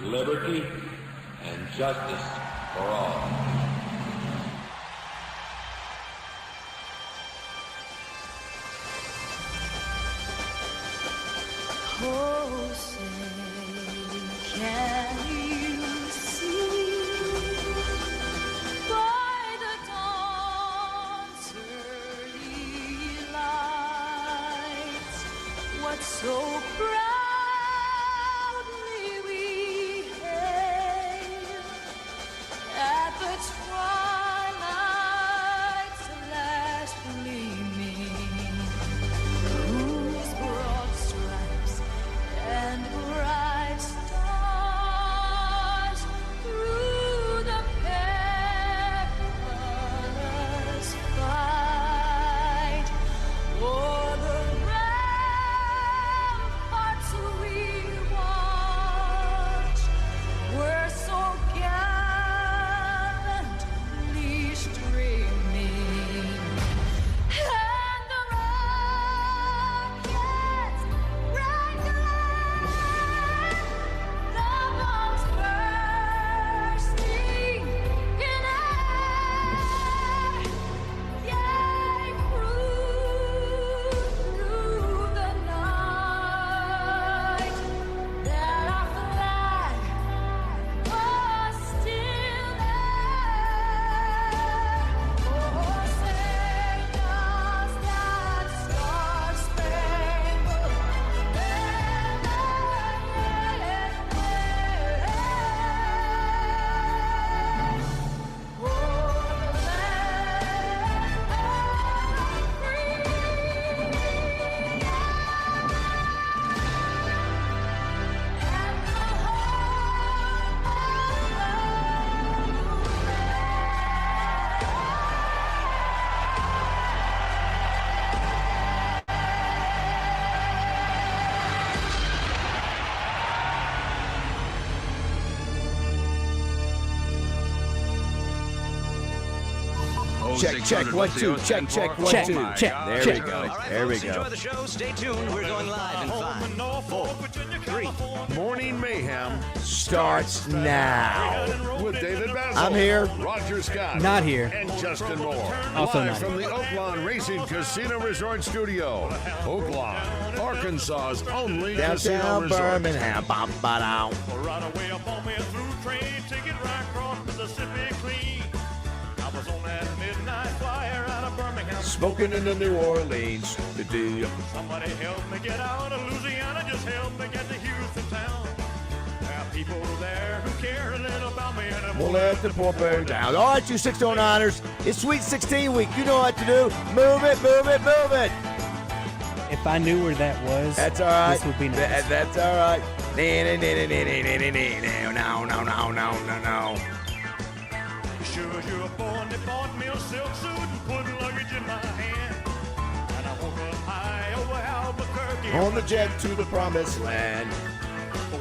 liberty, and justice for all. Oh, say, can you see by the dawn's early light what so proudly we hailed at the twilight's last gleaming, whose broad stripes and bright stars through the perilous fight o'er the ramparts we watched were so gallantly streaming, and the rockets rang the bombs bursting in air, yea, through the night, that our flag was still there. Oh, say does that Star-Spangled Check, 1, 2, check, 1, 2, check. There we go. Right, There we folks, go. Enjoy the show. Stay tuned. We're going live in 5, 4, 3. Morning Mayhem Starts now. with David Bazzel. I'm here. Roger Scott. Not here. And Justin Moore. Also Live not from the Oaklawn Racing Casino Resort Studio. Oaklawn, Arkansas's only casino Downtown resort. Birmingham. Ba-ba-dow. Right away up on me a through train, take it right across Mississippi clean. I was on that midnight flyer out of Birmingham. Smoking in the New Orleans. Somebody help me get out of Louisiana, just help me get to Houston town. There are people there who care a little about me, and I'm We'll let the poor bird down. All right, you 609ers. It's Sweet 16 week. You know what to do. Move it, move it, move it. If I knew where that was, That's all right. this would be nice. That's all right. No. sure you're a born that bought me a silk suit and put luggage in my hand. And I woke up high over Albuquerque On the jet to the promised land.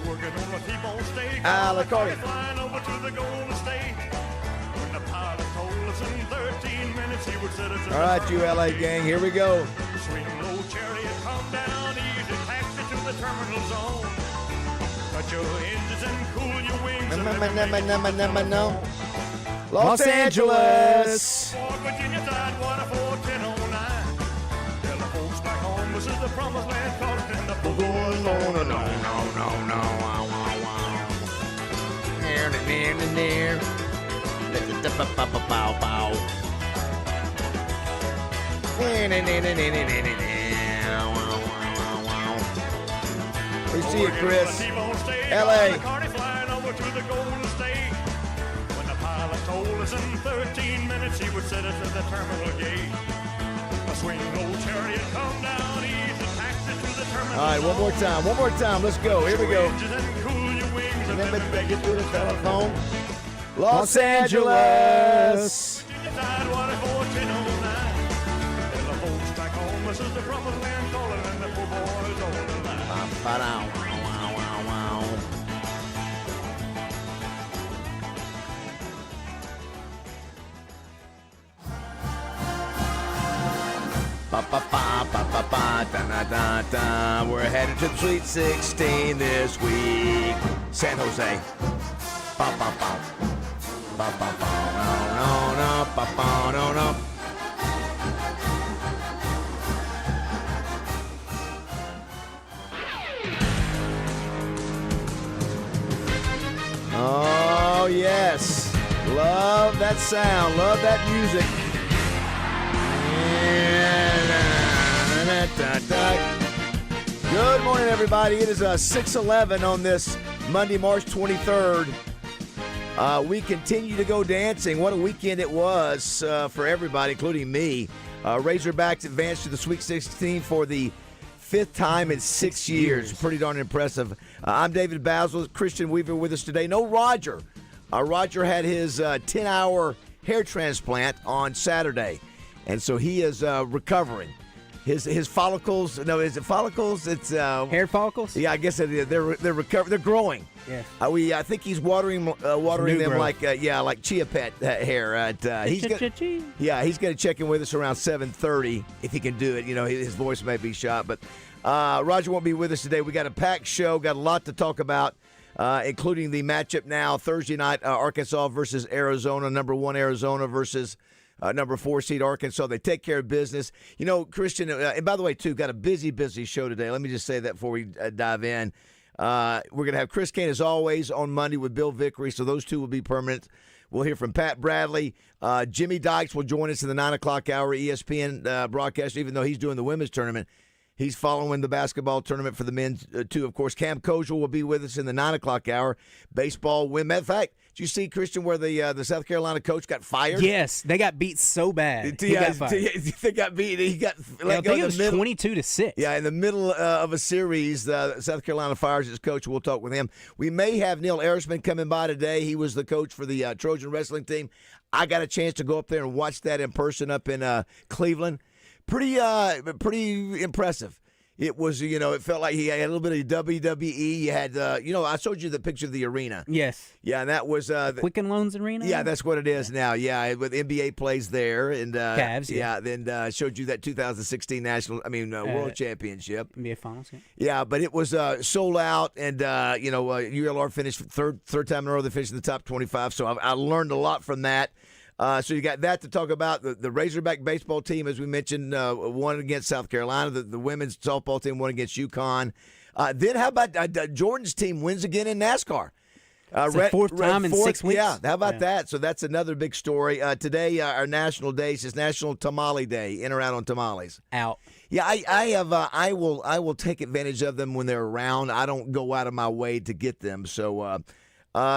working on a T-bone steak. Albuquerque. Flying over to the Golden State. When the pilot told us in 13 minutes he would set us in All right, you LA gang, here we go. Swing low chariot, come down easy, taxi to the terminal zone. Cut your engines and cool your wings. and let me make No. Los Angeles. Fort Virginia Tidewater 41009. Tell the folks back home this is the promised land, call it in the book. We see you, Chris. LA. LA. Flying over to the Golden State. When the pilot told us in 13 minutes he would set us at the terminal gate. A swing low chariot, come down easy, taxi to the terminal. All right, one more time. Let's go. Here we go. Engines and cool your wings and Remember let me to get through the telephone. Los Los Angeles. Tidewater 41009. Tell the folks back home this is the promised land, calling and the poor boys on the line. Ba-dow. We're headed to the Sweet 16 this week. San Jose. Ba, ba, ba. Ba, ba, ba. No, no, ba, ba, no, no. Oh, yes. Love that sound. Love that music. Good morning, everybody. It is 6:11 on this Monday, March 23rd. We continue to go dancing. What a weekend it was for everybody, including me. Razorbacks advanced to the Sweet 16 for the fifth time in 6 years. Pretty darn impressive. I'm David Bazzel. Christian Weaver with us today. No Roger. Roger had his 10-hour hair transplant on Saturday, and so he is recovering. His follicles. No, is it follicles? It's Hair follicles? Yeah, I guess they're recovering. They're growing. Yes. I think he's watering them growth. like chia pet hair. He's going to check in with us around 7:30 if he can do it. You know, his voice may be shot, but Roger won't be with us today. We got a packed show. Got a lot to talk about, including the matchup now Thursday night: Arkansas versus Arizona. Number 1 Arizona versus number 4 seed Arkansas. They take care of business. You know, Christian, and by the way, too, got a busy show today. Let me just say that before we dive in. We're going to have Chris Kane, as always, on Monday with Bill Vickery, so those two will be permanent. We'll hear from Pat Bradley. Jimmy Dykes will join us in the 9 o'clock hour ESPN broadcast, even though he's doing the women's tournament. He's following the basketball tournament for the men, too. Of course, Cam Kel will be with us in the 9 o'clock hour. Baseball win. Matter of fact, did you see, Christian, where the South Carolina coach got fired? Yes, they got beat so bad. He got fired. They got beat. He got let go I think in it the was middle. 22-6. Yeah, in the middle of a series, South Carolina fires its coach. We'll talk with him. We may have Neil Erisman coming by today. He was the coach for the Trojan wrestling team. I got a chance to go up there and watch that in person up in Cleveland. Pretty impressive. It was, it felt like he had a little bit of WWE. You had, I showed you the picture of the arena. Yes. Yeah, and that was Quicken Loans Arena? Yeah, that's what it is now. Yeah, with NBA plays there. And Cavs, yeah. Then showed you that 2016 World Championship. NBA Finals, yeah. Yeah, but it was sold out, and, ULR finished third time in a row. They finished in the top 25, so I learned a lot from that. So you got that to talk about. The Razorback baseball team, as we mentioned, won against South Carolina. The women's softball team won against UConn. Then how about Jordan's team wins again in NASCAR? It's fourth time in 6 weeks. Yeah, how about that? So that's another big story. Today, our national day is National Tamale Day. In or out on tamales? Out. Yeah, I will take advantage of them when they're around. I don't go out of my way to get them. So.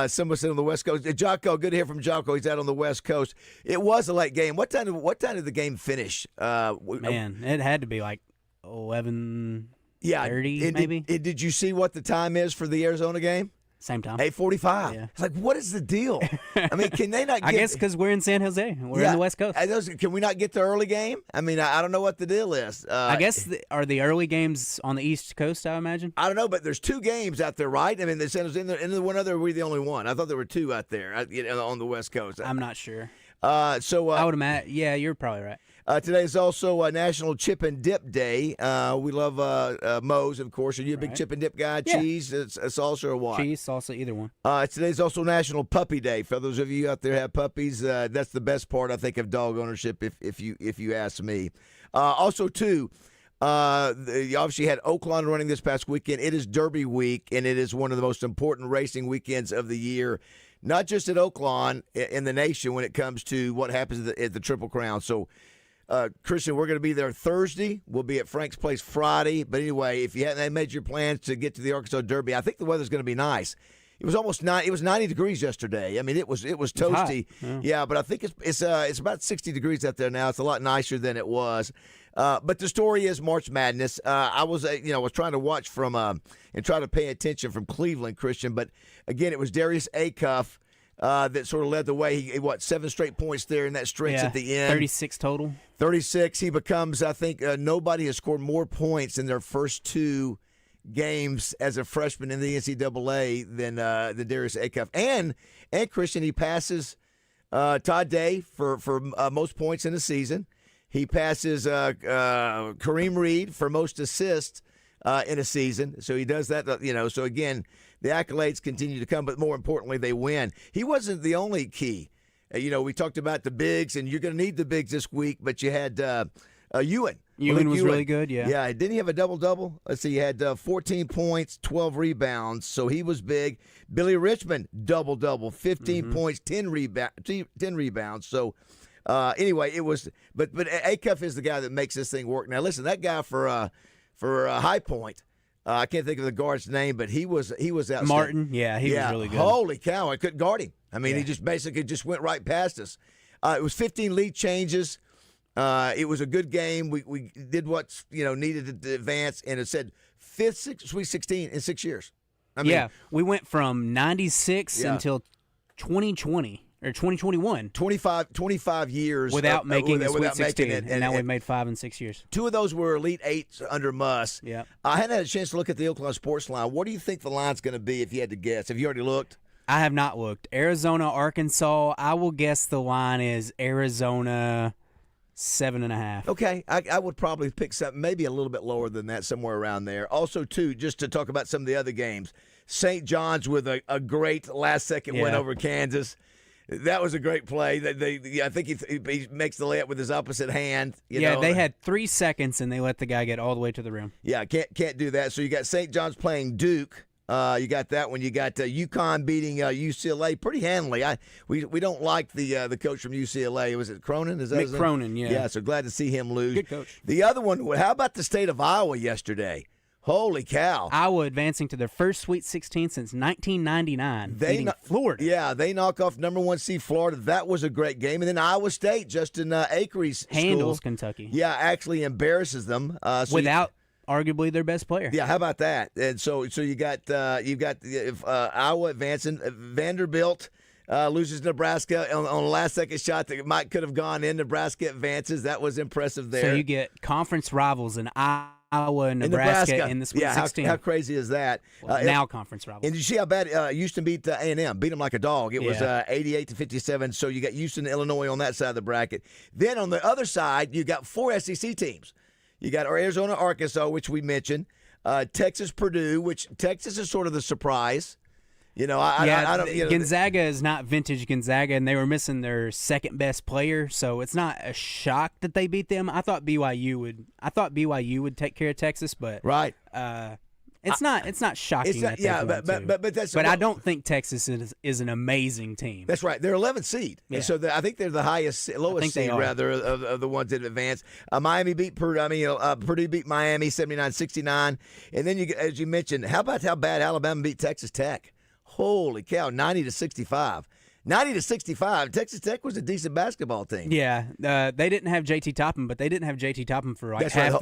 Someone said on the West Coast. Jocko, good to hear from Jocko. He's out on the West Coast. It was a late game. What time did the game finish? Man, it had to be like 11:30 maybe. Did you see what the time is for the Arizona game? Same time. 8:45. Yeah. It's like, what is the deal? I mean, can they not get... I guess because we're in San Jose. We're in the West Coast. Can we not get the early game? I mean, I don't know what the deal is. I guess, are the early games on the East Coast, I imagine? I don't know, but there's 2 games out there, right? I mean, they sent us in the one other, we're the only one. I thought there were 2 out there on the West Coast. I'm not sure. I would imagine. Yeah, you're probably right. Today is also National Chip and Dip Day. We love Moe's, of course. Are you a big chip and dip guy? Yeah. Cheese, salsa, or what? Cheese, salsa, either one. Today's also National Puppy Day. For those of you out there who have puppies, that's the best part, I think, of dog ownership, if you ask me. Also, too, you obviously had Oaklawn running this past weekend. It is Derby week, and it is one of the most important racing weekends of the year. Not just at Oaklawn, in the nation when it comes to what happens at the Triple Crown. So, Christian, we're going to be there Thursday. We'll be at Frank's Place Friday. But anyway, if you hadn't made your plans to get to the Arkansas Derby, I think the weather's going to be nice. It was almost 90 degrees yesterday. I mean, it was toasty. Yeah, but I think it's about 60 degrees out there now. It's a lot nicer than it was. But the story is March Madness. I was trying to watch from and try to pay attention from Cleveland, Christian. But again, it was Darius Acuff that sort of led the way. He 7 straight points there in that stretch at the end. 36 total. 36. He becomes, I think, nobody has scored more points in their first 2 games as a freshman in the NCAA than Darius Acuff. And Christian, he passes Todd Day for most points in the season. He passes Kareem Reed for most assists in a season. So he does that, So again, the accolades continue to come, but more importantly, they win. He wasn't the only key. We talked about the bigs, and you're going to need the bigs this week, but you had Ewan. Ewan was really good, yeah. Yeah, didn't he have a double-double? Let's see, he had 14 points, 12 rebounds, so he was big. Billy Richmond, double-double, 15 points, 10 rebounds. So, anyway, it was – but Acuff is the guy that makes this thing work. Now, listen, that guy for High Point, I can't think of the guard's name, but he was outstanding. Martin, yeah, he was really good. Holy cow, I couldn't guard him. I mean, he just basically just went right past us. It was 15 lead changes. It was a good game. We did what's needed to advance, and it said Sweet 16 in 6 years. I mean, we went from 96 until 2020 or 2021. 25 years without making the Sweet without 16, making it, and now we've made 5 in 6 years. 2 of those were Elite 8s under Muss. Yeah, I hadn't had a chance to look at the Oaklawn Sports line. What do you think the line's going to be if you had to guess? Have you already looked? I have not looked. Arizona, Arkansas. I will guess the line is Arizona 7.5. Okay, I would probably pick something maybe a little bit lower than that, somewhere around there. Also, too, just to talk about some of the other games, St. John's with a great last-second win over Kansas. That was a great play. I think he makes the layup with his opposite hand. They had 3 seconds, and they let the guy get all the way to the rim. Yeah, can't do that. So you got St. John's playing Duke. You got that one. You got UConn beating UCLA pretty handily. We don't like the coach from UCLA. Was it Cronin? Is that his name? Cronin, yeah. Yeah, so glad to see him lose. Good coach. The other one, how about the state of Iowa yesterday? Holy cow. Iowa advancing to their first Sweet 16 since 1999, beating Florida. Yeah, they knock off number 1 seed Florida. That was a great game. And then Iowa State, Justin Akery's handles school, Kentucky. Yeah, actually embarrasses them. Without arguably their best player. Yeah, how about that? And so you got Iowa advancing. Vanderbilt loses Nebraska on a last-second shot that could have gone in. Nebraska advances. That was impressive there. So you get conference rivals in Iowa and Nebraska in the Sweet 16. How crazy is that? Well, now conference rivals. And did you see how bad Houston beat A&M? Beat them like a dog. It was 88-57. So you got Houston and Illinois on that side of the bracket. Then on the other side, you got 4 SEC teams. You got Arizona, Arkansas, which we mentioned. Texas, Purdue, which Texas is sort of the surprise. I don't. Gonzaga is not vintage Gonzaga, and they were missing their second best player, so it's not a shock that they beat them. I thought BYU would take care of Texas, but right. It's not shocking. But I don't think Texas is an amazing team. That's right. They're 11th seed. Yeah. So I think they're the lowest seed rather of the ones that advance. Miami beat Purdue. Purdue beat Miami 79-69. And then as you mentioned, how bad Alabama beat Texas Tech? Holy cow, 90-65. 90-65. Texas Tech was a decent basketball team. Yeah, they didn't have JT Toppin, but they didn't have JT Toppin for half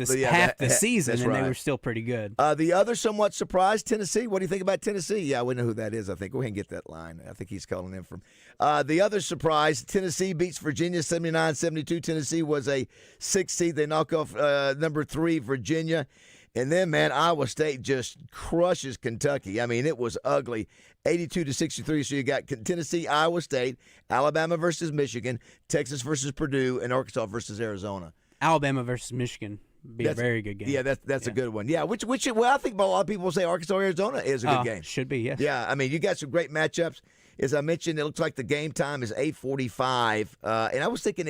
the season, and they were still pretty good. The other somewhat surprised, Tennessee. What do you think about Tennessee? Yeah, we know who that is, I think. Go ahead and get that line. I think he's calling in from. The other surprise, Tennessee beats Virginia 79-72. Tennessee was a 6th seed. They knock off number 3, Virginia. And then, man, Iowa State just crushes Kentucky. I mean, it was ugly, 82-63. So you got Tennessee, Iowa State, Alabama versus Michigan, Texas versus Purdue, and Arkansas versus Arizona. Alabama versus Michigan be a very good game. Yeah, that's a good one. Yeah, which I think a lot of people say Arkansas, Arizona is a good game. Should be, yes. Yeah, I mean, you got some great matchups. As I mentioned, it looks like the game time is 8:45, and I was thinking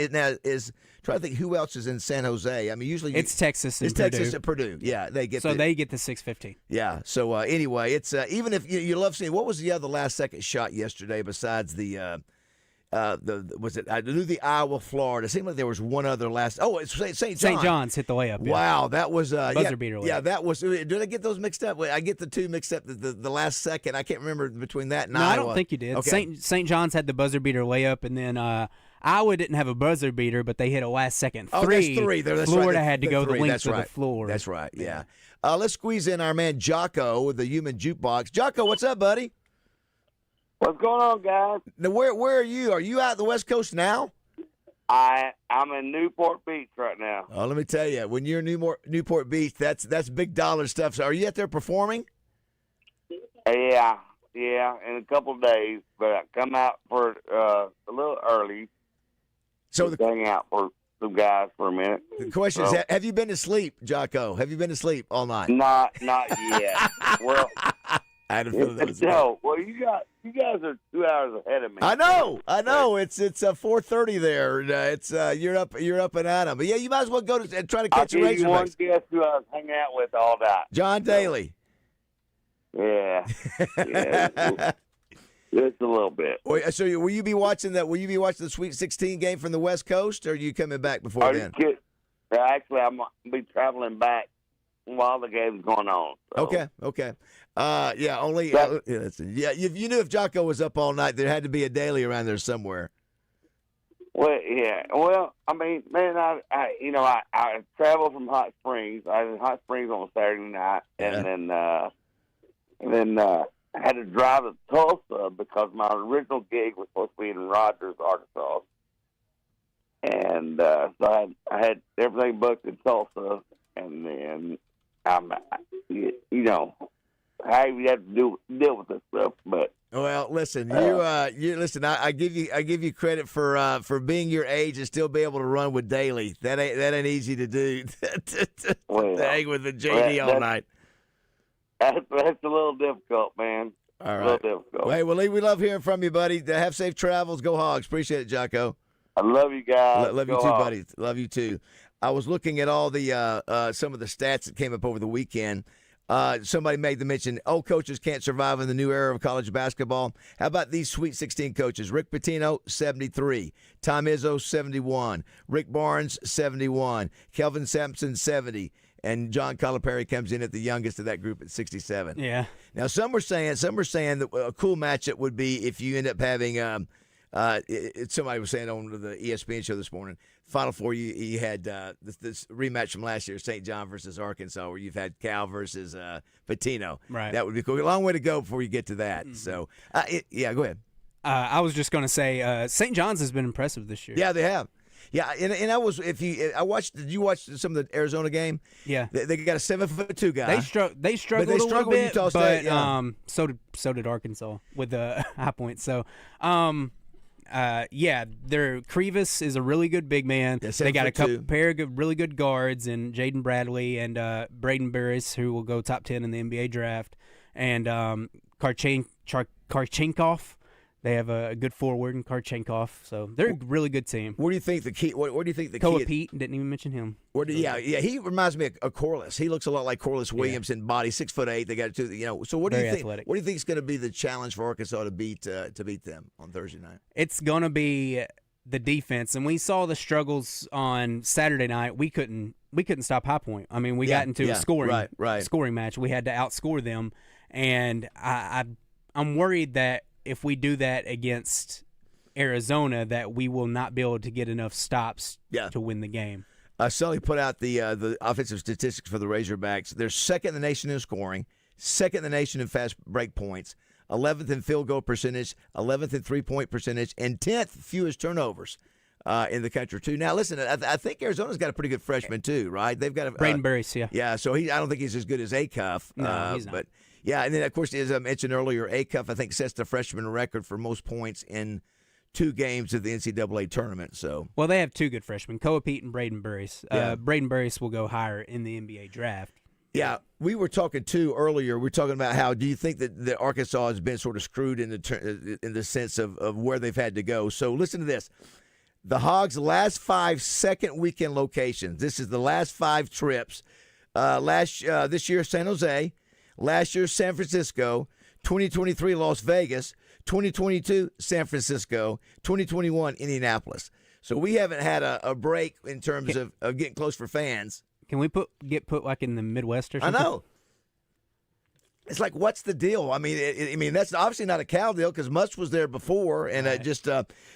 trying to think who else is in San Jose. I mean, usually it's Texas and Purdue. Texas and Purdue. Yeah, they get the 6:15. Yeah. So anyway, it's even if you love seeing what was the other last second shot yesterday besides I knew the Iowa Florida. It seemed like there was one other last. Oh, it's St. John's. St. John's hit the layup. Yeah. Wow, that was buzzer beater. Yeah, that was. Did I get those mixed up? I get the two mixed up. The last second, I can't remember between that and no, Iowa. I don't think you did. Okay. St. John's had the buzzer beater layup, and then Iowa didn't have a buzzer beater, but they hit a last second three. Oh, that's 3. That's Florida right. had to go the length of right. the floor. That's right. Yeah. Let's squeeze in our man Jocko with the human jukebox. Jocko, what's up, buddy? What's going on, guys? Now, where are you? Are you out the West Coast now? I'm in Newport Beach right now. Oh, let me tell you, when you're in Newport Beach, that's big dollar stuff. So, are you out there performing? Yeah, in a couple of days, but I come out for a little early. So hang out for some guys for a minute. The question is, have you been to sleep, Jocko? Have you been to sleep all night? Not yet. Well, I had a feeling that was No, well, you guys are 2 hours ahead of me. I know. It's 4:30 there. It's you're up and at 'em. But yeah, you might as well go to and try to catch the I'll give you one Razorbacks. guess who I was hanging out with all night. John Daly. Yeah. Just a little bit. So will you be watching that? Will you be watching the Sweet 16 game from the West Coast, or are you coming back before Are then? you kidding? Actually, I'm going to be traveling back while the game's going on. So. Okay. Yeah, only. Listen, yeah, you knew if Jocko was up all night, there had to be a Daily around there somewhere. Well, yeah. Well, I mean, man, I traveled from Hot Springs. I was in Hot Springs on Saturday night, and then I had to drive to Tulsa because my original gig was supposed to be in Rogers, Arkansas, and so I had everything booked in Tulsa, and then how you have to deal with this stuff, but. Well, listen, you listen. I give you credit for being your age and still be able to run with Daly. That ain't easy to do. to hang with the JD all night. That's a little difficult, man. All right. A little difficult. Hey, well, Lee, we love hearing from you, buddy. Have safe travels. Go Hogs. Appreciate it, Jocko. I love you guys. Love you Go too, Hogs. buddy. Love you too. I was looking at all the some of the stats that came up over the weekend. Somebody made the mention, old coaches can't survive in the new era of college basketball. How about these Sweet 16 coaches? Rick Pitino, 73. Tom Izzo, 71. Rick Barnes, 71. Kelvin Sampson, 70. And John Calipari comes in at the youngest of that group at 67. Yeah. Now, some were saying that a cool matchup would be if you end up having somebody was saying on the ESPN show this morning, Final Four, you had this rematch from last year, St. John versus Arkansas, where you've had Cal versus Pitino. Right. That would be cool. A long way to go before you get to that. Mm-hmm. So, go ahead. I was just going to say St. John's has been impressive this year. Yeah, they have. Yeah, and I was did you watch some of the Arizona game? Yeah, they got a 7'2" guy. They struggled a little when bit, Utah but State, yeah. So did Arkansas with the high points. So, their Krivas is a really good big man. Yeah, they got a pair of really good guards in Jaden Bradley and Braden Burris, who will go top 10 in the NBA draft, and Karchenkov. They have a good forward in Karchenkov, so they're a really good team. What do you think the key? What do you think the Koa key? Pete didn't even mention him. He reminds me of Corliss. He looks a lot like Corliss Williams in body, 6'8". They got two. So what do you think? Athletic. What do you think is going to be the challenge for Arkansas to beat them on Thursday night? It's going to be the defense, and we saw the struggles on Saturday night. We couldn't stop High Point. I mean, we got into a scoring match. We had to outscore them, and I'm worried that if we do that against Arizona, that we will not be able to get enough stops to win the game. Sully put out the offensive statistics for the Razorbacks. They're second in the nation in scoring, second in the nation in fast break points, 11th in field goal percentage, 11th in three-point percentage, and 10th fewest turnovers in the country, too. Now, listen, I think Arizona's got a pretty good freshman, too, right? They've got a Braden Burris, yeah. Yeah, so I don't think he's as good as Acuff. No, he's not. But, yeah, and then, of course, as I mentioned earlier, Acuff, I think, sets the freshman record for most points in 2 games of the NCAA tournament. So, well, they have 2 good freshmen, Koa Pete and Braden Burris. Braden Burris will go higher in the NBA draft. Yeah, we were talking, too, earlier. We were talking about how do you think that Arkansas has been sort of screwed in the sense of where they've had to go. So, listen to this. The Hogs' last 5 second weekend locations. This is the last 5 trips. This year, San Jose. Last year, San Francisco. 2023, Las Vegas. 2022, San Francisco. 2021, Indianapolis. So we haven't had a break in terms of getting close for fans. Can we get put like in the Midwest or something? I know. It's like, what's the deal? I mean, that's obviously not a Cal deal because Mutz was there before, and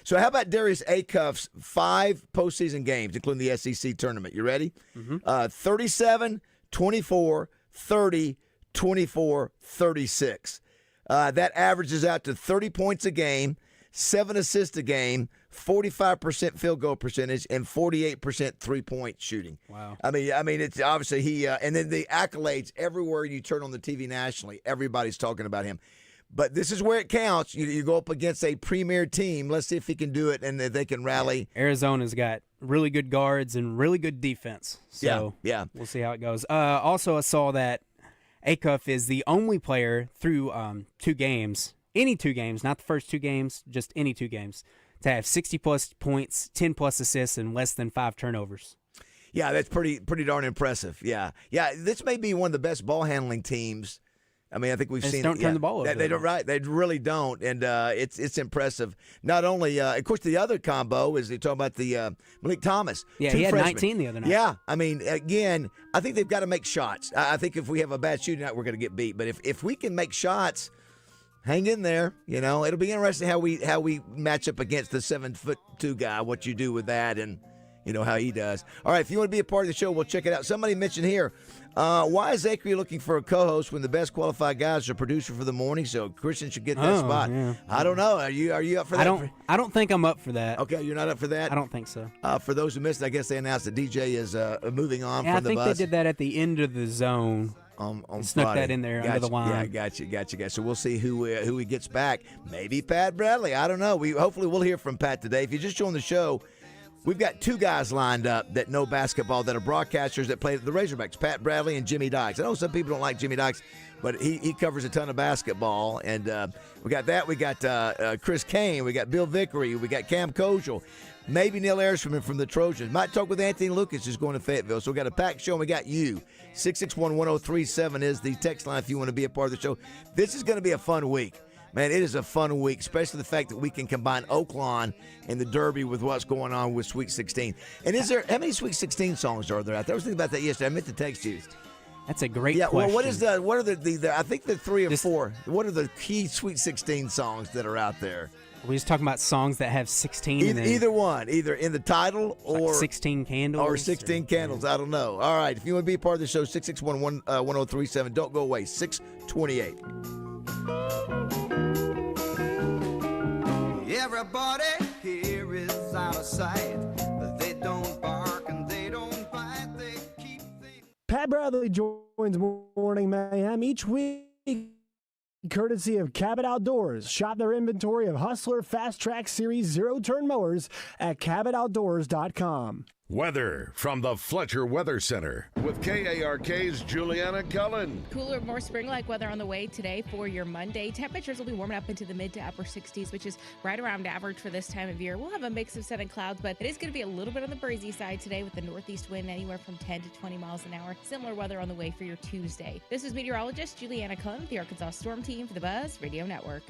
So how about Darius Acuff's 5 postseason games, including the SEC tournament? You ready? Mm-hmm. 37, 24, 30, 24, 36. That averages out to 30 points a game, 7 assists a game, 45% field goal percentage, and 48% three-point shooting. Wow. I mean, it's obviously he and then the accolades everywhere you turn on the TV nationally, everybody's talking about him. But this is where it counts. You go up against a premier team. Let's see if he can do it and they can rally. Arizona's got really good guards and really good defense. So yeah. We'll see how it goes. Also, I saw that Acuff is the only player through 2 games, any 2 games, not the first 2 games, just any 2 games, to have 60-plus points, 10-plus assists, and less than 5 turnovers. Yeah, that's pretty darn impressive. Yeah. This may be one of the best ball handling teams. I mean, I think we've seen. Don't turn the ball over. They don't. Right. They really don't, and it's impressive. Not only, of course, the other combo is they talk about the Malik Thomas. Yeah, 2 he had freshmen. 19 the other night. Yeah, I mean, again, I think they've got to make shots. I think if we have a bad shooting night, we're going to get beat. But if we can make shots, hang in there. It'll be interesting how we match up against the 7'2" guy. What you do with that, and how he does. All right, if you want to be a part of the show, we'll check it out. Somebody mentioned here, why is Zachary looking for a co-host when the best qualified guy is a producer for the morning? So Christian should get that spot. Yeah. I don't know. Are you up for that? I don't think I'm up for that. Okay, you're not up for that? I don't think so. For those who missed, I guess they announced that DJ is moving on from the bus. I think they did that at the end of the zone. On snuck Friday. That in there under the line. Yeah, gotcha. So we'll see who he gets back. Maybe Pat Bradley. I don't know. Hopefully we'll hear from Pat today. If you just joined the show, we've got 2 guys lined up that know basketball that are broadcasters that play at the Razorbacks, Pat Bradley and Jimmy Dykes. I know some people don't like Jimmy Dykes, but he covers a ton of basketball. And we got that. We got Chris Kane. We got Bill Vickery. We got Cam Kel. Maybe Neil Ayers from the Trojans. Might talk with Anthony Lucas, who's going to Fayetteville. So we got a packed show, and we got you. 661-1037 is the text line if you want to be a part of the show. This is going to be a fun week. Man, it is a fun week, especially the fact that we can combine Oaklawn and the Derby with what's going on with Sweet 16. And how many Sweet 16 songs are there out there? I was thinking about that yesterday. I meant to text you. That's a great question. Well, what are the I think the 3 or 4. What are the key Sweet 16 songs that are out there? We're just talking about songs that have 16 either one, either in the title or like 16 candles. Or 16 candles. I don't know. All right. If you want to be a part of the show, 661-1037. Don't go away. 628. Everybody here is out of sight, but they don't bark and they don't bite. They keep. Pat Bradley joins Morning Mayhem each week, courtesy of Cabot Outdoors. Shop their inventory of Hustler Fast Track Series zero-turn mowers at CabotOutdoors.com. Weather from the Fletcher Weather Center with KARK's Juliana Cullen. Cooler, more spring-like weather on the way today for your Monday. Temperatures will be warming up into the mid to upper 60s, which is right around average for this time of year. We'll have a mix of sun and clouds, but it is going to be a little bit on the breezy side today with the northeast wind anywhere from 10 to 20 miles an hour. Similar weather on the way for your Tuesday. This is meteorologist Juliana Cullen with the Arkansas Storm Team for the Buzz Radio Network.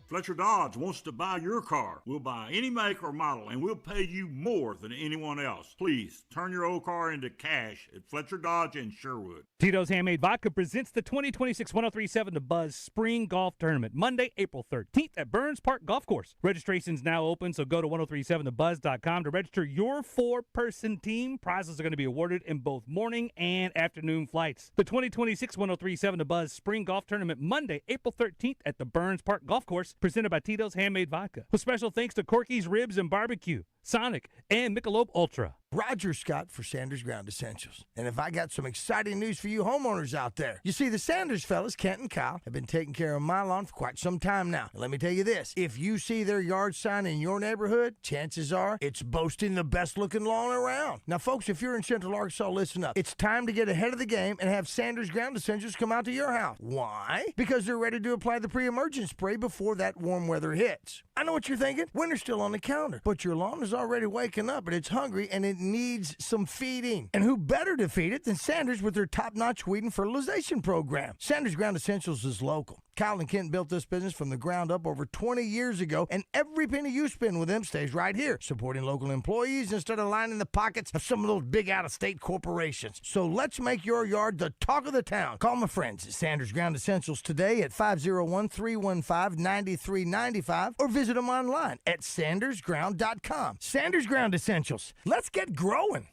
Fletcher Dodge wants to buy your car. We'll buy any make or model, and we'll pay you more than anyone else. Please, turn your old car into cash at Fletcher Dodge in Sherwood. Tito's Handmade Vodka presents the 2026 1037 The Buzz Spring Golf Tournament, Monday, April 13th at Burns Park Golf Course. Registration's now open, so go to 1037thebuzz.com to register your 4-person team. Prizes are going to be awarded in both morning and afternoon flights. The 2026 1037 The Buzz Spring Golf Tournament, Monday, April 13th at the Burns Park Golf Course, presented by Tito's Handmade Vodka. With special thanks to Corky's Ribs and Barbecue, Sonic, and Michelob Ultra. Roger Scott for Sanders Ground Essentials. And if I got some exciting news for you homeowners out there. You see, the Sanders fellas, Kent and Kyle, have been taking care of my lawn for quite some time now. And let me tell you this, if you see their yard sign in your neighborhood, chances are it's boasting the best looking lawn around. Now, folks, if you're in Central Arkansas, listen up. It's time to get ahead of the game and have Sanders Ground Essentials come out to your house. Why? Because they're ready to apply the pre-emergent spray before that warm weather hits. I know what you're thinking. Winter's still on the calendar, but your lawn is already waking up and it's hungry and it needs some feeding. And who better to feed it than Sanders with their top-notch weed and fertilization program? Sanders Ground Essentials is local. Kyle and Kent built this business from the ground up over 20 years ago, and every penny you spend with them stays right here, supporting local employees instead of lining the pockets of some of those big out-of-state corporations. So let's make your yard the talk of the town. Call my friends at Sanders Ground Essentials today at 501-315-9395 or visit them online at sandersground.com. Sanders Ground Essentials. Let's get growing.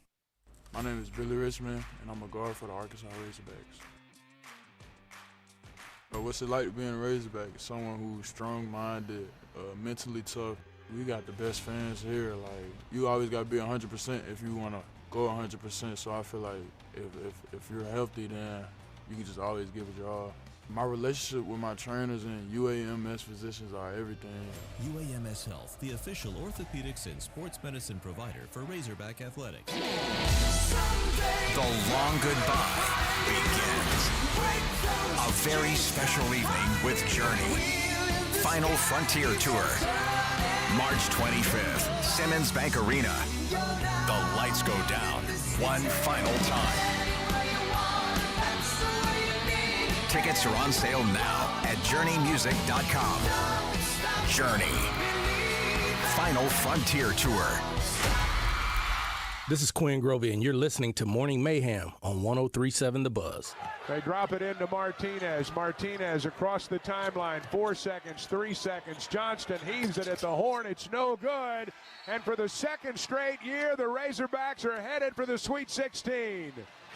My name is Billy Richmond, and I'm a guard for the Arkansas Razorbacks. What's it like being a Razorback? Someone who's strong-minded, mentally tough. We got the best fans here. Like, you always got to be 100% if you want to go 100%. So I feel like if you're healthy, then you can just always give it your all. My relationship with my trainers and UAMS physicians are everything. UAMS Health, the official orthopedics and sports medicine provider for Razorback Athletics. The long goodbye begins. A very special evening with Journey. Final Frontier Tour. March 25th, Simmons Bank Arena. The lights go down one final time. Tickets are on sale now at JourneyMusic.com. Journey. Final Frontier Tour. This is Quinn Grovey, and you're listening to Morning Mayhem on 103.7 The Buzz. They drop it into Martinez. Martinez across the timeline. 4 seconds, 3 seconds. Johnston heaves it at the horn. It's no good. And for the second straight year, the Razorbacks are headed for the Sweet 16.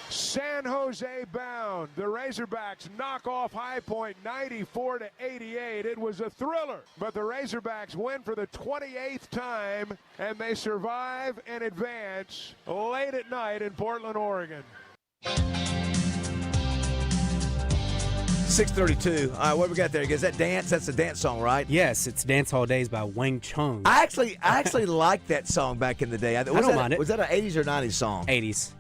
San Jose bound. The Razorbacks knock off High Point 94-88. It was a thriller, but the Razorbacks win for the 28th time, and they survive and advance late at night in Portland, Oregon. 6:32. All right, what we got there? Is that dance? That's a dance song, right? Yes, it's Dance Hall Days by Wang Chung. I actually liked that song back in the day. I don't mind it. Was that an 80s or 90s song? 80s.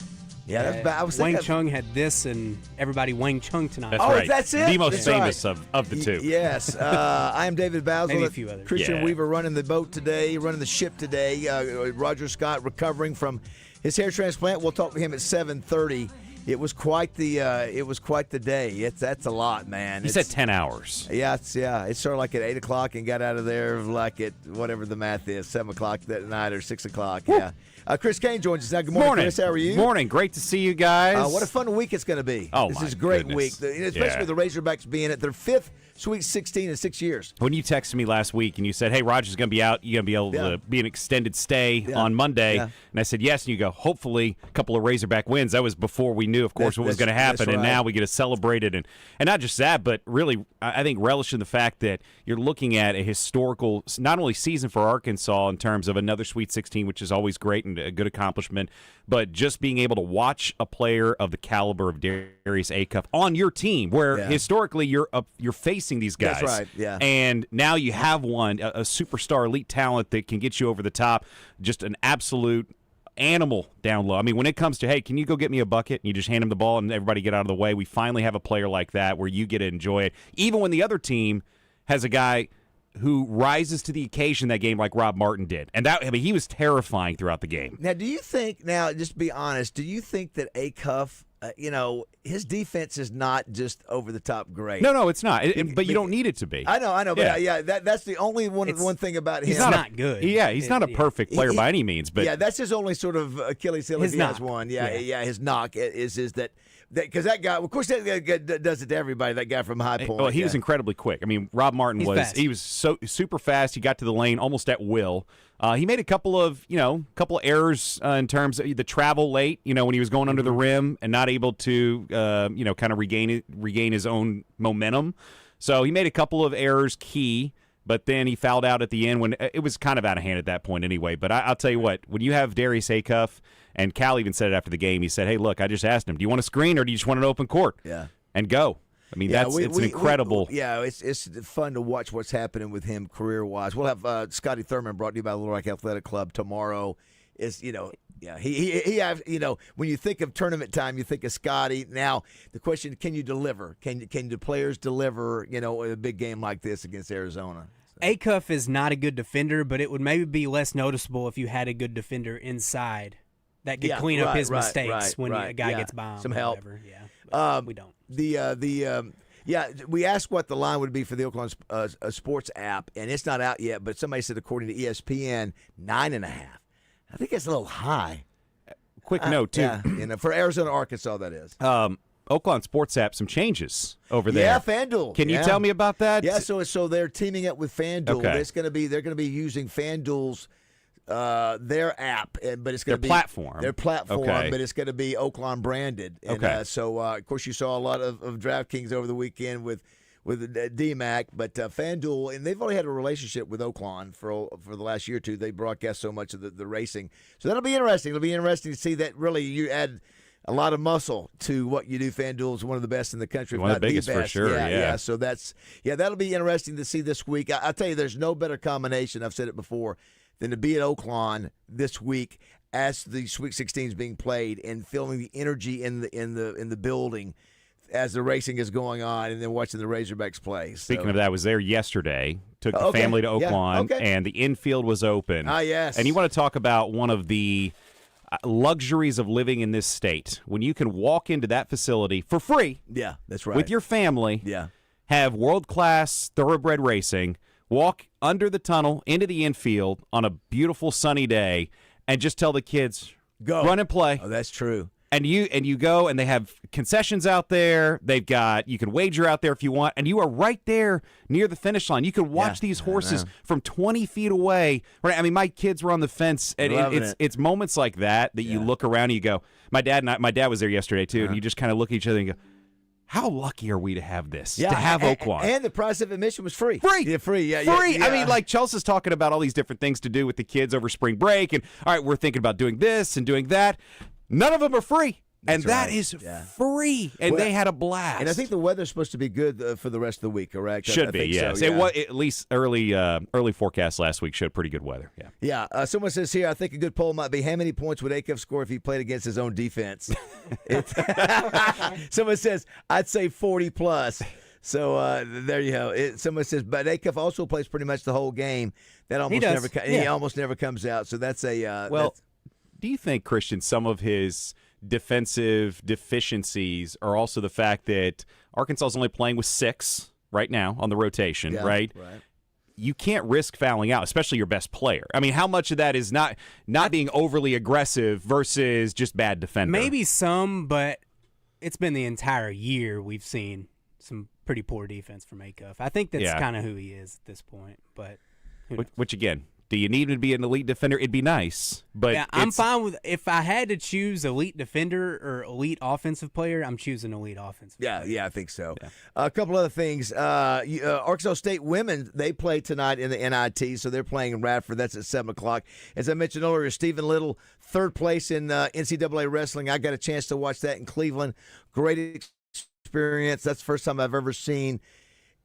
Yeah, that's bad. I was Wang thinking Chung had this and Everybody Wang Chung Tonight. That's right. That's it? The most That's famous right. of the two. Yes. I am David Bazzel. Maybe a few others. Christian Yeah. Weaver running the boat today, running the ship today. Roger Scott recovering from his hair transplant. We'll talk to him at 7:30. It was quite the day. That's a lot, man. He said 10 hours. Yeah, it started like at 8 o'clock and got out of there like at whatever the math is, 7 o'clock that night or 6 o'clock. Yeah. Chris Kane joins us now. Good morning, Chris. How are you? Morning. Great to see you guys. What a fun week it's going to be. Oh, this my is a great goodness. week, especially with the Razorbacks being at their 5th Sweet 16 in 6 years. When you texted me last week and you said, hey, Roger's going to be out, you're going to be able to be an extended stay on Monday. Yeah. And I said, yes. And you go, hopefully a couple of Razorback wins. That was before we knew, of course, what was going to happen. And now we get to celebrate it. And not just that, but really, I think relishing the fact that you're looking at a historical, not only season for Arkansas in terms of another Sweet 16, which is always great and a good accomplishment, but just being able to watch a player of the caliber of Darius Acuff on your team, where historically you're facing these guys. That's right, yeah. And now you have one, a superstar elite talent that can get you over the top, just an absolute animal down low. I mean, when it comes to, hey, can you go get me a bucket? And you just hand him the ball and everybody get out of the way. We finally have a player like that where you get to enjoy it, even when the other team has a guy who rises to the occasion that game like Rob Martin did. And he was terrifying throughout the game. Now, do you think, just to be honest, do you think that Acuff, his defense is not just over the top great? No, it's not. But you don't need it to be. I know. But that's the only one thing about him. He's not good. Yeah, he's not a perfect player by any means. But that's his only sort of Achilles heel. If he has one. His knock is that. Because that guy, of course, that guy does it to everybody. That guy from High Point. Well, he was incredibly quick. I mean, Rob Martin was so super fast. He got to the lane almost at will. He made a couple of errors in terms of the travel late. When he was going under the rim and not able to kind of regain his own momentum. So he made a couple of errors key. But then he fouled out at the end when it was kind of out of hand at that point anyway. But I'll tell you what, when you have Darius Acuff, and Cal even said it after the game, he said, hey, look, I just asked him, do you want a screen or do you just want an open court? Yeah. And go. I mean, it's incredible. It's fun to watch what's happening with him career-wise. We'll have Scotty Thurman brought to you by the Little Rock Athletic Club tomorrow. When you think of tournament time, you think of Scotty. Now, the question, can you deliver? Can the players deliver, a big game like this against Arizona? Acuff is not a good defender, but it would maybe be less noticeable if you had a good defender inside that could clean up his mistakes when a guy gets bombed. Some help. Or whatever. We don't. We asked what the line would be for the Oaklawn Sports app, and it's not out yet, but somebody said, according to ESPN, 9.5. I think that's a little high. Quick note, too. For Arizona, Arkansas, that is. Oaklawn Sports app, some changes over there. Yeah, FanDuel. Can you tell me about that? Yeah, so they're teaming up with FanDuel. Okay. They're going to be using FanDuel's their app, but it's going to be their platform. Okay. But it's going to be Oaklawn branded. And, so of course you saw a lot of DraftKings over the weekend with DMAC, but FanDuel, and they've only had a relationship with Oaklawn for the last year or two. They broadcast so much of the racing, so that'll be interesting. It'll be interesting to see that really you add a lot of muscle to what you do. FanDuel is one of the best in the country, if One of not the biggest best. for sure. Yeah. So that'll be interesting to see this week. I'll tell you, there's no better combination. I've said it before than to be at Oaklawn this week as the Sweet 16 is being played and feeling the energy in the building as the racing is going on, and then watching the Razorbacks play. Speaking of that, I was there yesterday. Took the family to Oaklawn, and the infield was open. Ah, yes. And you want to talk about one of the luxuries of living in this state, when you can walk into that facility for free. Yeah, that's right. With your family. Yeah. Have world-class thoroughbred racing, walk under the tunnel into the infield on a beautiful sunny day, and just tell the kids, go run and play. Oh, that's true. And you go, and they have concessions out there. You can wager out there if you want, and you are right there near the finish line. You can watch these horses from 20 feet away. Right? I mean, my kids were on the fence, and it's moments like that you look around and you go. My dad was there yesterday too, and you just kind of look at each other and go, how lucky are we to have this? To have Oaklawn. And the price of admission was free. Free. Yeah, free. Yeah, free. Yeah. I mean, like Chelsea's talking about all these different things to do with the kids over spring break, and all right, we're thinking about doing this and doing that. None of them are free. That's and that right. is free, and they had a blast. And I think the weather's supposed to be good for the rest of the week, correct? Should I be, think yes. So, It was, at least early forecast last week showed pretty good weather. Yeah. Yeah. Someone says here, I think a good poll might be, how many points would Acuff score if he played against his own defense? Someone says, I'd say 40 plus. So there you go. Someone says, but Acuff also plays pretty much the whole game. That almost he almost never comes out. So that's a do you think, Christian, some of his defensive deficiencies are also the fact that Arkansas is only playing with 6 right now on the rotation, right? You can't risk fouling out, especially your best player. I mean, how much of that is not being overly aggressive versus just bad defender? Maybe some, but it's been the entire year we've seen some pretty poor defense from Acuff. I think that's kind of who he is at this point. But which again, do you need to be an elite defender? It'd be nice, but I'm fine with. If I had to choose elite defender or elite offensive player, I'm choosing elite offensive. Yeah, I think so. Yeah. A couple other things. Arkansas State women, they play tonight in the NIT, so they're playing in Radford. That's at 7:00. As I mentioned earlier, Stephen Little, 3rd place in NCAA wrestling. I got a chance to watch that in Cleveland. Great experience. That's the first time I've ever seen.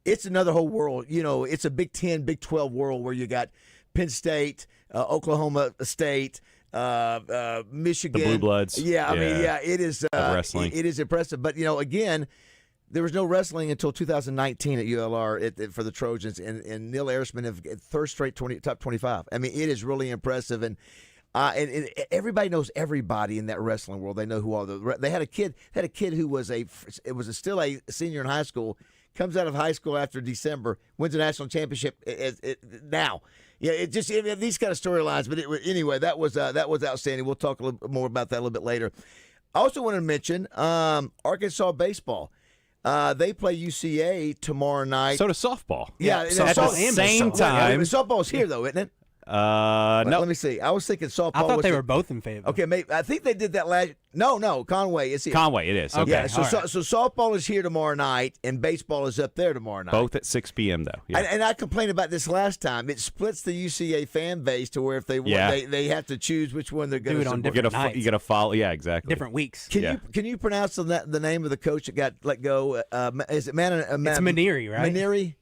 It's another whole world. You know, it's a Big 10, Big 12 world where you got Penn State, Oklahoma State, Michigan. The Blue Bloods. Yeah, I mean, it is wrestling. It is impressive. But, again, there was no wrestling until 2019 at ULR for the Trojans, and Neil Arisman have 3rd straight top 25. I mean, it is really impressive. And everybody knows everybody in that wrestling world. They know who all they had a kid who was still a senior in high school, comes out of high school after December, wins a national championship now. Yeah, these kind of storylines. But anyway, that was outstanding. We'll talk a little bit more about that a little bit later. I also want to mention Arkansas baseball. They play UCA tomorrow night. So does softball. Yeah, at the same time. Softball's here though, isn't it? No. Let me see. I was thinking softball. I thought they were both in favor. Okay, maybe I think they did that last. No, Conway is here. Conway, it is. Okay. Yeah, so softball is here tomorrow night, and baseball is up there tomorrow night. Both at 6 p.m. though. Yeah. And I complained about this last time. It splits the UCA fan base to where if they win, they have to choose which one they're going to do it on different nights. You got to follow. Yeah, exactly. Different weeks. Can you pronounce the name of the coach that got let go? Is it It's Maneri, right? Maneri.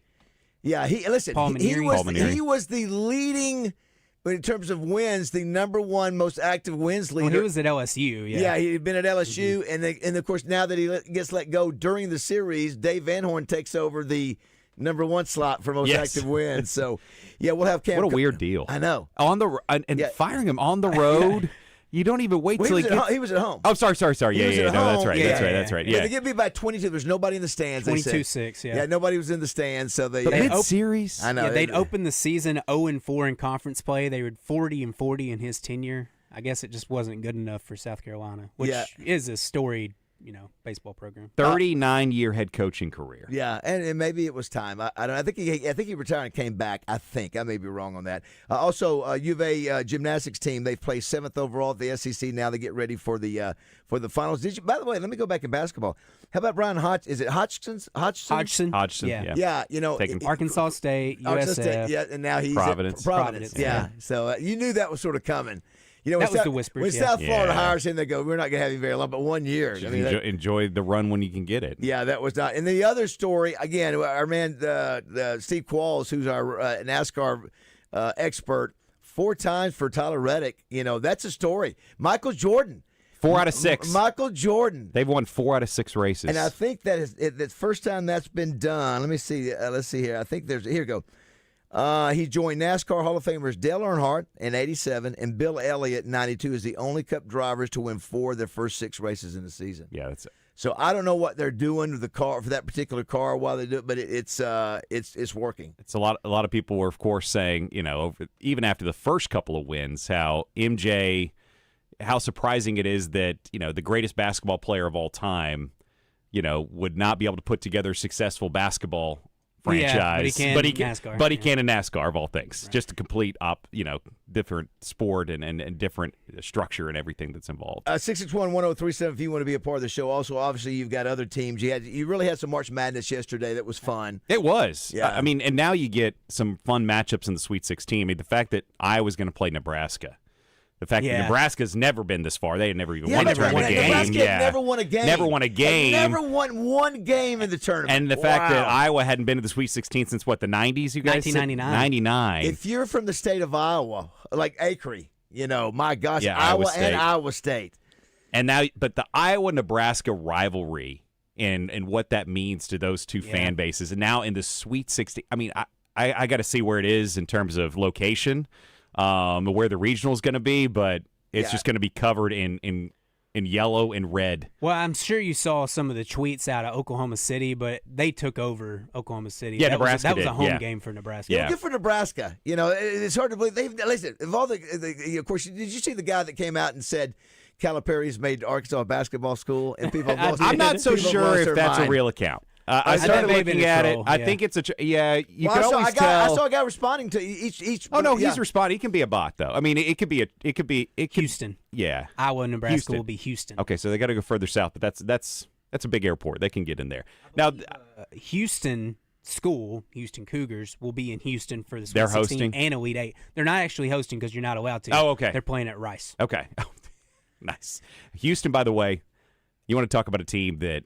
Yeah. Paul Maneri. He was the leading. But in terms of wins, the number one most active wins leader. Well, he was at LSU, Yeah, he had been at LSU, and of course, now that he gets let go during the series, Dave Van Horn takes over the number 1 slot for most active wins. So, yeah, we'll have Cam. What a weird deal. I know. Firing him on the road. You don't even wait till he was at home. Oh, sorry. That's right. That's right. Yeah. They give me by 22. There's nobody in the stands. 22-6. Yeah, nobody was in the stands. So the mid-series. I know. Yeah, they'd open the season 0-4 in conference play. They were 40-40 in his tenure. I guess it just wasn't good enough for South Carolina, which is a storied, baseball program. 39-year head coaching career. Yeah, and maybe it was time. I don't. I think he retired and came back. I may be wrong on that. Also, U of A gymnastics team. They placed 7th overall at the SEC. Now they get ready for the finals. By the way, let me go back in basketball. How about Brian Hodgson? Is it Hodgson? Hodgson. Yeah. Arkansas State, USF. And now he's Providence. At Providence. Yeah. So you knew that was sort of coming. That was the whispers. When South Florida hires him, they go, "We're not going to have him very long, but 1 year." I mean, enjoy the run when you can get it. Yeah, that was not. And the other story, again, our man Steve Qualls, who's our NASCAR expert, 4 times for Tyler Reddick. That's a story. Michael Jordan. 4 out of 6. Michael Jordan. They've won 4 out of 6 races. And I think that is the first time that's been done. Let me see. Let's see here. I think here we go. He joined NASCAR Hall of Famers Dale Earnhardt in 87 and Bill Elliott in 92 as the only Cup drivers to win 4 of their first 6 races in the season. Yeah, that's it. So I don't know what they're doing with the car for that particular car while they do it, but it's working. It's a lot of people were, of course, saying, even after the first couple of wins, how MJ, how surprising it is that, the greatest basketball player of all time, would not be able to put together a successful basketball franchise. Yeah, but he can NASCAR. But he can in NASCAR, of all things. Right. Just a complete different sport and different structure and everything that's involved. 661-1037 if you want to be a part of the show. Also, obviously, you've got other teams. You really had some March Madness yesterday that was fun. It was. Yeah. And now you get some fun matchups in the Sweet 16. I mean, the fact that Iowa's going to play Nebraska. The fact that Nebraska's never been this far. They had never even won a tournament game. Nebraska never won a game. Never won a game. Never won one game in the tournament. And the fact that Iowa hadn't been to the Sweet 16 since, what, the 90s, you guys? 1999. 99. If you're from the state of Iowa, like Acre, my gosh, Yeah, Iowa and Iowa State. And now, but the Iowa-Nebraska rivalry and what that means to those two fan bases. And now in the Sweet 16, I mean, I got to see where it is in terms of location. Where the regional is going to be, but it's just going to be covered in yellow and red. Well, I'm sure you saw some of the tweets out of Oklahoma City, but they took over Oklahoma City. Yeah, That was a home did. game for Nebraska. Yeah, good for Nebraska. It's hard to believe. Listen, of all of course, did you see the guy that came out and said Calipari's made Arkansas a basketball school? And people, I'm not so sure if that's a real account. I started looking at it. I think it's you can always tell. I saw a guy responding to each. Oh no, he's responding. He can be a bot though. I mean, it could be Houston. Yeah, Iowa, Nebraska will be Houston. Okay, so they got to go further south, but that's a big airport. They can get in there now. Houston school, Houston Cougars, will be in Houston for the Sweet They're 16 hosting and Elite 8. They're not actually hosting because you're not allowed to. Oh, okay. They're playing at Rice. Okay, nice. Houston, by the way, you want to talk about a team that.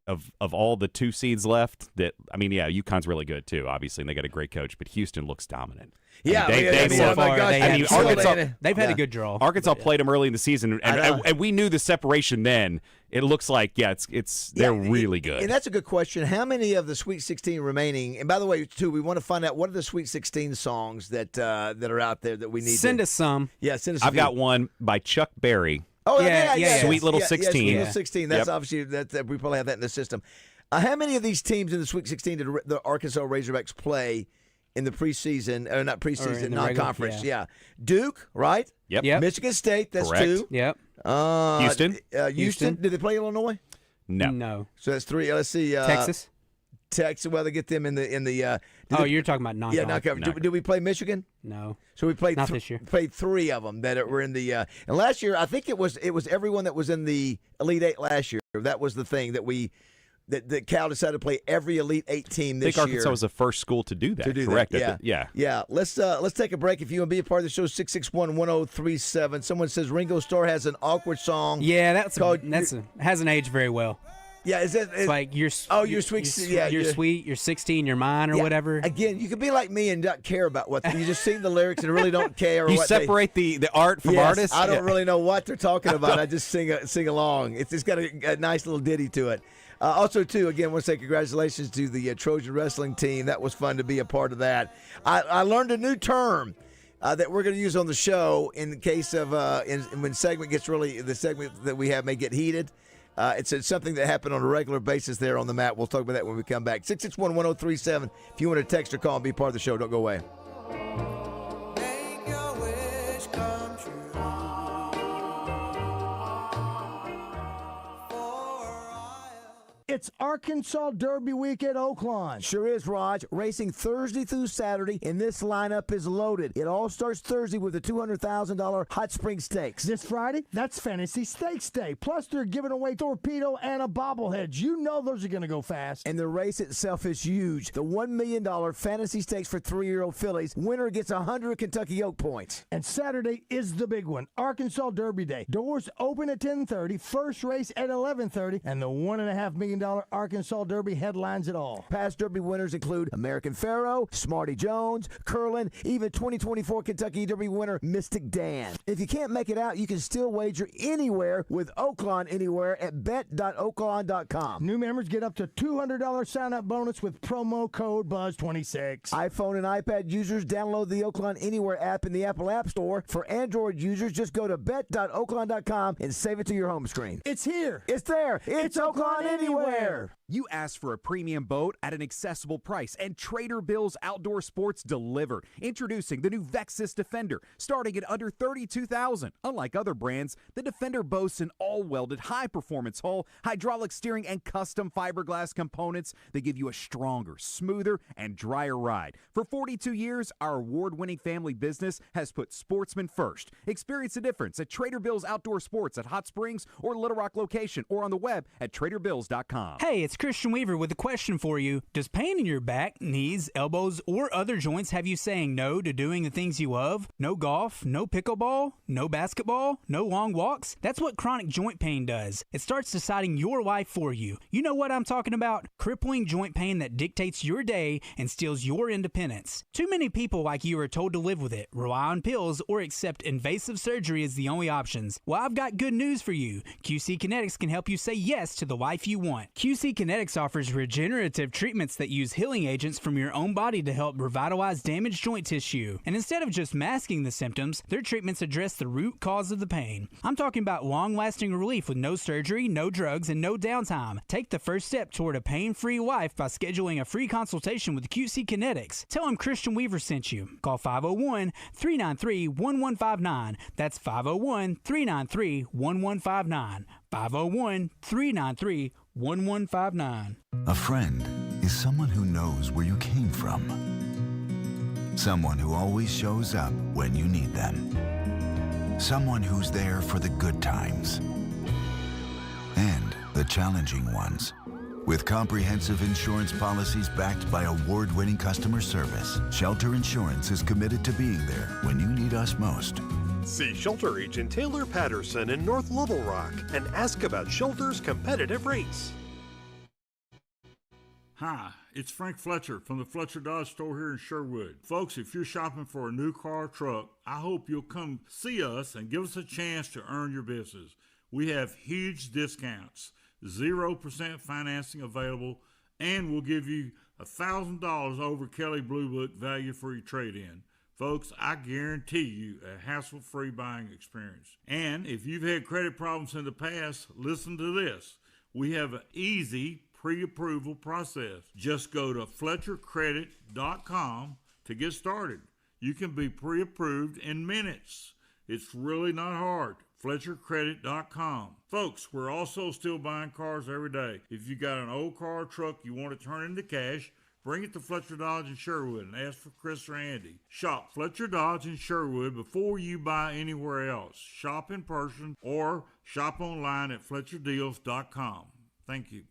Of all the 2 seeds left, UConn's really good too, obviously, and they got a great coach. But Houston looks dominant. Yeah, Arkansas. They've had a good draw. Arkansas played them early in the season, and we knew the separation then. It looks like they're really good. And that's a good question. How many of the Sweet 16 remaining? And by the way, too, we want to find out what are the Sweet 16 songs that are out there that we need. Send us some. Yeah, send us. I've got one by Chuck Berry. Oh, yeah. Sweet Little 16. Sweet Little 16. That's obviously, we probably have that in the system. How many of these teams in the Sweet 16 did the Arkansas Razorbacks play in the preseason, or not preseason, non-conference? Yeah. Duke, right? Yep. Michigan State, that's Correct. 2. Yep. Houston. Did they play Illinois? No. So that's 3. Let's see. Texas. Well, they get them in the. You're talking about non-conference. Yeah, non-conference. Did we play Michigan? No. So we played not this year. Played 3 of them that were in the. And last year, I think it was everyone that was in the Elite 8 last year. That was the thing that Cal decided to play every Elite 8 team this year. I think Arkansas was the first school to do that. Correct. Yeah. Let's take a break. If you want to be a part of the show, 661-1037. Someone says Ringo Starr has an awkward song. Yeah, hasn't aged very well. Yeah, it's like you're sweet. You're sweet. You're 16. You're mine, or whatever. Again, you could be like me and not care about what you just sing the lyrics and really don't care. You separate the art from artists. I don't really know what they're talking about. I just sing along. It's got a nice little ditty to it. Also, too, again, I want to say congratulations to the Trojan wrestling team. That was fun to be a part of that. I learned a new term that we're going to use on the show in case of when the segment that we have may get heated. It's something that happened on a regular basis there on the mat. We'll talk about that when we come back. 661-1037. If you want to text or call and be part of the show, don't go away. It's Arkansas Derby Week at Oaklawn. Sure is, Raj. Racing Thursday through Saturday, and this lineup is loaded. It all starts Thursday with the $200,000 Hot Spring Stakes. This Friday, that's Fantasy Stakes Day. Plus, they're giving away Torpedo and a bobblehead. You know those are going to go fast. And the race itself is huge. The $1 million Fantasy Stakes for 3-year-old fillies. Winner gets 100 Kentucky Oak points. And Saturday is the big one, Arkansas Derby Day. Doors open at 10:30, first race at 11:30, and the $1.5 million Arkansas Derby headlines it all. Past Derby winners include American Pharoah, Smarty Jones, Curlin, even 2024 Kentucky Derby winner Mystic Dan. If you can't make it out, you can still wager anywhere with Oaklawn Anywhere at bet.oaklawn.com. New members get up to $200 sign-up bonus with promo code BUZZ26. iPhone and iPad users download the Oaklawn Anywhere app in the Apple App Store. For Android users, just go to bet.oaklawn.com and save it to your home screen. It's here. It's there. It's Oaklawn Anywhere. You asked for a premium boat at an accessible price, and Trader Bill's Outdoor Sports deliver. Introducing the new Vexus Defender, starting at under $32,000. Unlike other brands, the Defender boasts an all-welded, high-performance hull, hydraulic steering, and custom fiberglass components that give you a stronger, smoother, and drier ride. For 42 years, our award-winning family business has put sportsmen first. Experience the difference at Trader Bill's Outdoor Sports at Hot Springs or Little Rock location, or on the web at traderbills.com. Hey, it's Christian Weaver with a question for you. Does pain in your back, knees, elbows, or other joints have you saying no to doing the things you love? No golf, no pickleball, no basketball, no long walks? That's what chronic joint pain does. It starts deciding your life for you. You know what I'm talking about? Crippling joint pain that dictates your day and steals your independence. Too many people like you are told to live with it, rely on pills, or accept invasive surgery as the only options. Well, I've got good news for you. QC Kinetics can help you say yes to the life you want. QC Kinetics offers regenerative treatments that use healing agents from your own body to help revitalize damaged joint tissue. And instead of just masking the symptoms, their treatments address the root cause of the pain. I'm talking about long-lasting relief with no surgery, no drugs, and no downtime. Take the first step toward a pain-free life by scheduling a free consultation with QC Kinetics. Tell them Christian Weaver sent you. Call 501-393-1159. That's 501-393-1159. 501-393-1159. A friend is someone who knows where you came from. Someone who always shows up when you need them. Someone who's there for the good times and the challenging ones. With comprehensive insurance policies backed by award-winning customer service, Shelter Insurance is committed to being there when you need us most. See Shelter Agent Taylor Patterson in North Little Rock and ask about Shelter's competitive rates. Hi, it's Frank Fletcher from the Fletcher Dodge store here in Sherwood. Folks, if you're shopping for a new car or truck, I hope you'll come see us and give us a chance to earn your business. We have huge discounts, 0% financing available, and we'll give you $1,000 over Kelly Blue Book value for your trade-in. Folks, I guarantee you a hassle-free buying experience. And if you've had credit problems in the past, listen to this. We have an easy pre-approval process. Just go to FletcherCredit.com to get started. You can be pre-approved in minutes. It's really not hard. FletcherCredit.com. Folks, we're also still buying cars every day. If you got an old car or truck you want to turn into cash, bring it to Fletcher Dodge in Sherwood and ask for Chris or Andy. Shop Fletcher Dodge in Sherwood before you buy anywhere else. Shop in person or shop online at FletcherDeals.com. Thank you.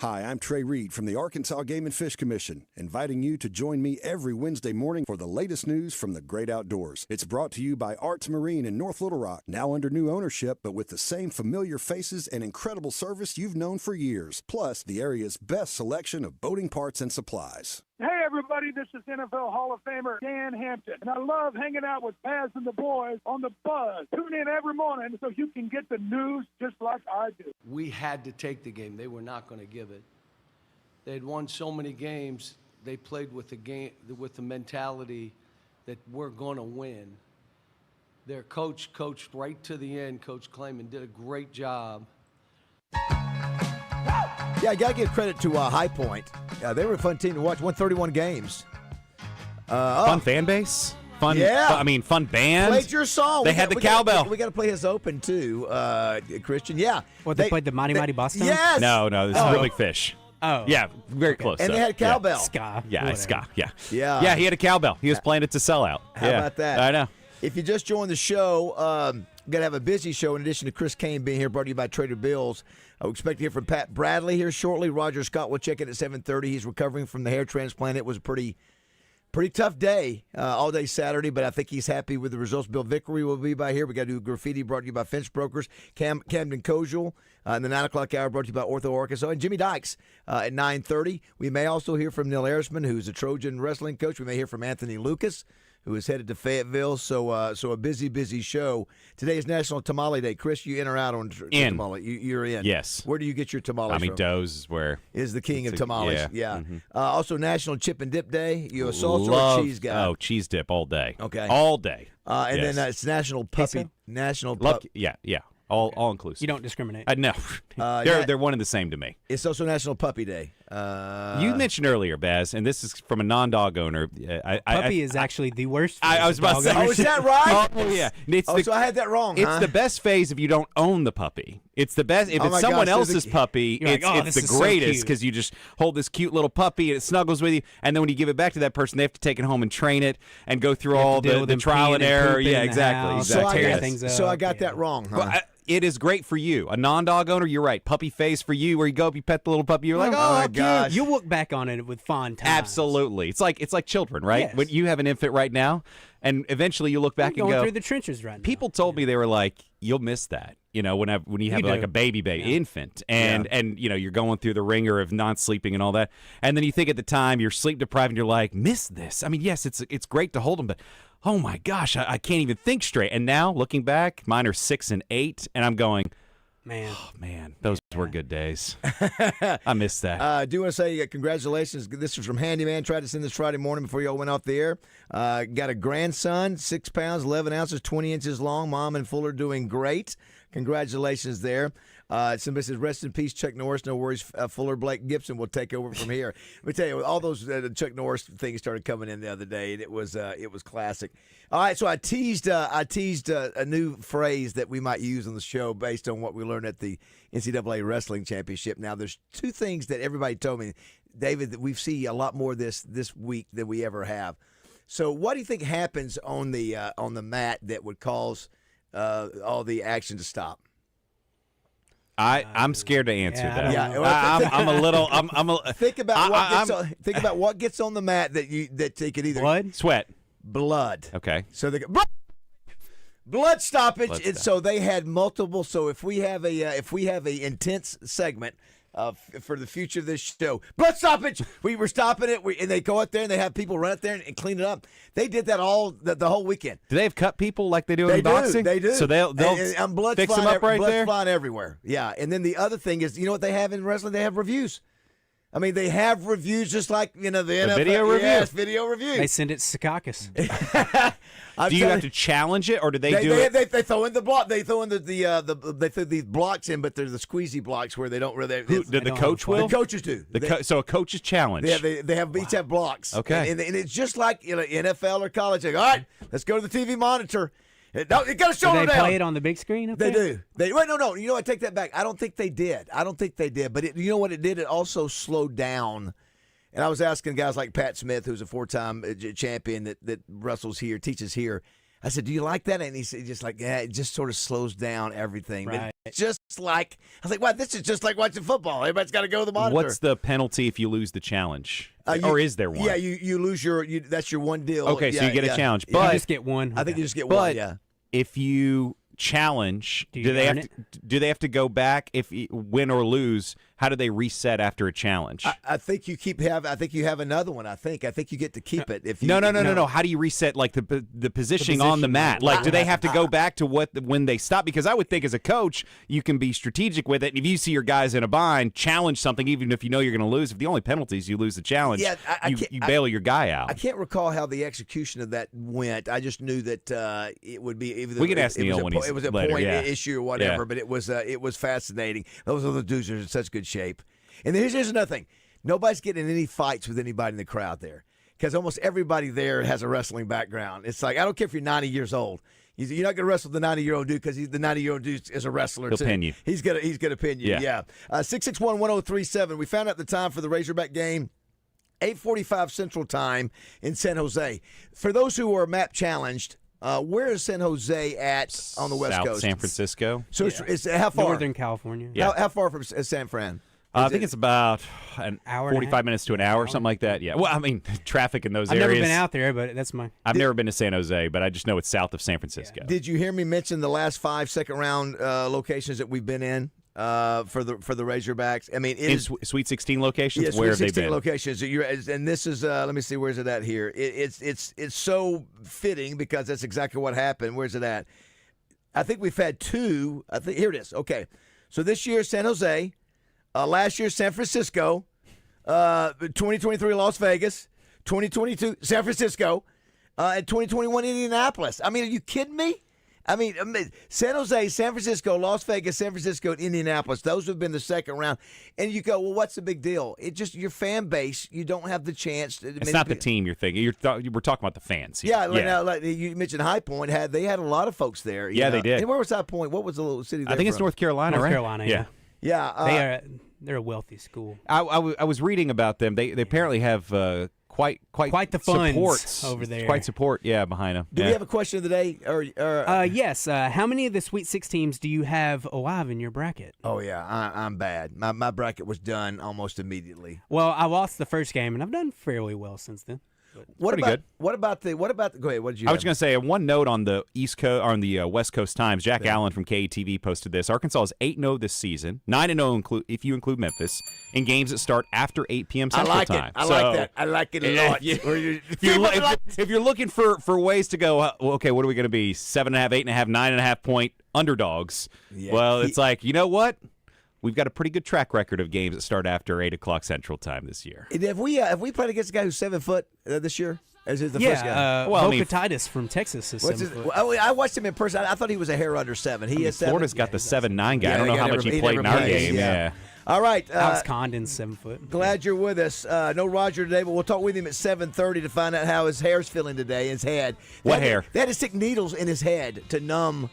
Hi, I'm Trey Reed from the Arkansas Game and Fish Commission, inviting you to join me every Wednesday morning for the latest news from the great outdoors. It's brought to you by Arts Marine in North Little Rock, now under new ownership, but with the same familiar faces and incredible service you've known for years, plus the area's best selection of boating parts and supplies. Hey, everybody, this is NFL Hall of Famer Dan Hampton, and I love hanging out with Baz and the boys on The Buzz. Tune in every morning so you can get the news just like I do. We had to take the game. They were not going to give it. They had won so many games. They played with the game, with the mentality that we're going to win. Their coach coached right to the end. Coach Klayman did a great job. Yeah, I got to give credit to High Point. They were a fun team to watch. 131 games. Fun fan base. fun. Yeah. Fun band. Played your song. They had the cowbell. We got to play his open too, Christian. Yeah. What they played the Mighty Mighty Boston? Yes. No, this is Real Big Fish. Oh. Yeah, very close. And though. they had cowbell. Ska. Yeah, ska. Yeah. Yeah. Yeah, he had a cowbell. He was playing it to sell out. How Yeah. about that? I know. If you just joined the show, we're going to have a busy show in addition to Chris Kane being here, brought to you by Trader Bill's. We expect to hear from Pat Bradley here shortly. Roger Scott will check in at 7:30. He's recovering from the hair transplant. It was a pretty tough day, all day Saturday, but I think he's happy with the results. Bill Vickery will be by here. We got to do graffiti brought to you by Fence Brokers. Camden Koziel in the 9 o'clock hour brought to you by Ortho Arkansas. And Jimmy Dykes at 9:30. We may also hear from Neil Arisman, who's a Trojan wrestling coach. We may hear from Anthony Lucas, who is headed to Fayetteville. So a busy show. Today is National Tamale Day. Chris, you in or out on tamale? You're in. Yes. Where do you get your tamales from? Doe's is where. Is the king of tamales. Yeah. Mm-hmm. Also National Chip and Dip Day. You a salsa or cheese guy? Oh, cheese dip all day. Okay. All day. And Yes. then it's National Puppy. Queso? National Love, Pup. yeah. All inclusive. You don't discriminate. No. They're one and the same to me. It's also National Puppy Day. You mentioned earlier, Baz, and this is from a non-dog owner. Puppy is actually the worst. I was about to say. Oh, is that right? Oh, yeah. So I had that wrong. It's the best phase if you don't own the puppy. It's the best if Oh it's my someone gosh, else's puppy. You're like, It's "Oh, it's this the is so greatest cute." because you just hold this cute little puppy and it snuggles with you, and then when you give it back to that person, they have to take it home and train it and go through all deal with the them trial peeing and and error. pooping Yeah, in the exactly. house, Exactly. tearing Yes. things up. So I got Yeah. that wrong, huh? Well, it is great for you. A non-dog owner, you're right. Puppy phase for you, where you go up, you pet the little puppy, you're like, Oh, oh, my cute. gosh. You look back on it with fond times. Absolutely. It's like children, right? Yes. When you have an infant right now, and eventually you look back You're and going go, through the trenches right now. people told me they were like, you'll miss that. When you have like do. a baby infant and you're going through the ringer of not sleeping and all that, and then you think at the time you're sleep deprived and you're like, miss this. I mean, yes, it's great to hold them, but oh my gosh, I can't even think straight. And now looking back, mine are 6 and 8, and I'm going, man, those were good days. I miss that. I do want to say congratulations. This is from Handyman. Tried to send this Friday morning before y'all went off the air. Got a grandson, 6 pounds, 11 ounces, 20 inches long. Mom and Fuller doing great. Congratulations there. Somebody says, rest in peace, Chuck Norris. No worries, Fuller Blake Gibson will take over from here. Let me tell you, all those Chuck Norris things started coming in the other day, and it was classic. All right, so I teased a new phrase that we might use on the show based on what we learned at the NCAA Wrestling Championship. Now, there's two things that everybody told me, David, that we see a lot more this week than we ever have. So, what do you think happens on the mat that would cause all the action to stop? I'm scared to answer that. Yeah, I'm a little. Think about what gets on the mat that they could either blood, sweat, blood. Okay, so they blood stoppage. And so they had multiple. So if we have a intense segment for the future of this show, blood stoppage. We were stopping it, and they go out there and they have people run out there and clean it up. They did that all the whole weekend. Do they have cut people like they do in boxing? They do. So they'll and blood's fix them up right blood's there. Flying everywhere. Yeah, and then the other thing is, you know what they have in wrestling? They have reviews. I mean, they have reviews just like the NFL. Video review. Yes, video review. They send it to Secaucus. Do you have to challenge it, or do they do it? They throw in the block. They throw in they throw these blocks in, but they're the squeezy blocks where they don't really. The coach will. The coaches do. So a coach's challenge. Yeah, they have each have blocks. Okay, and it's just like NFL or college. Like, all right, let's go to the TV monitor. No, you got to shoulder down. Do they down. play it on the big screen up there? do. Wait, no. You know, I take that back. I don't think they did. But you know what it did? It also slowed down. And I was asking guys like Pat Smith, who's a 4-time champion that wrestles here, teaches here. I said, do you like that? And he said, just like, yeah, it just sort of slows down everything. Right. It's just like, I was like, wow, this is just like watching football. Everybody's got to go to the monitor. What's the penalty if you lose the challenge? Or is there one? Yeah, you lose that's your one deal. Okay, so you get a challenge. But But you just get one. I think you just get one, yeah. If you challenge, do they have to go back if you win or lose? How do they reset after a challenge? I think you have another one. I think you get to keep it. If you, No. How do you reset like the positioning on the mat? Like, do they have to go back to when they stop? Because I would think as a coach, you can be strategic with it. And if you see your guys in a bind, challenge something, even if you know you're going to lose. If the only penalty is you lose the challenge, you bail your guy out. I can't recall how the execution of that went. I just knew that it would be. We can ask Neil when he's it was a later, point yeah. issue or whatever, Yeah. but it was fascinating. Those other dudes are in such good shape. And here's another thing: nobody's getting in any fights with anybody in the crowd there. because almost everybody there has a wrestling background. It's like, I don't care if you're 90 years old. You're not going to wrestle the 90-year-old dude because the 90-year-old dude is a wrestler, He'll too. pin you. He's gonna pin you, yeah. 661-1037. We found out the time for the Razorback game, 8:45 Central Time in San Jose. For those who are map challenged, where is San Jose at on the West South Coast? San Francisco. So it's how far? Northern California. Yeah. How far from San Fran? I think it's about an hour 45 minutes to an hour, something like that. Yeah. Well, I mean, traffic in those I've areas. never been out there, but that's my. I've never been to San Jose, but I just know it's south of San Francisco. Did you hear me mention the last 5 second-round locations that we've been in for the Razorbacks? I mean, Sweet 16 locations. Yeah, where Sweet have they 16 been? locations. And this is let me see, where's it at here? It's so fitting because that's exactly what happened. Where's it at? I think we've had 2. I think here it is. Okay, so this year San Jose. Last year, San Francisco, 2023 Las Vegas, 2022 San Francisco, and 2021 Indianapolis. I mean, are you kidding me? I mean, San Jose, San Francisco, Las Vegas, San Francisco, and Indianapolis. Those have been the second round. And you go, well, what's the big deal? It just your fan base. You don't have the chance. It's not the team you're thinking. We're talking about the fans. Yeah, now, like you mentioned High Point. They had a lot lot of folks there. Yeah, they did. And where was High Point? What was the little city? I think it's North Carolina, right? North Carolina, yeah. Yeah, they're a wealthy school. I was reading about them. They apparently have quite the funds support over there. Quite support, behind them. Do we have a question of the day? Yes. How many of the Sweet 6 teams do you have alive in your bracket? Oh yeah, I'm bad. My bracket was done almost immediately. Well, I lost the first game, and I've done fairly well since then. What Pretty good. What about the? Go ahead. What did you? I was going to say one note on the West Coast Times. Jack Allen from KATV posted this. Arkansas is 8-0 this season, 9-0 if you include Memphis, in games that start after 8 p.m. Central Time. I like that. I like it a lot. If you're looking for ways to go, okay, what are we going to be? 7.5, 8.5, 9.5 point underdogs. Yeah. Well, it's like, you know what? We've got a pretty good track record of games that start after 8 o'clock Central Time this year. Have we played against a guy who's 7 foot this year? As is the first guy. Vokotitis from Texas is 7 foot. I watched him in person. I thought he was a hair under 7. He is 7. Florida's got the 7'9" guy. I don't know how much he played in our game. Yeah. All right. Alex Condon's 7 foot. Glad you're with us. No Roger today, but we'll talk with him at 7:30 to find out how his hair's feeling today. His head. What hair? They had to stick needles in his head to numb.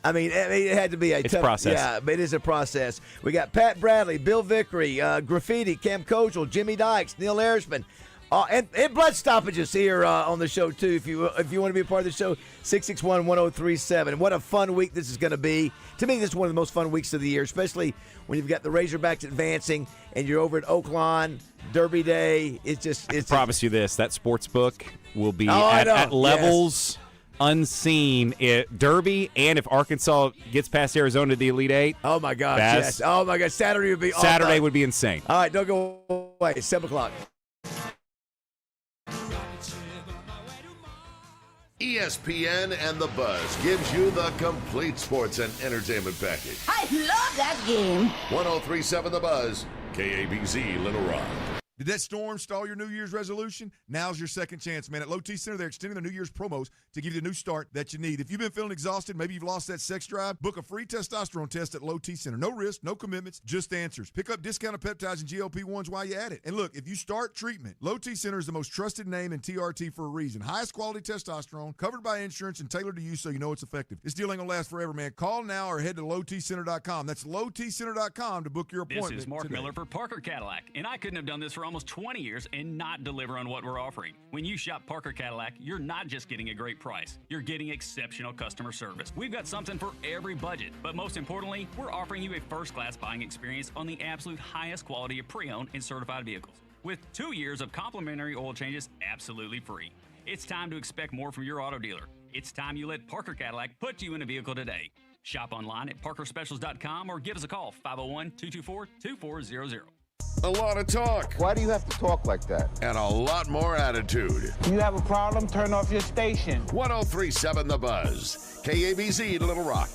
I mean, it had to be a tough process. Yeah, but it is a process. We got Pat Bradley, Bill Vickery, Graffiti, Cam Kel, Jimmy Dykes, Neil Erisman, and blood stoppages here on the show too. If you want to be a part of the show, 661-1037. What a fun week this is going to be. To me, this is one of the most fun weeks of the year, especially when you've got the Razorbacks advancing and you're over at Oaklawn, Derby Day. I promise you this: that sports book will be at levels. Yes. Unseen Derby, and if Arkansas gets past Arizona to the Elite Eight, oh my gosh, yes, oh my gosh, Saturday would be insane. All right, don't go away. It's 7 o'clock. ESPN and The Buzz gives you the complete sports and entertainment package. I love that game. 103.7 The Buzz, KABZ Little Rock. Did that storm stall your New Year's resolution? Now's your second chance, man. At Low T Center, they're extending their New Year's promos to give you the new start that you need. If you've been feeling exhausted, maybe you've lost that sex drive, book a free testosterone test at Low T Center. No risk, no commitments, just answers. Pick up discounted peptides and GLP-1s while you're at it. And look, if you start treatment, Low T Center is the most trusted name in TRT for a reason. Highest quality testosterone, covered by insurance, and tailored to you so you know it's effective. This deal ain't gonna last forever, man. Call now or head to lowtcenter.com. That's lowtcenter.com to book your appointment. This is Mark today. Miller for Parker Cadillac, and I couldn't have done this for almost 20 years and not deliver on what we're offering. When you shop Parker Cadillac, you're not just getting a great price, you're getting exceptional customer service. We've got something for every budget, but most importantly, we're offering you a first-class buying experience on the absolute highest quality of pre-owned and certified vehicles, with 2 years of complimentary oil changes absolutely free. It's time to expect more from your auto dealer. It's time you let Parker Cadillac put you in a vehicle today. Shop online at parkerspecials.com or give us a call, 501-224-2400. A lot of talk. Why do you have to talk like that? And a lot more attitude. You have a problem? Turn off your station. 103.7 The Buzz. KABZ Little Rock.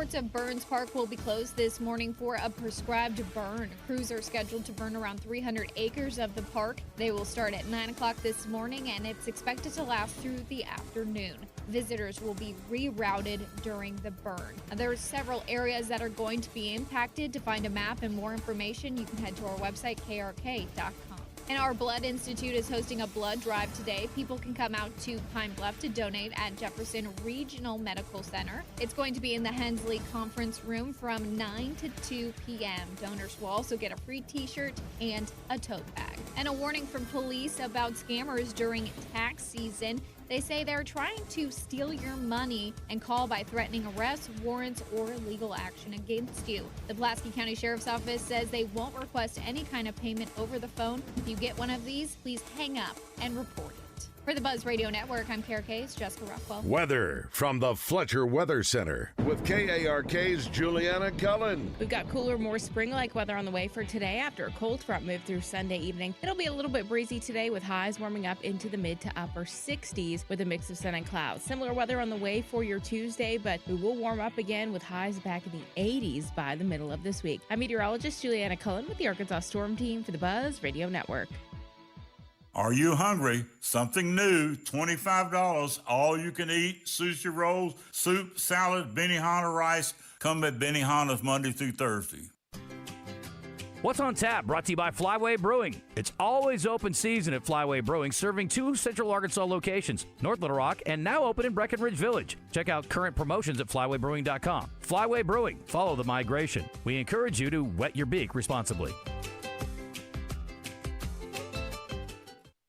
Parts of Burns Park will be closed this morning for a prescribed burn. Crews are scheduled to burn around 300 acres of the park. They will start at 9 o'clock this morning, and it's expected to last through the afternoon. Visitors will be rerouted during the burn. There are several areas that are going to be impacted. To find a map and more information, you can head to our website, krk.com. And our Blood Institute is hosting a blood drive today. People can come out to Pine Bluff to donate at Jefferson Regional Medical Center. It's going to be in the Hensley Conference Room from 9 to 2 p.m. Donors will also get a free t-shirt and a tote bag. And a warning from police about scammers during tax season. They say they're trying to steal your money and call by threatening arrests, warrants, or legal action against you. The Pulaski County Sheriff's Office says they won't request any kind of payment over the phone. If you get one of these, please hang up and report it. For the Buzz Radio Network, I'm KRK's Jessica Rockwell. Weather from the Fletcher Weather Center with KARK's Juliana Cullen. We've got cooler, more spring-like weather on the way for today after a cold front moved through Sunday evening. It'll be a little bit breezy today with highs warming up into the mid to upper 60s with a mix of sun and clouds. Similar weather on the way for your Tuesday, but we will warm up again with highs back in the 80s by the middle of this week. I'm meteorologist Juliana Cullen with the Arkansas Storm Team for the Buzz Radio Network. Are you hungry? Something new, $25, all you can eat, sushi rolls, soup, salad, Benihana rice. Come at Benihana's Monday through Thursday. What's on tap? Brought to you by Flyway Brewing. It's always open season at Flyway Brewing, serving 2 Central Arkansas locations, North Little Rock and now open in Breckenridge Village. Check out current promotions at flywaybrewing.com. Flyway Brewing, follow the migration. We encourage you to wet your beak responsibly.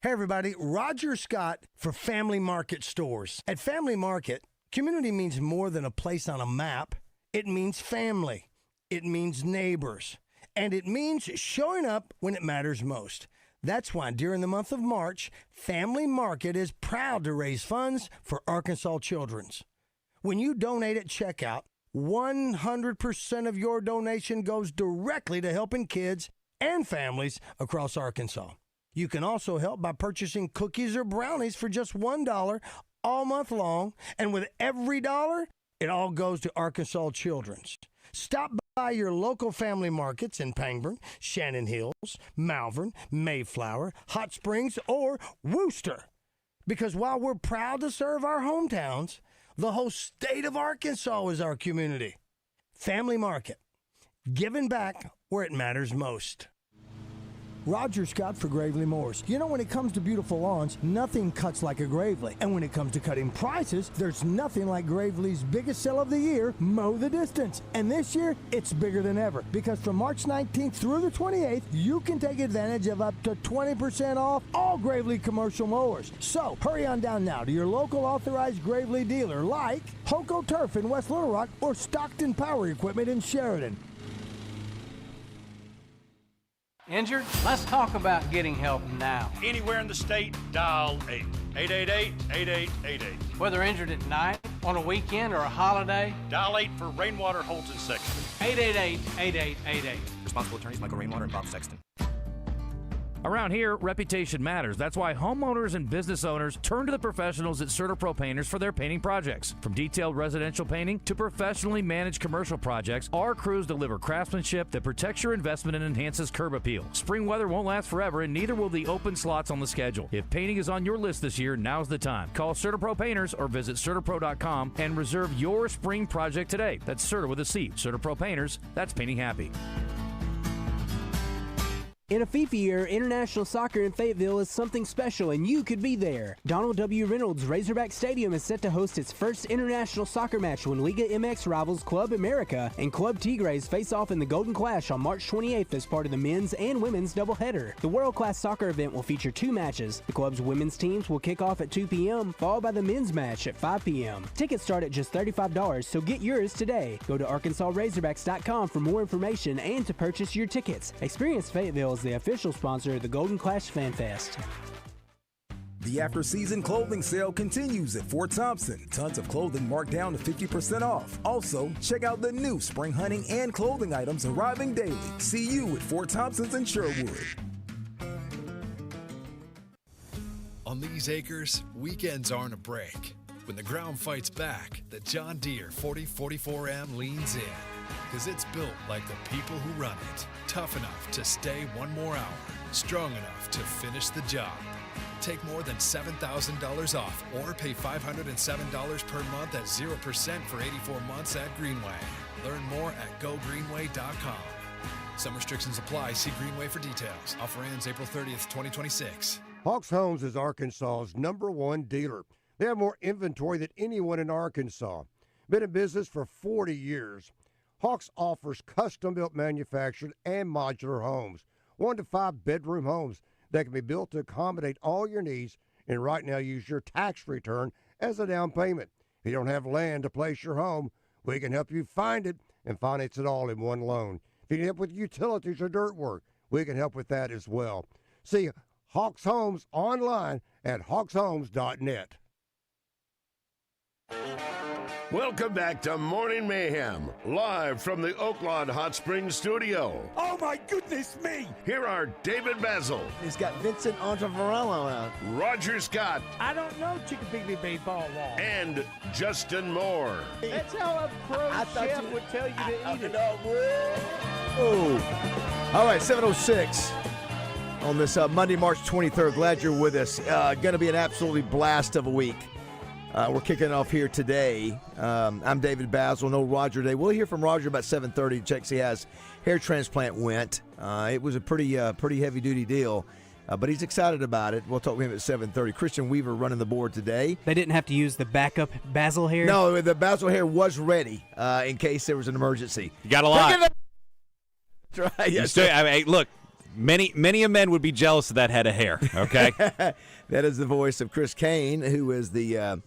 Hey everybody, Roger Scott for Family Market Stores. At Family Market, community means more than a place on a map. It means family. It means neighbors. And it means showing up when it matters most. That's why during the month of March, Family Market is proud to raise funds for Arkansas Children's. When you donate at checkout, 100% of your donation goes directly to helping kids and families across Arkansas. You can also help by purchasing cookies or brownies for just $1 all month long. And with every dollar, it all goes to Arkansas Children's. Stop by your local family markets in Pangburn, Shannon Hills, Malvern, Mayflower, Hot Springs, or Wooster. Because while we're proud to serve our hometowns, the whole state of Arkansas is our community. Family Market, giving back where it matters most. Roger Scott for Gravely Moors. You know, when it comes to beautiful lawns, nothing cuts like a Gravely. And when it comes to cutting prices, there's nothing like Gravely's biggest sale of the year, Mow the Distance. And this year, it's bigger than ever. Because from March 19th through the 28th, you can take advantage of up to 20% off all Gravely commercial mowers. So, hurry on down now to your local authorized Gravely dealer like Hoco Turf in West Little Rock or Stockton Power Equipment in Sheridan. Injured? Let's talk about getting help now. Anywhere in the state, dial 888-8888. Whether injured at night, on a weekend, or a holiday, dial 8 for Rainwater Holton Sexton. 888-8888. Responsible attorneys Michael Rainwater and Bob Sexton. Around here, reputation matters. That's why homeowners and business owners turn to the professionals at CertaPro Painters for their painting projects. From detailed residential painting to professionally managed commercial projects, our crews deliver craftsmanship that protects your investment and enhances curb appeal. Spring weather won't last forever, and neither will the open slots on the schedule. If painting is on your list this year, now's the time. Call CertaPro Painters or visit CertaPro.com and reserve your spring project today. That's Certa with a C. CertaPro Painters, that's painting happy. In a Fifi year, international soccer in Fayetteville is something special, and you could be there. Donald W. Reynolds Razorback Stadium is set to host its first international soccer match when Liga MX rivals Club America and Club Tigres face off in the Golden Clash on March 28th as part of the men's and women's doubleheader. The world-class soccer event will feature 2 matches. The club's women's teams will kick off at 2 p.m., followed by the men's match at 5 p.m. Tickets start at just $35, so get yours today. Go to ArkansasRazorbacks.com for more information and to purchase your tickets. Experience Fayetteville, the official sponsor of the Golden Clash Fan Fest. The after-season clothing sale continues at Fort Thompson. Tons of clothing marked down to 50% off. Also, check out the new spring hunting and clothing items arriving daily. See you at Fort Thompson's in Sherwood. On these acres, weekends aren't a break. When the ground fights back, the John Deere 4044M leans in. Because it's built like the people who run it. Tough enough to stay one more hour. Strong enough to finish the job. Take more than $7,000 off or pay $507 per month at 0% for 84 months at Greenway. Learn more at gogreenway.com. Some restrictions apply. See Greenway for details. Offer ends April 30th, 2026. Hawks Homes is Arkansas's #1 dealer. They have more inventory than anyone in Arkansas. Been in business for 40 years. Hawks offers custom-built manufactured and modular homes, 1 to 5 bedroom homes that can be built to accommodate all your needs, and right now use your tax return as a down payment. If you don't have land to place your home, we can help you find it and finance it all in one loan. If you need help with utilities or dirt work, we can help with that as well. See Hawks Homes online at hawkshomes.net. Welcome back to Morning Mayhem, live from the Oaklawn Hot Springs studio. Oh, my goodness me! Here are David Bazzel. He's got Vincent Ontavarello out. Roger Scott. I don't know Chickapiggy Baseball Wall. And Justin Moore. That's how a pro chef would tell you to eat it. Oh. All right, 7:06 on this Monday, March 23rd. Glad you're with us. Going to be an absolutely blast of a week. We're kicking off here today. I'm David Bazzel, no Roger today. We'll hear from Roger about 7:30. Checks he has hair transplant went. It was a pretty heavy-duty deal, but he's excited about it. We'll talk to him at 7:30. Christian Weaver running the board today. They didn't have to use the backup Bazzel hair? No, the Bazzel hair was ready in case there was an emergency. You got a lot. That's right. Yes, look, many men would be jealous of that head of hair, okay? That is the voice of Chris Kane, who is the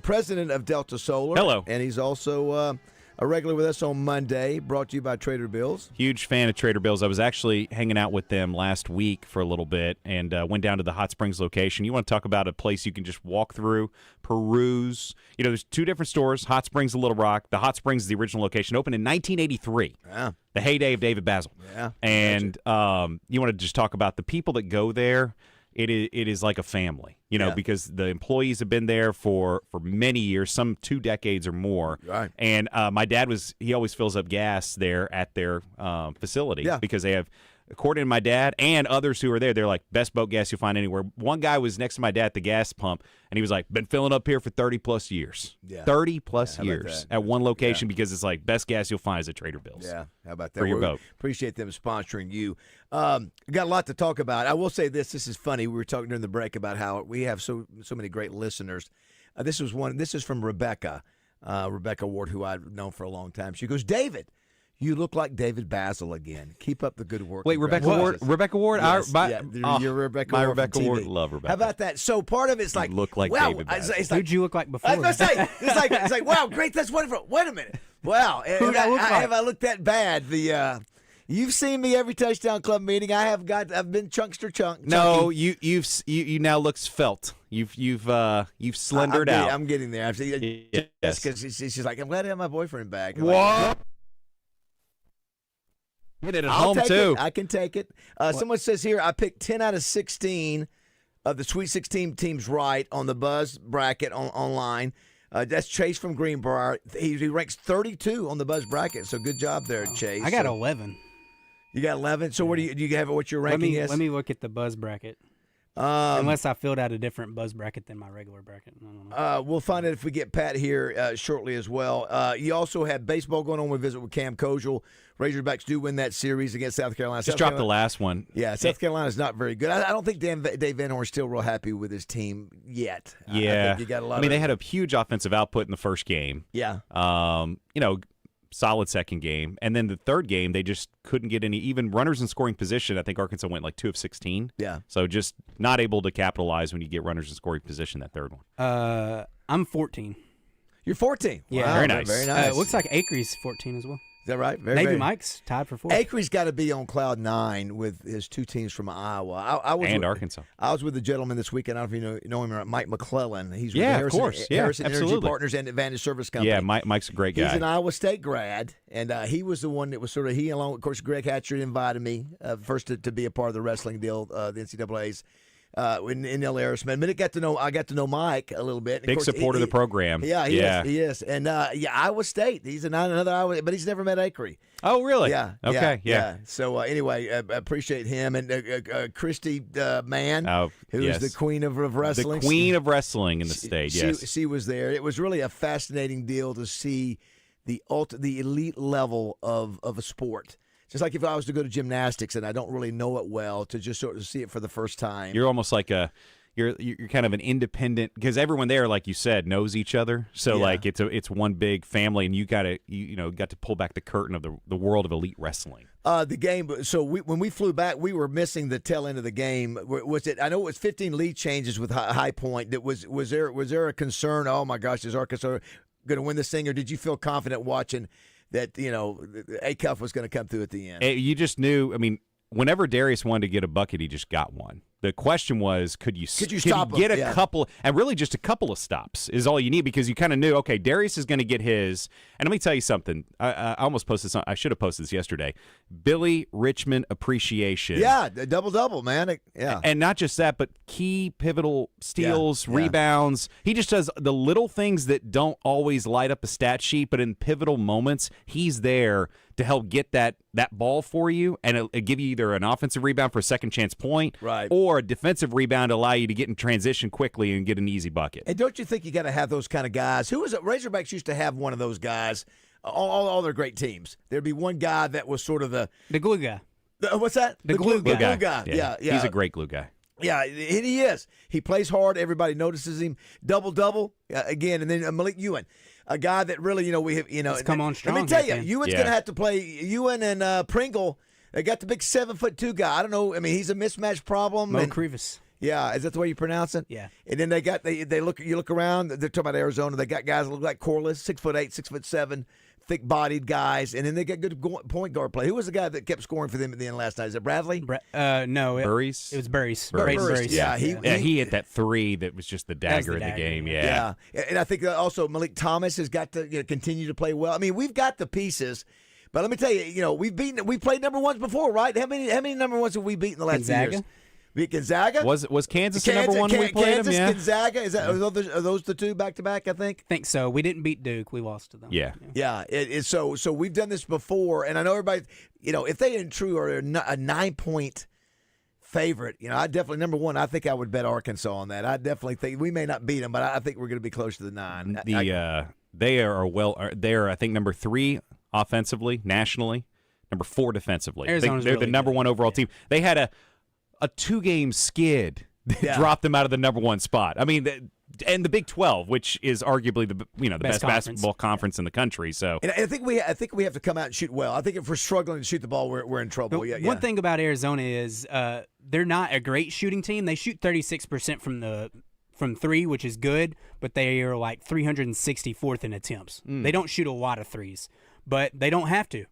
president of Delta Solar. Hello. And he's also a regular with us on Monday, brought to you by Trader Bill's. Huge fan of Trader Bill's. I was actually hanging out with them last week for a little bit and went down to the Hot Springs location. You want to talk about a place you can just walk through, peruse. You know, there's 2 different stores, Hot Springs and Little Rock. The Hot Springs is the original location, opened in 1983. Yeah. The heyday of David Bazzel. Yeah. And you want to just talk about the people that go there. It is like a family, because the employees have been there for many years, some 2 decades or more. Right. And my dad he always fills up gas there at their facility because they have, according to my dad and others who are there, they're like, best boat gas you'll find anywhere. One guy was next to my dad at the gas pump, and he was like, been filling up here for 30-plus years. Yeah. 30-plus years at one location because it's like, best gas you'll find is at Trader Bill's. Yeah, how about that? For your boat. Appreciate them sponsoring you. Got a lot to talk about. I will say this is funny. We were talking during the break about how we have so many great listeners. This is from Rebecca Ward, who I've known for a long time. She goes, David, you look like David Bazzel again. Keep up the good work. Wait, Rebecca Ward? Rebecca Ward? Yes, you're Rebecca my Ward. Rebecca Ward. Love Rebecca. How about that? So part of it's like, you look like David Bazzel. It's like, who'd you look like before? I was going to say, it's like, wow, great, that's wonderful. Wait a minute. Wow. Who'd I look like? Have I looked that bad? You've seen me every Touchdown Club meeting. I've been chunkster chunk. No, you now look svelte. You've slendered out. I'm getting there. Yes. Because she's like, I'm glad to have my boyfriend back. What? Get it at home too. I can take it. Someone says here, I picked 10 out of 16 of the Sweet 16 teams right on the Buzz bracket online. That's Chase from Greenbrier. He ranks 32 on the Buzz bracket. So good job there, Chase. I got 11. You got 11. So what do you have? What your ranking is? Let me look at the Buzz bracket. Unless I filled out a different Buzz bracket than my regular bracket. I don't know. We'll find out if we get Pat here shortly as well. You also have baseball going on. We visit with Cam Kel. Razorbacks do win that series against South Carolina. Just dropped the last one. Yeah, South Carolina's not very good. I don't think Dave Van Horn's still real happy with his team yet. Yeah. I think you got a lot they had a huge offensive output in the first game. Yeah. Solid second game. And then the third game, they just couldn't get any even runners in scoring position. I think Arkansas went like 2 of 16. Yeah. So just not able to capitalize when you get runners in scoring position that third one. I'm 14. You're 14. Yeah. Wow, Very nice. Very nice. It looks like Acree's 14 as well. Is that right? Maybe Mike's tied for 4th. Acree's got to be on cloud 9 with his 2 teams from Iowa. Arkansas. I was with a gentleman this weekend. I don't know if you know him, Mike McClellan. He's with of course. Harrison absolutely. Energy Partners and Advantage Service Company. Yeah, Mike's a great guy. He's an Iowa State grad, and he was the one that was he along with, of course, Greg Hatcher invited me first to be a part of the wrestling deal, the NCAA's. in El Arisman. But I got to know Mike a little bit. Big supporter of the program. Yeah, he is. And Iowa State. He's another Iowa, but he's never met Acree. Oh, really? Yeah. Okay. Yeah. So anyway, I appreciate him and Christy Mann, who's yes. the queen of wrestling. The queen of wrestling in the state. Yes, she was there. It was really a fascinating deal to see the elite level of a sport. Just like if I was to go to gymnastics and I don't really know it well, to just sort of see it for the first time. You're almost like you're kind of an independent, because everyone there, like you said, knows each other. So like it's one big family, and you got to pull back the curtain of the world of elite wrestling. The game. So when we flew back, we were missing the tail end of the game. Was it? I know it was 15 lead changes with High Point. Was there a concern? Oh my gosh, is Arkansas going to win this thing, or did you feel confident watching that A-Cuff was going to come through at the end? You just knew. I mean, whenever Darius wanted to get a bucket, he just got one. The question was, could you stop him? Get a couple, and really just a couple of stops is all you need, because you kind of knew, okay, Darius is going to get his. And let me tell you something. I almost posted this. I should have posted this yesterday. Billy Richmond appreciation. Yeah, double, man. Yeah. And not just that, but key pivotal steals, rebounds. He just does the little things that don't always light up a stat sheet, but in pivotal moments, he's there to help get that ball for you, and it'll give you either an offensive rebound for a second chance point, or a defensive rebound to allow you to get in transition quickly and get an easy bucket. And don't you think you got to have those kind of guys? Who was it? Razorbacks used to have one of those guys. All their great teams, there'd be one guy that was sort of the glue guy. What's that? The glue guy. Yeah. He's a great glue guy. Yeah, and he is. He plays hard. Everybody notices him. Double again, and then Malik Ewan, a guy that really, we have, He's come on strong. Let me tell you, Ewan's going to have to play. Ewan and Pringle. They got the big 7'2" guy. I don't know. I mean, he's a mismatch problem. Mo Krivas. Yeah, is that the way you pronounce it? Yeah. And then they look. You look around. They're talking about Arizona. They got guys that look like Corliss, 6'8", 6'7", thick-bodied guys, and then they got good point guard play. Who was the guy that kept scoring for them at the end last night? Is it Bradley? No, Burries. It was Burries. Burries. Yeah, he hit that three that was just the dagger in the game. Yeah, and I think also Malik Thomas has got to continue to play well. I mean, we've got the pieces. But let me tell you, we played number ones before, right? How many number ones have we beaten the last 2 years? Beat Gonzaga. Was Kansas the number one when we played Kansas, them? Yeah. Gonzaga. Are those the two back to back? I think. Think so. We didn't beat Duke. We lost to them. Yeah. So we've done this before, and I know everybody. If they in true are a 9-point favorite, I definitely number one. I think I would bet Arkansas on that. I definitely think we may not beat them, but I think we're going to be close to the 9. They are I think number 3 offensively nationally, number 4 defensively. They're really the number 1 overall team. They had a 2-game skid that dropped them out of the number 1 spot. I mean, and the Big 12, which is arguably the best basketball conference in the country. So, and I think we have to come out and shoot well. I think if we're struggling to shoot the ball, we're in trouble. One thing about Arizona is they're not a great shooting team. They shoot 36% from 3, which is good, but they are like 364th in attempts. They don't shoot a lot of threes, but they don't have to.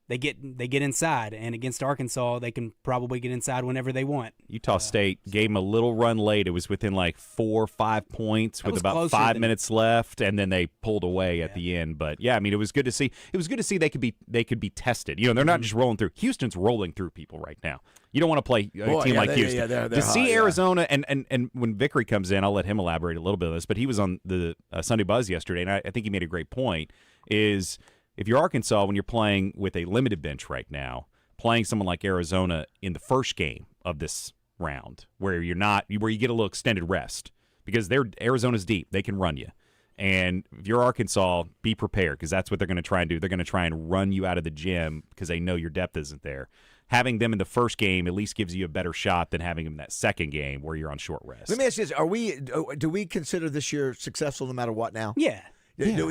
They get inside, and against Arkansas, they can probably get inside whenever they want. Utah State gave them a little run late. It was within like 4 or 5 points with about 5 minutes left, and then they pulled away at the end. But yeah, I mean, it was good to see. It was good to see they could be tested. They're not just rolling through. Houston's rolling through people right now. You don't want to play a team like Houston. They're see Arizona, and when Vickery comes in, I'll let him elaborate a little bit on this. But he was on the Sunday Buzz yesterday, and I think he made a great point. If you're Arkansas, when you're playing with a limited bench right now, playing someone like Arizona in the first game of this round, where you get a little extended rest, because Arizona's deep, they can run you. And if you're Arkansas, be prepared, because that's what they're going to try and do. They're going to try and run you out of the gym because they know your depth isn't there. Having them in the first game at least gives you a better shot than having them in that second game where you're on short rest. Let me ask you this: do we consider this year successful no matter what now? Yeah. Do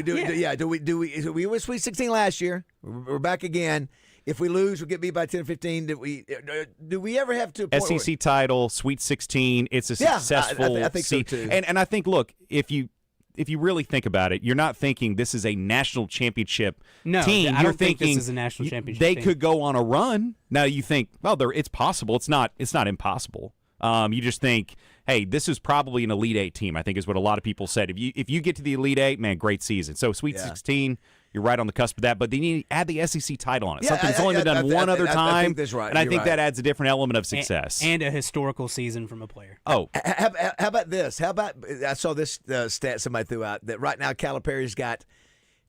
we went Sweet 16 last year? We're back again. If we lose, we get beat by 10 or 15. Do we ever have to SEC title, Sweet 16? It's a successful. I think seed. So too. And I think, look, if you really think about it, you're not thinking this is a national championship team. I don't think this is a national championship they team. could go on a run. Now you think, well, it's possible. It's not impossible. You just think, hey, this is probably an Elite 8 team, I think is what a lot of people said. If you get to the Elite 8, man, great season. So Sweet 16, you're right on the cusp of that. But then you add the SEC title on it. Yeah, Something that's only been done one other time. I think that's right. And I You're think right. that adds a different element of success. And a historical season from a player. Oh. How about this? How about I saw this stat somebody threw out that right now Calipari's got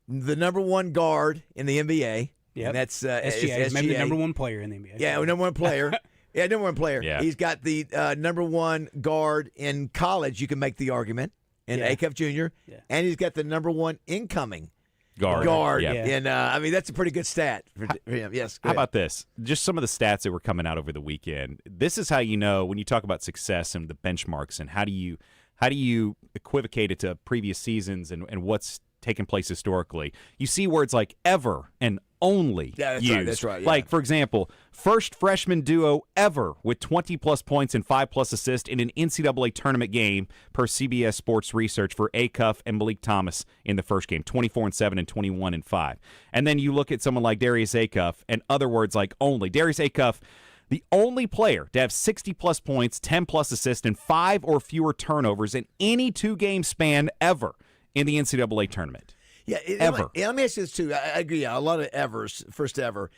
the number one guard in the NBA. Yep. And that's SGA. Maybe the number one player in the NBA. Yeah, number one player. Yeah, number one player. Yeah. He's got the number one guard in college. You can make the argument in Acuff Jr. Yeah. And he's got the number one incoming guard. Yeah. Yeah. And I mean, that's a pretty good stat for him. Yes. How about this? Just some of the stats that were coming out over the weekend. This is how you know when you talk about success and the benchmarks and how do you equivocate it to previous seasons and what's taken place historically. You see words like ever and only used. That's right. Yeah. Like, for example, first freshman duo ever with 20-plus points and 5-plus assists in an NCAA tournament game per CBS Sports Research for Acuff and Malik Thomas in the first game, 24-7 and 21-5. And then you look at someone like Darius Acuff and other words like only. Darius Acuff, the only player to have 60-plus points, 10-plus assists, and 5 or fewer turnovers in any two-game span ever in the NCAA tournament. Yeah, ever. Let me ask you this too. I agree. A lot of evers, first ever.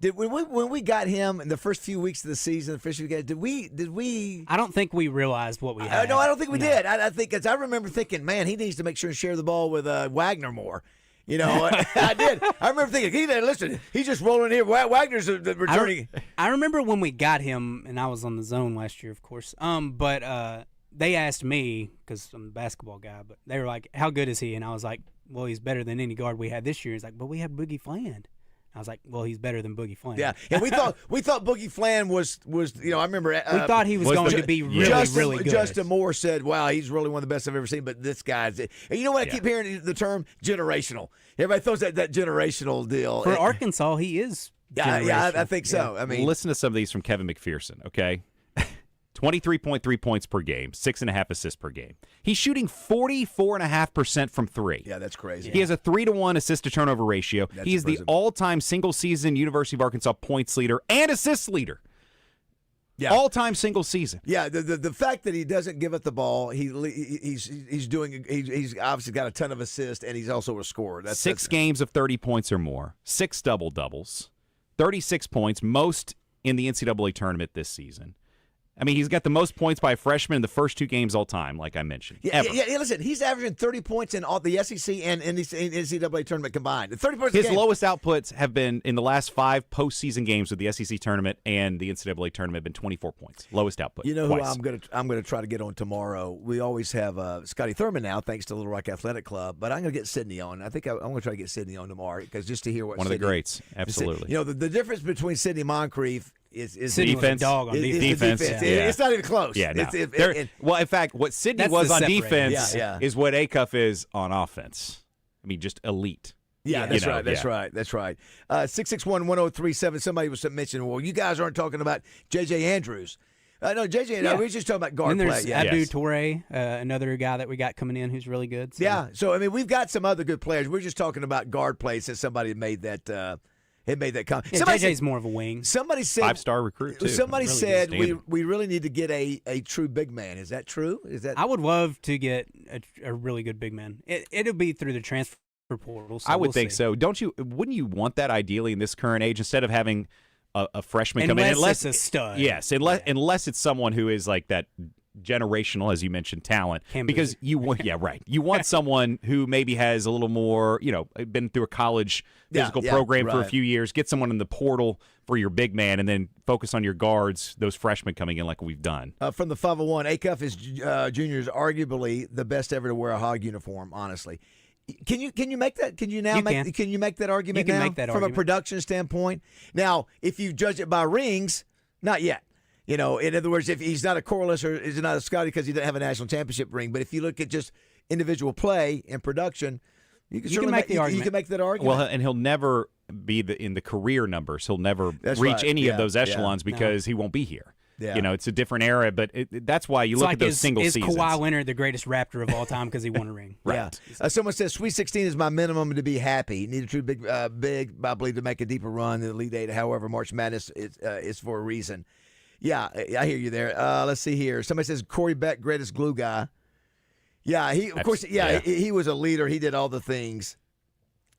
When we got him in the first few weeks of the season, did we? I don't think we realized what we had. No, I don't think we did. I think I remember thinking, man, he needs to make sure and share the ball with Wagner more. You know, I did. I remember thinking, listen, he's just rolling here. Wagner's returning. I remember when we got him, and I was on the zone last year, of course. But they asked me, because I'm a basketball guy, but they were like, how good is he? And I was like, well, he's better than any guard we had this year. He's like, but we had Boogie Fland. I was like, well, he's better than Boogie Fland. Yeah, and we thought Boogie Fland was I remember we thought he was going to be really good. Justin Moore said, wow, he's really one of the best I've ever seen. But this guy's, and you know what? I keep hearing the term generational. Everybody throws that generational deal. For Arkansas, he is. Yeah, I think so. I mean, listen to some of these from Kevin McPherson. Okay. 23.3 points per game, 6.5 assists per game. He's shooting 44.5% from three. Yeah, that's crazy. He has a 3-to-1 assist-to-turnover ratio. He is the all-time single-season University of Arkansas points leader and assists leader. Yeah. All-time single season. Yeah, the fact that he doesn't give up the ball, he's obviously got a ton of assists, and he's also a scorer. That's 6 games of 30 points or more, 6 double-doubles, 36 points, most in the NCAA tournament this season. I mean, he's got the most points by a freshman in the first 2 games all time, like I mentioned. Yeah, listen, he's averaging 30 points in all the SEC and NCAA tournament combined. 30 points His lowest outputs have been in the last 5 postseason games with the SEC tournament and the NCAA tournament have been 24 points. Lowest output. You know twice. who I'm gonna try to get on tomorrow? We always have Scotty Thurman now, thanks to Little Rock Athletic Club, but I'm going to get Sydney on. I think I'm going to try to get Sydney on tomorrow because just to hear what one of the greats, absolutely. You know, the difference between Sydney Moncrief is defense. Dog on defense. Yeah. It's not even close. Yeah, no. Well, in fact, what Sydney was on defense is what Acuff is on offense. I mean, just elite. Yeah, that's right. That's right. That's right. 661-1037. Somebody was mentioning, well, you guys aren't talking about J.J. Andrews. No, J.J. No, we're just talking about guard play. There's Abdou Toure, another guy that we got coming in who's really good. So. Yeah, so, I mean, we've got some other good players. We're just talking about guard play since somebody made that comment. Yeah, JJ's more of a wing. Somebody said 5-star recruit too. Somebody really said we really need to get a true big man. Is that true? Is that? I would love to get a really good big man. It'll be through the transfer portal. So I would we'll think see. so. Wouldn't you want that ideally in this current age instead of having a freshman come in? Unless it's a stud. Yes, unless it's someone who is like that generational, as you mentioned, talent. Because you want someone who maybe has a little more, been through a college physical program for a few years. Get someone in the portal for your big man, and then focus on your guards, those freshmen coming in like we've done. From the 501, Acuff is junior is arguably the best ever to wear a Hog uniform. Honestly, can you make that? Can you make that argument? You can now make that from argument. A production standpoint. Now, if you judge it by rings, not yet. In other words, if he's not a Corliss or is not a Scotty because he doesn't have a national championship ring, but if you look at just individual play and production, you can make the argument. You can make that argument. Well, and he'll never be in the career numbers. He'll never reach any of those echelons because he won't be here. Yeah. It's a different era, but that's why you look at those single seasons. Is Kawhi Leonard the greatest Raptor of all time because he won a ring? Right. Yeah. Someone says Sweet 16 is my minimum to be happy. Need a true big, I believe, to make a deeper run in the Elite Eight. However, March Madness is for a reason. Yeah, I hear you there. Let's see here. Somebody says Corey Beck, greatest glue guy. Yeah, he was a leader. He did all the things.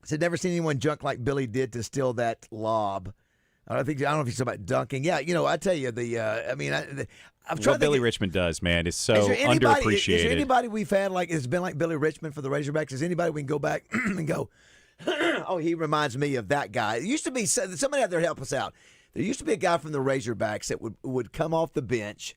Said never seen anyone junk like Billy did to steal that lob. I don't know if he's talking about dunking. Yeah, I tell you I'm trying. What Billy Richmond does, man, is so Is underappreciated. there anybody we've had has been like Billy Richmond for the Razorbacks? Is anybody we can go back and go, oh, he reminds me of that guy? It used to be somebody out there help us out. There used to be a guy from the Razorbacks that would come off the bench.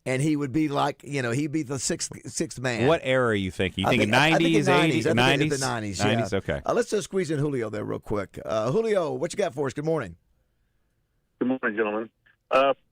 And he would be like, he'd be the sixth man. What era are you thinking? You thinking 90s, 80s, 90s? The 90s, 90s, okay. Let's just squeeze in Julio there real quick. Julio, what you got for us? Good morning. Good morning, gentlemen.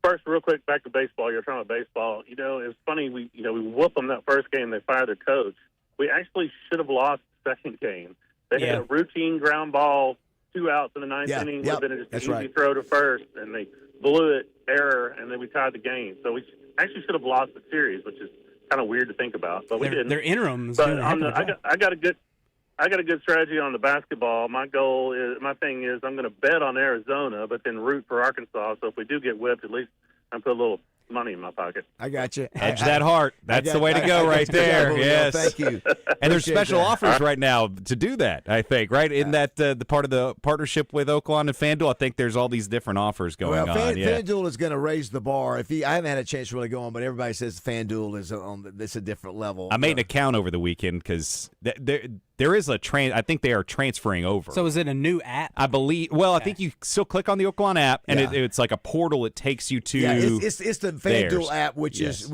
First, real quick, back to baseball. You're talking about baseball. It's funny. We whooped them that first game. They fired their coach. We actually should have lost the second game. They had a routine ground ball, 2 outs in the ninth inning. Would have been just an easy throw to first, and they blew it, error, and then we tied the game. So we actually should have lost the series, which is kind of weird to think about, but we didn't. They're interims. But I got a good strategy on the basketball. My thing is I'm going to bet on Arizona, but then root for Arkansas. So if we do get whipped, at least I put a little money in my pocket. I got you. Hedge that heart. That's the way to go right there. Yes. Thank you. And there's special offers right now to do that, I think, right? In that the part of the partnership with Oaklawn and FanDuel, I think there's all these different offers going on. FanDuel is going to raise the bar. I haven't had a chance to really go on, but everybody says FanDuel is it's a different level. I made an account over the weekend because there is I think they are transferring over. So is it a new app? I believe. Well, I think you still click on the Oaklawn app, and it's like a portal. It takes you to. Yeah, it's the FanDuel theirs. app, which is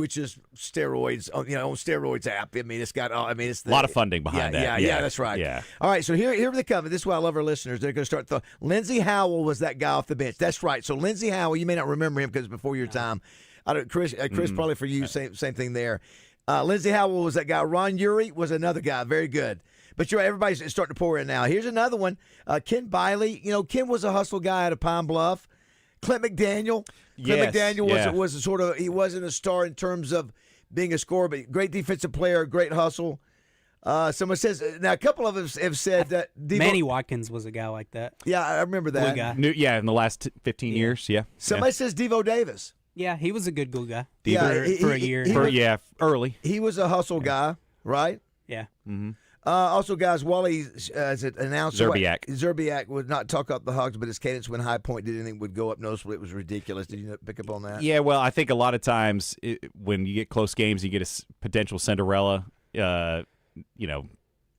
steroids. On steroids app. I mean, it's got. It's a lot of funding behind that. Yeah, that's right. Yeah. All right, so here they come. This is why I love our listeners. They're going to start. Lindsey Howell was that guy off the bench. That's right. So Lindsey Howell, you may not remember him because it's before your time. Chris, probably for you, same thing there. Lindsey Howell was that guy. Ron Uri was another guy. Very good. But everybody's starting to pour in now. Here's another one. Ken Biley. Ken was a hustle guy out of Pine Bluff. Clint McDaniel. Was sort of, he wasn't a star in terms of being a scorer, but great defensive player, great hustle. Someone says, now a couple of us have said that Manny Watkins was a guy like that. Yeah, I remember that. Glue guy. In the last 15 years, yeah. Somebody says Devo Davis. Yeah, he was a good glue guy. For a year. Early. He was a hustle guy, right? Yeah. Mm-hmm. Also, guys, Wally as it announced Zerbiak would not talk up the Hogs, but his cadence when high point did anything would go up noticeably. It was ridiculous. Did you pick up on that? Yeah, well, I think a lot of times when you get close games, you get a potential Cinderella,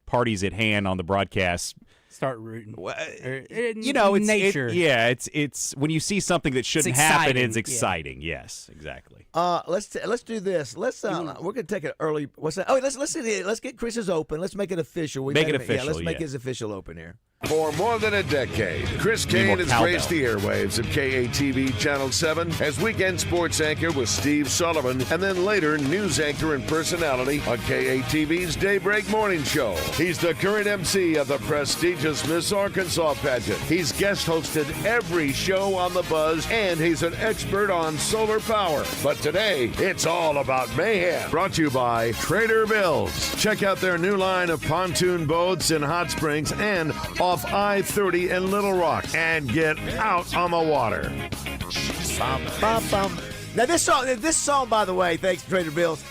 parties at hand on the broadcast. Start rooting. It's nature. It's when you see something that shouldn't happen, it's exciting. Yeah. Yes, exactly. Let's do this. We're gonna take an early. What's that? Oh, let's get Chris's open. Let's make it official. Make it official. Yeah, let's make his official open here. For more than a decade, Chris Kane has graced the airwaves of KATV Channel 7 as weekend sports anchor with Steve Sullivan, and then later news anchor and personality on KATV's Daybreak Morning Show. He's the current MC of the prestigious Miss Arkansas pageant. He's guest hosted every show on The Buzz, and he's an expert on solar power. But today, it's all about Mayhem. Brought to you by Trader Bill's. Check out their new line of pontoon boats in Hot Springs and off I-30 in Little Rock, and get out on the water. Now this song, by the way, thanks to Trader Bill's,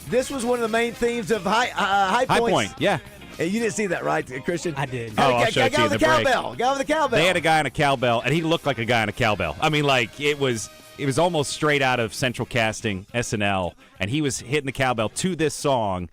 this was one of the main themes of High Point. Yeah. And you didn't see that, right, Christian? I did. I'll show it to you. The cowbell. Guy with the cowbell. They had a guy on a cowbell, and he looked like a guy on a cowbell. I mean, like it was almost straight out of Central Casting, SNL, and he was hitting the cowbell to this song,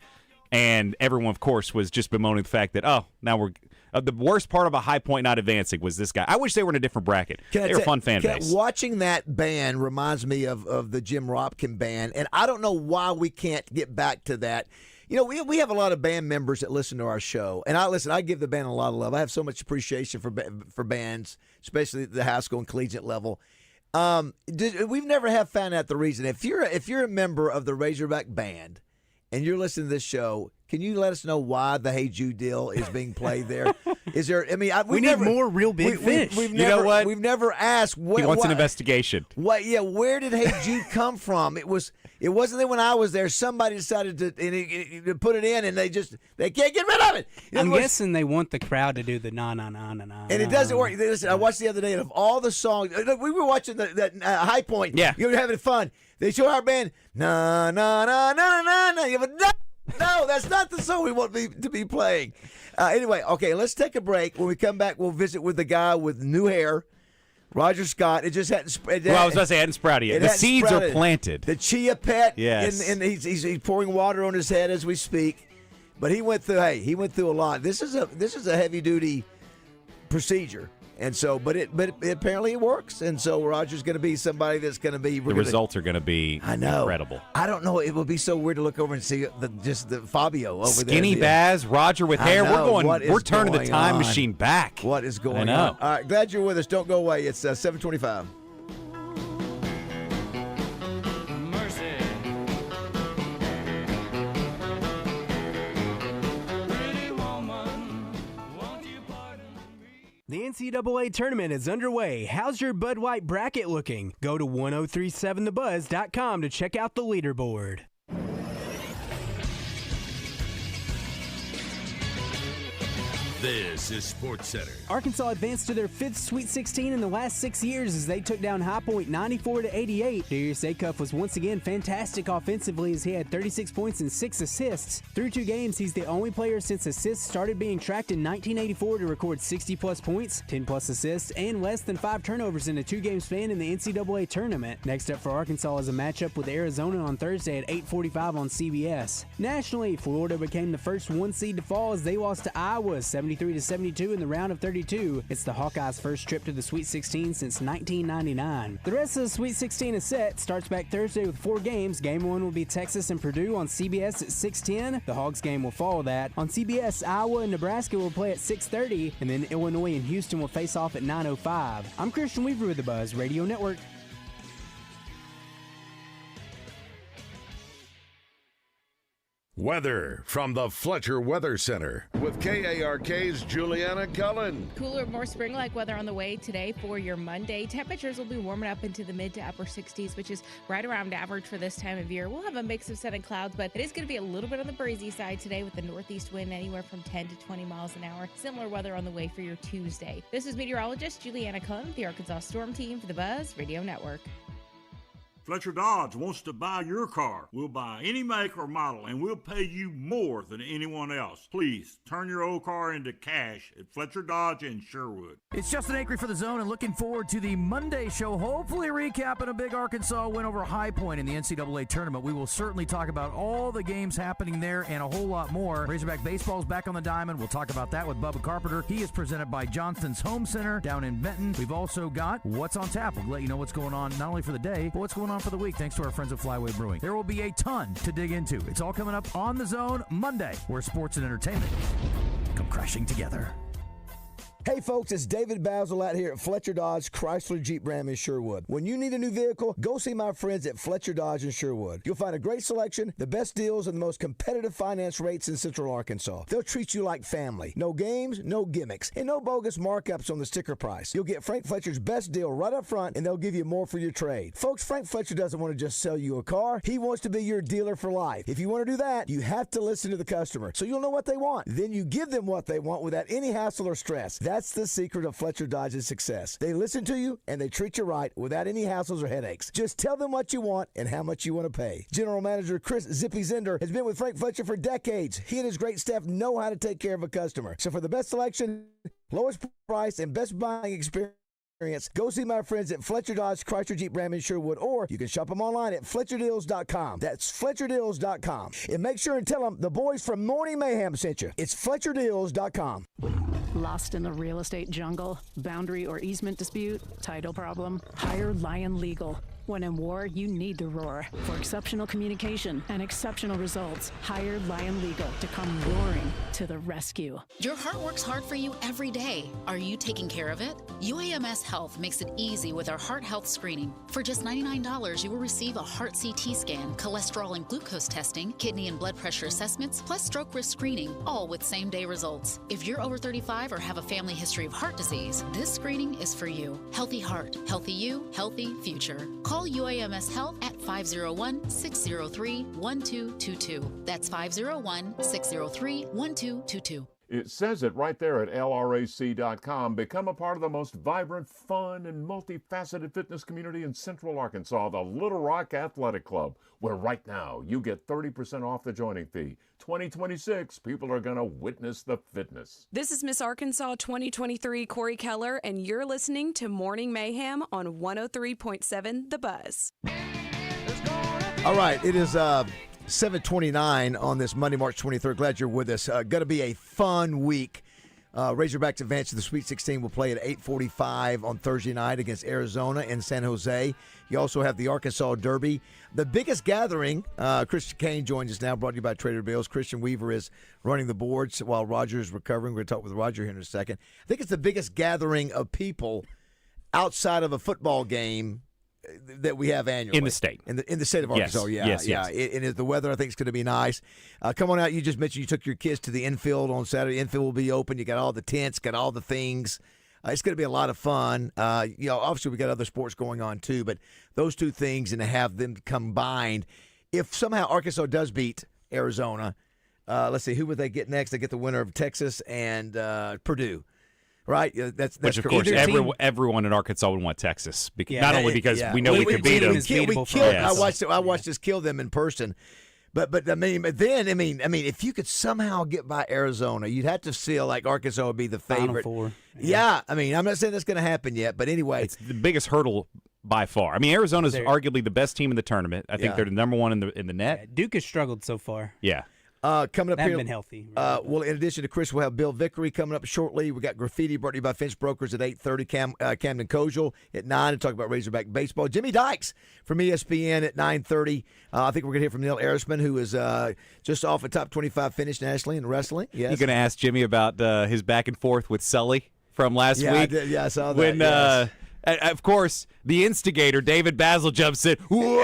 and everyone, of course, was just bemoaning the fact that now we're. The worst part of a High Point not advancing was this guy. I wish they were in a different bracket. They're a fun fan base. Watching that band reminds me of the Jim Ropkin band, and I don't know why we can't get back to that. We have a lot of band members that listen to our show, and I give the band a lot of love. I have so much appreciation for bands, especially at the high school and collegiate level. We've never have found out the reason. If you're a member of the Razorback band and you're listening to this show, can you let us know why the Hey Jude deal is being played there? Is there? I mean, we need more real big fish. You know what? We've never asked. He wants an investigation. What? Yeah. Where did Hey Jude come from? It wasn't there when I was there. Somebody decided to put it in, and they can't get rid of it. I'm guessing they want the crowd to do the na. And it doesn't work. Listen, I watched the other day, and of all the songs, we were watching that High Point. Yeah, you were having fun. They show our band na. No, that's not the song we want to be playing. Anyway, okay, let's take a break. When we come back, we'll visit with the guy with new hair, Roger Scott. It just hadn't spread. Well, I was about to say it hadn't sprouted yet. The seeds are planted. The chia pet. Yes. And he's pouring water on his head as we speak. But he went through a lot. This is a heavy duty procedure. And so, but apparently it works. And so Roger's going to be somebody that's going to be. The results are going to be incredible. I don't know. It will be so weird to look over and see the Fabio over there. Skinny Baz, Roger with hair. We're turning the time machine back. What is going on? All right, glad you're with us. Don't go away. It's 7:25. The NCAA tournament is underway. How's your Bud White bracket looking? Go to 1037thebuzz.com to check out the leaderboard. This is SportsCenter. Arkansas advanced to their fifth Sweet 16 in the last 6 years as they took down High Point 94-88. Darius Acuff was once again fantastic offensively as he had 36 points and 6 assists. Through 2 games, he's the only player since assists started being tracked in 1984 to record 60-plus points, 10-plus assists, and less than 5 turnovers in a 2-game span in the NCAA tournament. Next up for Arkansas is a matchup with Arizona on Thursday at 8:45 on CBS. Nationally, Florida became the first 1 seed to fall as they lost to Iowa 73-72 in the round of 32. It's the Hawkeyes' first trip to the Sweet 16 since 1999. The rest of the Sweet 16 is set. Starts back Thursday with 4 games. Game 1 will be Texas and Purdue on CBS at 6:10. The Hogs game will follow that. On CBS, Iowa and Nebraska will play at 6:30, and then Illinois and Houston will face off at 9:05. I'm Christian Weaver with the Buzz Radio Network. Weather from the Fletcher Weather Center with KARK's Juliana Cullen. Cooler, more spring-like weather on the way today for your Monday. Temperatures will be warming up into the mid to upper 60s, which is right around average for this time of year. We'll have a mix of sun and clouds, but it is going to be a little bit on the breezy side today with the northeast wind anywhere from 10 to 20 miles an hour. Similar weather on the way for your Tuesday. This is meteorologist Juliana Cullen with the Arkansas Storm Team for the Buzz Radio Network. Fletcher Dodge wants to buy your car. We'll buy any make or model, and we'll pay you more than anyone else. Please, turn your old car into cash at Fletcher Dodge in Sherwood. It's Justin Acri for the Zone, and looking forward to the Monday show, hopefully recapping a big Arkansas win over High Point in the NCAA tournament. We will certainly talk about all the games happening there and a whole lot more. Razorback Baseball's back on the diamond. We'll talk about that with Bubba Carpenter. He is presented by Johnston's Home Center down in Benton. We've also got What's on Tap. We'll let you know what's going on, not only for the day, but what's going on for the week, thanks to our friends at Flyway Brewing. There will be a ton to dig into. It's all coming up on The Zone Monday, where sports and entertainment come crashing together. Hey folks, it's David Bazzel out here at Fletcher Dodge Chrysler Jeep Ram in Sherwood. When you need a new vehicle, go see my friends at Fletcher Dodge in Sherwood. You'll find a great selection, the best deals, and the most competitive finance rates in Central Arkansas. They'll treat you like family. No games, no gimmicks, and no bogus markups on the sticker price. You'll get Frank Fletcher's best deal right up front, and they'll give you more for your trade. Folks, Frank Fletcher doesn't want to just sell you a car. He wants to be your dealer for life. If you want to do that, you have to listen to the customer, so you'll know what they want. Then you give them what they want without any hassle or stress. That's the secret of Fletcher Dodge's success. They listen to you and they treat you right without any hassles or headaches. Just tell them what you want and how much you want to pay. General Manager Chris Zippy Zender has been with Frank Fletcher for decades. He and his great staff know how to take care of a customer. So for the best selection, lowest price, and best buying experience, go see my friends at Fletcher Dodge Chrysler Jeep Ram in Sherwood, or you can shop them online at FletcherDeals.com. That's FletcherDeals.com. And make sure and tell them the boys from Morning Mayhem sent you. It's FletcherDeals.com. Lost in the real estate jungle? Boundary or easement dispute? Title problem? Hire Lion Legal. When in war, you need to roar. For exceptional communication and exceptional results, hire Lion Legal to come roaring to the rescue. Your heart works hard for you every day. Are you taking care of it? UAMS Health makes it easy with our heart health screening. For just $99, you will receive a heart CT scan, cholesterol and glucose testing, kidney and blood pressure assessments, plus stroke risk screening, all with same-day results. If you're over 35 or have a family history of heart disease, this screening is for you. Healthy heart, healthy you, healthy future. Call UAMS Health at 501-603-1222. That's 501-603-1222. It says it right there at lrac.com. Become a part of the most vibrant, fun, and multifaceted fitness community in Central Arkansas, the Little Rock Athletic Club, where right now you get 30% off the joining fee. 2026, people are going to witness the fitness. This is Miss Arkansas 2023 Corey Keller, and you're listening to Morning Mayhem on 103.7 The Buzz. All right, it is 7:29 on this Monday, March 23rd. Glad you're with us. Going to be a fun week. Razorbacks advance to the Sweet 16. Will play at 8:45 on Thursday night against Arizona in San Jose. You also have the Arkansas Derby. The biggest gathering, Chris Kane joins us now, brought to you by Trader Bill's. Christian Weaver is running the boards while Roger is recovering. We're going to talk with Roger here in a second. I think it's the biggest gathering of people outside of a football game that we have annually in the state, in the state of Arkansas. Yes. And the weather, I think, is going to be nice. Come on out. You just mentioned you took your kids to the infield on Saturday. Infield will be open. You got all the tents, got all the things. It's going to be a lot of fun. Obviously we got other sports going on too, but those two things and to have them combined. If somehow Arkansas does beat Arizona, let's see, who would they get next? They get the winner of Texas and Purdue. Right, that's which of correct. course everyone in Arkansas would want Texas, not only because we know we could beat them. I watched us kill them in person, but I mean, if you could somehow get by Arizona, you'd have to feel like Arkansas would be the favorite. Final Four. Yeah, I mean, I'm not saying that's going to happen yet, but anyway, it's the biggest hurdle by far. I mean, Arizona's arguably the best team in the tournament. I think they're the number one in the net. Yeah, Duke has struggled so far. Yeah. Coming up They haven't here, been healthy. Well, in addition to Chris, we'll have Bill Vickery coming up shortly. We got Graffiti brought to you by Finch Brokers at 8:30. Camden Kojal at 9 to talk about Razorback baseball. Jimmy Dykes from ESPN at 9:30. I think we're going to hear from Neil Arisman, who is just off a top 25 finish nationally in wrestling. Yes. You're going to ask Jimmy about his back and forth with Sully from last week. I saw that. When, yes. Of course, the instigator, David Bazzel, jumps in. Whoa!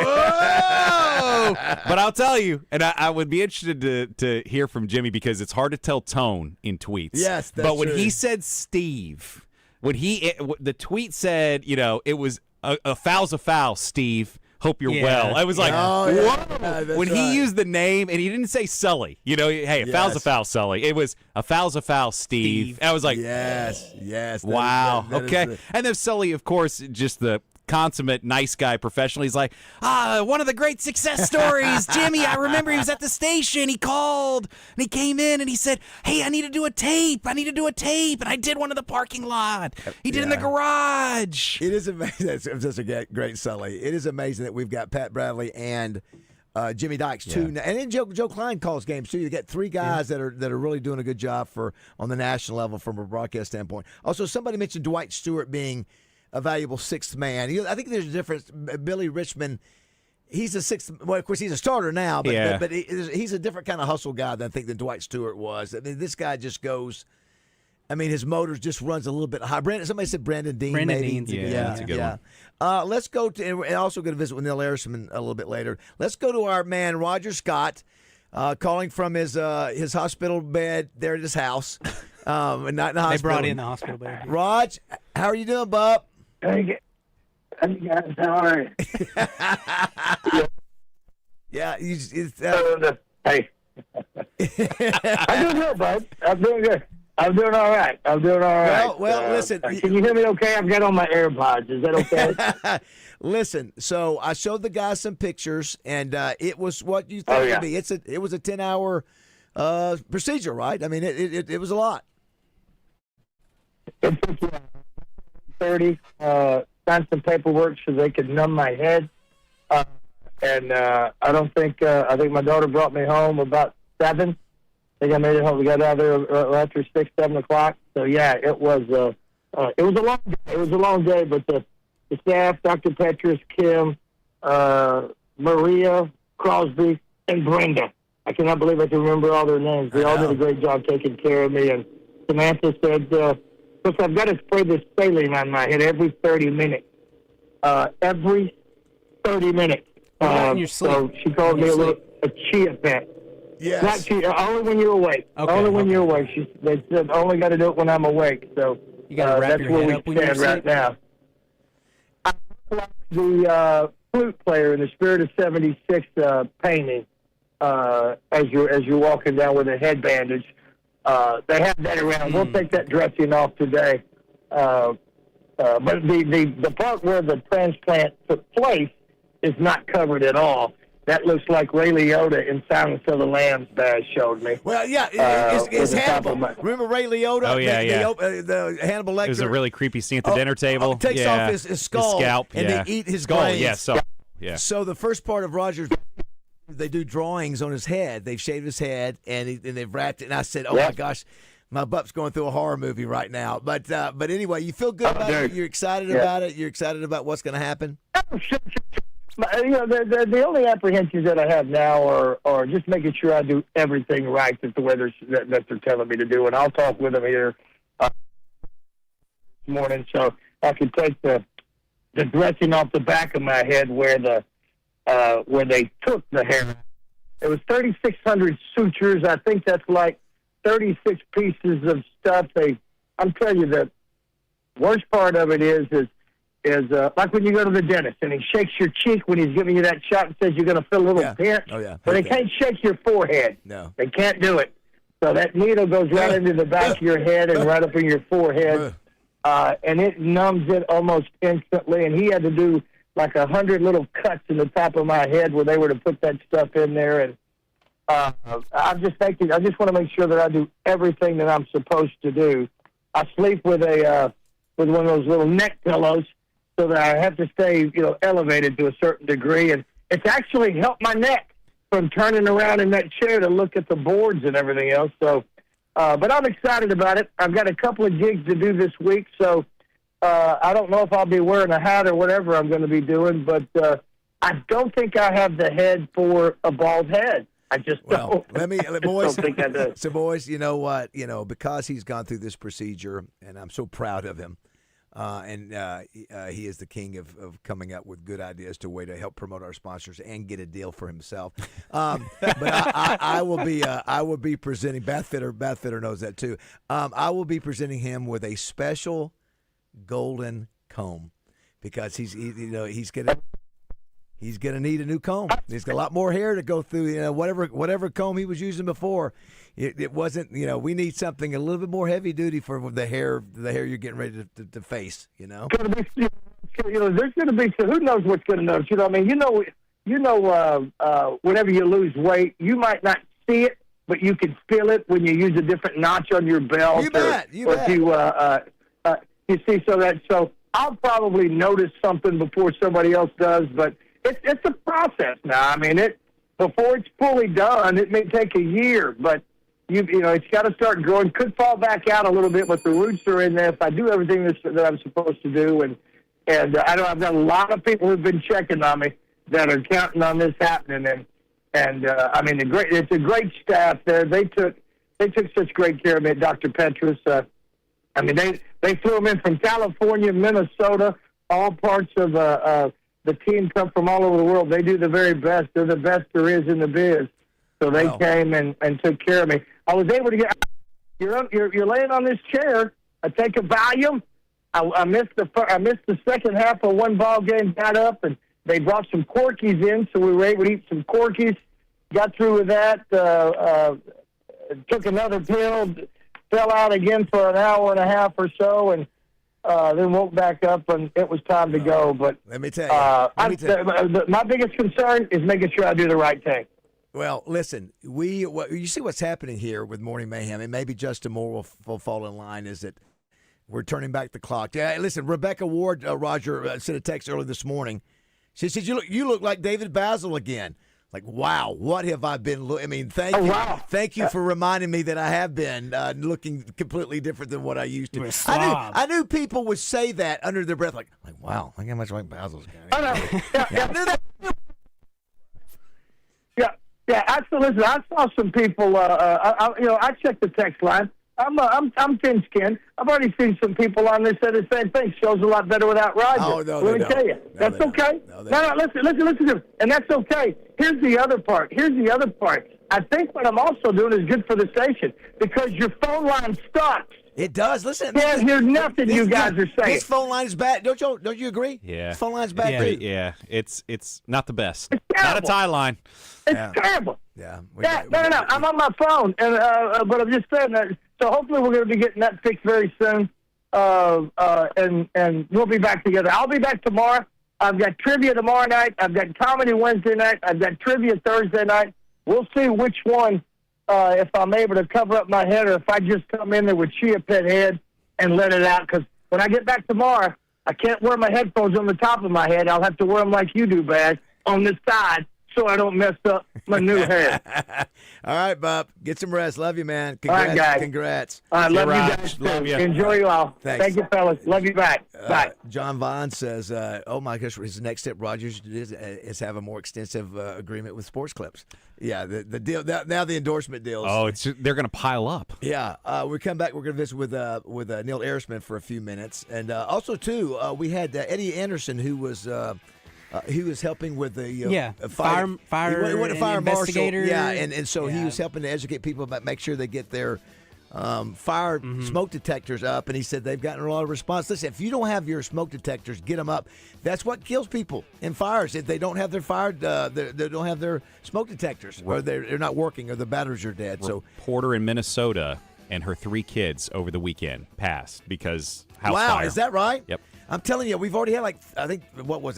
But I'll tell you, and I would be interested to hear from Jimmy because it's hard to tell tone in tweets. Yes, that's But when true. he said Steve, the tweet said, it was a foul's a foul, Steve. Hope you're well. I was like, whoa. When he used the name, and he didn't say Sully. Hey, a foul's a foul, Sully. It was a foul's a foul, Steve. I was like, yes. Wow. Okay. And then Sully, of course, just the consummate nice guy professional. He's like, one of the great success stories, Jimmy. I remember he was at the station. He called and he came in and he said, hey, I need to do a tape. And I did one in the parking lot. He did in the garage. It is amazing. That's a great Sully. It is amazing that we've got Pat Bradley and Jimmy Dykes too, and then Joe Klein calls games too. You get three guys that are really doing a good job on the national level from a broadcast standpoint. Also, somebody mentioned Dwight Stewart being a valuable sixth man. I think there's a difference. Billy Richmond, he's a sixth. Well, of course, he's a starter now, but he's a different kind of hustle guy than Dwight Stewart was. I mean, this guy just goes. I mean, his motor just runs a little bit high. Somebody said Brandon Dean. Dean's a good that's a good one. Let's go to, and also going to visit with Neil Arisman a little bit later. Let's go to our man Roger Scott, calling from his hospital bed there at his house. Not in the hospital. They brought in the hospital bed. Raj, how are you doing, bub? Hey guys, how are you? Yeah, hey. I'm doing good, bud. I'm doing good. I'm doing all right. Well, listen. Can you hear me okay? I've got on my AirPods. Is that okay? Listen, so I showed the guys some pictures, and it was what you thought it would be. It was a 10-hour procedure, right? I mean, it was a lot. 30. Signed some paperwork so they could numb my head, and I think my daughter brought me home about 7. I think I made it home. We got out there after 6, 7 o'clock. So yeah, it was a long day. It was a long day, but the staff, Dr. Petrus, Kim, Maria, Crosby, and Brenda. I cannot believe I can remember all their names. They all did a great job taking care of me. And Samantha said, look, I've got to spray this saline on my head every 30 minutes. Every 30 minutes. In your sleep. So she called me a chia pet. Yes. Not chia, only when you're awake. Okay, only when you're awake. They said only got to do it when I'm awake. So you got to wrap that's your where head we up when you're stand right asleep? now. The flute player in the Spirit of 76 painting as you're walking down with a head bandage. they have that around. We'll take that dressing off today. But the part where the transplant took place is not covered at all. That looks like Ray Liotta in Silence of the Lambs, Baz showed me. Well, yeah, it's Hannibal. Remember Ray Liotta? Oh, yeah, the Hannibal Lecter. It was a really creepy scene at the dinner table. Takes off his skull, scalp, and they eat his skull. brains. Yeah, So the first part of Roger's, they do drawings on his head. They've shaved his head, and they've wrapped it. And I said, oh, my gosh, my butt's going through a horror movie right now. But anyway, you feel good about it? You're excited about it? You're excited about what's going to happen? The only apprehensions that I have now are just making sure I do everything right that they're telling me to do. And I'll talk with them here this morning, so I can take the dressing off the back of my head where they took the hair. It was 3,600 sutures. I think that's like 36 pieces of stuff. I'm telling you, the worst part of it is like when you go to the dentist and he shakes your cheek when he's giving you that shot and says you're going to feel a little pinch. Oh, yeah. But they can't shake your forehead. No. They can't do it. So that needle goes right into the back of your head and right up in your forehead. And it numbs it almost instantly. And he had to do like 100 little cuts in the top of my head where they were to put that stuff in there. And I just want to make sure that I do everything that I'm supposed to do. I sleep with with one of those little neck pillows, so that I have to stay, elevated to a certain degree. And it's actually helped my neck from turning around in that chair to look at the boards and everything else. So, but I'm excited about it. I've got a couple of gigs to do this week, so I don't know if I'll be wearing a hat or whatever I'm going to be doing, but I don't think I have the head for a bald head. I just don't. Boys. Don't think I do. So, boys, you know what? Because he's gone through this procedure, and I'm so proud of him. He is the king of coming up with good ideas to way to help promote our sponsors and get a deal for himself. But I will be presenting. Bath Fitter knows that too. I will be presenting him with a special golden comb because he's gonna need a new comb. He's got a lot more hair to go through. Whatever comb he was using before. It wasn't, we need something a little bit more heavy duty for the hair you're getting ready to face, There's going to be, who knows what's going to notice, I mean, whenever you lose weight, you might not see it, but you can feel it when you use a different notch on your belt. You bet. You see, so I'll probably notice something before somebody else does, but it's a process now. I mean, before it's fully done, it may take a year, but it's got to start growing. Could fall back out a little bit, but the roots are in there. If I do everything that I'm supposed to do, and I know I've got a lot of people who've been checking on me that are counting on this happening, and I mean, it's a great staff there. They took such great care of me at Dr. Petrus. I mean, they flew them in from California, Minnesota, all parts of the team come from all over the world. They do the very best. They're the best there is in the biz. So they came and took care of me. I was able to get. You're laying on this chair. I take a Valium. I missed the second half of one ball game. Got up and they brought some Corkies in, so we were able to eat some Corkies. Got through with that. Took another pill. Fell out again for an hour and a half or so, and then woke back up, and it was time to go. But let me tell you, my biggest concern is making sure I do the right thing. Well, listen, you see what's happening here with Morning Mayhem, and maybe Justin Moore will fall in line, is that we're turning back the clock. Yeah, listen, Rebecca Ward, Roger, sent a text early this morning. She said, you look like David Bazzel again. Like, wow, what have I been I mean, thank you for reminding me that I have been looking completely different than what I used to. I knew people would say that under their breath, like wow, look how much like Bazzel's going. Yeah. Listen, I saw some people. I checked the text line. I'm thin-skinned. I've already seen some people on there say the same thing. Show's a lot better without Roger. Oh, no, Let me tell you, that's okay. No, listen to him, and that's okay. Here's the other part. I think what I'm also doing is good for the station because your phone line stops. It does. Listen, Can't hear nothing you guys are saying. This phone line is bad. Don't you agree? Yeah. This phone line's bad too. Yeah. It's not the best. It's Not a tie line. It's terrible. Yeah. No. I'm on my phone, and but I'm just saying that. So hopefully we're going to be getting that fixed very soon, and we'll be back together. I'll be back tomorrow. I've got trivia tomorrow night. I've got comedy Wednesday night. I've got trivia Thursday night. We'll see which one, if I'm able to cover up my head or if I just come in there with chia pet head and let it out. Because when I get back tomorrow, I can't wear my headphones on the top of my head. I'll have to wear them like you do, Baz, on this side so I don't mess up my new hair. All right, Bob. Get some rest. Love you, man. All right, guys. Congrats. All right, love you guys. Love you. Enjoy you all. Thanks. Thank you, fellas. Love you back. Bye. John Vaughn says, oh, my gosh, his next step, Rogers, is have a more extensive agreement with Sports Clips. Yeah, the deal, now the endorsement deals. Oh, they're going to pile up. Yeah. We come back. We're going to visit with Neil Arisman for a few minutes. And also, too, we had Eddie Anderson, who was he was helping with the fire marshal. Yeah, and so he was helping to educate people about make sure they get their fire smoke detectors up, and he said they've gotten a lot of response. Listen, if you don't have your smoke detectors, get them up. That's what kills people in fires. If they don't have their they don't have their smoke detectors, or they're not working, or the batteries are dead. So Reporter in Minnesota and her 3 kids over the weekend passed because house fire. Wow, is that right? Yep. I'm telling you, we've already had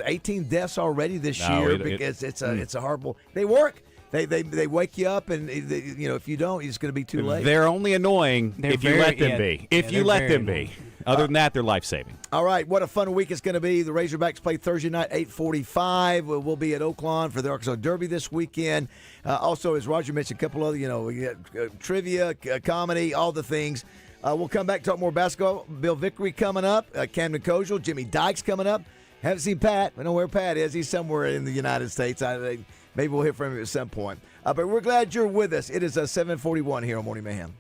18 deaths already this year because it's a horrible. They work. They wake you up, and if you don't, it's going to be too late. They're only annoying if you let them be. If you let them be. Other than that, they're life-saving. All right, what a fun week it's going to be. The Razorbacks play Thursday night, 8:45. We'll be at Oaklawn for the Arkansas Derby this weekend. Also, as Roger mentioned, a couple other, we got trivia, comedy, all the things. We'll come back, talk more basketball. Bill Vickery coming up. Camden Kojal, Jimmy Dykes coming up. Haven't seen Pat. I know where Pat is. He's somewhere in the United States. Maybe we'll hear from him at some point. But we're glad you're with us. It is 7:41 here on Morning Mayhem.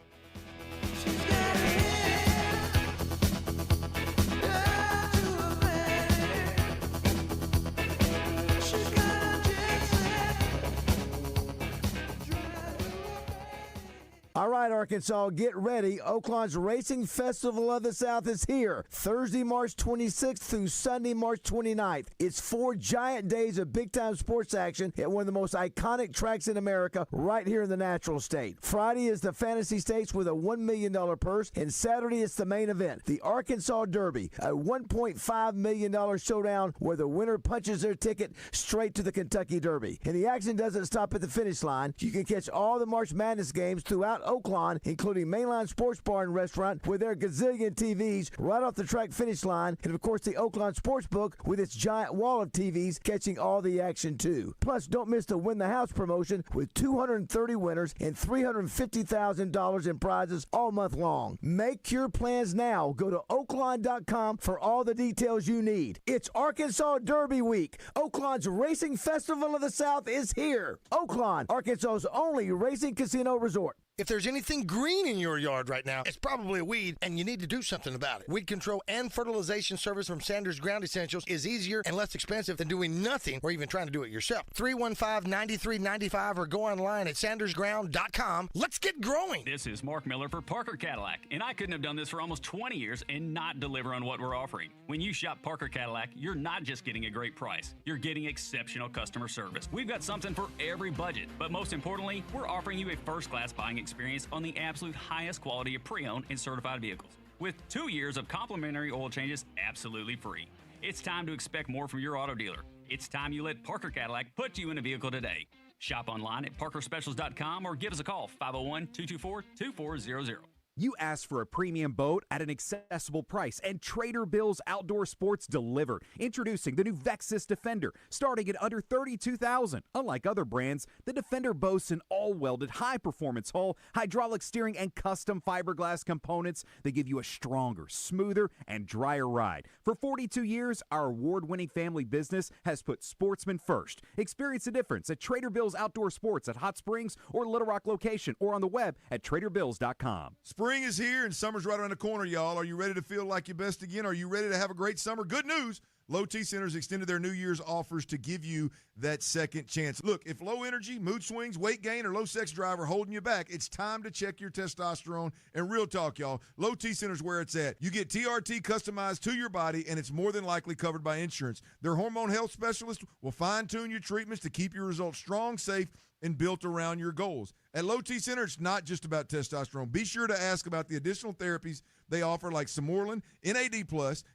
All right, Arkansas, get ready. Oaklawn's Racing Festival of the South is here. Thursday, March 26th through Sunday, March 29th. It's 4 giant days of big-time sports action at one of the most iconic tracks in America, right here in the Natural State. Friday is the Fantasy Stakes with a $1 million purse, and Saturday it's the main event, the Arkansas Derby, a $1.5 million showdown where the winner punches their ticket straight to the Kentucky Derby. And the action doesn't stop at the finish line. You can catch all the March Madness games throughout Oaklawn, including Mainline Sports Bar and Restaurant with their gazillion TVs right off the track finish line, and of course the Oaklawn Sportsbook with its giant wall of TVs catching all the action too. Plus, don't miss the Win the House promotion with 230 winners and $350,000 in prizes all month long. Make your plans now. Go to Oaklawn.com for all the details you need. It's Arkansas Derby Week. Oaklawn's Racing Festival of the South is here. Oaklawn, Arkansas's only racing casino resort. If there's anything green in your yard right now, it's probably a weed, and you need to do something about it. Weed control and fertilization service from Sanders Ground Essentials is easier and less expensive than doing nothing or even trying to do it yourself. 315-9395 or go online at sandersground.com. Let's get growing. This is Mark Miller for Parker Cadillac, and I couldn't have done this for almost 20 years and not deliver on what we're offering. When you shop Parker Cadillac, you're not just getting a great price, you're getting exceptional customer service. We've got something for every budget, but most importantly, we're offering you a first-class buying experience on the absolute highest quality of pre-owned and certified vehicles, with 2 years of complimentary oil changes absolutely free. It's time to expect more from your auto dealer. It's time you let Parker Cadillac put you in a vehicle today. Shop online at parkerspecials.com or give us a call, 501-224-2400. You asked for a premium boat at an accessible price, and Trader Bill's Outdoor Sports delivered. Introducing the new Vexus Defender, starting at under $32,000. Unlike other brands, the Defender boasts an all-welded, high-performance hull, hydraulic steering, and custom fiberglass components that give you a stronger, smoother, and drier ride. For 42 years, our award-winning family business has put sportsmen first. Experience the difference at Trader Bill's Outdoor Sports at Hot Springs or Little Rock location, or on the web at traderbills.com. Spring is here and summer's right around the corner, y'all. Are you ready to feel like your best again? Are you ready to have a great summer? Good news. Low T Centers extended their New Year's offers to give you that second chance. Look, if low energy, mood swings, weight gain, or low sex drive are holding you back, it's time to check your testosterone. And real talk, y'all, Low T Center's where it's at. You get TRT customized to your body, and it's more than likely covered by insurance. Their hormone health specialist will fine-tune your treatments to keep your results strong, safe, and built around your goals. At Low T Center, it's not just about testosterone. Be sure to ask about the additional therapies they offer, like Samorlin, NAD+,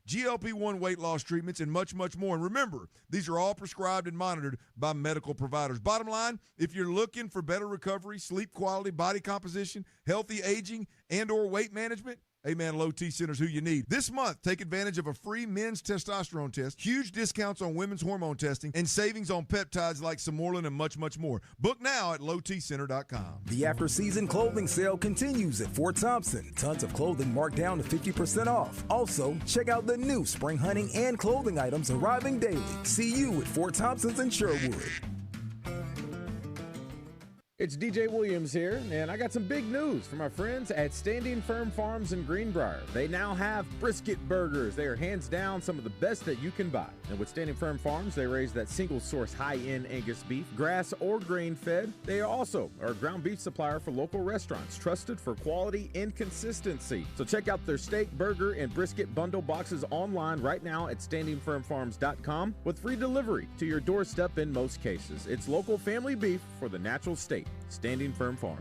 GLP-1 weight loss treatments, and much, much more. And remember, these are all prescribed and monitored by medical providers. Bottom line, if you're looking for better recovery, sleep quality, body composition, healthy aging, and or weight management, hey, man, Low T Center's who you need. This month, take advantage of a free men's testosterone test, huge discounts on women's hormone testing, and savings on peptides like Samorlin and much, much more. Book now at lowtcenter.com. The after-season clothing sale continues at Fort Thompson. Tons of clothing marked down to 50% off. Also, check out the new spring hunting and clothing items arriving daily. See you at Fort Thompson's in Sherwood. It's DJ Williams here, and I got some big news for my friends at Standing Firm Farms in Greenbrier. They now have brisket burgers. They are hands down some of the best that you can buy. And with Standing Firm Farms, they raise that single-source high-end Angus beef, grass or grain-fed. They also are a ground beef supplier for local restaurants, trusted for quality and consistency. So check out their steak, burger, and brisket bundle boxes online right now at standingfirmfarms.com with free delivery to your doorstep in most cases. It's local family beef for the natural state. Standing Firm Farms.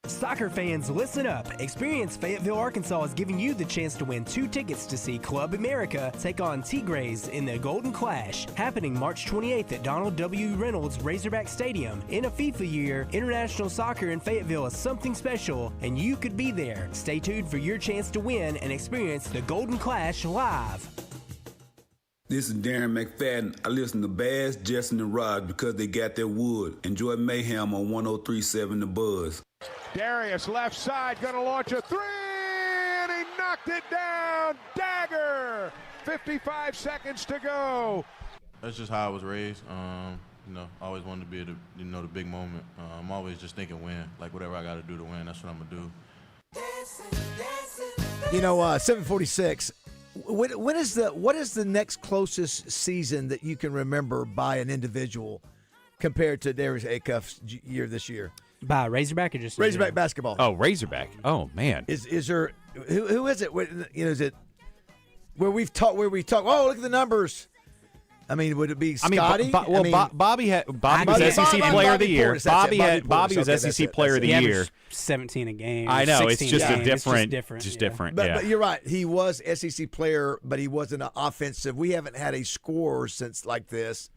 Soccer fans, listen up. Experience Fayetteville, Arkansas is giving you the chance to win 2 tickets to see Club America take on Tigres in the Golden Clash, happening March 28th at Donald W. Reynolds Razorback Stadium. In a FIFA year, international soccer in Fayetteville is something special, and you could be there. Stay tuned for your chance to win and experience the Golden Clash live. This is Darren McFadden. I listen to Bass, Justin, and Rod because they got their wood. Enjoy Mayhem on 103.7 The Buzz. Darius left side, going to launch a 3, and he knocked it down. Dagger. 55 seconds to go. That's just how I was raised. Always wanted to be the big moment. I'm always just thinking win. Like whatever I got to do to win, that's what I'm gonna do. 746. What is the next closest season that you can remember by an individual compared to Darius Acuff's year this year? By Razorback or just Razorback basketball? Oh, Razorback. Oh man. Is there who is it? Is it where we've talked? Oh, look at the numbers. I mean, would it be Scotty? Bobby was SEC Player of the Year. Bobby was SEC Player of the Year. 17 a game. I know, it's just a different. But you're right. He was SEC Player, but he wasn't an offensive. We haven't had a scorer since like this.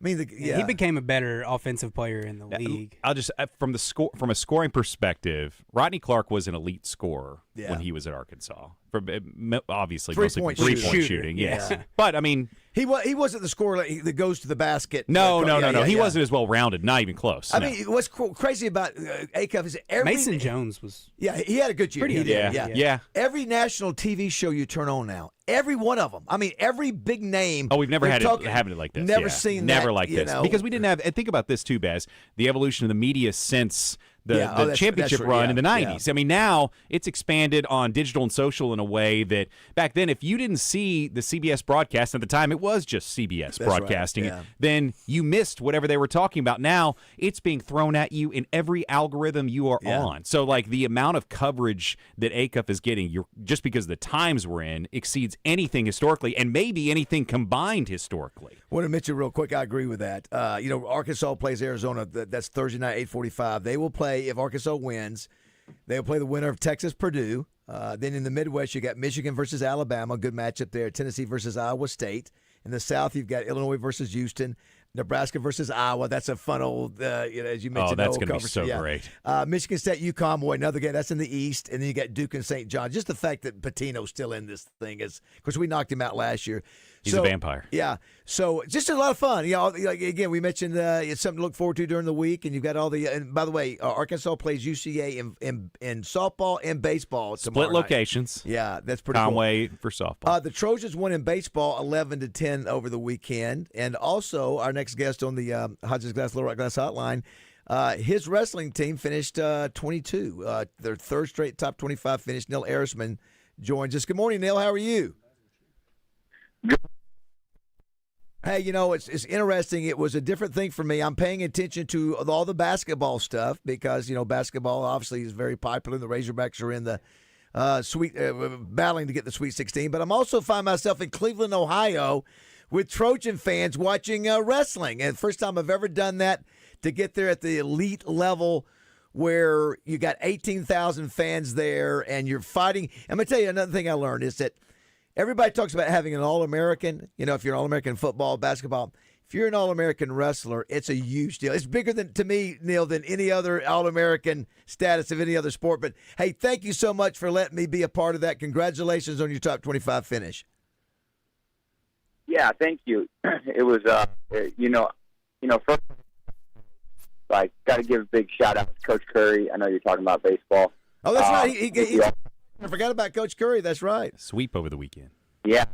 I mean, he became a better offensive player in the league. I'll just from a scoring perspective, Rodney Clark was an elite scorer when he was at Arkansas. Obviously, mostly three-point shooting. Yes, but I mean, he wasn't the scorer that goes to the basket. No. He wasn't as well rounded. Not even close. I mean, what's crazy about Acuff is Mason Jones was. Yeah, he had a good year. He did. Yeah. Every national TV show you turn on now, every one of them. I mean, every big name. Oh, we've never had it like this. Never seen never that, like this because we didn't have. And think about this too, Baz. The evolution of the media since the championship run in the 90s. I mean, now it's expanded on digital and social in a way that back then, if you didn't see the CBS broadcast at the time, it was just CBS broadcasting. Right. Then you missed whatever they were talking about. Now it's being thrown at you in every algorithm you are on. So, like, the amount of coverage that Acuff is getting, just because the times we're in, exceeds anything historically and maybe anything combined historically. I want to mention real quick, I agree with that. Arkansas plays Arizona. That's Thursday night, 8:45. They will play. If Arkansas wins, they'll play the winner of Texas-Purdue. Then in the Midwest, you got Michigan versus Alabama, good matchup there. Tennessee versus Iowa State. In the South, you've got Illinois versus Houston. Nebraska versus Iowa. That's a fun old, as you mentioned. Oh, that's going to be so great. Michigan State, UConn, boy, another game. That's in the East. And then you got Duke and St. John. Just the fact that Pitino's still in this thing is, of course, we knocked him out last year. He's a vampire. Yeah. So just a lot of fun. Again, we mentioned it's something to look forward to during the week. And you've got all the, and by the way, Arkansas plays UCA in softball and baseball tomorrow Split locations. Night. Yeah, that's pretty Conway cool. for softball. The Trojans won in baseball 11-10 over the weekend. And also, our next guest on the Hodges Glass Little Rock Glass Hotline, his wrestling team finished 22. Their third straight top 25 finish. Neil Arisman joins us. Good morning, Neil. How are you? Hey, it's interesting. It was a different thing for me. I'm paying attention to all the basketball stuff because, basketball obviously is very popular. The Razorbacks are in the battling to get the Sweet 16. But I'm also find myself in Cleveland, Ohio with Trojan fans watching wrestling. And first time I've ever done that to get there at the elite level where you got 18,000 fans there and you're fighting. I'm going to tell you another thing I learned is that everybody talks about having an All-American. If you're an All-American football, basketball, if you're an All-American wrestler, it's a huge deal. It's bigger to me, Neil, than any other All-American status of any other sport. But, hey, thank you so much for letting me be a part of that. Congratulations on your top 25 finish. Yeah, thank you. It was, first, got to give a big shout-out to Coach Curry. I know you're talking about baseball. Oh, that's right. I forgot about Coach Curry. That's right. Sweep over the weekend. Yeah,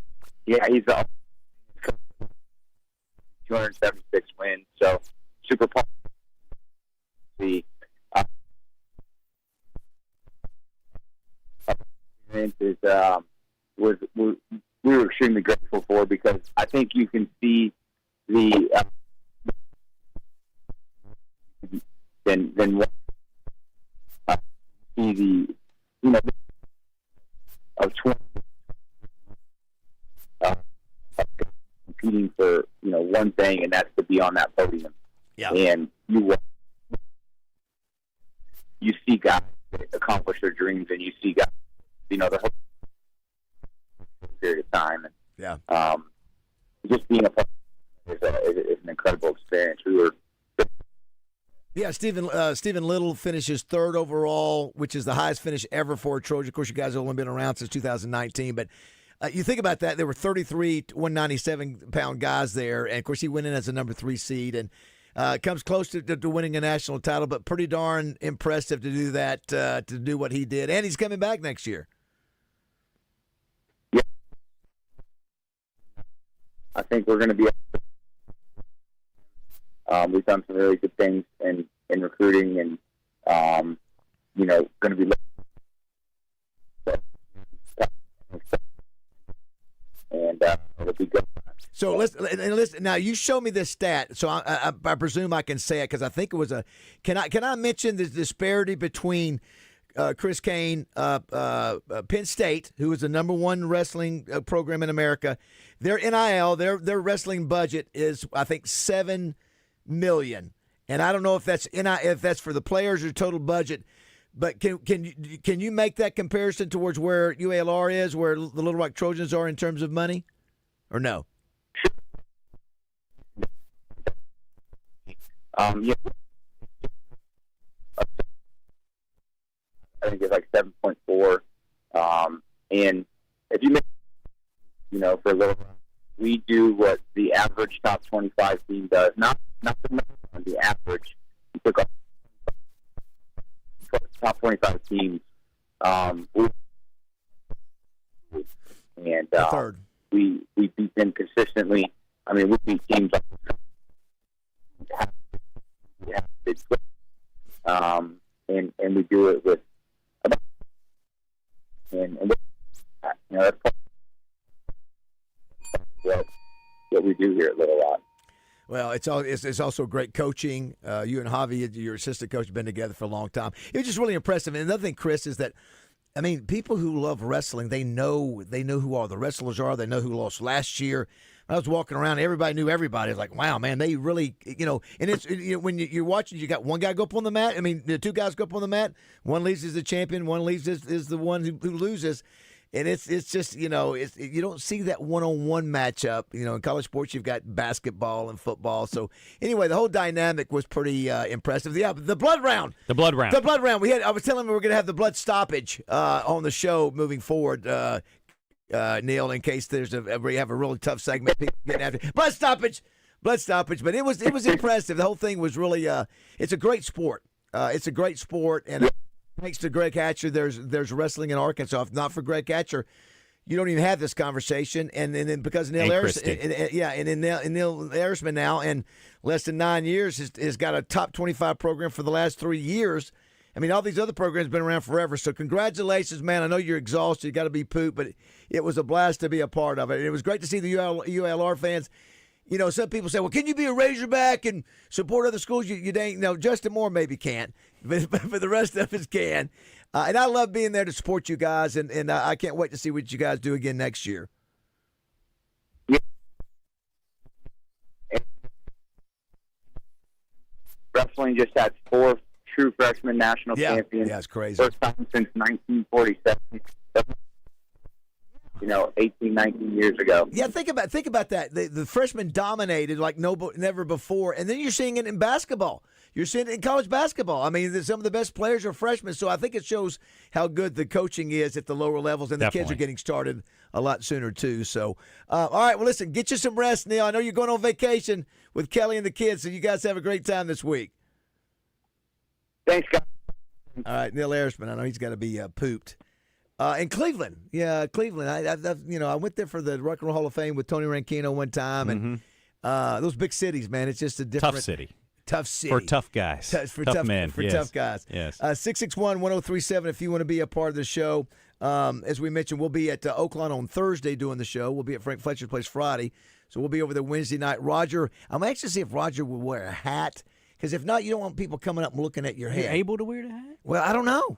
he's 276 wins. So super pumped. The experiences we were extremely grateful for because I think you can see the then what see the of 20 competing for one thing, and that's to be on that podium. Yeah. And you see guys accomplish their dreams, and you see guys, the whole period of time. And, yeah. Just being a part is an incredible experience. We were. Yeah, Stephen Little finishes third overall, which is the highest finish ever for a Trojan. Of course, you guys have only been around since 2019, but you think about that. There were 33 197-pound guys there, and, of course, he went in as a number 3 seed and comes close to winning a national title, but pretty darn impressive to do that, to do what he did. And he's coming back next year. Yeah. I think we're going to be we've done some really good things in recruiting and, going to be and it'll be good. So listen. Now you show me this stat, so I presume I can say it because I think it was a. Can I mention the disparity between Chris Kane, Penn State, who is the number 1 wrestling program in America? Their NIL, their wrestling budget is I think $7 million, and I don't know if that's for the players or total budget. But can you make that comparison towards where UALR is, where the Little Rock Trojans are in terms of money, or no? Yeah. I think it's like 7.4. And if you make, for a little, we do what the average top 25 team does. Not the average. We took up top 25 teams. Third. We beat them consistently. I mean, we beat teams like and we do it with that's what we do here at Little Rock. Well, it's also great coaching. You and Javi, your assistant coach, have been together for a long time. It was just really impressive. And another thing, Chris, is that, I mean, people who love wrestling, they know who all the wrestlers are. They know who lost last year. I was walking around, everybody knew everybody. It's like, wow, man, they really, and it's when you're watching, you got one guy go up on the mat. I mean, the 2 guys go up on the mat. One leaves as the champion. One leaves as the one who loses. And it's just, you don't see that one-on-one matchup. In college sports, you've got basketball and football. So, anyway, the whole dynamic was pretty impressive. Yeah, the blood round. The blood round. I was telling him we were going to have the blood stoppage on the show moving forward, Neil, in case we have a really tough segment. People getting after blood stoppage. But it was impressive. The whole thing was really it's a great sport. And thanks to Greg Hatcher, there's wrestling in Arkansas. If not for Greg Hatcher, you don't even have this conversation. And then because Neil Arisman now, in less than 9 years, has got a top 25 program for the last 3 years. I mean, all these other programs have been around forever. So congratulations, man. I know you're exhausted. You got to be pooped, but it was a blast to be a part of it. And it was great to see the ULR fans. some people say, well, can you be a Razorback and support other schools? You dang, no, Justin Moore maybe can't, but the rest of us can. And I love being there to support you guys, and I can't wait to see what you guys do again next year. Wrestling just had 4 true freshman national champions. Yeah, it's crazy. First time since 1947. 18, 19 years ago. Yeah, think about that. The freshmen dominated like never before, and then you're seeing it in basketball. You're seeing it in college basketball. I mean, some of the best players are freshmen, so I think it shows how good the coaching is at the lower levels, and the kids are getting started a lot sooner, too. So, all right, well, listen, get you some rest, Neil. I know you're going on vacation with Kelly and the kids, so you guys have a great time this week. Thanks, guys. All right, Neil Arisman, I know he's got to be pooped. In Cleveland, Cleveland. I went there for the Rock and Roll Hall of Fame with Tony Rankino one time, and those big cities, man, it's just a different tough city for tough guys, for tough men, for yes. tough guys. Yes. 661-1037. If you want to be a part of the show, as we mentioned, we'll be at Oaklawn on Thursday doing the show. We'll be at Frank Fletcher's place Friday, so we'll be over there Wednesday night. Roger, I'm anxious to see if Roger will wear a hat, because if not, you don't want people coming up and looking at your head. You're able to wear the hat? Well, I don't know.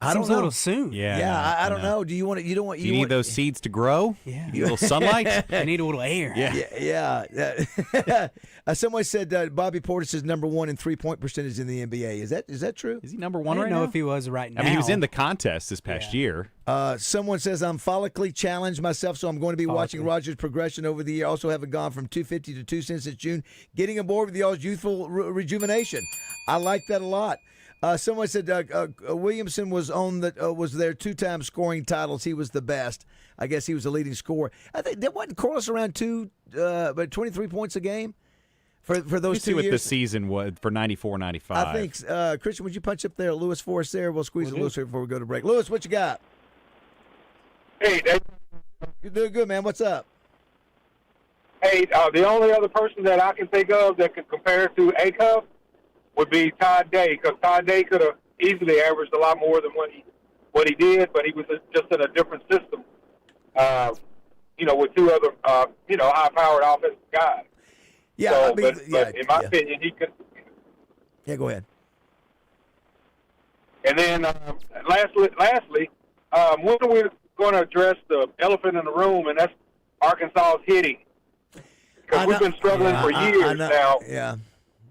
I don't Seems know. a little soon. Yeah. I don't know. Do you want? You don't want? You need those seeds to grow. Yeah. You need a little sunlight. I need a little air. Yeah. Someone said Bobby Portis is number 1 in 3-point percentage in the NBA. Is that true? Is he number 1 I right don't know now? if he was right now. I mean, he was in the contest this past year. Someone says I'm follically challenged myself, so I'm going to be watching Roger's progression over the year. Also, haven't gone from 250 to 2 since June. Getting aboard with y'all's youthful rejuvenation. I like that a lot. Someone said Williamson was was there 2-time scoring titles. He was the best. I guess he was the leading scorer. I think that wasn't Corliss around 23 points a game for those 2 years. What the season was for 94-95. I think Christian, would you punch up there, Lewis for us there? We'll squeeze Lewis here before we go to break. Lewis, what you got? Hey, Dave. You're doing good, man. What's up? Hey, the only other person that I can think of that could compare to Acuff would be Todd Day, because Todd Day could have easily averaged a lot more than what he did, but he was just in a different system, with 2 other, high-powered offensive guys. Yeah, so, but in my opinion, he could. Yeah, go ahead. And then, lastly, when are we going to address the elephant in the room, and that's Arkansas's hitting? Because we've been struggling for years now. Yeah.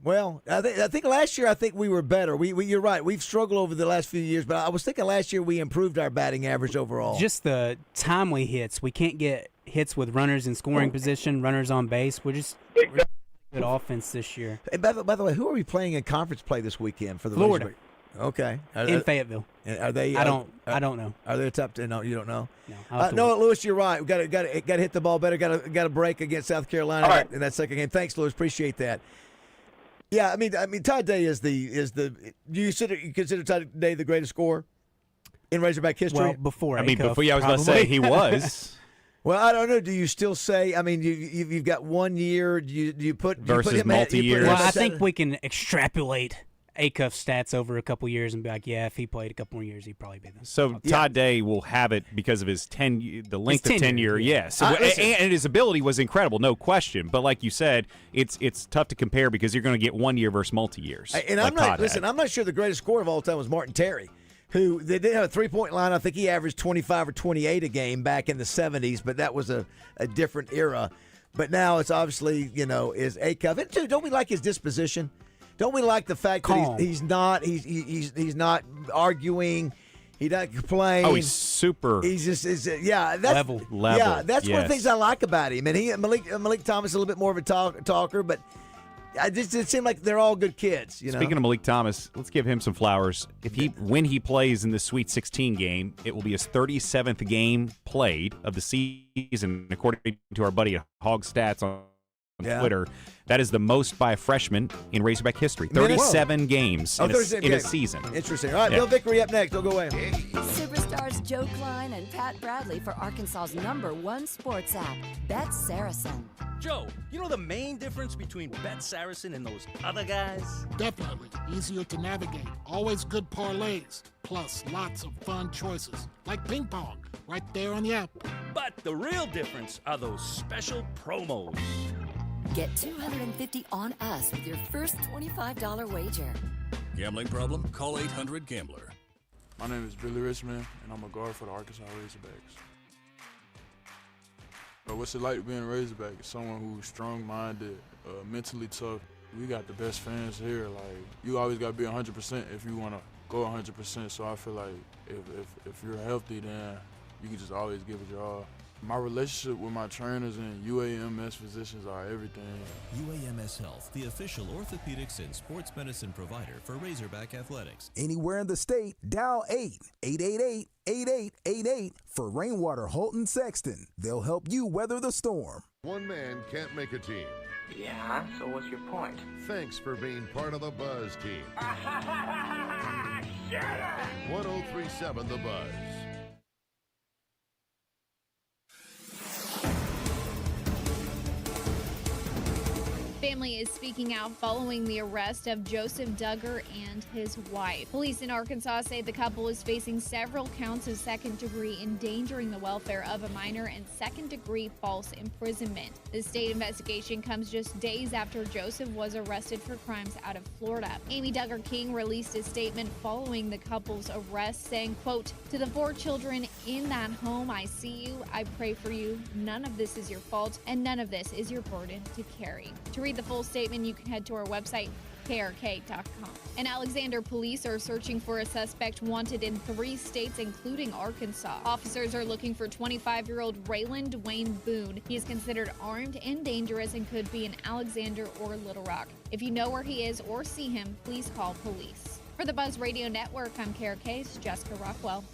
Well, I think last year we were better. You're right. We've struggled over the last few years, but I was thinking last year we improved our batting average overall. Just the timely hits. We can't get hits with runners in scoring position, runners on base. We're good offense this year. And by the way, who are we playing in conference play this weekend for the Florida? Razorback? Okay, in Fayetteville. Are they? I don't know. Are they top 10? No, you don't know. No, Lewis, you're right. We got to hit the ball better. Got to break against South Carolina in that second game. Thanks, Lewis. Appreciate that. Yeah, I mean, Todd Day is the. Do you consider Todd Day the greatest scorer in Razorback history? Well, before I was going to say he was. Well, I don't know. Do you still say? I mean, you've got 1 year. Do you put versus multi-year? Well, I think we can extrapolate Acuff's stats over a couple years and be like, yeah, if he played a couple more years, he'd probably be the. So Todd Day will have it because of his the length of tenure. Yes, and his ability was incredible, no question. But like you said, it's tough to compare because you're going to get 1 year versus multi-years. And like I'm not sure the greatest scorer of all time was Martin Terry, who they did have a 3-point line. I think he averaged 25 or 28 a game back in the 70s, but that was a different era. But now it's obviously is Acuff. And too, don't we like his disposition? Don't we like the fact that he's not arguing, he's not complaining? Oh, he's super. He's just that's level. Yeah, that's one of the things I like about him. And Malik Thomas is a little bit more of a talker, but it seemed like they're all good kids. Speaking of Malik Thomas, let's give him some flowers. When he plays in the Sweet 16 game, it will be his 37th game played of the season, according to our buddy at Hog Stats on Twitter. That is the most by a freshman in Razorback history. 37 games in a season. Interesting. All right, Bill Vickery up next. Don't go away. Superstars Joe Klein and Pat Bradley for Arkansas's #1 sports app, Bet Saracen. Joe, you know the main difference between Bet Saracen and those other guys? Definitely. Easier to navigate. Always good parlays. Plus, lots of fun choices. Like ping pong, right there on the app. But the real difference are those special promos. Get $250 on us with your first $25 wager. Gambling problem? Call 800-GAMBLER. My name is Billy Richmond, and I'm a guard for the Arkansas Razorbacks. What's it like being a Razorback? It's someone who's strong-minded, mentally tough. We got the best fans here. Like, you always got to be 100% if you want to go 100%. So I feel like if you're healthy, then you can just always give it your all. My relationship with my trainers and UAMS physicians are everything. UAMS Health, the official orthopedics and sports medicine provider for Razorback Athletics. Anywhere in the state, dial 888-8888 for Rainwater Holton Sexton. They'll help you weather the storm. One man can't make a team. Yeah, so what's your point? Thanks for being part of the Buzz team. Shut up! 1037 The Buzz. Family is speaking out following the arrest of Joseph Duggar and his wife. Police in Arkansas say the couple is facing several counts of second-degree endangering the welfare of a minor and second-degree false imprisonment. The state investigation comes just days after Joseph was arrested for crimes out of Florida. Amy Duggar King released a statement following the couple's arrest saying, quote, "To the 4 children in that home, I see you, I pray for you. None of this is your fault, and none of this is your burden to carry." To read the full statement, you can head to our website, krk.com. In Alexander, police are searching for a suspect wanted in 3 states, including Arkansas. Officers are looking for 25-year-old Raylan Dwayne Boone. He is considered armed and dangerous and could be in Alexander or Little Rock. If you know where he is or see him, please call police. For the Buzz Radio Network, I'm KRK's Jessica Rockwell.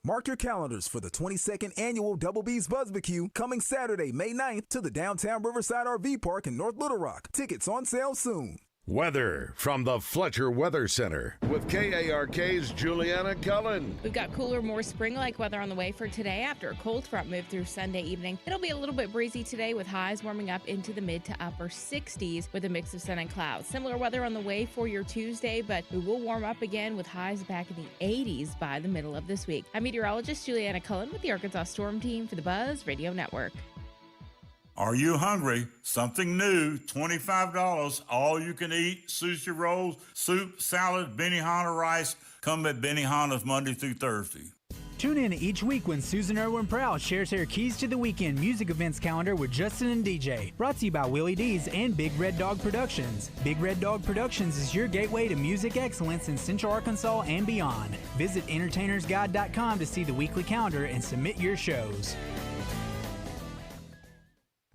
Mark your calendars for the 22nd Annual Double B's Buzzbarbecue coming Saturday, May 9th to the downtown Riverside RV Park in North Little Rock. Tickets on sale soon. Weather from the Fletcher Weather Center with KARK's Juliana Cullen. We've got cooler, more spring-like weather on the way for today after a cold front moved through Sunday evening. It'll be a little bit breezy today with highs warming up into the mid to upper 60s with a mix of sun and clouds. Similar weather on the way for your Tuesday, but we will warm up again with highs back in the 80s by the middle of this week. I'm meteorologist Juliana Cullen with the Arkansas Storm Team for the Buzz Radio Network. Are you hungry? Something new, $25, all you can eat, sushi rolls, soup, salad, Benihana rice. Come at Benihana's Monday through Thursday. Tune in each week when Susan Irwin Prowl shares her Keys to the Weekend music events calendar with Justin and DJ. Brought to you by Willie D's and Big Red Dog Productions. Big Red Dog Productions is your gateway to music excellence in Central Arkansas and beyond. Visit entertainersguide.com to see the weekly calendar and submit your shows.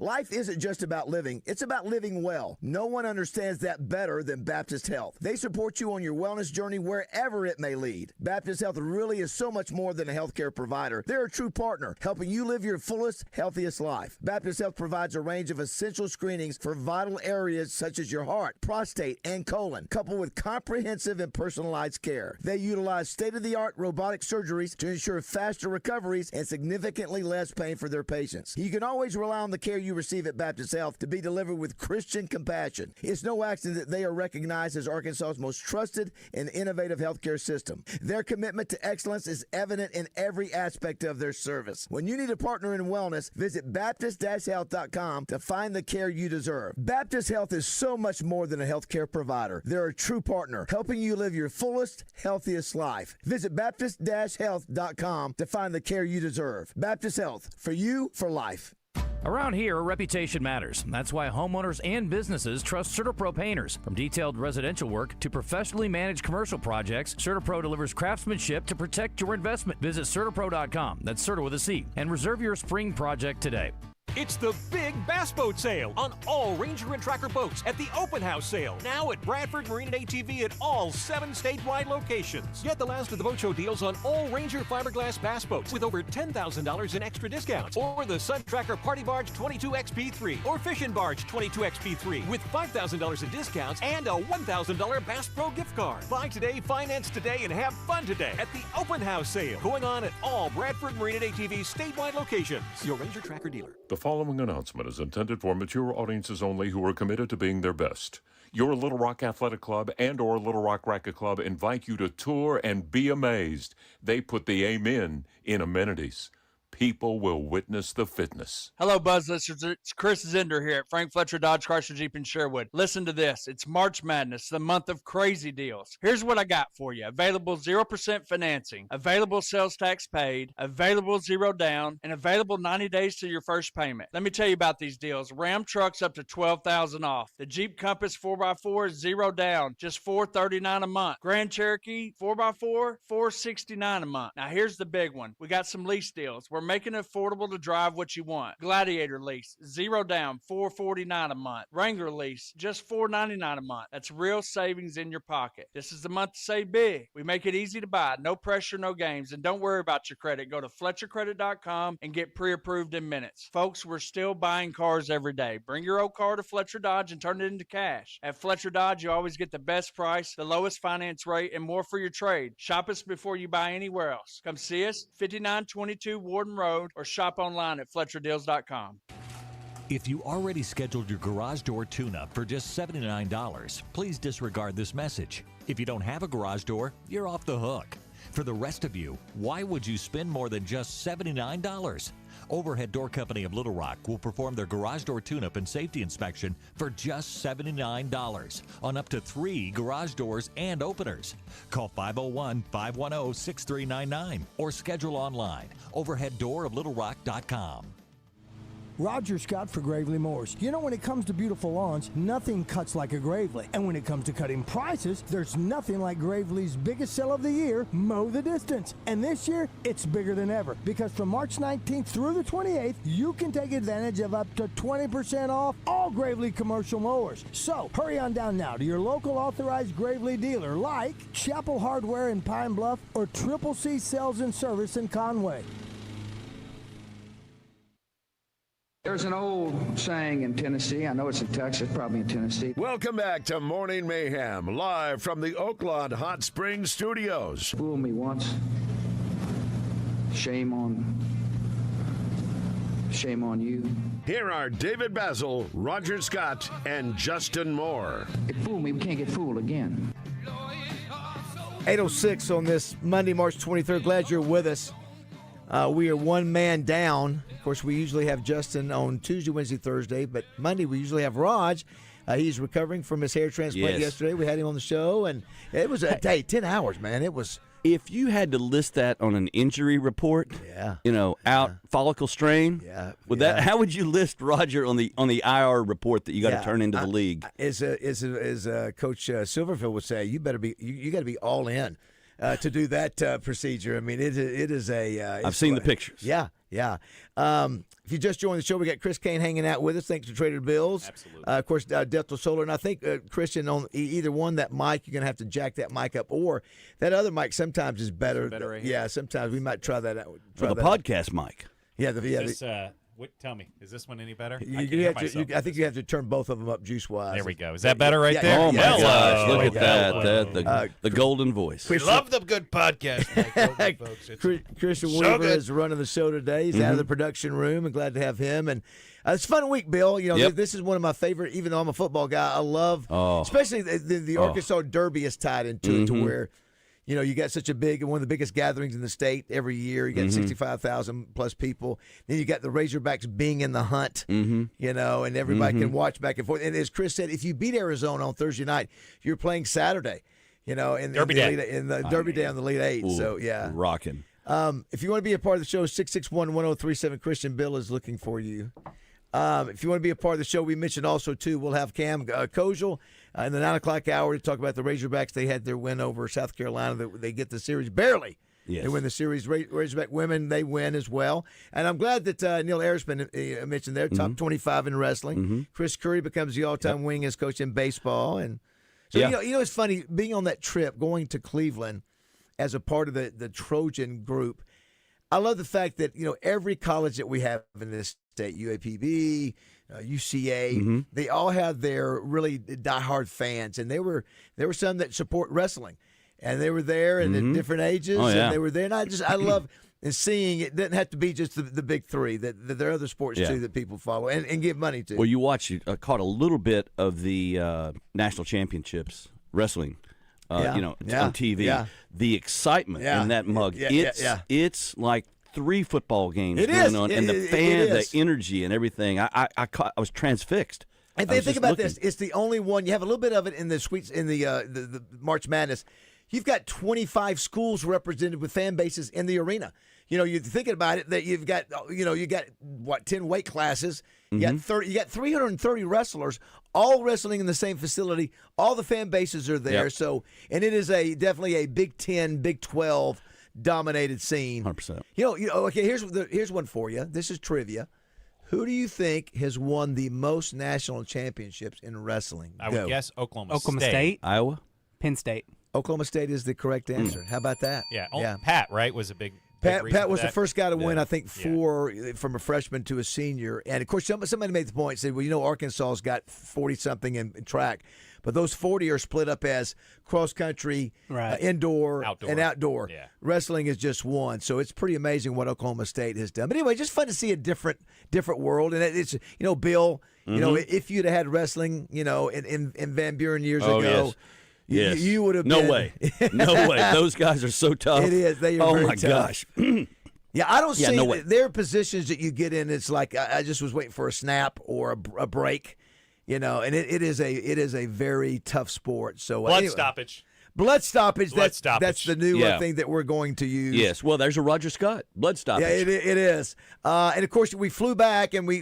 Life isn't just about living, it's about living well. No one understands that better than Baptist Health. They support you on your wellness journey wherever it may lead. Baptist Health really is so much more than a healthcare provider. They're a true partner, helping you live your fullest, healthiest life. Baptist Health provides a range of essential screenings for vital areas such as your heart, prostate, and colon, coupled with comprehensive and personalized care. They utilize state-of-the-art robotic surgeries to ensure faster recoveries and significantly less pain for their patients. You can always rely on the care you receive at Baptist Health to be delivered with Christian compassion. It's no accident that they are recognized as Arkansas's most trusted and innovative healthcare system. Their commitment to excellence is evident in every aspect of their service. When you need a partner in wellness, visit Baptist-Health.com to find the care you deserve. Baptist Health is so much more than a healthcare provider. They're a true partner, helping you live your fullest, healthiest life. Visit Baptist-Health.com to find the care you deserve. Baptist Health, for you, for life. Around here, reputation matters. That's why homeowners and businesses trust CertaPro painters. From detailed residential work to professionally managed commercial projects, CertaPro delivers craftsmanship to protect your investment. Visit CertaPro.com, that's Certa with a C, and reserve your spring project today. It's the big bass boat sale on all Ranger and Tracker boats at the open house sale. Now at Bradford Marine and ATV at all 7 statewide locations. Get the last of the boat show deals on all Ranger fiberglass bass boats with over $10,000 in extra discounts. Or the Sun Tracker Party Barge 22XP3 or Fishing Barge 22XP3 with $5,000 in discounts and a $1,000 Bass Pro gift card. Buy today, finance today, and have fun today at the open house sale going on at all Bradford Marine and ATV statewide locations. Your Ranger Tracker dealer. The following announcement is intended for mature audiences only who are committed to being their best. Your Little Rock Athletic Club and or Little Rock Racquet Club invite you to tour and be amazed. They put the amen in amenities. people will witness the fitness. Hello, Buzz listeners. It's Chris Zender here at Frank Fletcher Dodge Chrysler Jeep in Sherwood. Listen to this. It's March Madness, the month of crazy deals. Here's what I got for you. Available 0% financing, available sales tax paid, available 0 down, and available 90 days to your first payment. Let me tell you about these deals. Ram trucks up to $12,000 off. The Jeep Compass 4x4 is 0 down, just $439 a month. Grand Cherokee 4x4, $469 a month. Now here's the big one. We got some lease deals. We're making it affordable to drive what you want. Gladiator lease, 0 down, $449 a month. Wrangler lease, just $499 a month. That's real savings in your pocket. This is the month to save big. We make it easy to buy. No pressure, no games. And don't worry about your credit. Go to FletcherCredit.com and get pre-approved in minutes. Folks, we're still buying cars every day. Bring your old car to Fletcher Dodge and turn it into cash. At Fletcher Dodge, you always get the best price, the lowest finance rate, and more for your trade. Shop us before you buy anywhere else. Come see us, 5922 Warden Road, or shop online at FletcherDeals.com. If you already scheduled your garage door tune-up for just $79, please disregard this message. If you don't have a garage door, you're off the hook. For the rest of you, why would you spend more than just $79? Overhead Door Company of Little Rock will perform their garage door tune-up and safety inspection for just $79 on up to 3 garage doors and openers. Call 501-510-6399 or schedule online, overheaddooroflittlerock.com. Roger Scott for Gravely Moors. You know, when it comes to beautiful lawns, nothing cuts like a Gravely. And when it comes to cutting prices, there's nothing like Gravely's biggest sale of the year, Mow the Distance. And this year, it's bigger than ever, because from March 19th through the 28th, you can take advantage of up to 20% off all Gravely commercial mowers. So, hurry on down now to your local authorized Gravely dealer like Chapel Hardware in Pine Bluff or Triple C Sales and Service in Conway. There's an old saying in Tennessee, I know it's in Texas, probably in Tennessee. Welcome back to Morning Mayhem, live from the Oaklawn Hot Springs Studios. Fool me once. Shame on you. Here are David Bazzel, Roger Scott, and Justin Moore. It fooled me, we can't get fooled again. 8:06 on this Monday, March 23rd. Glad you're with us. We are one man down. Of course, we usually have Justin on Tuesday, Wednesday, Thursday, but Monday we usually have Raj. He's recovering from his hair transplant yesterday. We had him on the show, and it was a day, 10 hours, man. It was. If you had to list that on an injury report, out follicle strain, that how would you list Roger on the IR report that you got to turn into the league? As Coach Silverfield would say, you got to be all in. To do that procedure. I mean, it is a... I've seen the pictures. Yeah. If you just joined the show, we got Chris Kane hanging out with us. Thanks to Trader Bills. Absolutely. Of course, Delta Solar. And I think, Christian, on either one, that mic, you're going to have to jack that mic up. Or that other mic sometimes is better. Right yeah, sometimes we might try that out. Podcast mic. Yeah. Tell me, is this one any better? I think you have to turn both of them up juice-wise. There we go. Is that better right there? Oh, my gosh. Look at that. The golden voice. We love the good podcast, folks. Christian Weaver is running the show today. He's out of the production room, and glad to have him. And it's a fun week, Bill. You know, this is one of my favorite, even though I'm a football guy, I love, especially the Arkansas Derby is tied into it to where, you know, you got such a big, one of the biggest gatherings in the state every year. You got 65,000 plus people. Then you got the Razorbacks being in the hunt, you know, and everybody can watch back and forth. And as Chris said, if you beat Arizona on Thursday night, you're playing Saturday, you know, in the Derby Day on the Elite Eight. Ooh, so, yeah. Rocking. If you want to be a part of the show, 661-1037, Christian Bill is looking for you. If you want to be a part of the show, we mentioned also, too, we'll have Cam Kel in the 9 o'clock hour to talk about the Razorbacks. They had their win over South Carolina. They get the series barely. Yes. They win the series. Razorback women, they win as well. And I'm glad that Neil Arisman mentioned their top 25 in wrestling. Chris Curry becomes the all-time winningest coach in baseball. And so, you know, it's funny, being on that trip, going to Cleveland as a part of the Trojan group, I love the fact that, you know, every college that we have in this state, UAPB, UCA, they all have their really diehard fans, and there were some that support wrestling, and they were there and at different ages, and they were there. And I love and seeing it doesn't have to be just the big three, that there are other sports too that people follow and give money to. Well, you caught a little bit of the national championships wrestling. You know, on TV. The excitement in that mug. It's like 3 football games It going is. on, and the the energy and everything. I was transfixed. And think about this: it's the only one. You have a little bit of it in the March Madness. You've got 25 schools represented with fan bases in the arena. You're thinking about it that you've got 10 weight classes. You got 330 wrestlers all wrestling in the same facility. All the fan bases are there. Yep. So, and it is definitely a Big 10, Big 12 dominated scene. 100%. Okay. Here's one for you. This is trivia. Who do you think has won the most national championships in wrestling? I would guess Oklahoma State. Iowa. Penn State. Oklahoma State is the correct answer. How about that? Yeah. Pat, right, was a big Pat reason for was the that. first guy to win, I think, from a freshman to a senior. And, of course, somebody made the point, said, well, Arkansas's got 40-something in track. But those 40 are split up as cross-country, indoor, and outdoor. Yeah. Wrestling is just one. So it's pretty amazing what Oklahoma State has done. But anyway, just fun to see a different world. And it's, Bill, if you'd have had wrestling, in Van Buren years ago, yes. you would have no been. way. No way. Those guys are so tough. It is. They are very tough. Gosh. Yeah, I don't see no way. there are positions that you get in. It's like I just was waiting for a snap or a break, and it is a very tough sport. So Blood stoppage. Blood stoppage. Blood That's stoppage. the new thing that we're going to use. Yes. Well, there's a Roger Scott blood stoppage. Yeah, it is. And of course, we flew back, and we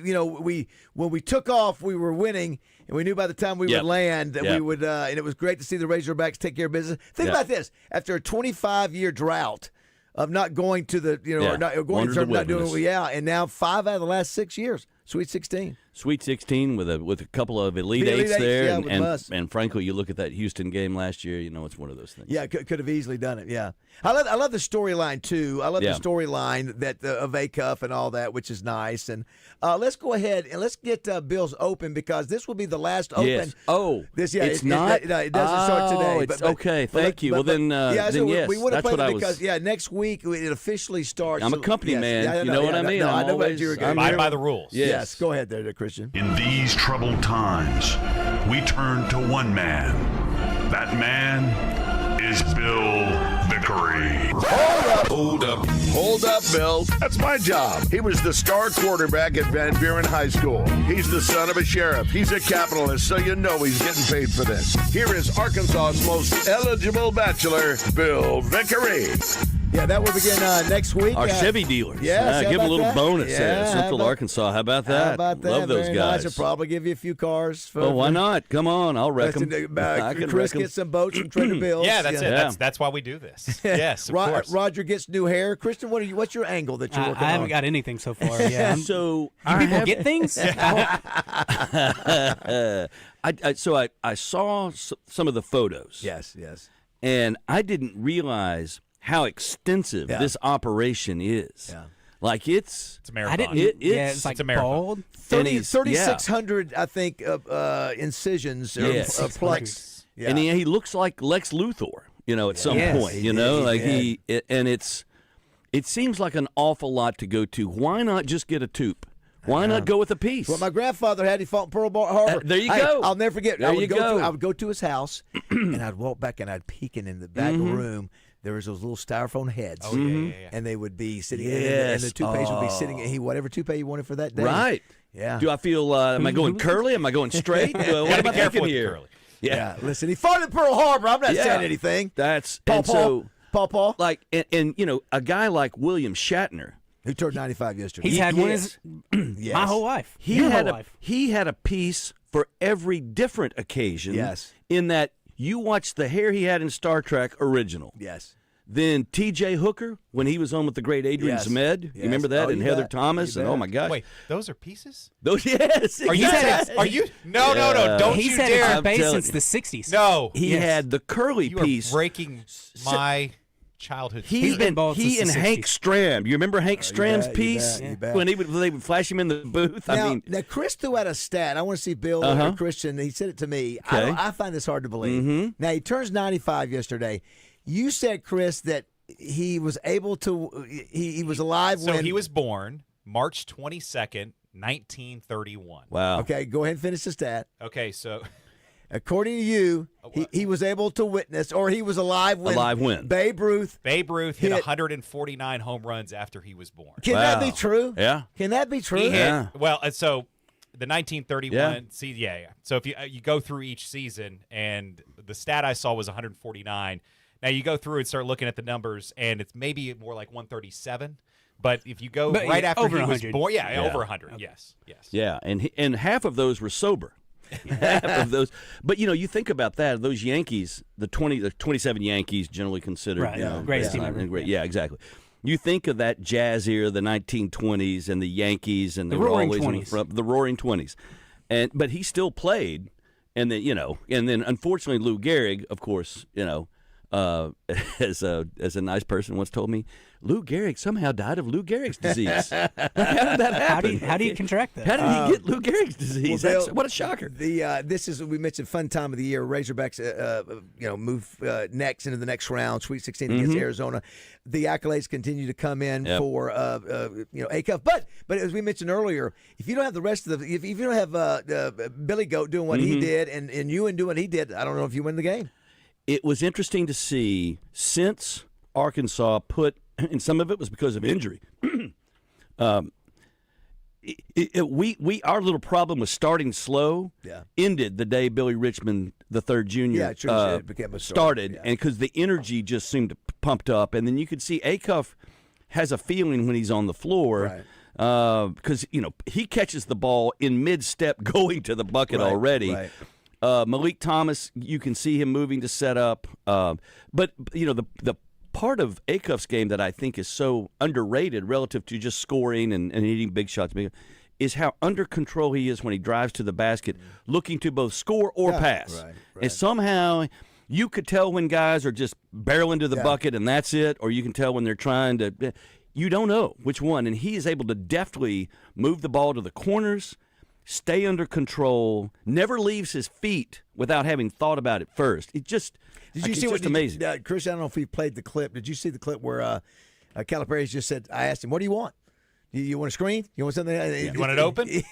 when we took off, we were winning, and we knew by the time we would land that we would. And it was great to see the Razorbacks take care of business. Think about this: after a 25-year drought of not going to the or not going to not doing and now 5 out of the last 6 years, Sweet 16. Sweet 16 with a couple of Elite Eights there, and frankly, you look at that Houston game last year, it's one of those things. Yeah, could have easily done it. Yeah, I love the storyline too. I love the storyline that of A-Cuff and all that, which is nice. And let's go ahead and let's get Bill's Open, because this will be the last Open. Yes. Oh, it's not. It doesn't start today. It's okay. Thank you. Then yes, we want to that's play what it because next week it officially starts. I'm a company man. You know what I mean? I know what you're going. Abide by the rules. Yes. Go ahead there, Christian. In these troubled times, we turn to one man. That man is Bill Vickery. Hold up, Bill. That's my job. He was the star quarterback at Van Buren High School. He's the son of a sheriff. He's a capitalist, so you know he's getting paid for this. Here is Arkansas's most eligible bachelor, Bill Vickery. Yeah, that will begin next week. Our Chevy dealers. Yeah, give them a little bonus at Central Arkansas. How about that? How about that? Love those Very guys. Nice. I'll probably give you a few cars. Why not? Come on, I'll wreck them. Chris gets some boats from Trader Bill's. Yeah, that's it. That's why we do this. Yes, of course. Roger gets new hair. Christian, what's your angle that you're working on? I haven't got anything so far. Yeah. So you people get things? So I saw some of the photos. Yes. And I didn't realize how extensive this operation is. Yeah. Like it's a marathon. I didn't. It's like a marathon. bald. 3,600, I think, incisions or plex. Yeah. And he looks like Lex Luthor, at some point. It seems like an awful lot to go to. Why not just get a tube? Why not go with a piece? Well, my grandfather had. He fought in Pearl Harbor. There you go. I'll never forget. There you go. I would go to his house, and I'd walk back, and I'd peek in the back room. There was those little styrofoam heads. Oh, yeah. And they would be sitting and the toupees would be sitting whatever toupee you wanted for that day. Right. Yeah. Do I feel, am I going curly? Am I going straight? What am I thinking here? Curly. Yeah. Listen, he fought in Pearl Harbor. I'm not saying anything. Paul. Like, and a guy like William Shatner, who turned 95 yesterday. He's had one my whole life. He had a piece for every different occasion. Yes. In that you watched the hair he had in Star Trek original. Yes. Then T.J. Hooker, when he was on with the great Adrian Zmed. You remember that? And Heather Thomas. And oh, my gosh. Wait, those are pieces? Those, yes. Are you? No. Don't he's you had dare. a base since the 60s. No. He had the curly piece. You are breaking my childhood. He and Hank Stram. You remember Hank Stram's piece? You bet. When they would flash him in the booth? Now, Chris threw out a stat. I want to see Bill or Christian. He said it to me. Okay. I find this hard to believe. Now, he turns 95 yesterday. You said, Chris, that he was able to, he was alive when. So he was born March 22nd, 1931. Wow. Okay, go ahead and finish the stat. Okay, so According to you, he was able to witness, or he was alive when Babe Ruth hit 149 home runs after he was born. Can that be true? Yeah. Can that be true? He hit, well, and so the 1931 So if you go through each season, and the stat I saw was 149. Now you go through and start looking at the numbers, and it's maybe more like 137. But if you go right after he was born, over 100. Okay. Yes. Yeah, and half of those were sober. Half of those, but you think about that. Those Yankees, the 27 Yankees, generally considered greatest team ever. Great. Yeah, exactly. You think of that jazz era, the 1920s, and the Yankees, and the they were Roaring always 20s. in the front, the Roaring 20s, but he still played, and then and then unfortunately Lou Gehrig, of course, as a nice person once told me, Lou Gehrig somehow died of Lou Gehrig's disease. How did that happen? How do you contract that? How did he get Lou Gehrig's disease? Well, Bill, what a shocker! This is, we mentioned, fun time of the year. Razorbacks, move next into the next round, Sweet 16 against Arizona. The accolades continue to come in for ACUF. But as we mentioned earlier, if you don't have the rest of if you don't have Billy Goat doing what he did and Ewan doing what he did, I don't know if you win the game. It was interesting to see since Arkansas put, and some of it was because of injury. Our little problem with starting slow ended the day Billy Richmond III Jr. Became a started, yeah. and because the energy just seemed pumped up, and then you could see ACUF has a feeling when he's on the floor. Right. Because he catches the ball in mid-step going to the bucket already. Right. Malik Thomas, you can see him moving to set up. But the part of ACUF's game that I think is so underrated relative to just scoring and hitting big shots is how under control he is when he drives to the basket, looking to both score or pass. Right. And somehow you could tell when guys are just barreling to the bucket and that's it, or you can tell when they're trying to – you don't know which one. And he is able to deftly move the ball to the corners, stay under control, never leaves his feet without having thought about it first. It just Did you see what amazing. Chris, I don't know if he played the clip. Did you see the clip where Calipari just said, I asked him, what do you want? You want a screen? You want something? You want it open? Which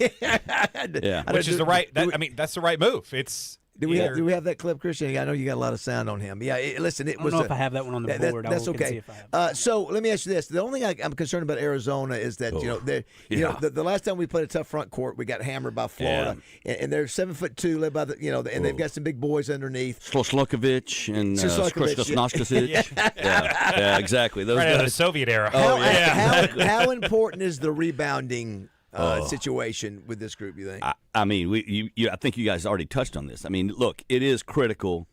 is the right that's the right move. It's Do we have that clip, Christian? I know you got a lot of sound on him. Yeah, listen, it I was. don't know if I have that one on the board. That's I will okay. see if I have So let me ask you this: the only thing I'm concerned about Arizona is that the last time we played a tough front court, we got hammered by Florida, and they're 7'2", led by and they've got some big boys underneath. Sloslokovic and Skroskosnoskosic. Yeah, exactly. Those right guys. out of the Soviet era. How important is the rebounding situation with this group, you think? I mean, I think you guys already touched on this. I mean, look, it is critical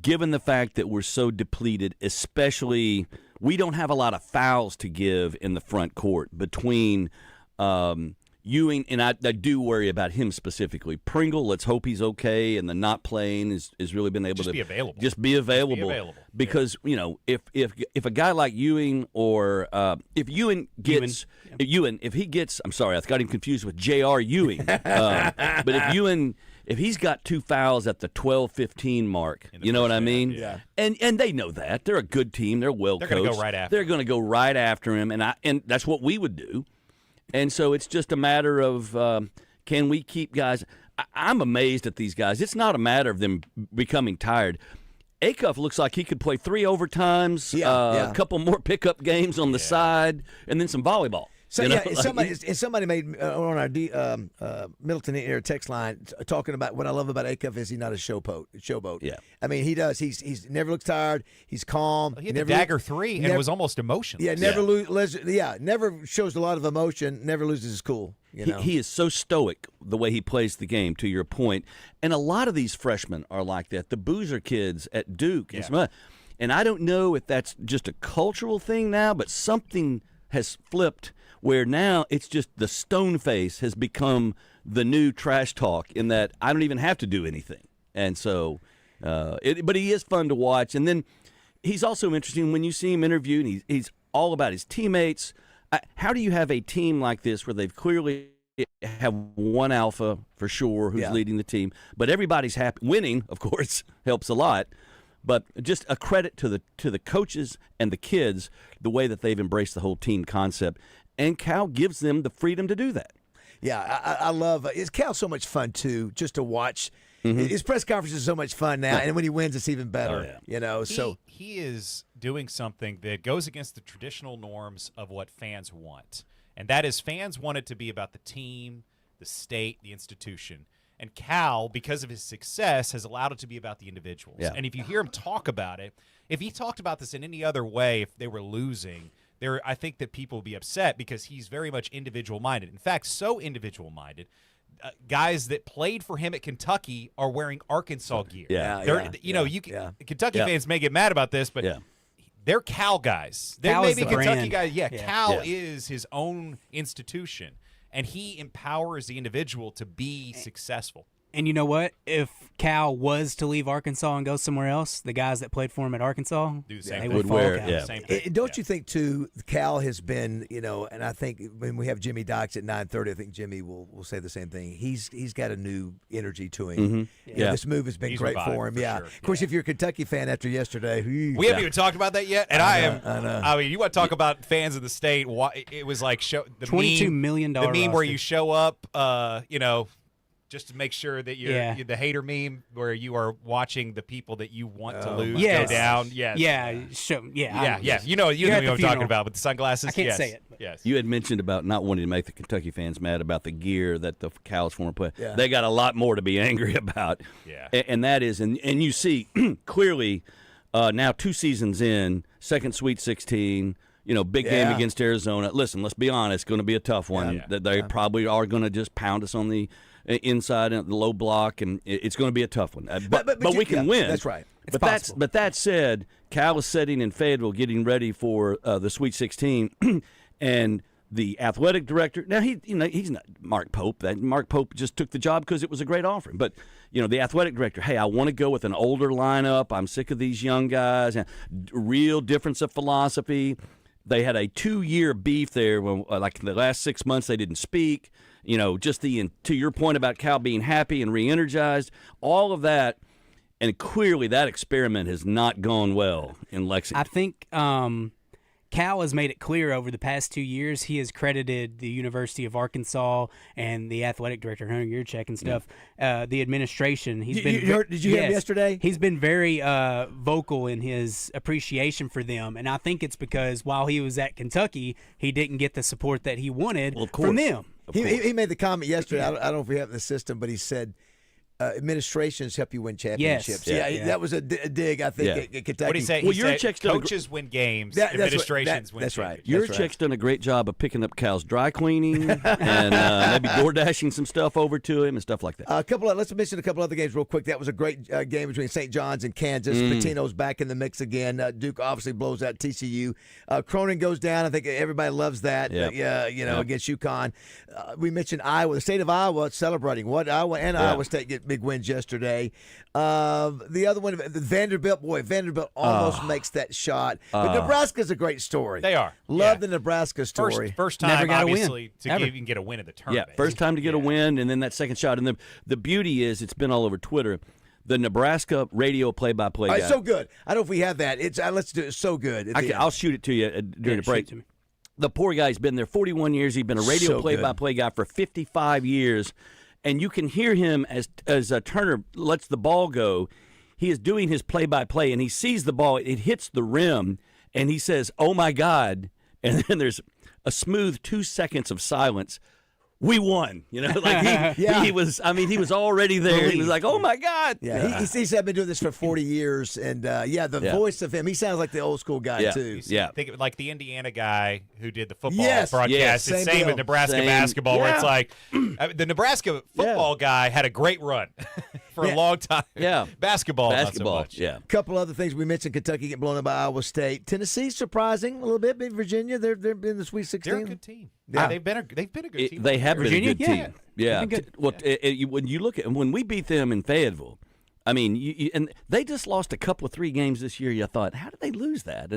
given the fact that we're so depleted, especially we don't have a lot of fouls to give in the front court between Ewing, and I do worry about him specifically. Pringle, let's hope he's okay, and the not playing has really been able to be available. Just be available. Because, if a guy like Ewing or if Ewing gets if he gets, I'm sorry, I got him confused with J.R. Ewing. But if he's got 2 fouls at the 12-15 mark, you know what I mean? Yeah. And they know that. They're a good team. They're well coached. They're going to go right after They're going to go right after him, and that's what we would do. And so it's just a matter of can we keep guys – I'm amazed at these guys. It's not a matter of them becoming tired. ACUF looks like he could play 3 overtimes, a couple more pickup games on the side, and then some volleyball. So somebody made on our Middleton Air text line talking about what I love about ACUF is he's not a showboat. Yeah, I mean he does. He's never looks tired. He's calm. He had the dagger 3 and was almost emotional. Yeah, never shows a lot of emotion. Never loses his cool. He is so stoic the way he plays the game. To your point, and a lot of these freshmen are like that. The Boozer kids at Duke, and I don't know if that's just a cultural thing now, but something has flipped. Where now it's just the stone face has become the new trash talk in that I don't even have to do anything. And so, but he is fun to watch. And then he's also interesting when you see him interviewed. He's all about his teammates. How do you have a team like this where they've clearly have one alpha for sure who's leading the team, but everybody's happy? Winning, of course, helps a lot. But just a credit to the coaches and the kids, the way that they've embraced the whole team concept. And Cal gives them the freedom to do that. Yeah, I love it's Cal's so much fun too, just to watch His press conference is so much fun now, and when he wins, it's even better. He is doing something that goes against the traditional norms of what fans want, and that is fans want it to be about the team, the state, the institution. And Cal, because of his success, has allowed it to be about the individuals. Yeah. And if you hear him talk about it, if he talked about this in any other way, if they were losing, I think that people would be upset because he's very much individual-minded. In fact, so individual-minded, guys that played for him at Kentucky are wearing Arkansas gear. Kentucky fans may get mad about this, but they're Cal guys. They may be Kentucky guys. Yeah, Cal is his own institution. And he empowers the individual to be successful. And you know what? If Cal was to leave Arkansas and go somewhere else, the guys that played for him at Arkansas, do the same they thing. would follow Cal. Same thing. Don't you think, too, Cal has been, and I think when we have Jimmy Dykes at 9:30, I think Jimmy will say the same thing. He's got a new energy to him. This move has been great for him. Sure. Of course, if you're a Kentucky fan after yesterday, we haven't even talked about that yet. And I know. I mean, you want to talk about fans of the state? It was like the $22 million the meme roster. where you show up, just to make sure that you're the hater meme where you are watching the people that you want to lose go down. Yes. Yeah. You know what I'm talking about with the sunglasses. I can't say it. Yes. You had mentioned about not wanting to make the Kentucky fans mad about the gear that the Cal's former player. Yeah. They got a lot more to be angry about. Yeah. And that is, and you see clearly now 2 seasons in, second Sweet 16. Big game against Arizona. Listen, let's be honest, it's going to be a tough one. That they probably are going to just pound us on the inside and the low block, and it's going to be a tough one. But we can win. That's right. But that said, Cal is sitting in Fayetteville getting ready for the Sweet 16, and the athletic director. Now he's not Mark Pope. Mark Pope just took the job because it was a great offering. But the athletic director. Hey, I want to go with an older lineup. I'm sick of these young guys. Real difference of philosophy. They had a 2-year beef there. When, like the last 6 months, they didn't speak. Just to your point about Cal being happy and re-energized, all of that, and clearly that experiment has not gone well in Lexington. I think Cal has made it clear over the past 2 years he has credited the University of Arkansas and the athletic director, Hunter Yurchek and stuff, the administration. Did you hear him yesterday? He's been very vocal in his appreciation for them, and I think it's because while he was at Kentucky, he didn't get the support that he wanted from them. He made the comment yesterday. I don't know if we have it in the system, but he said administrations help you win championships. Yes. That was a dig, I think, at Kentucky. What did he say? Well, he said coaches win games, administrations win That's right. Yurchek's done a great job of picking up Cal's dry cleaning and maybe door dashing some stuff over to him and stuff like that. Let's mention a couple other games real quick. That was a great game between St. John's and Kansas. Patino's back in the mix again. Duke obviously blows out TCU. Cronin goes down. I think everybody loves that. Against UConn. We mentioned Iowa. The state of Iowa celebrating. Iowa State get big wins yesterday. The other one, Vanderbilt almost makes that shot. But Nebraska's a great story. They are. Love the Nebraska story. First time, obviously, to even get a win in the tournament. Yeah, first time to get a win, and then that second shot. And the beauty is, it's been all over Twitter. The Nebraska radio play-by-play guy. It's so good. I don't know if we have that. Let's do it. It's so good. I'll shoot it to you during the break. The poor guy's been there 41 years. He's been a radio play-by-play guy for 55 years. And you can hear him as Turner lets the ball go. He is doing his play-by-play, and he sees the ball. It hits the rim, and he says, "Oh, my God." And then there's a smooth 2 seconds of silence. We won. He was already there. He was like, "Oh, my God." Yeah, he says, I've been doing this for 40 years. And, voice of him, he sounds like the old school guy, too. Think of like the Indiana guy who did the football broadcast. It's same with Nebraska basketball, where it's like the Nebraska football guy had a great run for a long time. Yeah. Basketball, not so much. Yeah. A couple other things we mentioned: Kentucky getting blown up by Iowa State. Tennessee surprising a little bit. Maybe Virginia, they're in the Sweet 16. They're a good team. Yeah. They've been a good team. They have Virginia? been a good team. Yeah. When you look at when we beat them in Fayetteville, I mean, and they just lost a couple of 3 games this year. You thought, how did they lose that?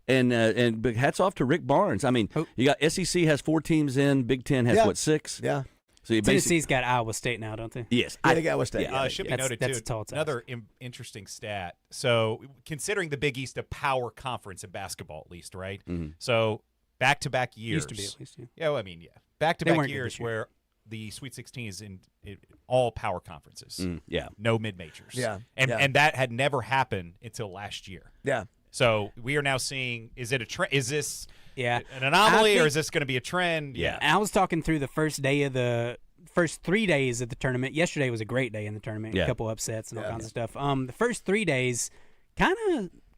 And but hats off to Rick Barnes. I mean, you got SEC has 4 teams in. Big Ten has 6? Yeah. So Tennessee's got Iowa State now, don't they? Yes. They got Iowa State. It should be noted, too, another interesting stat. So considering the Big East a power conference in basketball, at least, right? Mm-hmm. So back-to-back years. Used to be, at least, back-to-back years where the Sweet 16 is in all power conferences. Yeah. No mid-majors. Yeah. And that had never happened until last year. Yeah. So we are now seeing, is it a trend? Is this an anomaly, or is this going to be a trend? Yeah. I was talking through the first 3 days of the tournament. Yesterday was a great day in the tournament. Yeah. A couple upsets and all kinds of stuff. The first 3 days, kind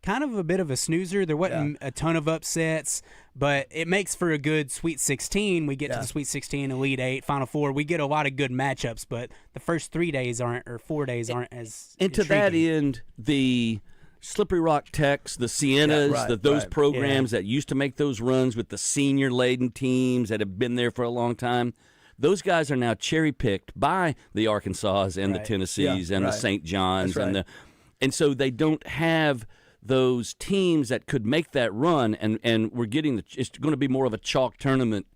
of a bit of a snoozer. There wasn't a ton of upsets, but it makes for a good Sweet 16. We get to the Sweet 16, Elite 8, Final Four. We get a lot of good matchups, but the first 4 days aren't as And to that end, the Slippery Rock Techs, the Siennas, those programs that used to make those runs with the senior-laden teams that have been there for a long time, those guys are now cherry-picked by the Arkansas and the Tennessees and the St. John's. And so they don't have those teams that could make that run, and we're getting it's going to be more of a chalk tournament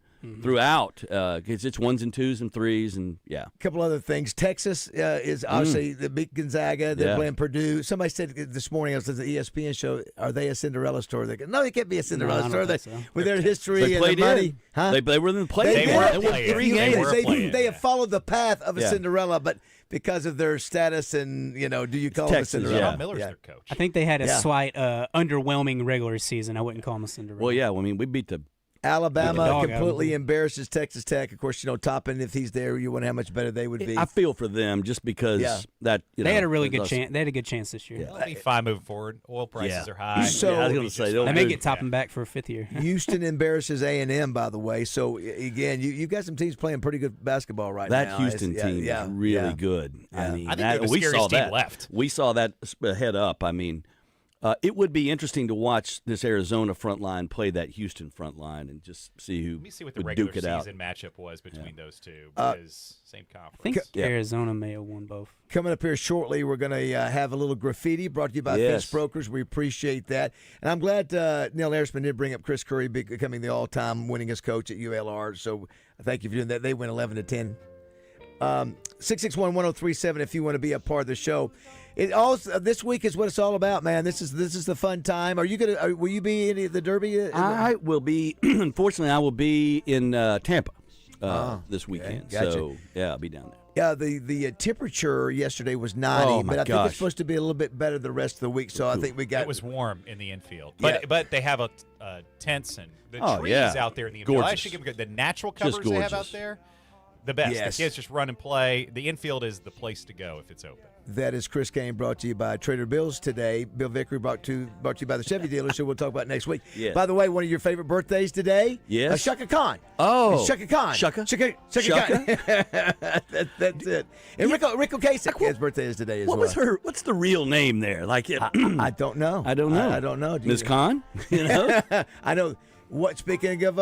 throughout, because it's 1s and 2s and 3s, and A couple other things. Texas is obviously the big Gonzaga. They're playing Purdue. Somebody said this morning, I was at the ESPN show, are they a Cinderella story? They go, no, they can't be a Cinderella story. With their history and the money. Huh? They were in the play. They were 3 games. They have followed the path of a Cinderella, but because of their status and, do you call them a Cinderella? Rob Miller's their coach. I think they had a slight underwhelming regular season. I wouldn't call them a Cinderella. Well, we beat the Alabama completely embarrasses Texas Tech. Of course, Toppin, if he's there, you wonder how much better they would be. I feel for them just because they had a really good chance. They had a good chance this year. They'll be fine moving forward. Oil prices are high. So I was going to say they may get Toppin back for a 5th year. Houston embarrasses A&M, by the way. So again, you've got some teams playing pretty good basketball right now. That Houston team is really good. Yeah. I mean, I think they're the scariest team left. We saw that head up. I mean, it would be interesting to watch this Arizona front line play that Houston front line and just see who Let me see what the would regular duke it out. season matchup was between those two, because same conference. I think Arizona may have won both. Coming up here shortly, we're going to have a little graffiti brought to you by Fence Brokers. We appreciate that. And I'm glad Neil Arisman did bring up Chris Curry becoming the all-time winningest coach at ULR. So thank you for doing that. They win 11-10. 661-1037 if you want to be a part of the show. It also this week is what it's all about, man. This is the fun time. Are you gonna? Will you be in the Derby? I will be. Unfortunately, I will be in Tampa this weekend. Gotcha. So I'll be down there. Yeah, the temperature yesterday was 90, but I think it's supposed to be a little bit better the rest of the week. So I think we got it was warm in the infield, but they have tents and the trees out there in the infield. Gorgeous. I actually give them the natural covers they have out there. The best. Yes. The kids just run and play. The infield is the place to go if it's open. That is Chris Kane, brought to you by Trader Bill's today. Bill Vickery brought to you by the Chevy dealership. We'll talk about next week. Yes. By the way, one of your favorite birthdays today? Yes. Shaka Khan. Oh. It's Shaka Khan. Shaka Khan. That's it. And Rico Kasich, his birthday is today as well. What's the real name there? Like I don't know. I don't know. I don't know. Ms. Khan? I know. What? Speaking of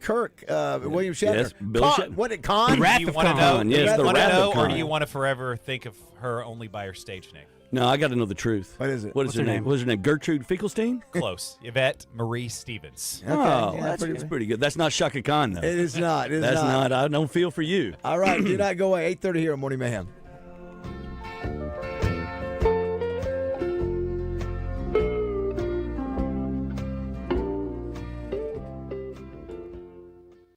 Kirk, William Shatner. Yes, Bill Shatner. What did Khan? Do you want to know? Yes, the Wrath of or Khan. do you want to forever think of her only by her stage name? No, I got to know the truth. What is it? What's her name? What is her name? Gertrude Finkelstein? Close. Yvette Marie Stevens. Okay. Oh, Yeah, that's pretty good. That's not Shaka Khan, though. It is not. That's not. I don't feel for you. All right. Do not go away. 8:30 here on Morning Mayhem.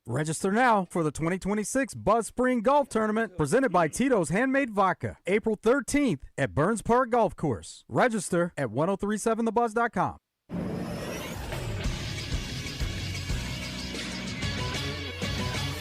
Register now for the 2026 Buzz Spring Golf Tournament presented by Tito's Handmade Vodka, April 13th at Burns Park Golf Course. Register at 1037thebuzz.com.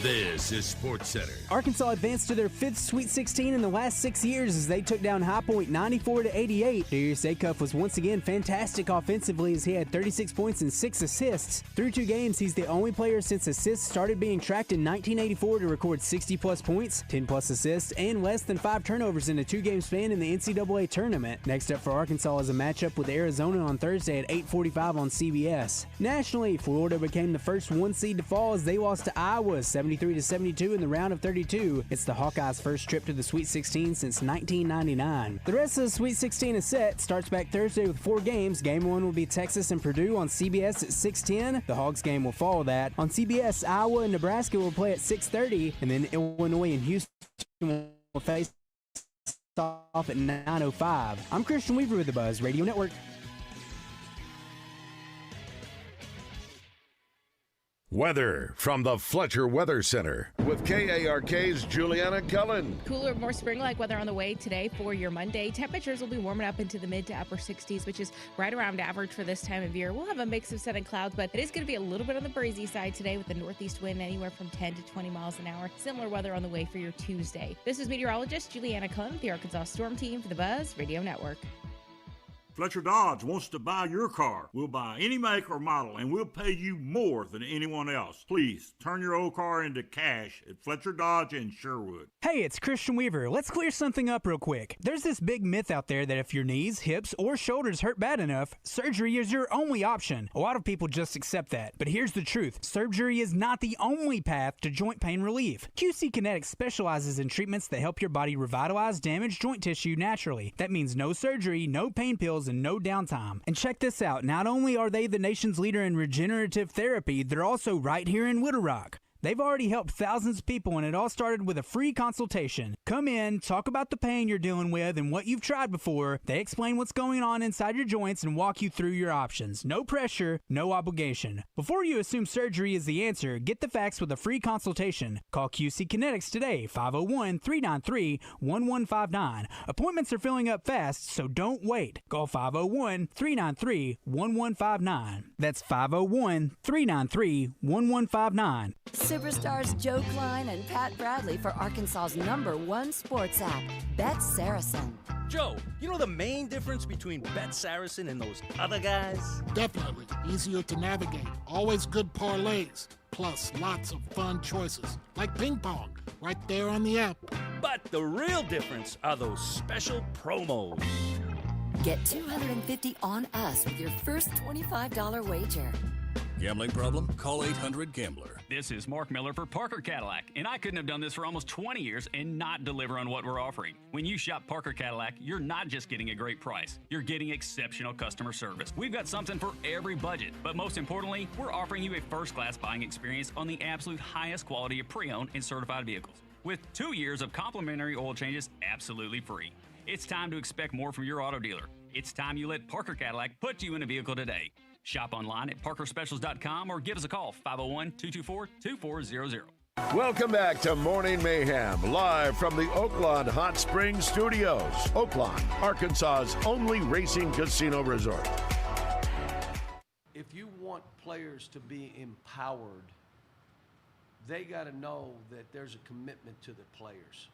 This is Sports Center. Arkansas advanced to their 5th Sweet 16 in the last 6 years as they took down High Point 94-88. Darius Acuff was once again fantastic offensively as he had 36 points and 6 assists. Through 2 games, he's the only player since assists started being tracked in 1984 to record 60-plus points, 10-plus assists, and less than 5 turnovers in a 2-game span in the NCAA tournament. Next up for Arkansas is a matchup with Arizona on Thursday at 8:45 on CBS. Nationally, Florida became the first 1 seed to fall as they lost to Iowa 73-72 in the round of 32. It's the Hawkeyes' first trip to the Sweet 16 since 1999. The rest of the Sweet 16 is set. Starts back Thursday with 4 games. Game 1 will be Texas and Purdue on CBS at 6:10. The Hogs game will follow that. On CBS, Iowa and Nebraska will play at 6:30, and then Illinois and Houston will face off at 9:05. I'm Christian Weaver with the Buzz Radio Network. Weather from the Fletcher Weather Center with KARK's Juliana Cullen. Cooler, more spring-like weather on the way today for your Monday. Temperatures will be warming up into the mid to upper 60s, which is right around average for this time of year. We'll have a mix of sun and clouds, but it is going to be a little bit on the breezy side today with the northeast wind anywhere from 10 to 20 miles an hour. Similar weather on the way for your Tuesday. This is meteorologist Juliana Cullen with the Arkansas Storm Team for the Buzz Radio Network. Fletcher Dodge wants to buy your car. We'll buy any make or model, and we'll pay you more than anyone else. Please, turn your old car into cash at Fletcher Dodge in Sherwood. Hey, it's Christian Weaver. Let's clear something up real quick. There's this big myth out there that if your knees, hips, or shoulders hurt bad enough, surgery is your only option. A lot of people just accept that. But here's the truth. Surgery is not the only path to joint pain relief. QC Kinetics specializes in treatments that help your body revitalize damaged joint tissue naturally. That means no surgery, no pain pills, and no downtime. And check this out. Not only are they the nation's leader in regenerative therapy, they're also right here in Little Rock. They've already helped thousands of people, and it all started with a free consultation. Come in, talk about the pain you're dealing with and what you've tried before. They explain what's going on inside your joints and walk you through your options. No pressure, no obligation. Before you assume surgery is the answer, get the facts with a free consultation. Call QC Kinetics today, 501-393-1159. Appointments are filling up fast, so don't wait. Call 501-393-1159. That's 501-393-1159. Superstars Joe Klein and Pat Bradley for Arkansas's #1 sports app, Bet Saracen. Joe, you know the main difference between Bet Saracen and those other guys? Definitely. Easier to navigate. Always good parlays. Plus lots of fun choices. Like ping pong. Right there on the app. But the real difference are those special promos. Get $250 on us with your first $25 wager. Gambling problem? Call 800-GAMBLER. This is Mark Miller for Parker Cadillac, and I couldn't have done this for almost 20 years and not deliver on what we're offering. When you shop Parker Cadillac, you're not just getting a great price, you're getting exceptional customer service. We've got something for every budget, but most importantly, we're offering you a first-class buying experience on the absolute highest quality of pre-owned and certified vehicles, with 2 years of complimentary oil changes absolutely free. It's time to expect more from your auto dealer. It's time you let Parker Cadillac put you in a vehicle today. Shop online at parkerspecials.com or give us a call, 501-224-2400. Welcome back to Morning Mayhem, live from the Oaklawn Hot Springs Studios. Oaklawn, Arkansas's only racing casino resort. If you want players to be empowered, they got to know that there's a commitment to the players.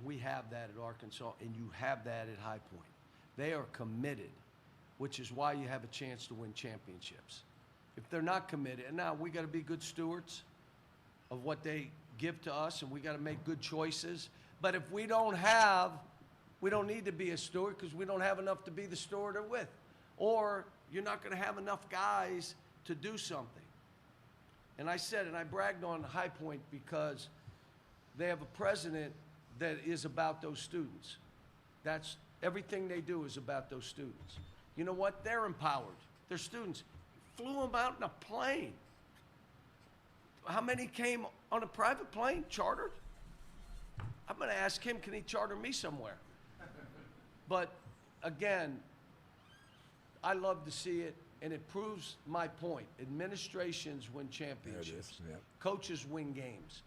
We have that at Arkansas, and you have that at High Point. They are committed, which is why you have a chance to win championships. If they're not committed, and now we got to be good stewards of what they give to us, and we got to make good choices. But if we don't need to be a steward because we don't have enough to be the steward they're with. Or you're not going to have enough guys to do something. And I said, and I bragged on High Point because they have a president that is about those students. That's everything they do is about those students. You know what? They're empowered. They're students. Flew them out in a plane. How many came on a private plane, chartered? I'm going to ask him, can he charter me somewhere? But again, I love to see it, and it proves my point. Administrations win championships. Yep. Coaches win games.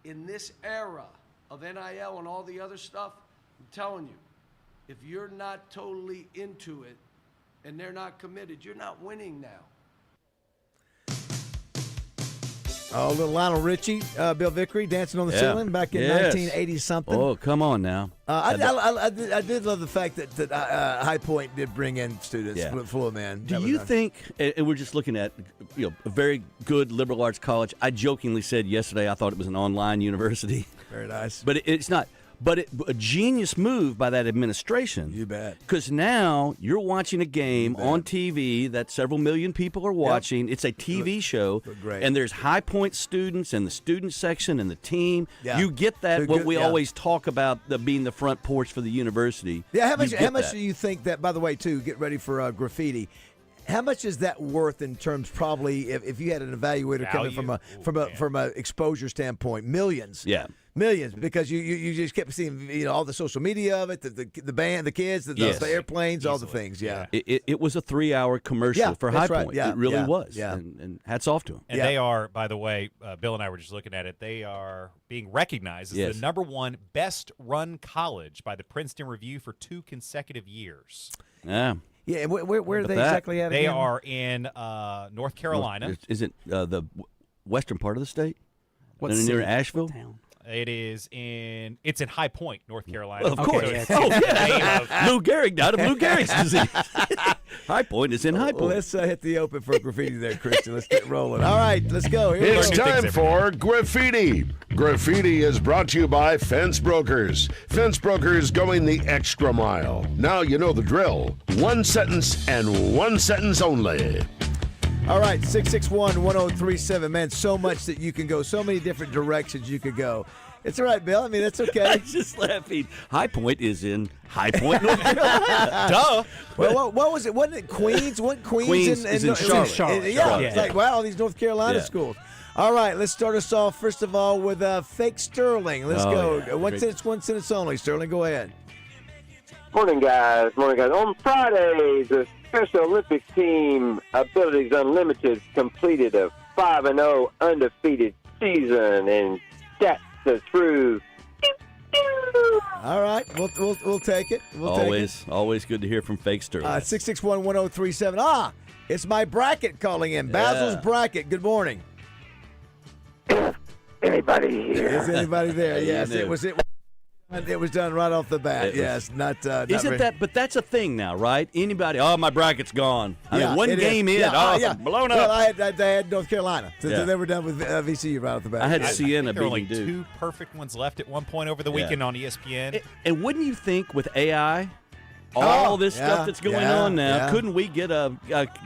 In this era of NIL and all the other stuff, I'm telling you, if you're not totally into it and they're not committed, you're not winning now. Oh, little Lionel Richie, Bill Vickery dancing on the ceiling back in 1980-something. Oh, come on now. I did love the fact that High Point did bring in students, flew them in. Do you think, and we're just looking at a very good liberal arts college. I jokingly said yesterday I thought it was an online university. Very nice. But it's not. But a genius move by that administration. You bet. Because now you're watching a game on TV that several million people are watching. Yep. It's a TV show. Great. And there's High Point students and the student section and the team. Yeah. You get that, what we always talk about being the front porch for the university. Yeah, how much do you think that, by the way, too, get ready for graffiti, how much is that worth in terms probably if you had an evaluator coming from a exposure standpoint? Millions. Yeah. Millions, because you just kept seeing all the social media of it, the band, the kids, the airplanes, all the things. Yeah, it was a 3-hour commercial for High Point. Right. Yeah, it really was. Yeah. And hats off to them. And they are, by the way, Bill and I were just looking at it. They are being recognized as the #1 best run college by the Princeton Review for 2 consecutive years. Yeah. Yeah. Where are they exactly at? They again? are in North Carolina. Is it the western part of the state? What near Asheville? It is in. It's in High Point, North Carolina. Well, of course. Lou Gehrig died of Lou Gehrig's disease. High Point is in High Point. Let's hit the open for graffiti there, Christian. Let's get rolling. All right, let's go. Here It's time for Graffiti. Graffiti is brought to you by Fence Brokers. Fence Brokers going the extra mile. Now you know the drill. 1 sentence and 1 sentence only. All right, 661-1037. Man, so much that you can go, so many different directions you could go. It's all right, Bill. I mean, that's okay. I'm just laughing. High Point is in High Point, North Carolina. Duh. Well, what was it? Wasn't it Queens? Wasn't Queens is in Charlotte. Yeah, it's like, wow, all these North Carolina schools. All right, let's start us off, first of all, with fake Sterling. Let's go. Yeah. One sentence only. Sterling, go ahead. Morning, guys. On Friday, the Special Olympics team, Abilities Unlimited, completed a 5-0 undefeated season, and that's the truth. All right, we'll take it. Always good to hear from fake Sterling. 661-1037. It's my bracket calling in. Basil's bracket. Good morning. Anybody here? Is anybody there? Yes, it was. It was done right off the bat. Yes, not. Isn't that? But that's a thing now, right? Anybody? Oh, my bracket's gone. I mean, one game in. Blown up. Well, I had North Carolina. So they were done with VCU right off the bat. I had Siena there were only beating Duke. 2 perfect ones left at one point over the weekend on ESPN. And wouldn't you think with AI, all this stuff that's going on now, couldn't we get a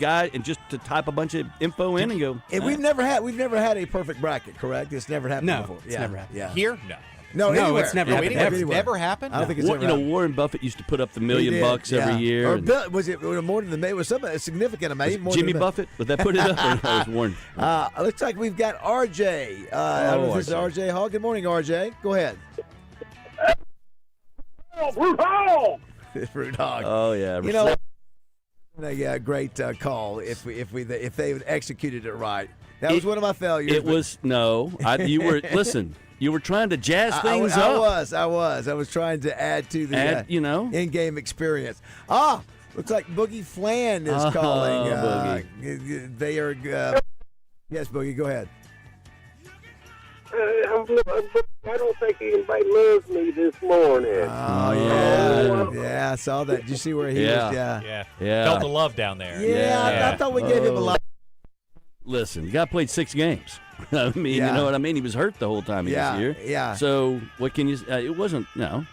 guy and just to type a bunch of info in and go? And we've never had a perfect bracket, correct? It's never happened before. It's never happened. Yeah. Here, no. No, it's never happened. Never happened. I don't think it's ever happened. Warren Buffett used to put up the $1 million every year. Or was it more than the? It was a significant amount. More Jimmy than Buffett? Would that put it up? Or was Warren? Looks like we've got RJ. I don't know if this is RJ Hall. Good morning, RJ. Go ahead. Root Hall! Root Hog. Oh yeah. You know, a great call if they had executed it right. That was one of my failures. It was you were listen. You were trying to jazz things up. I was trying to add to the in-game experience. Looks like Boogie Flan is calling. Boogie. They are. Yes, Boogie, go ahead. I don't think anybody loves me this morning. Yeah, I saw that. Did you see where he was? Yeah. Felt the love down there. Yeah. I thought we gave him a lot. Listen, the guy played 6 games. I mean, you know what I mean? He was hurt the whole time he was here. Yeah. So what can you it wasn't, no.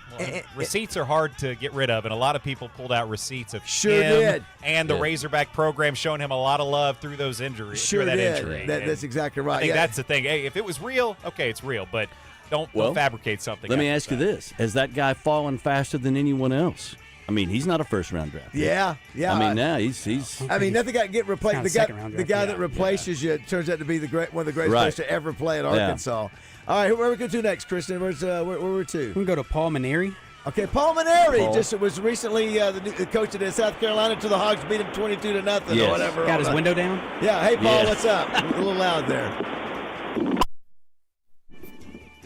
Receipts are hard to get rid of, and a lot of people pulled out receipts of him did. And the Razorback program showing him a lot of love through those injuries. Sure that did. Injury. That's exactly right. I think that's the thing. Hey, if it was real, okay, it's real, but don't fabricate something. Let me ask you this. Has that guy fallen faster than anyone else? I mean, he's not a first-round draft pick. Yeah. I mean, now he's. I mean, nothing got to get replaced. The guy that replaces you turns out to be one of the greatest players to ever play at Arkansas. All right, where we go to next, Kristen? Where we're to? We can go to Paul Maneri. Okay, Paul Maneri just was recently the coach at South Carolina until the Hogs beat him 22-0 or whatever. Got his window down. Yeah. Hey, Paul, what's up? A little loud there.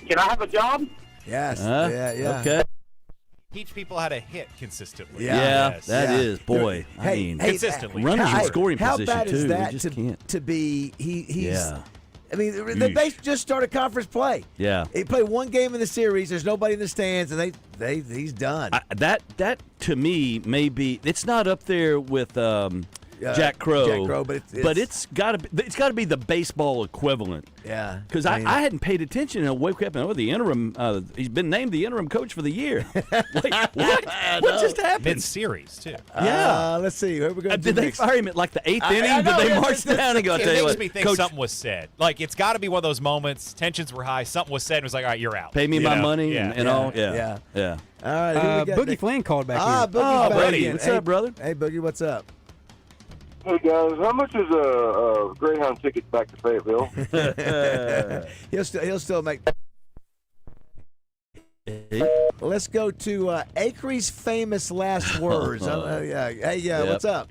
Can I have a job? Yes. Yeah. Okay. Teach people how to hit consistently. Yeah, that is, boy. I mean, consistently. Runners in scoring how position, bad too. is that we just can't. to be he's I mean, they just started conference play. Yeah. He played one game in the series. There's nobody in the stands, and he's done. That to me may be. It's not up there with Jack Crow. But it's got to be the baseball equivalent. Yeah. Because I hadn't paid attention and woke up and the interim. He's been named the interim coach for the year. Wait, what? What just happened? Mid-series too. Yeah. Let's see. Where we going? Did they fire him at like the 8th inning? Did they march down and go? It makes me think something was said. Like it's got to be one of those moments. Tensions were high. Something was said. And it was like, all right, you're out. Pay me my money and all. Yeah. All right. Boogie Flan called back in. Boogie's back buddy. in. What's up, brother? Hey, Boogie, what's up? Hey guys, how much is a Greyhound ticket back to Fayetteville? He'll still make. Let's go to Acree's famous last words. What's up?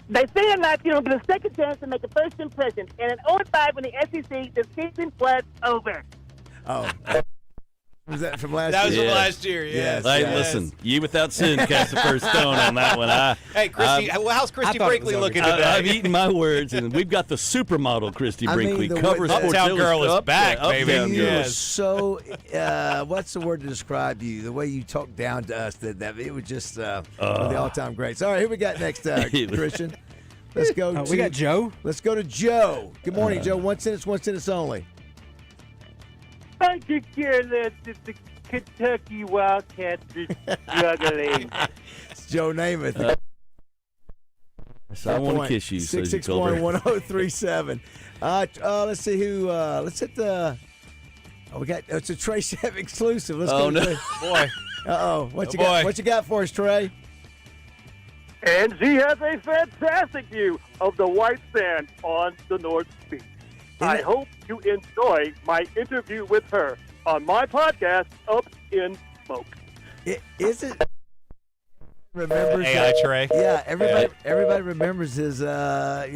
They say a lot, get a second chance to make a first impression. And an 0-5 in the SEC, the season was over. Oh. Was that from last year? That was from last year, yes. Hey, listen, you without sin cast the first stone on that one. Hey, Christy, how's Christy Brinkley looking today? I've eaten my words, and we've got the supermodel Christy Brinkley. Cover Uptown Girl is back, baby. You were so, what's the word to describe you? The way you talked down to us, that it was just one of the all-time greats. All right, who we got next, Christian? Let's go we got Joe. Let's go to Joe. Good morning, Joe. One sentence only. I could care less if the Kentucky Wildcats are struggling. It's Joe Namath. I want to kiss you. 661-1037. Let's see who. Let's hit the. We got. It's a Trey Chef exclusive. Let's go. No. Boy. What you got? What you got for us, Trey? And she has a fantastic view of the white sand on the North Beach. I hope you enjoy my interview with her on my podcast, Up in Smoke. Is it? Remembers AI Trey. Yeah, everybody remembers his. What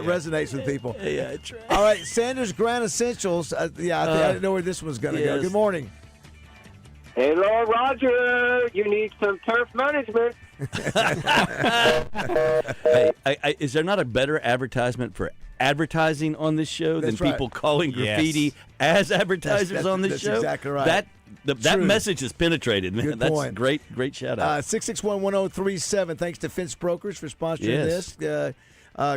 resonates with people. AI Trey. All right, Sanders Ground Essentials. I don't know where this one's going to go. Good morning. Hello, Roger. You need some turf management. Hey, is there not a better advertisement for advertising on this show than people calling graffiti as advertisers on this show? That's exactly right. That message is penetrated, man. Good That's point. great shout out. 661-1037. Thanks to Fence Brokers for sponsoring this.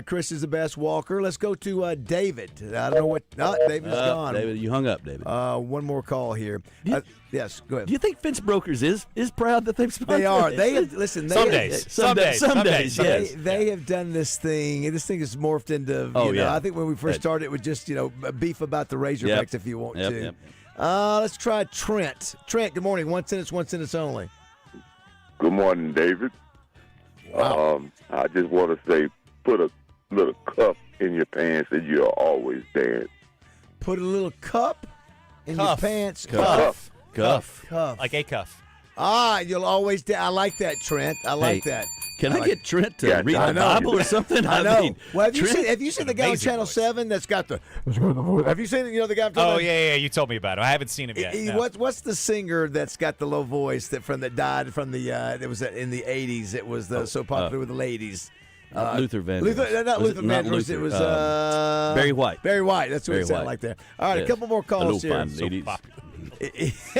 Chris is the best walker. Let's go to David. I don't know what. David's gone. David, you hung up, David. One more call here. Yes, go ahead. Do you think Fence Brokers is proud that they've sponsored? They are. It? They have, listen. Some days. Yes. They have done this thing. This thing has morphed into. I think when we first started, it was just beef about the Razorbacks if you want to. Yep. Let's try Trent. Trent, good morning. One sentence only. Good morning, David. Wow. I just want to say, put a little cup in your pants and you'll always dance. Put a little cup in your pants. Cuff. Like a cuff. You'll always dance. I like that, Trent. I like that. Can I get Trent to read the Bible or something? I know. mean, have you seen the guy on Channel 7 that's got the... Have you seen the guy I'm talking about? Yeah, you told me about him. I haven't seen him yet. No. What's the singer that's got the low voice that died from the... it was in the 80s. It was so popular with the ladies. Luther Vandross. Not Luther Vandross. It was Barry White. Barry White. That's what it sounded like there. All right, a couple more calls here.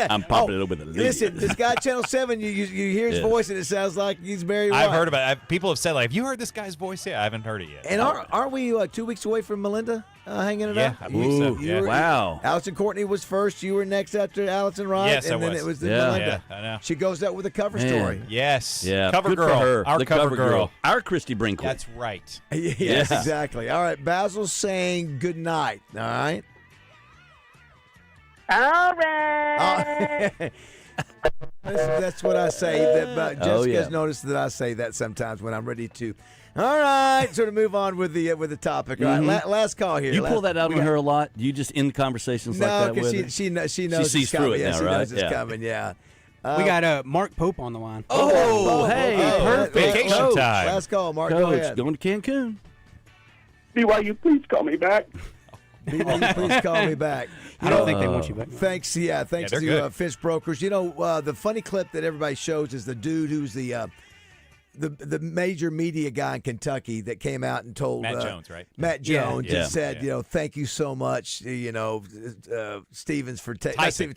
I'm popular with the ladies. Listen, this guy Channel 7, you hear his voice and it sounds like he's Barry White. I've heard about it. People have said, have you heard this guy's voice yet? I haven't heard it yet. And aren't we 2 weeks away from Melinda hanging it up? Yeah, I believe so. Wow. Allison Courtney was first. You were next after Allison Wright. Yes, and then it was Melinda. Yeah, I know. She goes out with a cover story. Yes. Yeah. Cover Good girl. For her. Our the cover girl. Our Christy Brinkley. That's right. Yes, exactly. All right, Bazzel's saying good night. All right? All right. That's what I say. Jessica's noticed that I say that sometimes when I'm ready to. All right, sort of move on with the topic. All right, last call here. You pull that out on her a lot. You just end conversations like that with her? No, because she knows she it's sees coming. through it now, she right? knows it's coming. Yeah. We got Mark Pope on the line. Perfect. Vacation time. Last call, Mark. Coach, go ahead. going to Cancun. BYU, please call me back. BYU, please call me back. I don't think they want you back. Thanks to Fence Brokers. The funny clip that everybody shows is the dude who's the major media guy in Kentucky that came out and told Matt Jones, right? Matt Jones and said, thank you so much, Stevens for Tyson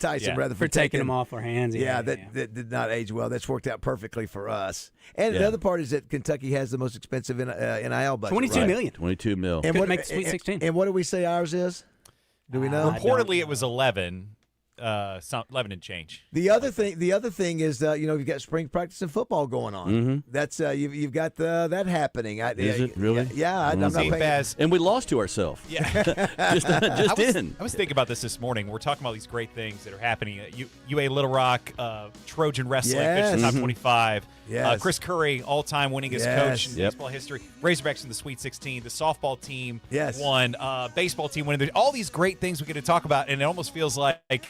for taking him off our hands. That did not age well. That's worked out perfectly for us. And the other part is that Kentucky has the most expensive NIL budget. $22 million. $22 million. And Could make the Sweet 16. And what do we say ours is? Do we know? Reportedly, it was 11. 11 and change. The other thing is, you've got spring practice and football going on. Mm-hmm. That's you've got that happening. Is it really? Yeah, I'm not paying. And we lost to ourselves. Yeah, I was thinking about this morning. We're talking about these great things that are happening. UA Little Rock, Trojan Wrestling, finished the top 25. Yes. Chris Curry, all-time winningest coach in baseball history. Razorbacks in the Sweet 16. The softball team won. Baseball team winning. All these great things we get to talk about, and it almost feels like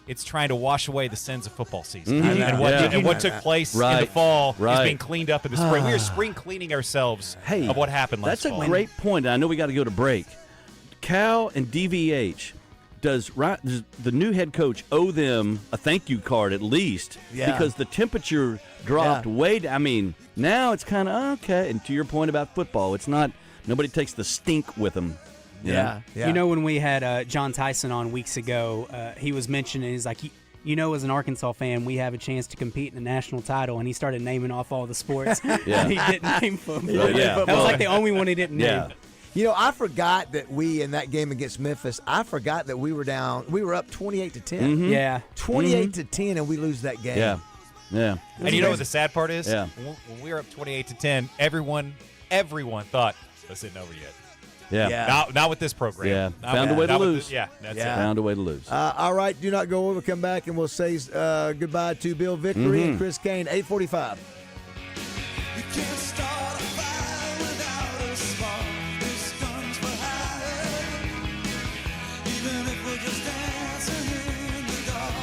it's trying to wash away the sins of football season. And what took place in the fall is being cleaned up in the spring. We are spring cleaning ourselves of what happened last fall. That's a great point. I know we got to go to break. Cal and DVH, does the new head coach owe them a thank you card at least? Because the temperature dropped way down. I mean, now it's kind of okay. And to your point about football, it's not – nobody takes the stink with them. You know? You know, when we had John Tyson on weeks ago, he was mentioning, he's like, you know, as an Arkansas fan, we have a chance to compete in the national title, and he started naming off all the sports. He didn't name football. That was like the only one he didn't name. You know, I forgot that in that game against Memphis, I forgot that we were up 28-10. Mm-hmm. Yeah. 28-10, and we lose that game. Yeah. And you know what the sad part is? When we were up 28-10, everyone thought this isn't over yet. Not with this program. Yeah. Found a way to lose. That's it. Found a way to lose. All right, do not go over. Come back, and we'll say goodbye to Bill Vickery and Chris Kane, 8:45. You can't start a fire without a spark. This gun's for hire, even if we're just dancing in the dark.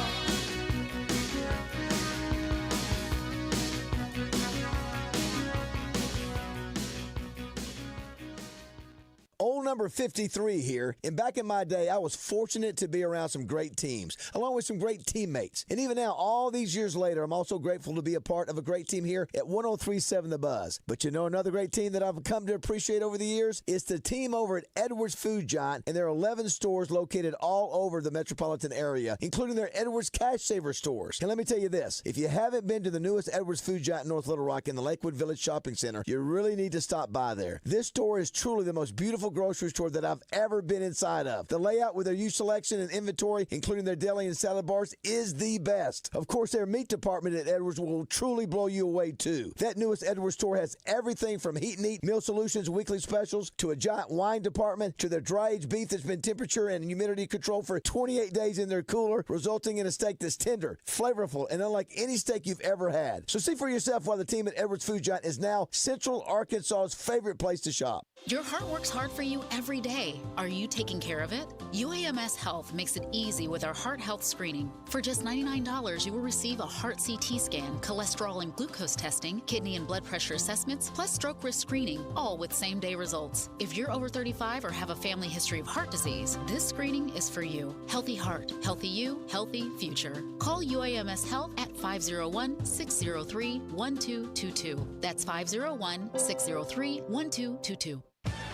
Old number 53 here, and back in my day, I was fortunate to be around some great teams, along with some great teammates. And even now, all these years later, I'm also grateful to be a part of a great team here at 103.7 The Buzz. But you know another great team that I've come to appreciate over the years? It's the team over at Edwards Food Giant, and there are 11 stores located all over the metropolitan area, including their Edwards Cash Saver stores. And let me tell you this, if you haven't been to the newest Edwards Food Giant in North Little Rock in the Lakewood Village Shopping Center, you really need to stop by there. This store is truly the most beautiful grocery store that I've ever been inside of. The layout with their used selection and inventory, including their deli and salad bars, is the best. Of course, their meat department at Edwards will truly blow you away too. That newest Edwards store has everything from heat and eat, meal solutions, weekly specials, to a giant wine department, to their dry-aged beef that's been temperature and humidity controlled for 28 days in their cooler, resulting in a steak that's tender, flavorful, and unlike any steak you've ever had. So see for yourself why the team at Edwards Food Giant is now Central Arkansas's favorite place to shop. Your heart works hard for you every day. Are you taking care of it? UAMS Health makes it easy with our heart health screening. For just $99, you will receive a heart CT scan, cholesterol and glucose testing, kidney and blood pressure assessments, plus stroke risk screening, all with same-day results. If you're over 35 or have a family history of heart disease, this screening is for you. Healthy heart, healthy you, healthy future. Call UAMS Health at 501-603-1222. That's 501-603-1222.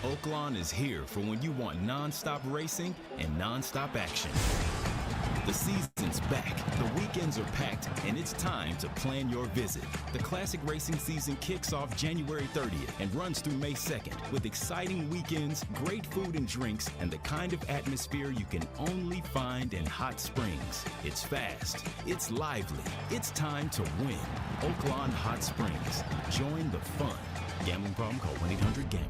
Oaklawn is here for when you want non-stop racing and non-stop action. The season's back, the weekends are packed, and it's time to plan your visit. The classic racing season kicks off January 30th and runs through May 2nd with exciting weekends, great food and drinks, and the kind of atmosphere you can only find in Hot Springs. It's fast, it's lively, it's time to win. Oaklawn Hot Springs. Join the fun. Gambling problem? Call 1-800-GAMBLER.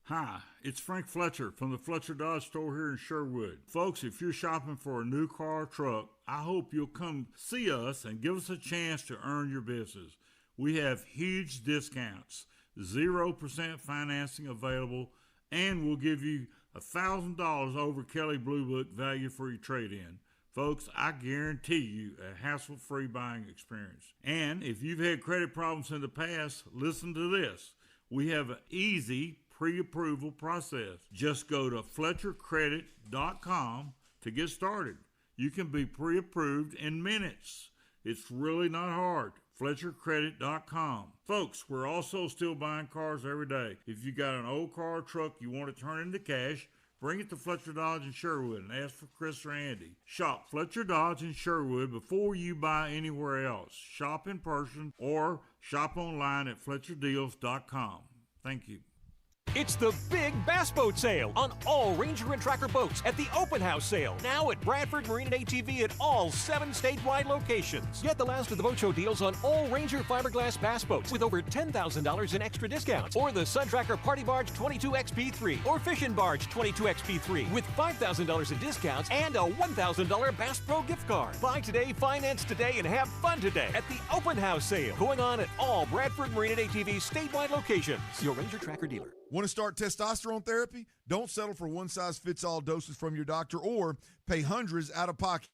Hi, it's Frank Fletcher from the Fletcher Dodge store here in Sherwood. Folks, if you're shopping for a new car or truck, I hope you'll come see us and give us a chance to earn your business. We have huge discounts, 0% financing available, and we'll give you $1,000 over Kelly Blue Book value for your trade-in. Folks, I guarantee you a hassle-free buying experience. And if you've had credit problems in the past, listen to this. We have an easy pre-approval process. Just go to FletcherCredit.com to get started. You can be pre-approved in minutes. It's really not hard. FletcherCredit.com. Folks, we're also still buying cars every day. If you got an old car or truck you want to turn into cash, bring it to Fletcher Dodge in Sherwood and ask for Chris or Andy. Shop Fletcher Dodge in Sherwood before you buy anywhere else. Shop in person or shop online at FletcherDeals.com. Thank you. It's the big bass boat sale on all Ranger and Tracker boats at the open house sale. Now at Bradford Marine and ATV at all 7 statewide locations. Get the last of the boat show deals on all Ranger fiberglass bass boats with over $10,000 in extra discounts. Or the Sun Tracker Party Barge 22XP3 or Fishing Barge 22XP3 with $5,000 in discounts and a $1,000 Bass Pro gift card. Buy today, finance today, and have fun today at the open house sale going on at all Bradford Marine and ATV statewide locations. Your Ranger Tracker dealer. Want to start testosterone therapy? Don't settle for one-size-fits-all doses from your doctor or pay hundreds out of pocket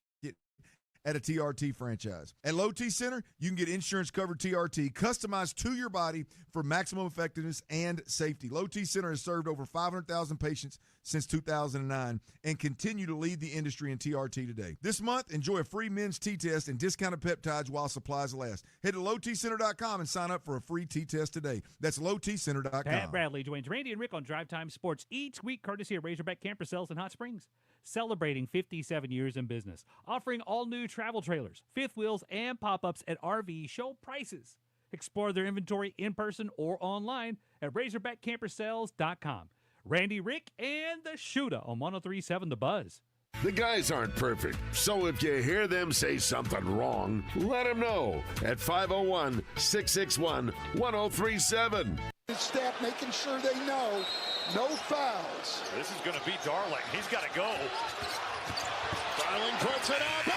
at a TRT franchise. At Low T Center, you can get insurance-covered TRT customized to your body for maximum effectiveness and safety. Low T Center has served over 500,000 patients since 2009 and continue to lead the industry in TRT today. This month, enjoy a free men's T-test and discounted peptides while supplies last. Head to lowtcenter.com and sign up for a free T-test today. That's lowtcenter.com. Pat Bradley joins Randy and Rick on Drive Time Sports each week, courtesy of Razorback Camper Sales in Hot Springs. Celebrating 57 years in business, offering all new travel trailers, fifth wheels, and pop-ups at RV show prices. Explore their inventory in person or online at RazorbackCamperSales.com. Randy, Rick, and the Shooter on 103.7 The Buzz. The guys aren't perfect, so if you hear them say something wrong, let them know at 501-661-1037. His staff making sure they know no fouls. This is going to be Darling. He's got to go. Darling puts it up. Oh!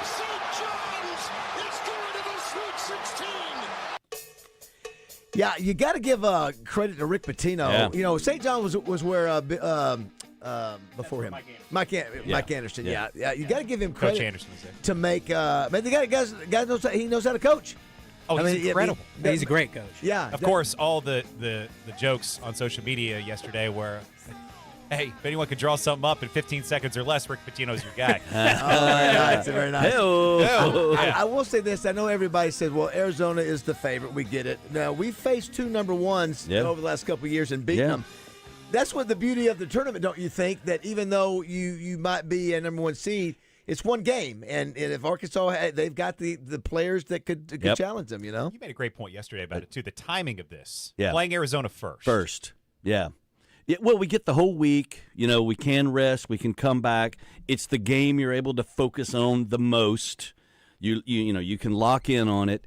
St. John's is going to the Sweet 16. Yeah, you got to give credit to Rick Pitino. Yeah. You know, St. John was where before him, Mike Anderson. Yeah, you got to give him credit. Coach Anderson was there. To make. Man, the guy knows he knows how to coach. Oh, he's incredible. He's a great coach. Yeah. Of course, all the jokes on social media yesterday were, hey, if anyone could draw something up in 15 seconds or less, Rick Pitino's your guy. Very nice. Very nice. Hey-o. I will say this. I know everybody said, well, Arizona is the favorite. We get it. Now, we've faced two number ones over the last couple of years and beaten them. That's what the beauty of the tournament, don't you think, that even though you might be a number one seed, it's one game, and if Arkansas, they've got the players that could challenge them, you know? You made a great point yesterday about it, too, the timing of this. Yeah. Playing Arizona first. Yeah. Well, we get the whole week. You know, we can rest. We can come back. It's the game you're able to focus on the most. You can lock in on it.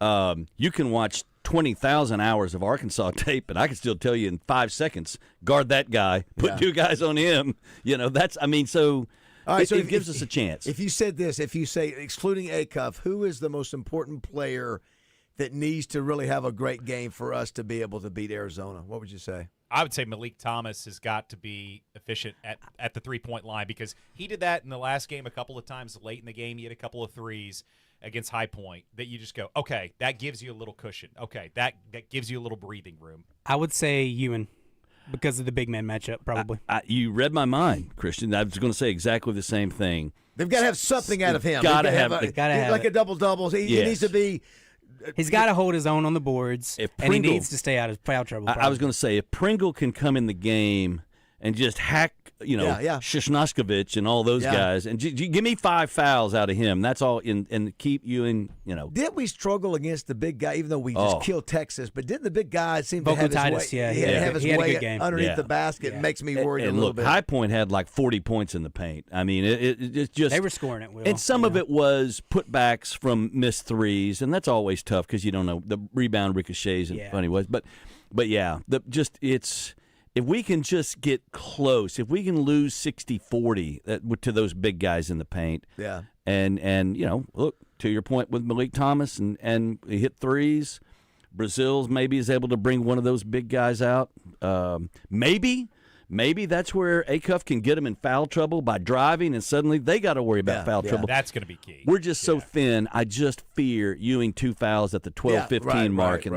You can watch 20,000 hours of Arkansas tape, and I can still tell you in 5 seconds, guard that guy, put two guys on him. You know, so all right, it gives us a chance. If you said this, if you say, excluding Acuff, who is the most important player that needs to really have a great game for us to be able to beat Arizona? What would you say? I would say Malik Thomas has got to be efficient at the three-point line because he did that in the last game a couple of times late in the game. He had a couple of threes against High Point that you just go, okay, that gives you a little cushion. Okay, that gives you a little breathing room. I would say Ewan because of the big man matchup, probably. You read my mind, Christian. I was going to say exactly the same thing. They've got to have something out of him. Got to have a double-double. He needs to be – he's got to hold his own on the boards, and he needs to stay out of foul trouble. I was going to say, if Pringle can come in the game and just hack, Shishnoshkovich and all those guys, and give me 5 fouls out of him, that's all, and keep you in, Did we struggle against the big guy, even though we just killed Texas, but didn't the big guy seem to have his way, have his way underneath the basket? It makes me worried a little bit. High Point had like 40 points in the paint. I mean, it's just. They were scoring it, Will. And some of it was putbacks from missed threes, and that's always tough because you don't know the rebound ricochets and funny ways. But yeah, if we can just get close, if we can lose 60-40 to those big guys in the paint, and look, to your point with Malik Thomas and he hit threes, Brazil's maybe is able to bring one of those big guys out. Maybe that's where Acuff can get them in foul trouble by driving, and suddenly they got to worry about foul trouble. That's going to be key. We're just so thin. I just fear Ewing 2 fouls at the 12-15 mark, and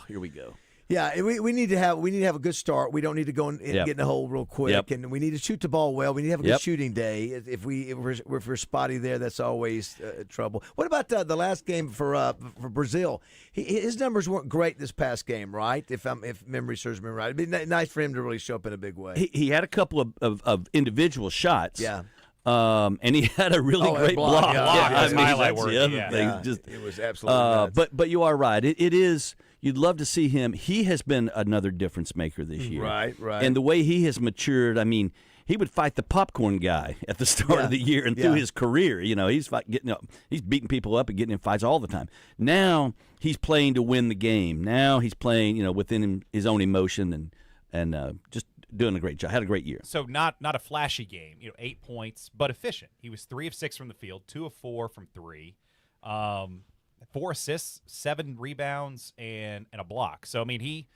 here we go. Yeah, we need to have a good start. We don't need to go and get in the hole real quick, and we need to shoot the ball well. We need to have a good shooting day. If we're spotty there, that's always trouble. What about the last game for Brazil? His numbers weren't great this past game, right? If memory serves me right, it'd be nice for him to really show up in a big way. He had a couple of individual shots. Yeah. And he had a really great block. Yeah, highlight that's worthy, the other yeah. thing. Yeah, Just, it was absolutely nuts. but you are right. It is. You'd love to see him. He has been another difference maker this year. Right. And the way he has matured, I mean, he would fight the popcorn guy at the start of the year and through his career. You know, he's he's beating people up and getting in fights all the time. Now he's playing to win the game. Now he's playing, within his own emotion and just doing a great job. Had a great year. So not a flashy game, 8 points, but efficient. He was 3 of 6 from the field, 2 of 4 from 3, 4 assists, 7 rebounds, and a block. So I mean, he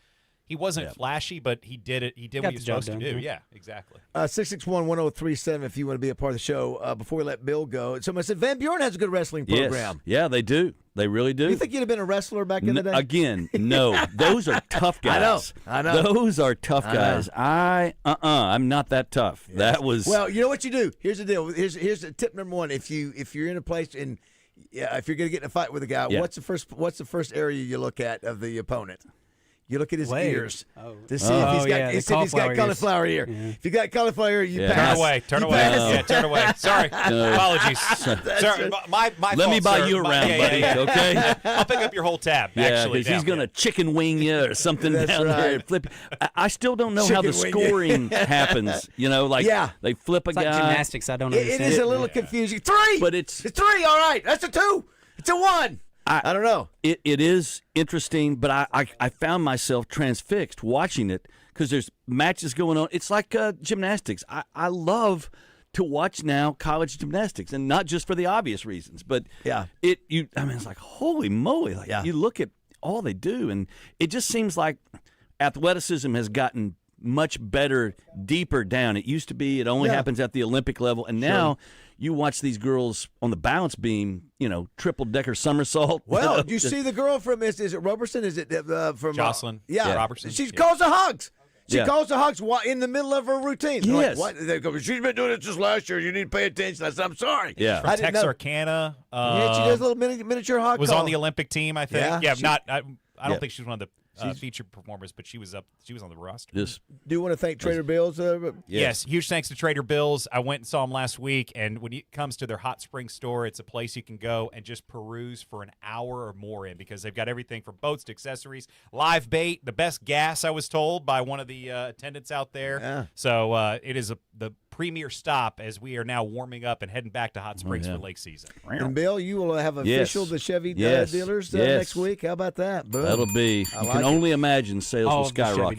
wasn't flashy, but he did it. He did what he was supposed to do. Yeah, exactly. 661-1037 if you want to be a part of the show. Before we let Bill go, someone said Van Buren has a good wrestling program. Yes. Yeah, they do. They really do. You think you'd have been a wrestler back in the day? Again, no. Those are tough guys. I know. Those are tough guys. I'm not that tough. Yes. That was. Well, you know what you do. Here's the deal. Here's the tip number one. If you're in a place and if you're going to get in a fight with a guy, what's the first area you look at of the opponent? You look at his ears to see if he's got cauliflower ear. Yeah. If you got cauliflower ear, you pass. Turn away. Yeah, turn away. Sorry. Apologies. Sorry. My Let me buy you around, buddy, okay? I'll pick up your whole tab, actually. Because he's going to chicken wing you or something down there. Flip. I still don't know how the scoring happens. They flip a guy. Like gymnastics. I don't understand. It is a little confusing. 3! But it's 3, all right. That's a 2. It's a 1. I don't know. It is interesting, but I found myself transfixed watching it because there's matches going on. It's like gymnastics. I love to watch now college gymnastics, and not just for the obvious reasons, but it's like, holy moly. You look at all they do, and it just seems like athleticism has gotten much better, deeper down. It used to be it only happens at the Olympic level, and now you watch these girls on the balance beam, triple-decker somersault. Well, you see the girl from, is it Roberson? Is it from Jocelyn Robertson? She calls the hugs. She calls the hugs in the middle of her routine. Yes. Like, what? They go, she's been doing it just last year. You need to pay attention. I said, I'm sorry. Yeah. From Texarkana. She does a little miniature hog Was call. on the Olympic team, I think. Yeah. I don't think she's one of the featured performers, but she was on the roster. Do you want to thank Trader Bill's? Yes, huge thanks to Trader Bill's. I went and saw them last week, and when it comes to their hot spring store, it's a place you can go and just peruse for an hour or more in, because they've got everything from boats to accessories, live bait, the best gas, I was told by one of the attendants out there. Yeah. So it is the premier stop as we are now warming up and heading back to Hot Springs for lake season. And Bill, you will have official the Chevy dealers next week. How about that? Boom. That'll be. You can only imagine sales will skyrocket.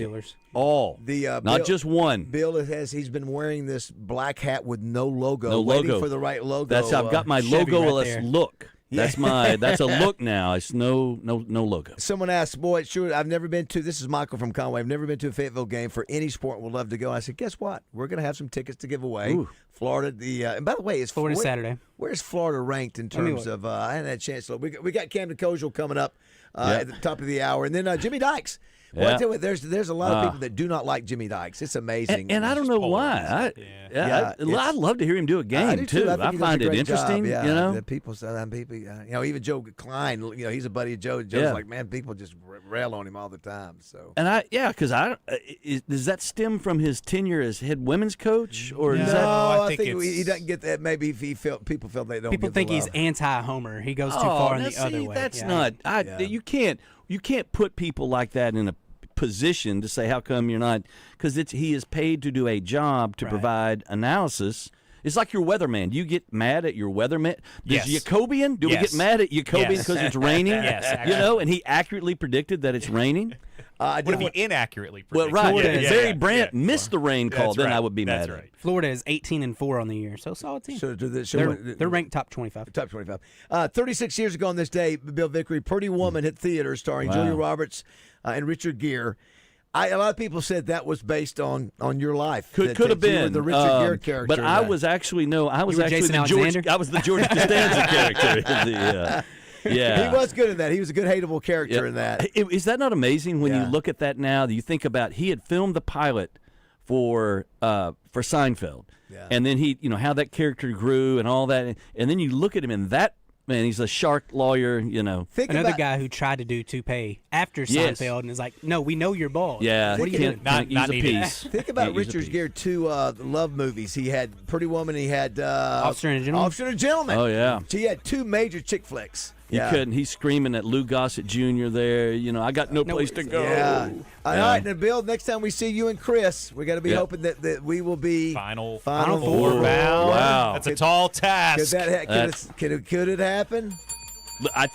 All. Not just one. Bill he's been wearing this black hat with no logo. Waiting for the right logo. That's I've got my logo-less look. That's a look now. It's no logo. Someone asked, boy, sure, I've never been to, this is Michael from Conway, I've never been to a Fayetteville game for any sport. Would love to go. I said, guess what? We're going to have some tickets to give away. Ooh. Florida, and by the way, Florida Saturday. Where's Florida ranked in terms of, I hadn't had a chance to look. We got Camden Koziel coming up at the top of the hour, and then Jimmy Dykes. Well, I tell you what, there's a lot of people that do not like Jimmy Dykes. It's amazing. And I don't know why. I'd love to hear him do a game, too. I find it interesting. The people, even Joe Klein, he's a buddy of Joe. Joe's like, man, people just rail on him all the time. So. And because does that stem from his tenure as head women's coach? Or no, is that, I think he doesn't get that. Maybe if people felt they don't People get think the he's love. anti-Homer. He goes too far in the other way. That's not. You can't put people like that in a position to say how come you're not, because he is paid to do a job to provide analysis. It's like your weatherman. Do you get mad at your weatherman? Jacobian? Do we get mad at Jacobian because it's raining? Yes, actually. And he accurately predicted that it's raining. What if he inaccurately predicted? Well, right. Barry Brandt missed the rain call. Then I would be mad at him. Florida is 18-4 on the year, so solid team. They're ranked top 25. Top 25. 36 years ago on this day, Bill Vickery, Pretty Woman hit theaters, starring Julia Roberts and Richard Gere. A lot of people said that was based on your life. Could have been you were the Richard Gere character. But I was actually the George Costanza character. Yeah, he was good in that. He was a good hateable character in that. Is that not amazing when you look at that now? You think about he had filmed the pilot for Seinfeld, and then he how that character grew and all that, and then you look at him in that Man, he's a shark lawyer, you know. Another guy who tried to do toupee after Yes. Seinfeld and is like, no, we know you're bald. Yeah, What are you doing? not use a piece. Think about Can't use a Richard piece. Gere's two love movies. He had Pretty Woman. He had Officer and a Gentleman. Officer and a Gentleman. Oh, yeah. So he had two major chick flicks. You couldn't. He's screaming at Lou Gossett Jr. there. You know, I got no place to go. Yeah. All right, now, Bill, next time we see you and Chris, we got to be hoping that we will be Final four. bound. Wow. That's a tall task. Could it happen?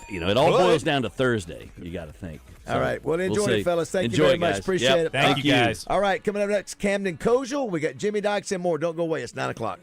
It all boils down to Thursday. You got to think. All right. Well, enjoy see. it, fellas. Thank Enjoy you very it, much. guys. Appreciate Yep. it. Thank you, guys. All right. Coming up next, Camden Kozel. We got Jimmy Dykes and more. Don't go away. It's 9 o'clock.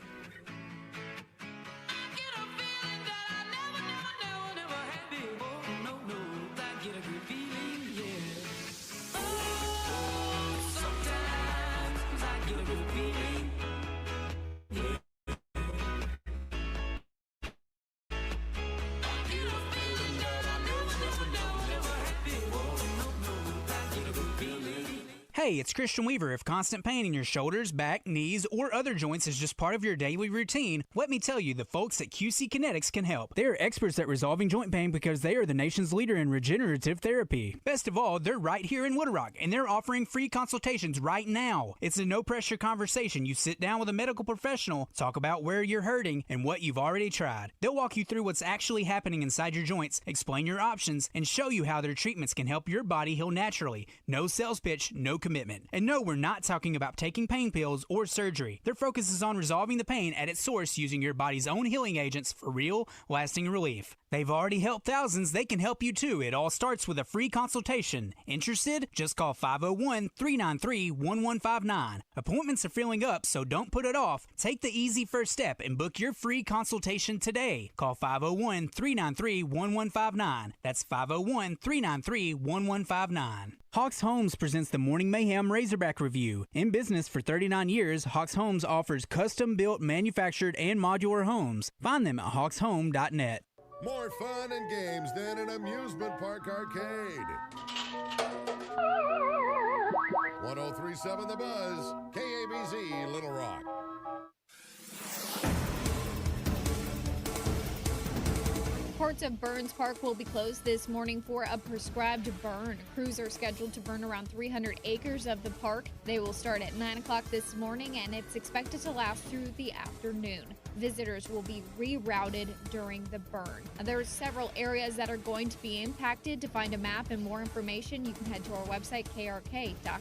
Hey, it's Christian Weaver. If constant pain in your shoulders, back, knees, or other joints is just part of your daily routine, let me tell you, the folks at QC Kinetics can help. They are experts at resolving joint pain because they are the nation's leader in regenerative therapy. Best of all, they're right here in Woodrock, and they're offering free consultations right now. It's a no-pressure conversation. You sit down with a medical professional, talk about where you're hurting and what you've already tried. They'll walk you through what's actually happening inside your joints, explain your options, and show you how their treatments can help your body heal naturally. No sales pitch, no commitment. And no, we're not talking about taking pain pills or surgery. Their focus is on resolving the pain at its source using your body's own healing agents for real, lasting relief. They've already helped thousands. They can help you too. It all starts with a free consultation. Interested? Just call 501-393-1159. Appointments are filling up, so don't put it off. Take the easy first step and book your free consultation today. Call 501-393-1159. That's 501-393-1159. Hawks Homes presents the Morning Mayhem Razorback Review. In business for 39 years, Hawks Homes offers custom-built, manufactured, and modular homes. Find them at hawksHome.net. More fun and games than an amusement park arcade. 103.7 The Buzz, KABZ, Little Rock. Parts of Burns Park will be closed this morning for a prescribed burn. Crews are scheduled to burn around 300 acres of the park. They will start at 9 o'clock this morning, and it's expected to last through the afternoon. Visitors will be rerouted during the burn. There are several areas that are going to be impacted. To find a map and more information, you can head to our website, krk.com.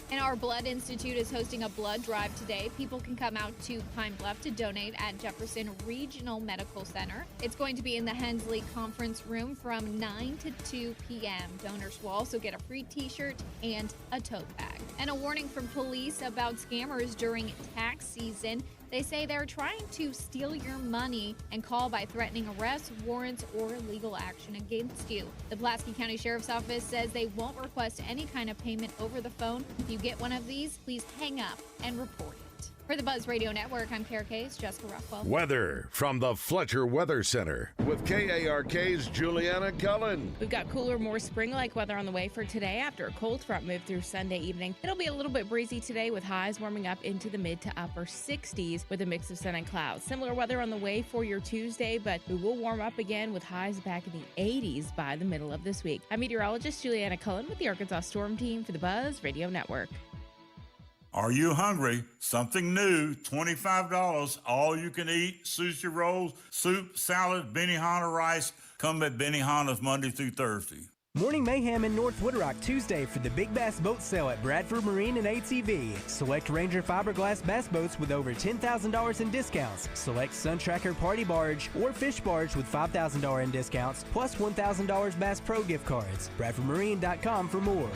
And our Blood Institute is hosting a blood drive today. People can come out to Pine Bluff to donate at Jefferson Regional Medical Center. It's going to be in the Hensley Conference Room from 9 to 2 p.m. Donors will also get a free t-shirt and a tote bag. And a warning from police about scammers during tax season. They say they're trying to steal your money and call by threatening arrests, warrants, or legal action against you. The Pulaski County Sheriff's Office says they won't request any kind of payment over the phone. If you get one of these, please hang up and report it. For the Buzz Radio Network, I'm KRK's Jessica Rockwell. Weather from the Fletcher Weather Center with KARK's Juliana Cullen. We've got cooler, more spring-like weather on the way for today after a cold front moved through Sunday evening. It'll be a little bit breezy today with highs warming up into the mid to upper 60s with a mix of sun and clouds. Similar weather on the way for your Tuesday, but we will warm up again with highs back in the 80s by the middle of this week. I'm meteorologist Juliana Cullen with the Arkansas Storm Team for the Buzz Radio Network. Are you hungry? Something new, $25, all you can eat, sushi rolls, soup, salad, Benihana rice. Come at Benihana's Monday through Thursday. Morning Mayhem in North Woodrock Tuesday for the Big Bass Boat Sale at Bradford Marine and ATV. Select Ranger fiberglass bass boats with over $10,000 in discounts. Select Sun Tracker Party Barge or Fish Barge with $5,000 in discounts, plus $1,000 Bass Pro gift cards. BradfordMarine.com for more.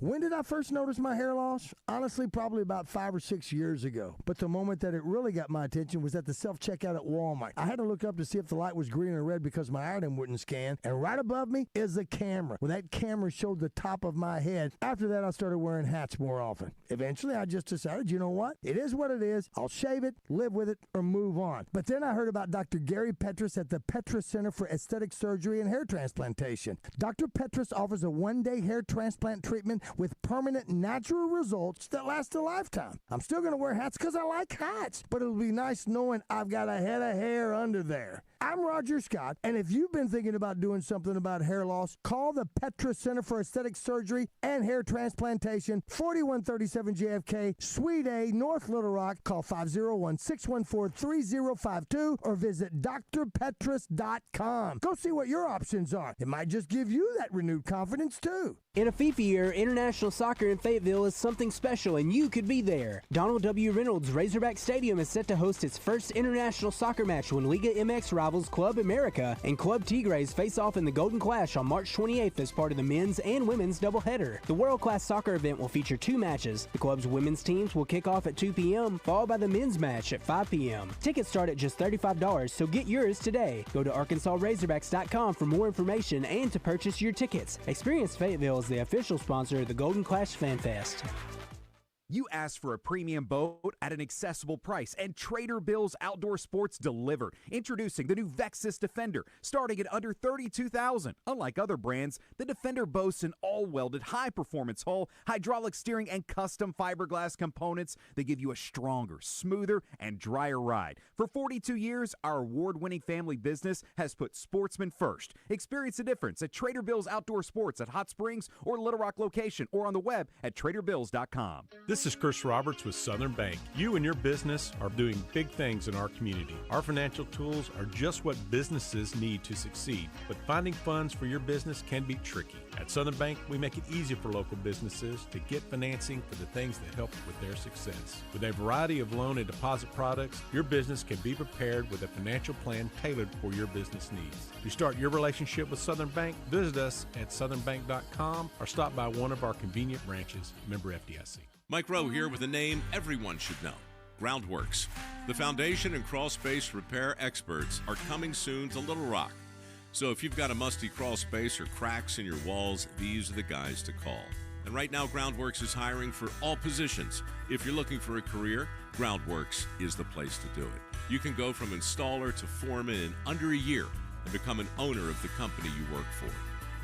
When did I first notice my hair loss? Honestly, probably about 5 or 6 years ago. But the moment that it really got my attention was at the self-checkout at Walmart. I had to look up to see if the light was green or red because my item wouldn't scan. And right above me is a camera. Well, that camera showed the top of my head. After that, I started wearing hats more often. Eventually, I just decided, you know what? It is what it is. I'll shave it, live with it, or move on. But then I heard about Dr. Gary Petrus at the Petrus Center for Aesthetic Surgery and Hair Transplantation. Dr. Petrus offers a one-day hair transplant treatment with permanent natural results that last a lifetime. I'm still going to wear hats because I like hats, but it'll be nice knowing I've got a head of hair under there. I'm Roger Scott, and if you've been thinking about doing something about hair loss, call the Petra Center for Aesthetic Surgery and Hair Transplantation, 4137 JFK, Suite A, North Little Rock. Call 501-614-3052 or visit drpetras.com. Go see what your options are. It might just give you that renewed confidence, too. In a FIFA year, international soccer in Fayetteville is something special, and you could be there. Donald W. Reynolds Razorback Stadium is set to host its first international soccer match when Liga MX rivals Club America and Club Tigres face off in the Golden Clash on March 28th as part of the men's and women's doubleheader. The world-class soccer event will feature 2 matches. The club's women's teams will kick off at 2 p.m., followed by the men's match at 5 p.m. Tickets start at just $35, so get yours today. Go to ArkansasRazorbacks.com for more information and to purchase your tickets. Experience Fayetteville is the official sponsor of the Golden Clash Fan Fest. You asked for a premium boat at an accessible price, and Trader Bill's Outdoor Sports delivered. Introducing the new Vexus Defender, starting at under $32,000. Unlike other brands, the Defender boasts an all-welded, high-performance hull, hydraulic steering, and custom fiberglass components that give you a stronger, smoother, and drier ride. For 42 years, our award-winning family business has put sportsmen first. Experience the difference at Trader Bill's Outdoor Sports at Hot Springs or Little Rock location, or on the web at traderbills.com. This is Chris Roberts with Southern Bank. You and your business are doing big things in our community. Our financial tools are just what businesses need to succeed, but finding funds for your business can be tricky. At Southern Bank, we make it easy for local businesses to get financing for the things that help with their success. With a variety of loan and deposit products, your business can be prepared with a financial plan tailored for your business needs. To start your relationship with Southern Bank, visit us at southernbank.com or stop by one of our convenient branches. Member FDIC. Mike Rowe here with a name everyone should know, Groundworks. The foundation and crawl space repair experts are coming soon to Little Rock. So if you've got a musty crawl space or cracks in your walls, these are the guys to call. And right now, Groundworks is hiring for all positions. If you're looking for a career, Groundworks is the place to do it. You can go from installer to foreman in under a year and become an owner of the company you work for.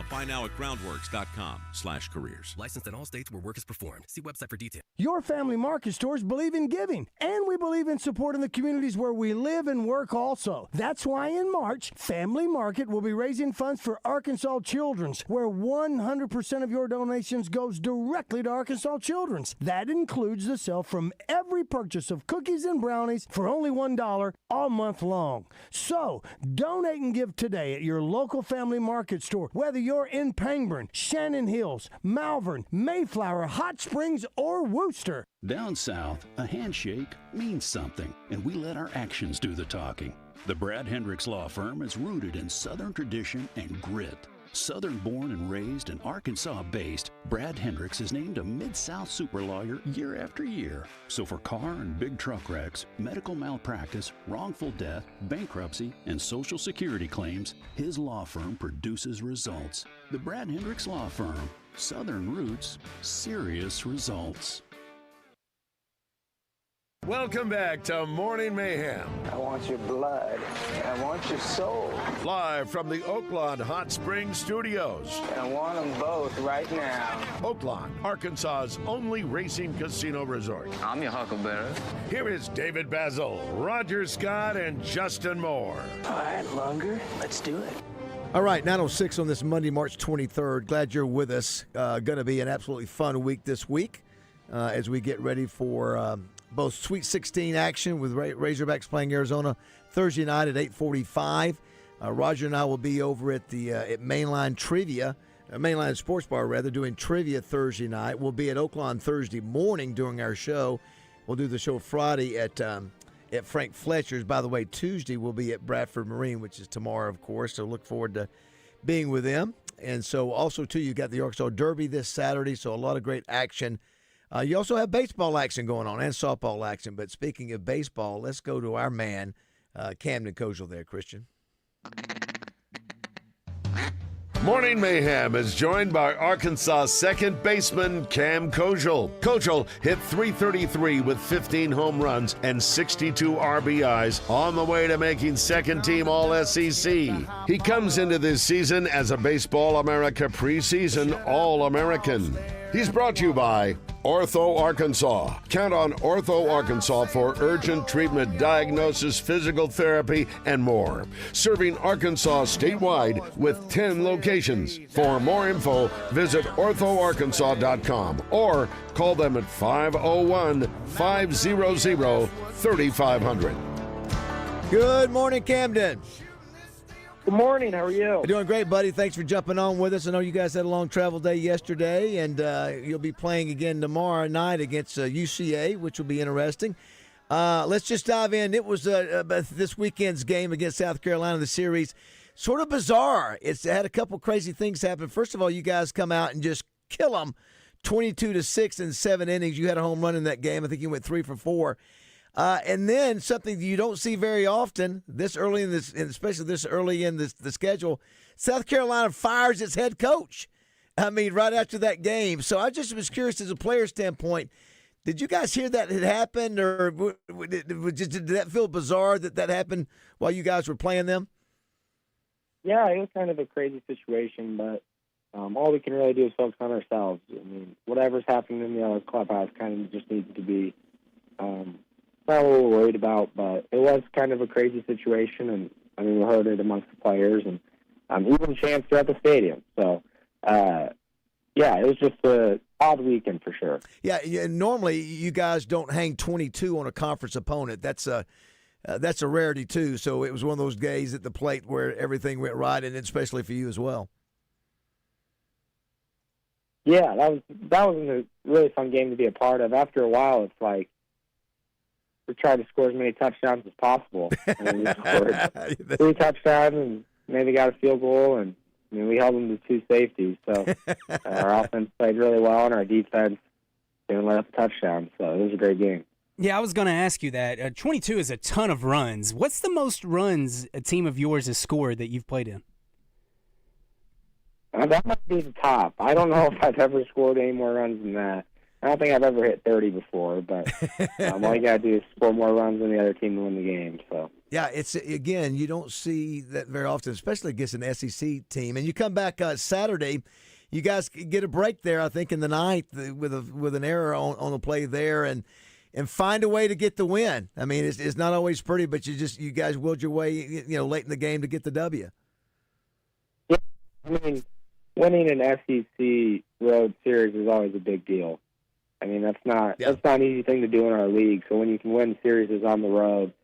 Apply now at groundworks.com/careers. Licensed in all states where work is performed. See website for details. Your family market stores believe in giving, and we believe in supporting the communities where we live and work also. That's why in March, Family Market will be raising funds for Arkansas Children's, where 100% of your donations goes directly to Arkansas Children's. That includes the sale from every purchase of cookies and brownies for only $1 all month long. So, donate and give today at your local Family Market store, whether you're in Pangburn, Shannon Hills, Malvern, Mayflower, Hot Springs, or Wooster. Down south, a handshake means something, and we let our actions do the talking. The Brad Hendricks Law Firm is rooted in Southern tradition and grit. Southern-born and raised and Arkansas-based, Brad Hendricks is named a Mid-South super lawyer year after year. So for car and big truck wrecks, medical malpractice, wrongful death, bankruptcy, and Social Security claims, his law firm produces results. The Brad Hendricks Law Firm. Southern roots, serious results. Welcome back to Morning Mayhem. I want your blood. I want your soul. Live from the Oaklawn Hot Springs Studios. And I want them both right now. Oaklawn, Arkansas's only racing casino resort. I'm your huckleberry. Here is David Bazzel, Roger Scott, and Justin Moore. All right, Lunger, let's do it. All right, 9:06 on this Monday, March 23rd. Glad you're with us. Going to be an absolutely fun week this week as we get ready for both Sweet 16 action with Razorbacks playing Arizona Thursday night at 8:45. Roger and I will be over at the at Mainline Sports Bar, doing trivia Thursday night. We'll be at Oaklawn Thursday morning doing our show. We'll do the show Friday at Frank Fletcher's. By the way, Tuesday we'll be at Bradford Marine, which is tomorrow, of course. So look forward to being with them. And so also, too, you got the Arkansas Derby this Saturday, so a lot of great action. You also have baseball action going on and softball action. But speaking of baseball, let's go to our man, Cam Kel there, Christian. Morning Mayhem is joined by Arkansas second baseman Cam Kel. Kel hit .333 with 15 home runs and 62 RBIs on the way to making second-team All-SEC. He comes into this season as a Baseball America preseason All-American. He's brought to you by Ortho Arkansas. Count on Ortho Arkansas for urgent treatment, diagnosis, physical therapy, and more. Serving Arkansas statewide with 10 locations. For more info, visit orthoarkansas.com or call them at 501-500-3500. Good morning, Camden. Good morning. How are you? Doing great, buddy. Thanks for jumping on with us. I know you guys had a long travel day yesterday, and you'll be playing again tomorrow night against UCA, which will be interesting. Let's just dive in. It was this weekend's game against South Carolina, the series. Sort of bizarre. It's had a couple crazy things happen. First of all, you guys come out and just kill them 22-6 in 7 innings. You had a home run in that game. I think you went 3 for 4. And then something you don't see very often this early in this, and especially this early in the schedule, South Carolina fires its head coach. I mean, right after that game. So I just was curious, as a player standpoint, did you guys hear that had happened, or did that feel bizarre that happened while you guys were playing them? Yeah, it was kind of a crazy situation, but all we can really do is focus on ourselves. I mean, whatever's happening in the other clubhouse kind of just needs to be not a little worried about, but it was kind of a crazy situation, and I mean, we heard it amongst the players and even chants throughout the stadium. So, yeah, it was just an odd weekend for sure. Yeah, and normally you guys don't hang 22 on a conference opponent. That's a rarity too. So it was one of those days at the plate where everything went right, and especially for you as well. Yeah, that was a really fun game to be a part of. After a while, it's like, we tried to score as many touchdowns as possible. And we scored 3 touchdowns and maybe got a field goal, and I mean, we held them to 2 safeties. So our offense played really well, and our defense didn't let up a touchdown. So it was a great game. Yeah, I was going to ask you that. 22 is a ton of runs. What's the most runs a team of yours has scored that you've played in? That might be the top. I don't know if I've ever scored any more runs than that. I don't think I've ever hit 30 before, but all you got to do is score more runs than the other team to win the game. So yeah, it's again, you don't see that very often, especially against an SEC team. And you come back Saturday, you guys get a break there, I think, in the ninth with an error on the play there, and find a way to get the win. I mean, it's not always pretty, but you guys willed your way, late in the game to get the W. Yeah, I mean, winning an SEC road series is always a big deal. I mean, that's not an easy thing to do in our league. So when you can win series on the road,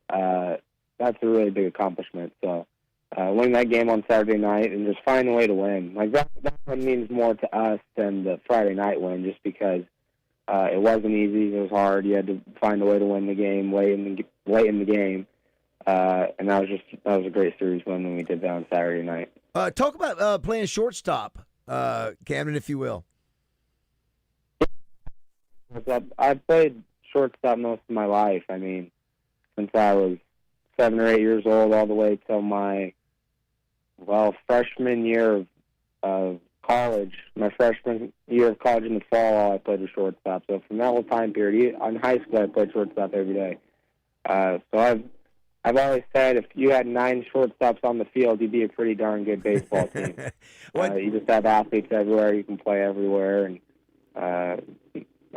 that's a really big accomplishment. So winning that game on Saturday night and just finding a way to win, like that one means more to us than the Friday night win, just because it wasn't easy. It was hard. You had to find a way to win the game late in the game, and that was a great series win when we did that on Saturday night. Talk about playing shortstop, Camden, if you will. I've played shortstop most of my life. I mean, since I was 7 or 8 years old, all the way till my freshman year of college. My freshman year of college in the fall, I played with shortstop. So from that whole time period, in high school, I played shortstop every day. So I've always said, if you had 9 shortstops on the field, you'd be a pretty darn good baseball team. You just have athletes everywhere. You can play everywhere, and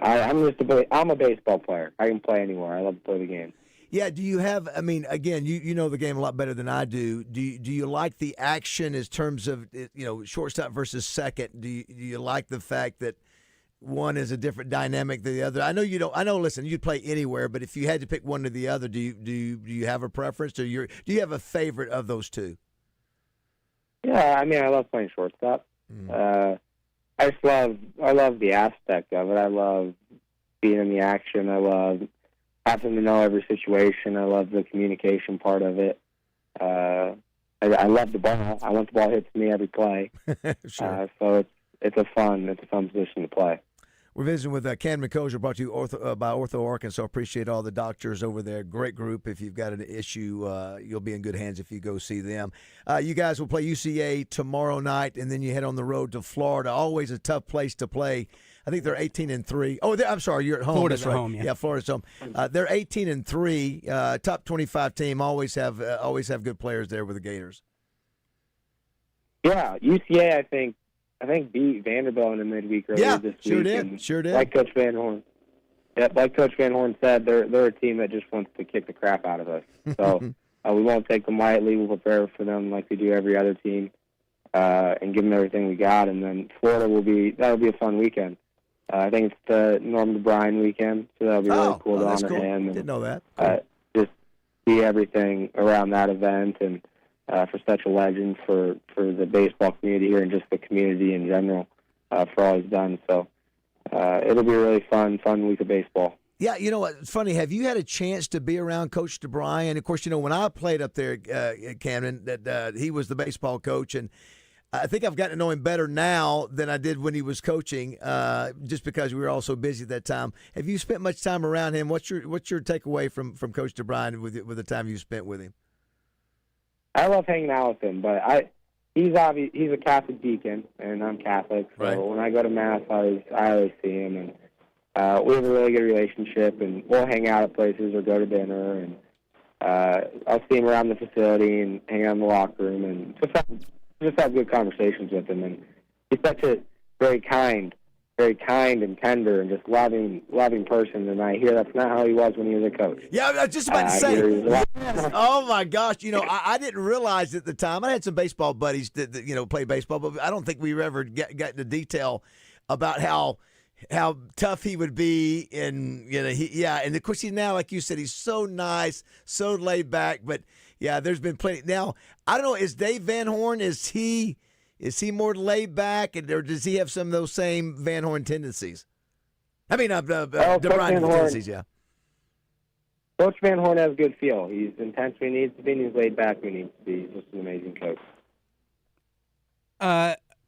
I'm a baseball player. I can play anywhere. I love to play the game. Yeah, do you have, I mean, again, you know the game a lot better than I do. Do you like the action in terms of, shortstop versus second? Do you like the fact that one is a different dynamic than the other? I know you don't. I know, listen, you'd play anywhere, but if you had to pick one or the other, do you have a preference, or do you have a favorite of those two? Yeah, I mean, I love playing shortstop. I love the aspect of it. I love being in the action. I love having to know every situation. I love the communication part of it. I love the ball. I want the ball hit to me every play. Sure. So it's a fun position to play. We're visiting with Cam Kel, brought to you by Ortho Arkansas. Appreciate all the doctors over there. Great group. If you've got an issue, you'll be in good hands if you go see them. You guys will play UCA tomorrow night, and then you head on the road to Florida. Always a tough place to play. I think they're 18-3. Oh, I'm sorry, you're at home. Florida's right. home, yeah. Yeah, Florida's home. They're 18-3. Top 25 team. Always have good players there with the Gators. Yeah, UCA, I think, beat Vanderbilt in the midweek earlier this week. Sure did. And Sure did. Like Coach Van Horn. Yep, like Coach Van Horn said, they're a team that just wants to kick the crap out of us. So we won't take them lightly. We'll prepare for them like we do every other team, and give them everything we got. And then Florida that'll be a fun weekend. I think it's the Norman DeBryan weekend, so that'll be really cool to honor him. Didn't know that. Just see everything around that event, and for such a legend for the baseball community here and just the community in general for all he's done. So it'll be a really fun week of baseball. Yeah, you know what? It's funny. Have you had a chance to be around Coach DeBryan? Of course, when I played up there at Camden, that he was the baseball coach, and I think I've gotten to know him better now than I did when he was coaching, just because we were all so busy at that time. Have you spent much time around him? What's your takeaway from Coach DeBryan with the time you spent with him? I love hanging out with him, but he's a Catholic deacon, and I'm Catholic, so when I go to Mass, I always see him, and we have a really good relationship, and we'll hang out at places or go to dinner, and I'll see him around the facility and hang out in the locker room, and just have good conversations with him. And he's such a very kind and tender and just loving person. And I hear that's not how he was when he was a coach. Yeah, I was just about to say. Oh my gosh! I didn't realize at the time. I had some baseball buddies that play baseball, but I don't think we ever got into detail about how tough he would be. And and of course now, like you said, he's so nice, so laid back. But yeah, there's been plenty. Now I don't know. Is Dave Van Horn? Is he more laid back, or does he have some of those same Van Horn tendencies? I mean, DeBryan tendencies. Yeah. Coach Van Horn has a good feel. He's intense when he needs to be, and he's laid back when he needs to be. He's just an amazing coach.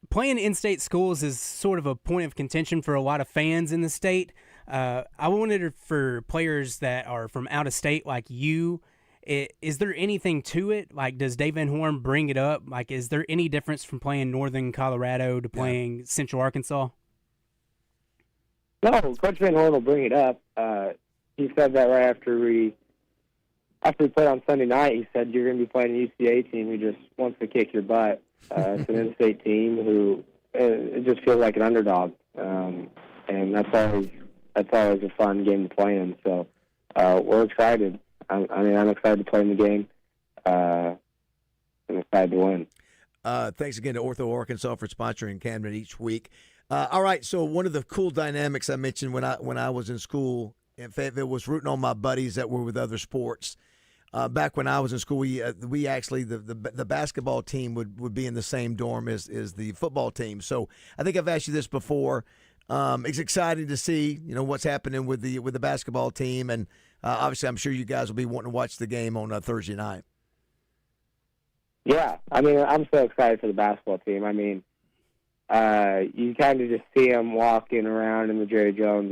Playing in-state schools is sort of a point of contention for a lot of fans in the state. I wanted for players that are from out of state like you, is there anything to it? Like, does Dave Van Horn bring it up? Like, is there any difference from playing Northern Colorado to playing Central Arkansas? No, Coach Van Horn will bring it up. He said that right after we played on Sunday night. He said, you're going to be playing an UCA team who just wants to kick your butt. It's an in-state team who it just feels like an underdog, and that's always a fun game to play in. So we're excited. I'm excited to play in the game. I'm excited to win. Thanks again to Ortho Arkansas for sponsoring Camden each week. All right, so one of the cool dynamics I mentioned when I was in school in Fayetteville was rooting on my buddies that were with other sports. Back when I was in school, we actually the basketball team would be in the same dorm as the football team. So I think I've asked you this before. It's exciting to see what's happening with the basketball team, and obviously I'm sure you guys will be wanting to watch the game on Thursday night. Yeah, I mean I'm so excited for the basketball team. I mean, you kind of just see them walking around in the Jerry Jones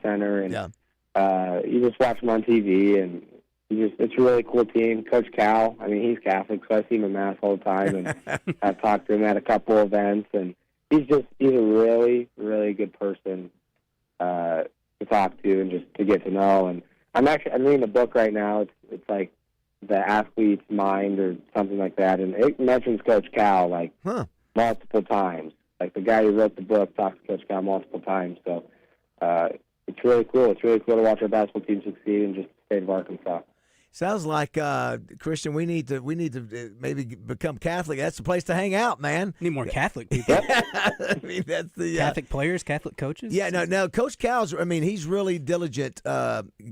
Center, and you just watch them on TV, and it's a really cool team. Coach Cal, I mean, he's Catholic, so I see him in Mass all the time, and I've talked to him at a couple events, and he's a really, really good person to talk to and just to get to know. And I'm reading a book right now. It's like The Athlete's Mind or something like that, and it mentions Coach Cal multiple times. Like the guy who wrote the book talks to Coach Cal multiple times. So it's really cool. It's really cool to watch our basketball team succeed in just the state of Arkansas. Sounds like Christian. We need to maybe become Catholic. That's the place to hang out, man. Need more Catholic people. I mean, that's the Catholic players, Catholic coaches. Yeah, no. Coach Cal's. I mean, he's really diligent,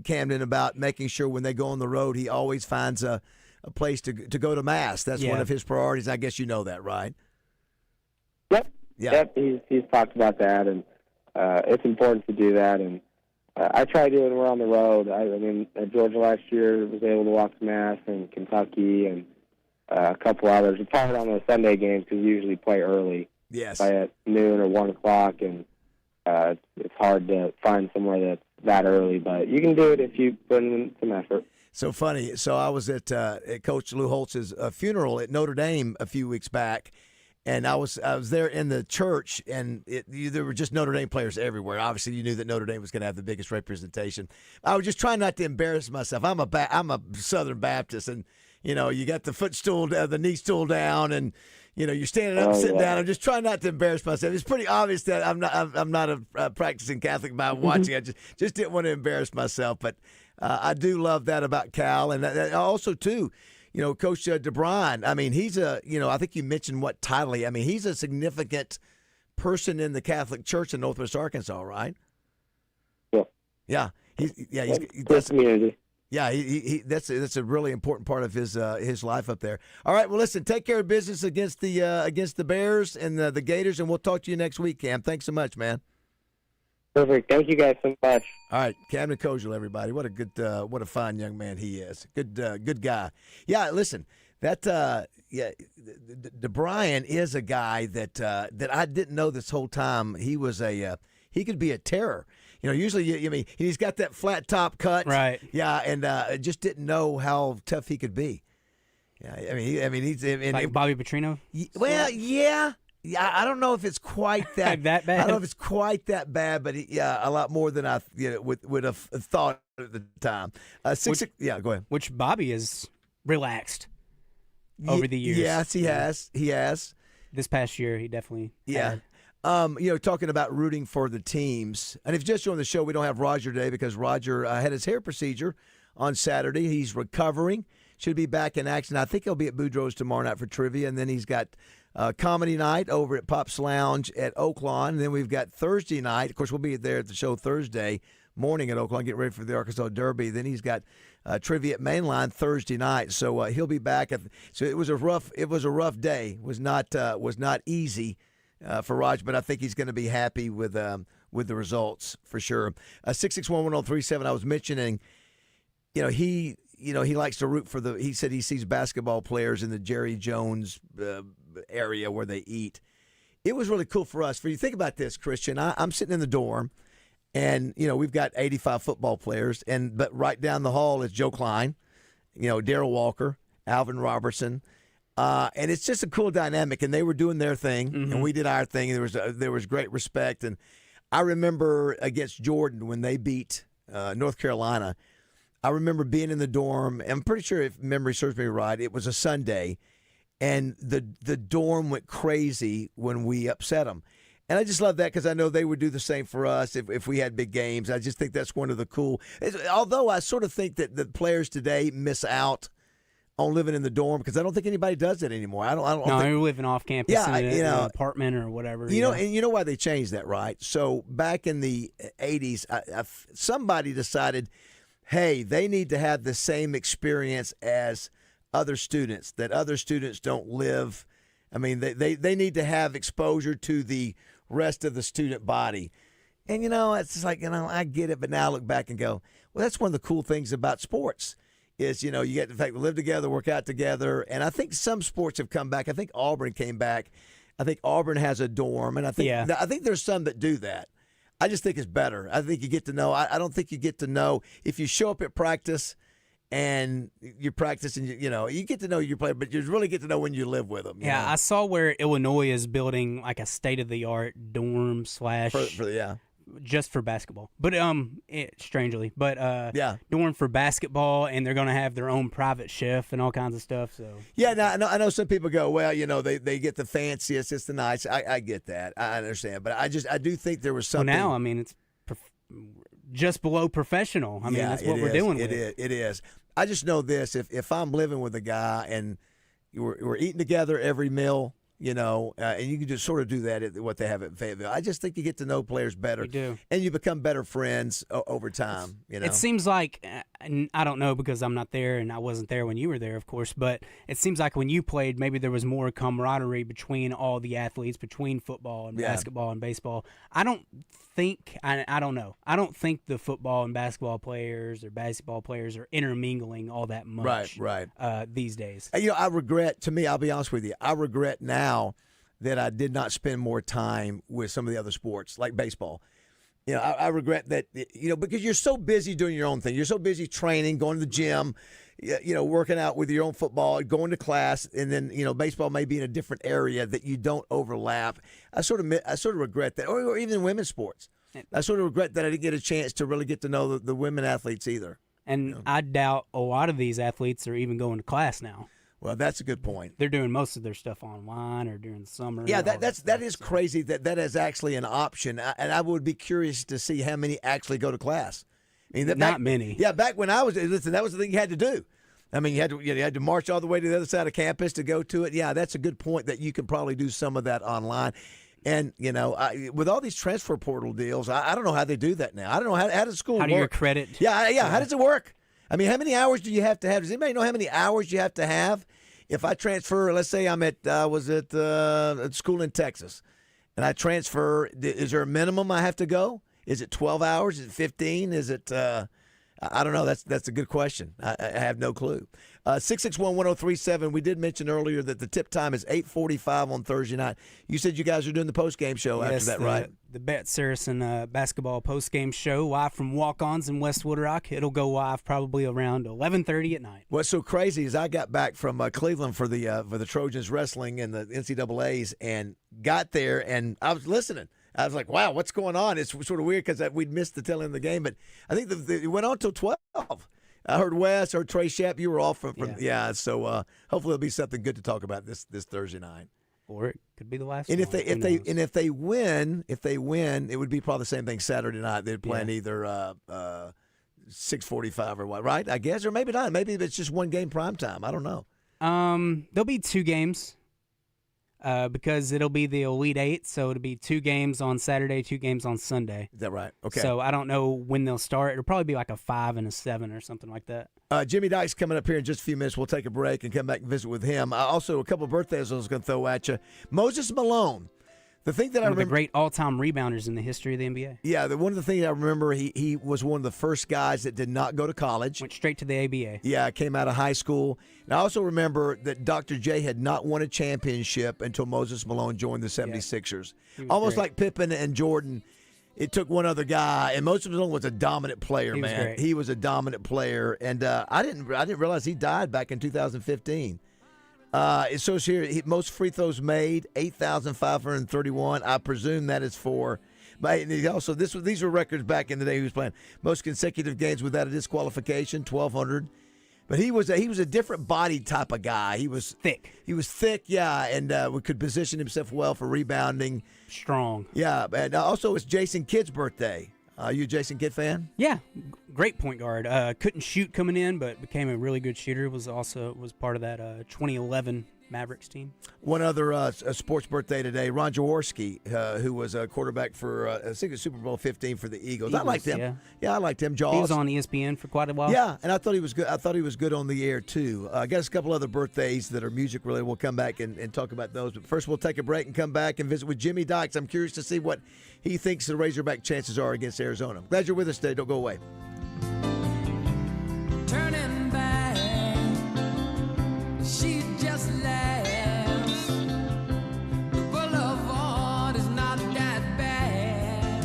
Camden, about making sure when they go on the road, he always finds a place to go to Mass. That's one of his priorities. I guess you know that, right? Yep. Yeah. Yep. He's talked about that, and it's important to do that. And I try to do it when we're on the road. I mean, at Georgia last year, was able to walk to Mass and Kentucky and a couple others. It's hard on the Sunday games because we usually play early. Yes. Play at noon or 1 o'clock, and it's hard to find somewhere that's that early. But you can do it if you put in some effort. So funny. So I was at Coach Lou Holtz's funeral at Notre Dame a few weeks back. And I was there in the church, and there were just Notre Dame players everywhere. Obviously, you knew that Notre Dame was going to have the biggest representation. I was just trying not to embarrass myself. I'm a Southern Baptist, and you got the footstool, the knee stool down, and You're standing up, sitting down. I'm just trying not to embarrass myself. It's pretty obvious that I'm not a practicing Catholic by watching. I just didn't want to embarrass myself. But I do love that about Cal, and also too, Coach DeBryan. I mean, he's I think you mentioned what title he. I mean, he's a significant person in the Catholic Church in Northwest Arkansas, right? Yeah. That's community. Yeah, that's a really important part of his life up there. All right, well, listen, take care of business against the Bears and the Gators, and we'll talk to you next week, Cam. Thanks so much, man. Perfect. Thank you guys so much. All right, Camden Kojal, everybody. What a fine young man he is. Good guy. Yeah, listen, that DeBryan is a guy that I didn't know this whole time. He could be a terror. Usually, he's got that flat top cut, right? Yeah, and just didn't know how tough he could be. Yeah, he's like Bobby Petrino. Well, yeah. I don't know if it's quite that that bad. I don't know if it's quite that bad, but a lot more than I would have thought at the time. Go ahead. Which Bobby is relaxed over the years. Yes, he has. He has. This past year, he definitely had. Talking about rooting for the teams. And if you just joined the show, we don't have Roger today because Roger had his hair procedure on Saturday. He's recovering. Should be back in action. I think he'll be at Boudreaux's tomorrow night for trivia. And then he's got comedy night over at Pop's Lounge at Oaklawn. And then we've got Thursday night. Of course, we'll be there at the show Thursday morning at Oaklawn, getting ready for the Arkansas Derby. Then he's got trivia at Mainline Thursday night. So he'll be back. So it was a rough day. It was not easy for Raj, but I think he's going to be happy with the results for sure. 6611037. I was mentioning, he likes to root for he said he sees basketball players in the Jerry Jones area where they eat. It was really cool for us. For you think about this, Christian, I'm sitting in the dorm, and we've got 85 football players, but right down the hall is Joe Klein, Darrell Walker, Alvin Robertson. And it's just a cool dynamic, and they were doing their thing, and we did our thing. And there was great respect, and I remember against Jordan when they beat North Carolina. I remember being in the dorm. I'm pretty sure, if memory serves me right, it was a Sunday, and the dorm went crazy when we upset them. And I just love that because I know they would do the same for us if we had big games. I just think that's one of the cool. Although I sort of think that the players today miss out on living in the dorm because I don't think anybody does that anymore. I don't. No, you're living off campus in an apartment or whatever. And you know why they changed that, right? So back in the 80s, somebody decided, hey, they need to have the same experience as other students. That other students don't live. I mean, they need to have exposure to the rest of the student body. And it's just like I get it, but now I look back and go, well, that's one of the cool things about sports. Is, you get the fact we live together, work out together. And I think some sports have come back. I think Auburn came back. I think Auburn has a dorm. And I think there's some that do that. I just think it's better. I think you get to know. I don't think you get to know if you show up at practice and you practice and you get to know your player, but you really get to know when you live with them. Yeah, I saw where Illinois is building like a state-of-the-art dorm / just for basketball, but strangely, but dorm for basketball, and they're going to have their own private chef and all kinds of stuff. So I know some people go, well, they get the fanciest, it's the nice. I get that, I understand, but I do think there was something. Well, now, it's just below professional. That's what we're doing with it. It is. I just know this: if I'm living with a guy and we're eating together every meal. And you can just sort of do that at what they have at Fayetteville. I just think you get to know players better. You do. And you become better friends over time. It seems like, I don't know because I'm not there and I wasn't there when you were there, of course, but it seems like when you played, maybe there was more camaraderie between all the athletes, between football and basketball and baseball. I don't think the football and basketball players or basketball players are intermingling all that much these days. I regret, I'll be honest with you, I regret now that I did not spend more time with some of the other sports like baseball. I regret that, because you're so busy doing your own thing. You're so busy training, going to the gym, working out with your own football, going to class, and then, baseball may be in a different area that you don't overlap. I sort of regret that, or even women's sports. I sort of regret that I didn't get a chance to really get to know the women athletes either. And I doubt a lot of these athletes are even going to class now. Well, that's a good point. They're doing most of their stuff online or during the summer. Yeah, that is crazy that is actually an option, and I would be curious to see how many actually go to class. I mean, Not many. Yeah, back when I was that was the thing you had to do. I mean, you had to march all the way to the other side of campus to go to it. Yeah, that's a good point that you can probably do some of that online. And, with all these transfer portal deals, I don't know how they do that now. I don't know how does school work? How do you credit? Yeah. How does it work? I mean, how many hours do you have to have? Does anybody know how many hours you have to have? If I transfer, let's say I'm at school in Texas, and I transfer, is there a minimum I have to go? Is it 12 hours? Is it 15? Is it I don't know. That's a good question. I have no clue. 661-1037. We did mention earlier that the tip time is 8:45 on Thursday night. You said you guys are doing the post-game show after that, right? The Bet Saracen basketball post-game show live from Walk-Ons in West Wood Rock. It'll go live probably around 11:30 at night. What's so crazy is I got back from Cleveland for the Trojans wrestling and the NCAAs and got there and I was listening. I was like, wow, what's going on? It's sort of weird because we'd missed the tail end of the game, but I think it went on till 12. I heard Wes, I heard Trey Shapp. You were all from so hopefully there'll be something good to talk about this Thursday night. Or it could be the last and one. If they win, it would be probably the same thing Saturday night. They'd play either 6:45 or what, right? I guess, or maybe not. Maybe it's just one game prime time. I don't know. There'll be 2 games. Because it'll be the Elite Eight, so it'll be 2 games on Saturday, 2 games on Sunday. Is that right? Okay. So I don't know when they'll start. It'll probably be like a 5 and a 7 or something like that. Jimmy Dykes coming up here in just a few minutes. We'll take a break and come back and visit with him. Also, a couple of birthdays I was going to throw at you. Moses Malone. The thing that one I remember, of the great all-time rebounders in the history of the NBA. Yeah, one of the things I remember, he was one of the first guys that did not go to college. Went straight to the ABA. Yeah, came out of high school. And I also remember that Dr. J had not won a championship until Moses Malone joined the 76ers. Almost like Pippen and Jordan. It took one other guy, and Moses Malone was a dominant player, man. He was a dominant player, and I didn't realize he died back in 2015. It shows here most free throws made, 8,531. I presume that is for. But also, these were records back in the day he was playing. Most consecutive games without a disqualification, 1,200. But he was a different body type of guy. He was thick. Yeah, and could position himself well for rebounding. Strong. Yeah, and also it's Jason Kidd's birthday. You a Jason Kidd fan? Yeah, great point guard. Couldn't shoot coming in, but became a really good shooter. Was part of that 2011 Mavericks team. One other a sports birthday today, Ron Jaworski, who was a quarterback for I think it was Super Bowl 15 for the Eagles. I liked him. Yeah, I liked him. Jaws. He was on ESPN for quite a while. Yeah, and I thought he was good. I thought he was good on the air too. I got a couple other birthdays that are music related. We'll come back and talk about those. But first, we'll take a break and come back and visit with Jimmy Dykes. I'm curious to see what he thinks the Razorback chances are against Arizona. I'm glad you're with us today. Don't go away. Turning back, she just laughs. The boulevard is not that bad.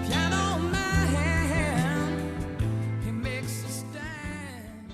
Piano man, he makes a stand.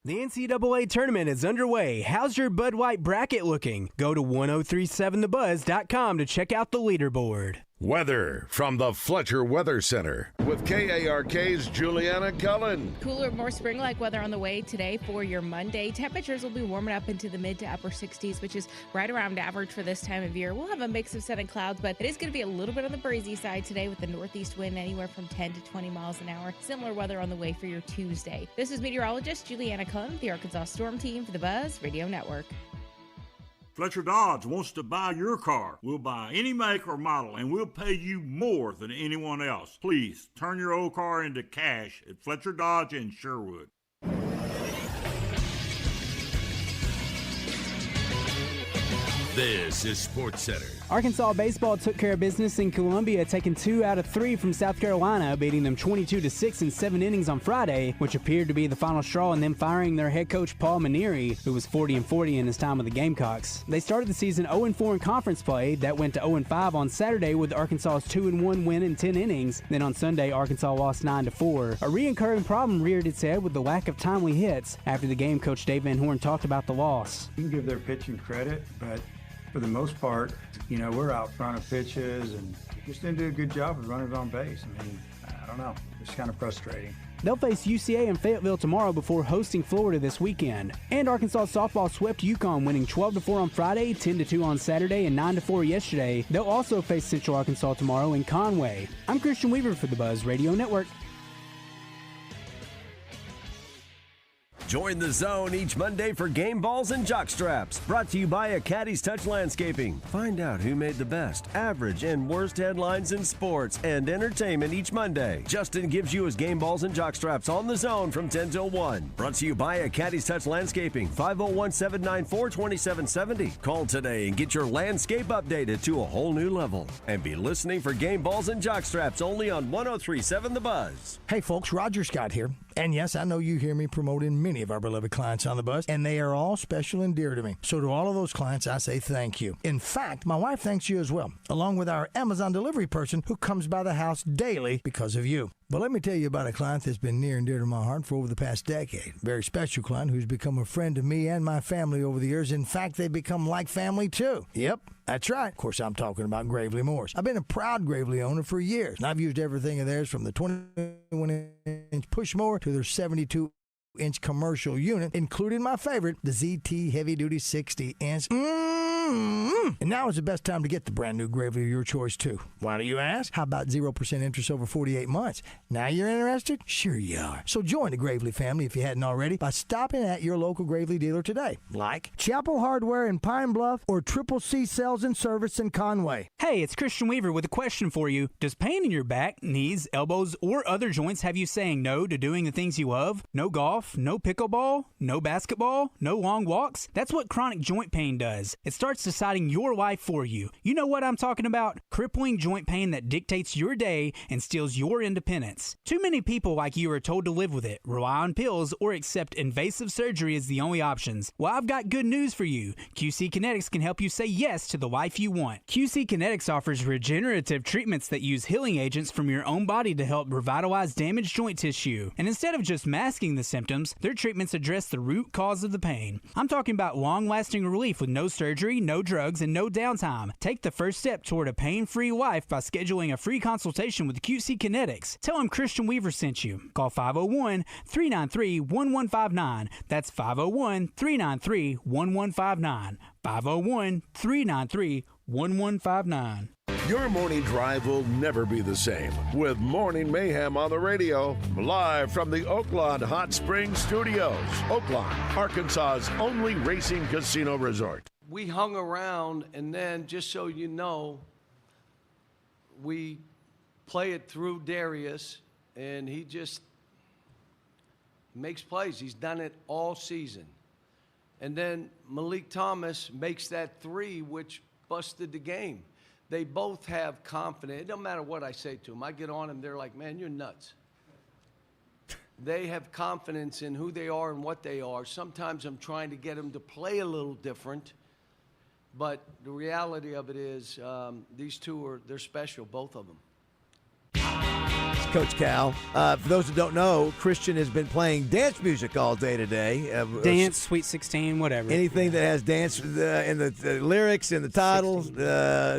The NCAA tournament is underway. How's your Bud White bracket looking? Go to 1037thebuzz.com to check out the leaderboard. Weather from the Fletcher Weather Center with KARK's Juliana Cullen. Cooler, more spring-like weather on the way today for your Monday. Temperatures will be warming up into the mid to upper 60s, which is right around average for this time of year. We'll have a mix of sun and clouds, but it is going to be a little bit on the breezy side today with the northeast wind anywhere from 10 to 20 miles an hour. Similar weather on the way for your Tuesday. This is meteorologist Juliana Cullen with the Arkansas Storm Team for the Buzz Radio Network. Fletcher Dodge wants to buy your car. We'll buy any make or model, and we'll pay you more than anyone else. Please turn your old car into cash at Fletcher Dodge in Sherwood. This is Sports Center. Arkansas baseball took care of business in Columbia, taking 2 out of 3 from South Carolina, beating them 22-6 in 7 innings on Friday, which appeared to be the final straw in them firing their head coach Paul Manieri, who was 40-40 in his time with the Gamecocks. They started the season 0-4 in conference play. That went to 0-5 on Saturday with Arkansas's 2-1 win in 10 innings. Then on Sunday, Arkansas lost 9-4. A recurring problem reared its head with the lack of timely hits. After the game, Coach Dave Van Horn talked about the loss. You can give their pitching credit, but for the most part, we're out front of pitches and just didn't do a good job of runners on base. I mean, I don't know. It's kind of frustrating. They'll face UCA in Fayetteville tomorrow before hosting Florida this weekend. And Arkansas softball swept UConn, winning 12-4 on Friday, 10-2 on Saturday, and 9-4 yesterday. They'll also face Central Arkansas tomorrow in Conway. I'm Christian Weaver for the Buzz Radio Network. Join the Zone each Monday for Game Balls and Jock Straps. Brought to you by Acadie's Touch Landscaping. Find out who made the best, average, and worst headlines in sports and entertainment each Monday. Justin gives you his Game Balls and Jock Straps on the Zone from 10 till 1. Brought to you by Acadie's Touch Landscaping. 501-794-2770. Call today and get your landscape updated to a whole new level. And be listening for Game Balls and Jock Straps only on 103.7 The Buzz. Hey folks, Roger Scott here. And yes, I know you hear me promoting many of our beloved clients on the Buzz, and they are all special and dear to me. So to all of those clients, I say thank you. In fact, my wife thanks you as well, along with our Amazon delivery person who comes by the house daily because of you. But let me tell you about a client that's been near and dear to my heart for over the past decade. Very special client who's become a friend to me and my family over the years. In fact, they've become like family too. Yep, that's right. Of course, I'm talking about Gravely Moors. I've been a proud Gravely owner for years, and I've used everything of theirs from the 21-inch push mower to their 72-inch commercial unit, including my favorite, the ZT Heavy Duty 60-inch. And now is the best time to get the brand new Gravely of your choice, too. Why do you ask? How about 0% interest over 48 months? Now you're interested? Sure you are. So join the Gravely family if you hadn't already by stopping at your local Gravely dealer today, like Chapel Hardware in Pine Bluff or Triple C Sales and Service in Conway. Hey, it's Christian Weaver with a question for you. Does pain in your back, knees, elbows, or other joints have you saying no to doing the things you love? No golf, no pickleball, no basketball, no long walks? That's what chronic joint pain does. It starts deciding your life for you. You know what I'm talking about? Crippling joint pain that dictates your day and steals your independence. Too many people like you are told to live with it, rely on pills, or accept invasive surgery as the only options. Well, I've got good news for you. QC Kinetics can help you say yes to the life you want. QC Kinetics offers regenerative treatments that use healing agents from your own body to help revitalize damaged joint tissue. And instead of just masking the symptoms, their treatments address the root cause of the pain. I'm talking about long-lasting relief with no surgery, no drugs, and no downtime. Take the first step toward a pain-free life by scheduling a free consultation with QC Kinetics. Tell them Christian Weaver sent you. Call 501-393-1159. That's 501-393-1159. 501-393-1159. Your morning drive will never be the same with Morning Mayhem on the radio. Live from the Oaklawn Hot Springs Studios. Oaklawn, Arkansas's only racing casino resort. We hung around, and then, just so you know, we play it through Darius, and he just makes plays. He's done it all season. And then Malik Thomas makes that three, which busted the game. They both have confidence. It doesn't matter what I say to them. I get on them, they're like, man, you're nuts. They have confidence in who they are and what they are. Sometimes I'm trying to get them to play a little different. But the reality of it is these two they're special, both of them. It's Coach Cal. For those who don't know, Christian has been playing dance music all day today. Dance, Sweet 16, whatever. Anything that has dance in the lyrics, in the title,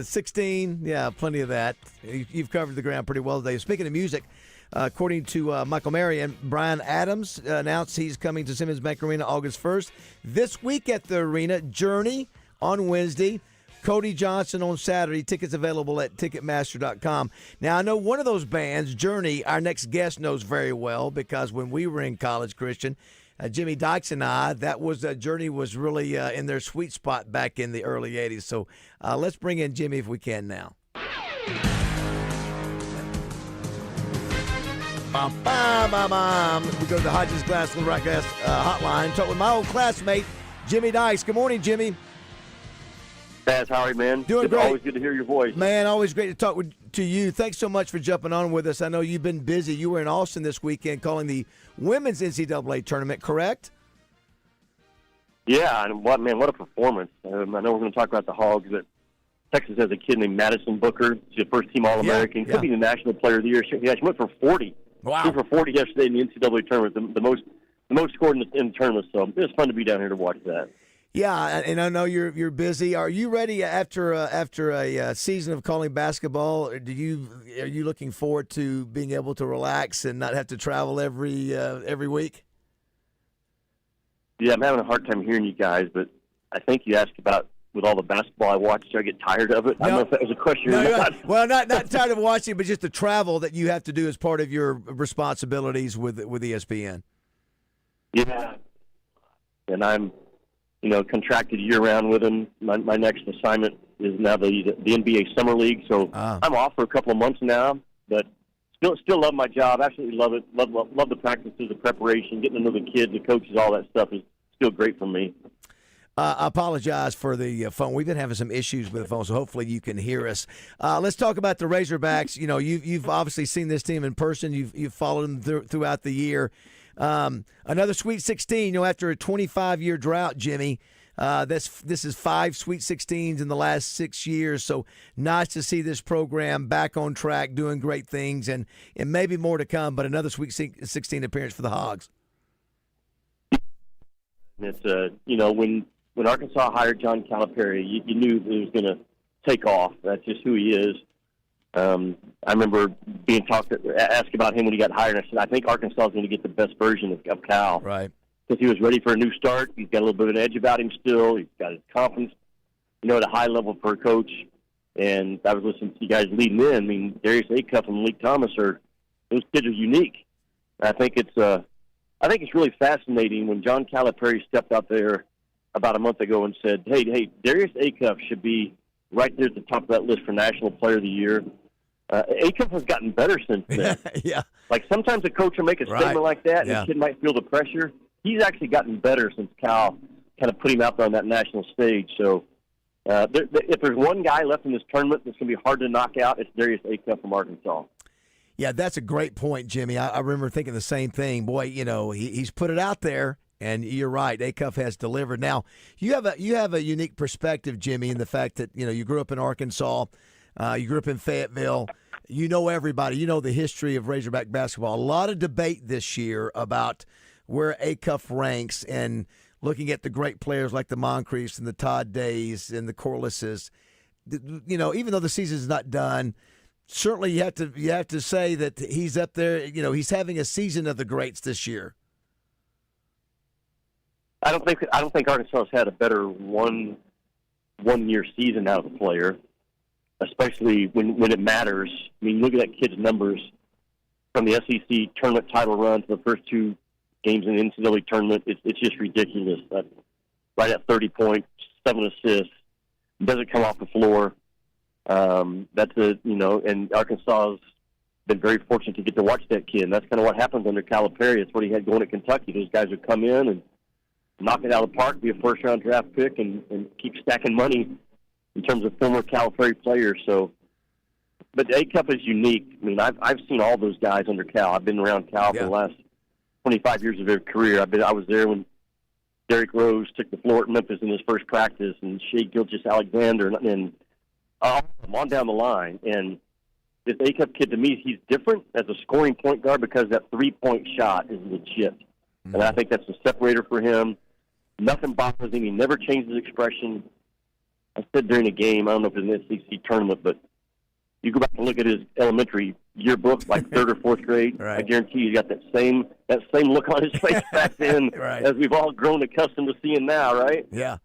16. Yeah, plenty of that. You've covered the ground pretty well today. Speaking of music, according to Michael Marion, Bryan Adams announced he's coming to Simmons Bank Arena August 1st. This week at the arena, Journey on Wednesday, Cody Johnson on Saturday. Tickets available at Ticketmaster.com. Now, I know one of those bands, Journey, our next guest knows very well because when we were in college, Christian, Jimmy Dykes and I, Journey was really in their sweet spot back in the early 80s. So let's bring in Jimmy if we can now. We go to the Hodges Glass Little Rock hotline. Talk with my old classmate, Jimmy Dykes. Good morning, Jimmy. Baz, how are you, man? Doing great. Always good to hear your voice. Man, always great to talk to you. Thanks so much for jumping on with us. I know you've been busy. You were in Austin this weekend calling the women's NCAA tournament, correct? Yeah, and what a performance. I know we're going to talk about the Hogs, but Texas has a kid named Madison Booker. She's a first-team All-American. Could be the National Player of the Year. She went for 40. Wow. She went for 40 yesterday in the NCAA tournament, the most scored in the tournament. So it was fun to be down here to watch that. Yeah, and I know you're busy. Are you ready after a season of calling basketball? Or are you looking forward to being able to relax and not have to travel every week? Yeah, I'm having a hard time hearing you guys, but I think you asked about with all the basketball I watch, do I get tired of it? I don't know if that was a question or not. Well, not tired of watching, but just the travel that you have to do as part of your responsibilities with ESPN. Yeah, and I'm, contracted year-round with them. My next assignment is now the NBA Summer League, so I'm off for a couple of months now, but still love my job. Absolutely love it. Love the practices, the preparation, getting to know the kids, the coaches, all that stuff is still great for me. I apologize for the phone. We've been having some issues with the phone, so hopefully you can hear us. Let's talk about the Razorbacks. You've obviously seen this team in person. You've followed them throughout the year. Another Sweet 16. After a 25-year drought, Jimmy. This is 5 Sweet 16s in the last 6 years. So nice to see this program back on track, doing great things, and maybe more to come. But another Sweet 16 appearance for the Hogs. It's when Arkansas hired John Calipari, you knew it was going to take off. That's just who he is. I remember being asked about him when he got hired, and I said, I think Arkansas is going to get the best version of Cal. Right. Because he was ready for a new start. He's got a little bit of an edge about him still. He's got his confidence, at a high level for a coach. And I was listening to you guys leading in. I mean, Darius Acuff and Malik Thomas those kids are unique. And I think it's really fascinating when John Calipari stepped out there about a month ago and said, hey, Darius Acuff should be right there at the top of that list for National Player of the Year. Acuff has gotten better since then. Yeah. Like sometimes a coach will make a statement like that, and the kid might feel the pressure. He's actually gotten better since Cal kind of put him out there on that national stage. So if there's one guy left in this tournament that's going to be hard to knock out, it's Darius Acuff from Arkansas. Yeah, that's a great point, Jimmy. I remember thinking the same thing. Boy, he's put it out there. And you're right, Acuff has delivered. Now, you have a unique perspective, Jimmy, in the fact that you grew up in Arkansas, you grew up in Fayetteville, you know everybody, you know the history of Razorback basketball. A lot of debate this year about where Acuff ranks, and looking at the great players like the Moncriefs and the Todd Days and the Corlises. Even though the season's not done, certainly you have to say that he's up there. He's having a season of the greats this year. I don't think Arkansas has had a better one-year season out of a player, especially when it matters. I mean, look at that kid's numbers from the SEC tournament title run to the first 2 games in the NCAA tournament. It's just ridiculous. Right at 30 points, 7 assists, doesn't come off the floor. And Arkansas has been very fortunate to get to watch that kid. And that's kind of what happens under Calipari. It's what he had going at Kentucky. Those guys would come in and knock it out of the park, be a first-round draft pick, and keep stacking money in terms of former Calipari players. So, but Acuff is unique. I mean, I've seen all those guys under Cal. I've been around Cal for the last 25 years of their career. I was there when Derrick Rose took the floor at Memphis in his first practice, and Shea Gilgeous-Alexander, and on down the line. And this Acuff kid, to me, he's different as a scoring point guard because that three-point shot is legit. Mm-hmm. And I think that's a separator for him. Nothing bothers him. He never changes expression. I said during a game, I don't know if it's an SEC tournament, but you go back and look at his elementary yearbook, like 3rd or 4th grade. Right. I guarantee you got that same look on his face back then, as we've all grown accustomed to seeing now, right? Yeah,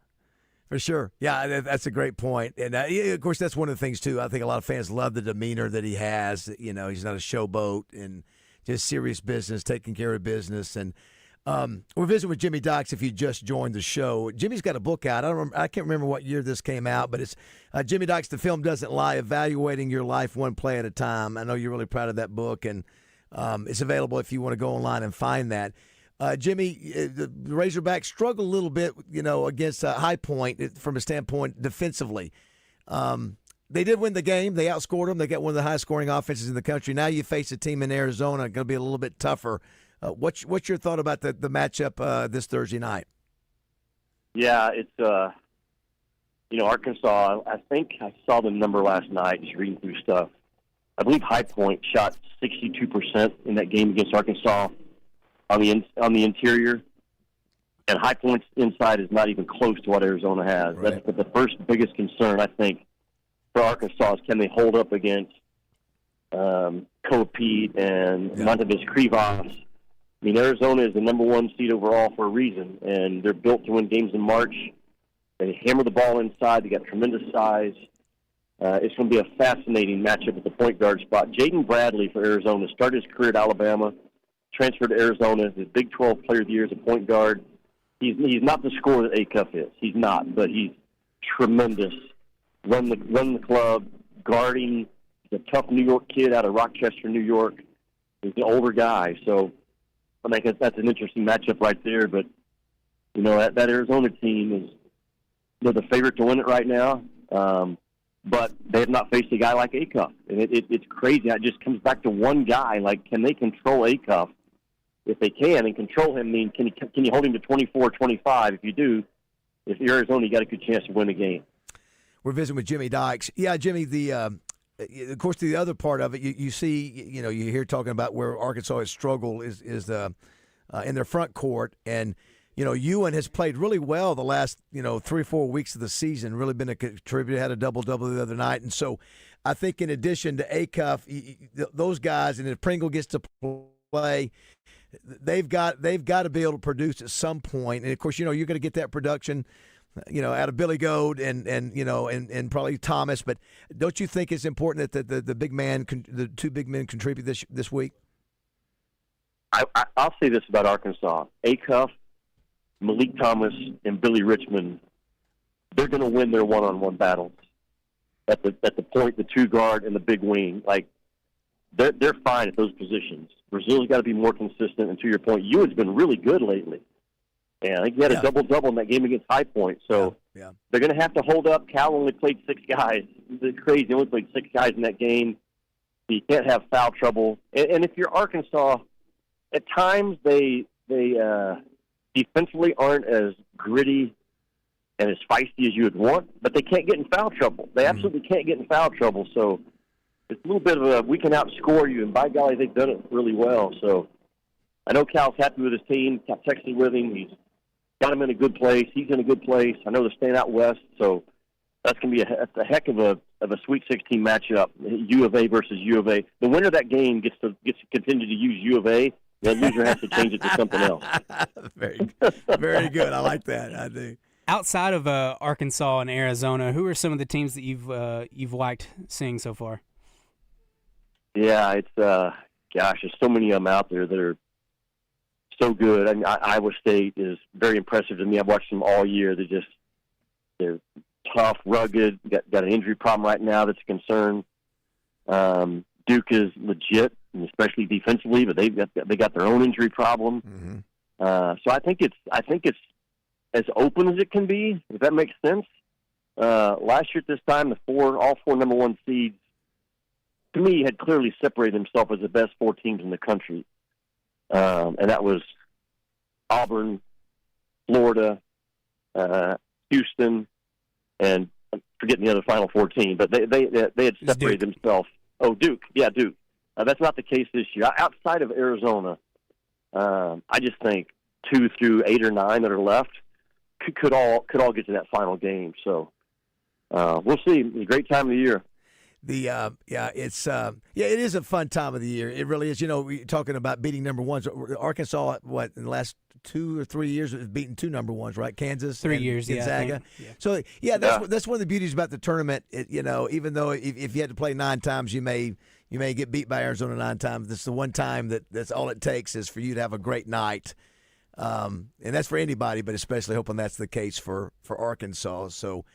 for sure. Yeah, that's a great point. And, of course, that's one of the things, too. I think a lot of fans love the demeanor that he has. He's not a showboat and just serious business, taking care of business. And we're visiting with Jimmy Dykes if you just joined the show. Jimmy's got a book out. I can't remember what year this came out, but it's Jimmy Dykes, The Film Doesn't Lie, Evaluating Your Life One Play at a Time. I know you're really proud of that book, and it's available if you want to go online and find that. Jimmy, the Razorbacks struggle a little bit, against High Point from a standpoint defensively. They did win the game. They outscored them. They got one of the highest-scoring offenses in the country. Now you face a team in Arizona, going to be a little bit tougher. What's your thought about the matchup this Thursday night? Yeah, it's Arkansas. I think I saw the number last night, just reading through stuff. I believe High Point shot 62% in that game against Arkansas on the interior. And High Point's inside is not even close to what Arizona has. Right. That's the first biggest concern, I think, for Arkansas is can they hold up against Coa Pete and Montevis Krivas. I mean, Arizona is the number 1 seed overall for a reason, and they're built to win games in March. They hammer the ball inside. They got tremendous size. It's going to be a fascinating matchup at the point guard spot. Jaden Bradley for Arizona started his career at Alabama, transferred to Arizona, his Big 12 Player of the Year as a point guard. He's not the scorer that Acuff is. He's not, but he's tremendous. Run the club, guarding. He's a tough New York kid out of Rochester, New York. He's an older guy, so I think that's an interesting matchup right there. But you know that Arizona team they're the favorite to win it right now. But they have not faced a guy like Acuff, and it's crazy. It just comes back to one guy. Like, can they control Acuff? If they can, and control him, can you hold him to 24-25? If you do, if you're Arizona, you got a good chance to win the game. We're visiting with Jimmy Dykes. Yeah, Jimmy, of course, the other part of it, you see, you hear talking about where Arkansas has struggled is in their front court. And, Ewan has played really well the last, 3-4 weeks of the season, really been a contributor, had a double-double the other night. And so I think in addition to Acuff, those guys, and if Pringle gets to play, they've got to be able to produce at some point. And, of course, you're going to get that production out of Billy Gold and probably Thomas. But don't you think it's important that the big man, the two big men, contribute this week? I'll say this about Arkansas: Acuff, Malik Thomas, and Billy Richmond. They're going to win their one-on-one battles at the point, the two guard, and the big wing. Like they're fine at those positions. Brazil's got to be more consistent. And to your point, Ewan's been really good lately. And I think he had a double-double in that game against High Point. So they're going to have to hold up. Cal only played 6 guys. It's crazy. He only played 6 guys in that game. So you can't have foul trouble. And if you're Arkansas, at times they defensively aren't as gritty and as feisty as you would want, but they can't get in foul trouble. They absolutely can't get in foul trouble. So it's a little bit of we can outscore you, and by golly, they've done it really well. So I know Cal's happy with his team. I texted with him. He's got him in a good place. He's in a good place. I know they're staying out west, so that's going to be a heck of a Sweet 16 matchup. U of A versus U of A. The winner of that game gets to continue to use U of A. The loser has to change it to something else. Very good. I like that. I do. Outside of Arkansas and Arizona, who are some of the teams that you've liked seeing so far? Yeah, it's there's so many of them out there that are so good. I mean, Iowa State is very impressive to me. I've watched them all year. They're tough, rugged. Got an injury problem right now that's a concern. Duke is legit, and especially defensively, but they got their own injury problem. Mm-hmm. So I think it's as open as it can be, if that makes sense. Last year at this time, all four number 1 seeds, to me, had clearly separated themselves as the best 4 teams in the country. And that was Auburn, Florida, Houston, and I'm forgetting the other Final 4 team, but they had separated themselves. Oh, Duke. Yeah, Duke. That's not the case this year. Outside of Arizona, I just think 2 through 8 or 9 that are left could all get to that final game. So we'll see. It's a great time of the year. It is a fun time of the year. It really is. We're talking about beating number 1s. Arkansas, in the last 2 or 3 years, has beaten 2 number 1s, right? Kansas, 3 years, Gonzaga. Yeah. So that's one of the beauties about the tournament. Even though if you had to play 9 times, you may get beat by Arizona 9 times. This is the one time that's all it takes is for you to have a great night. And that's for anybody, but especially hoping that's the case for Arkansas. So.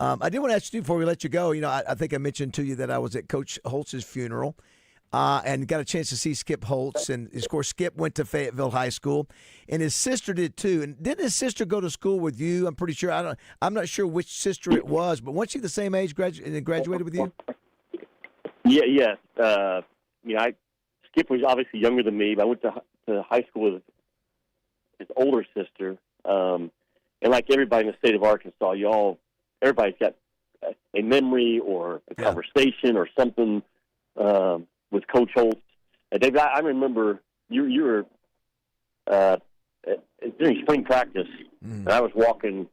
I did want to ask you before we let you go. I think I mentioned to you that I was at Coach Holtz's funeral and got a chance to see Skip Holtz. And, of course, Skip went to Fayetteville High School, and his sister did too. And didn't his sister go to school with you? I'm pretty sure. I'm not sure which sister it was, but wasn't she the same age and graduated with you? Yeah. Skip was obviously younger than me, but I went to high school with his older sister. And like everybody in the state of Arkansas, everybody's got a memory or a conversation or something with Coach Holtz. David, I remember you were during spring practice, and I was walking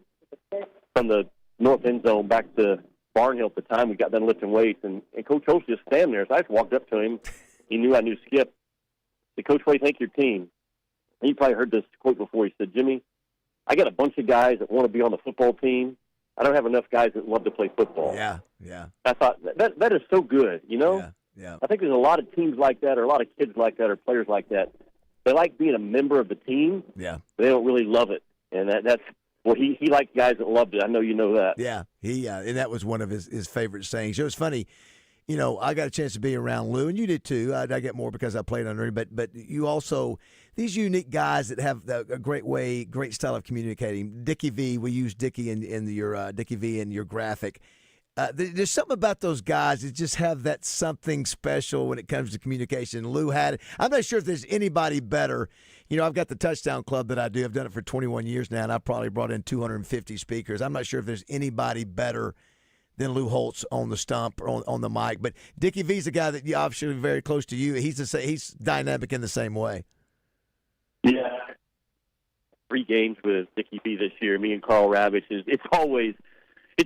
from the north end zone back to Barnhill at the time. We got done lifting weights, and Coach Holtz just standing there. So I just walked up to him. He knew I knew Skip. I said, Coach, what do you think of your team? And you probably heard this quote before. He said, Jimmy, I got a bunch of guys that want to be on the football team. I don't have enough guys that love to play football. Yeah. I thought, that is so good, you know? Yeah. I think there's a lot of teams like that, or a lot of kids like that, or players like that. They like being a member of the team. Yeah. But they don't really love it. And that's well, he liked guys that loved it. I know you know that. Yeah. And that was one of his favorite sayings. It was funny. You know, I got a chance to be around Lou, and you did too. I get more because I played under him. But you also, these unique guys that have a great style of communicating. Dickie V, we use Dickie in your Dickie V in your graphic. There's something about those guys that just have that something special when it comes to communication. Lou had it. I'm not sure if there's anybody better. You know, I've got the Touchdown Club that I do. I've done it for 21 years now, and I've probably brought in 250 speakers. I'm not sure if there's anybody better than Lou Holtz on the stump or on the mic. But Dickie V's a guy that you obviously very close to you. He's dynamic in the same way. Yeah. 3 games with Dickie V this year. Me and Carl Ravitch. It's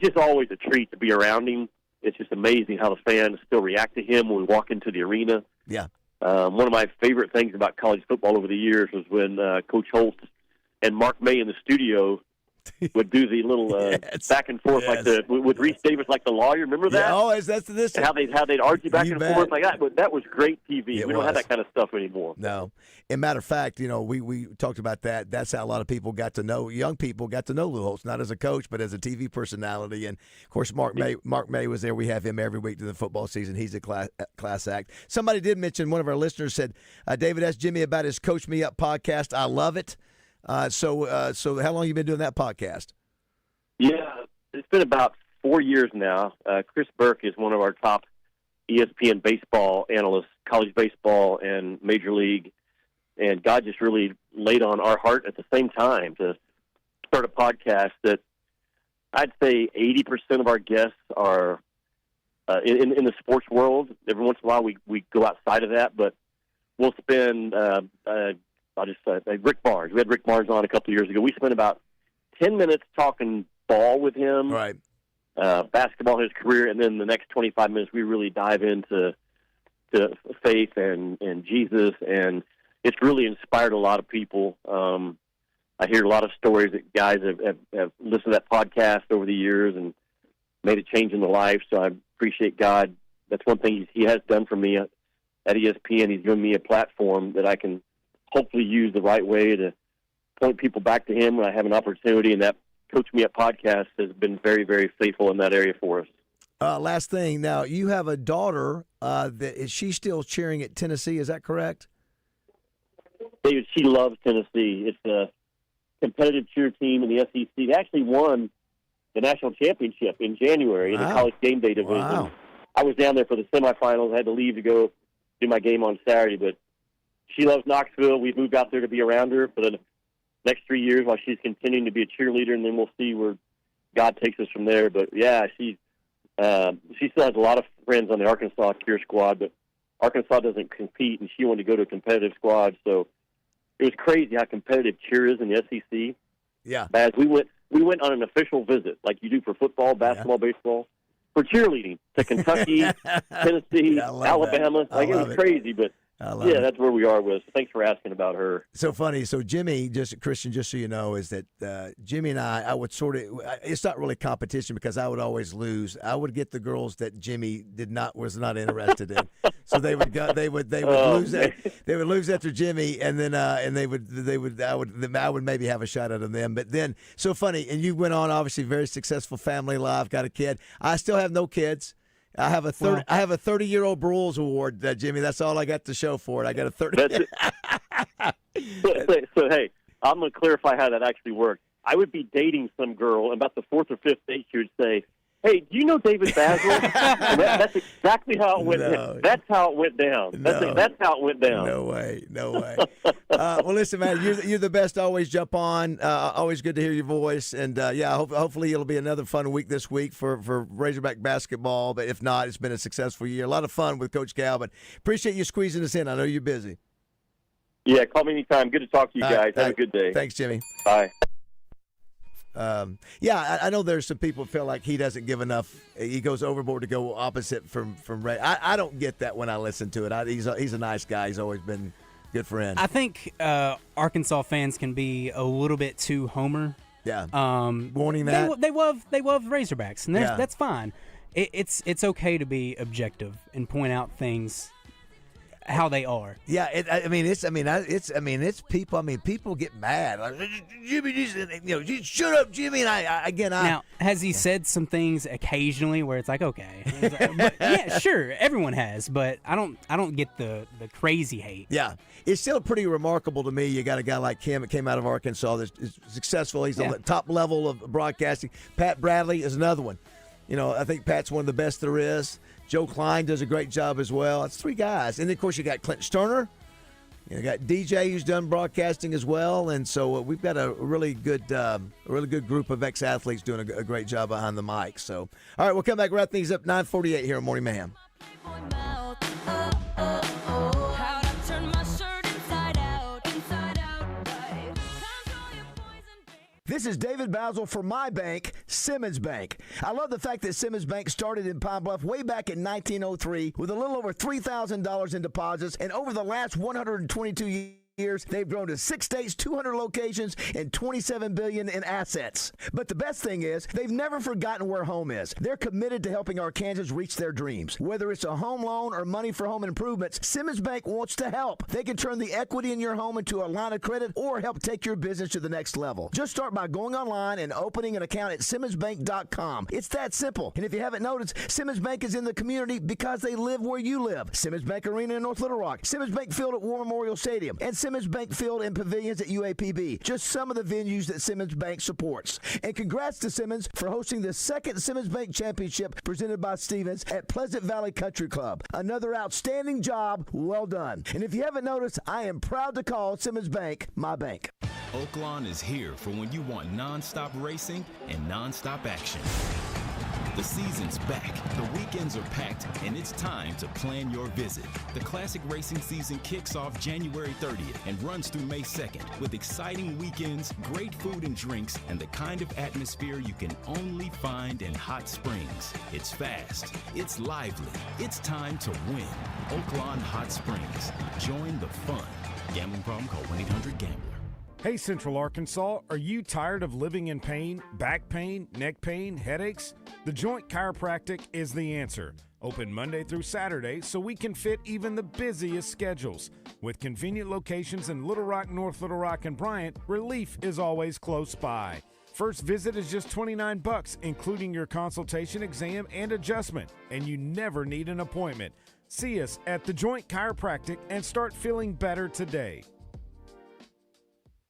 just always a treat to be around him. It's just amazing how the fans still react to him when we walk into the arena. Yeah. One of my favorite things about college football over the years was when Coach Holtz and Mark May in the studio would do the little back and forth with Reese Davis like the lawyer. Remember that? Yeah, always. That's this. How they'd argue back and forth like that. But that was great TV. We don't have that kind of stuff anymore. No. As a matter of fact, you know, we talked about that. That's how a lot of people got to know, young people got to know Lou Holtz, not as a coach, but as a TV personality. And, of course, Mark May was there. We have him every week to the football season. He's a class act. Somebody did mention, one of our listeners said, David asked Jimmy about his Coach Me Up podcast. I love it. So how long have you been doing that podcast? Yeah, it's been about 4 years now. Chris Burke is one of our top ESPN baseball analysts, college baseball and Major League. And God just really laid on our heart at the same time to start a podcast that I'd say 80% of our guests are in the sports world. Every once in a while we go outside of that, but we'll spend I'll just say Rick Barnes. We had Rick Barnes on a couple of years ago. We spent about 10 minutes talking ball with him, right? Basketball, his career, and then the next 25 minutes we really dive into faith and Jesus, and it's really inspired a lot of people. I hear a lot of stories that guys have listened to that podcast over the years and made a change in their life. So I appreciate God. That's one thing he has done for me at ESPN. He's given me a platform that I can hopefully use the right way to point people back to him when I have an opportunity, and that Coach Me Up podcast has been very, very faithful in that area for us. Last thing. Now, you have a daughter. Is she still cheering at Tennessee? Is that correct? David, she loves Tennessee. It's a competitive cheer team in the SEC. They actually won the national championship in January in the college game day division. Wow. I was down there for the semifinals. I had to leave to go do my game on Saturday, but she loves Knoxville. We've moved out there to be around her for the next 3 years while she's continuing to be a cheerleader, and then we'll see where God takes us from there. But, yeah, she still has a lot of friends on the Arkansas cheer squad, but Arkansas doesn't compete, and she wanted to go to a competitive squad. So it was crazy how competitive cheer is in the SEC. Yeah. As we went on an official visit, like you do for football, basketball, baseball, for cheerleading to Kentucky, Tennessee, Alabama. That. It was crazy, but that's where we are with. So thanks for asking about her. So funny. So Jimmy, Christian, just so you know, is that Jimmy and I would sort of. It's not really competition because I would always lose. I would get the girls that Jimmy was not interested in. So they would lose. They would lose after Jimmy, and then I would maybe have a shot at them. But then so funny. And you went on obviously very successful family life. Got a kid. I still have no kids. I have a 30-year-old Brules Award, Jimmy. That's all I got to show for it. I got a 30. That's it. So hey, I'm going to clarify how that actually works. I would be dating some girl, and about the 4th or 5th date, she would say, "Hey, do you know David Bazzel?" And that's exactly how it went. That's how it went down. That's how it went down. No way. Well, listen, man, you're the best. Always jump on. Always good to hear your voice. And hopefully it'll be another fun week this week for Razorback basketball. But if not, it's been a successful year. A lot of fun with Coach Cal. But appreciate you squeezing us in. I know you're busy. Yeah, call me anytime. Good to talk to you guys. Have a good day. Thanks, Jimmy. Bye. I know there's some people who feel like he doesn't give enough. He goes overboard to go opposite from Ray. I don't get that when I listen to it. He's a nice guy. He's always been a good friend. I think Arkansas fans can be a little bit too homer. Yeah. Warning that. They love Razorbacks, and that's fine. It's okay to be objective and point out things how they are. Yeah, it's people. I mean, people get mad. Like, Jimmy, shut up, Jimmy. And now, has he said some things occasionally where it's like, okay, but, yeah, sure, everyone has, but I don't get the crazy hate. Yeah, it's still pretty remarkable to me. You got a guy like Cam that came out of Arkansas that's successful. He's on the top level of broadcasting. Pat Bradley is another one. I think Pat's one of the best there is. Joe Klein does a great job as well. It's three guys. And, of course, you got Clint Sterner. You got DJ who's done broadcasting as well. And so we've got a really good group of ex-athletes doing a great job behind the mic. So, all right, we'll come back, wrap things up 9:48 here on Morning Mayhem. This is David Bazzel for my bank, Simmons Bank. I love the fact that Simmons Bank started in Pine Bluff way back in 1903 with a little over $3,000 in deposits, and over the last 122 years, they've grown to 6 states, 200 locations, and $27 billion in assets. But the best thing is, they've never forgotten where home is. They're committed to helping Arkansans reach their dreams. Whether it's a home loan or money for home improvements, Simmons Bank wants to help. They can turn the equity in your home into a line of credit or help take your business to the next level. Just start by going online and opening an account at SimmonsBank.com. It's that simple. And if you haven't noticed, Simmons Bank is in the community because they live where you live. Simmons Bank Arena in North Little Rock, Simmons Bank Field at War Memorial Stadium, and Simmons Bank Field and Pavilions at UAPB. Just some of the venues that Simmons Bank supports. And congrats to Simmons for hosting the second Simmons Bank Championship presented by Stevens at Pleasant Valley Country Club. Another outstanding job. Well done. And if you haven't noticed, I am proud to call Simmons Bank my bank. Oaklawn is here for when you want non-stop racing and non-stop action. The season's back, the weekends are packed, and it's time to plan your visit. The classic racing season kicks off January 30th and runs through May 2nd with exciting weekends, great food and drinks, and the kind of atmosphere you can only find in Hot Springs. It's fast, it's lively, it's time to win. Oaklawn Hot Springs. Join the fun. Gambling problem? Call 1-800-GAMBLER. Hey, Central Arkansas, are you tired of living in pain, back pain, neck pain, headaches? The Joint Chiropractic is the answer. Open Monday through Saturday so we can fit even the busiest schedules. With convenient locations in Little Rock, North Little Rock, and Bryant, relief is always close by. First visit is just $29, including your consultation, exam, and adjustment, and you never need an appointment. See us at The Joint Chiropractic and start feeling better today.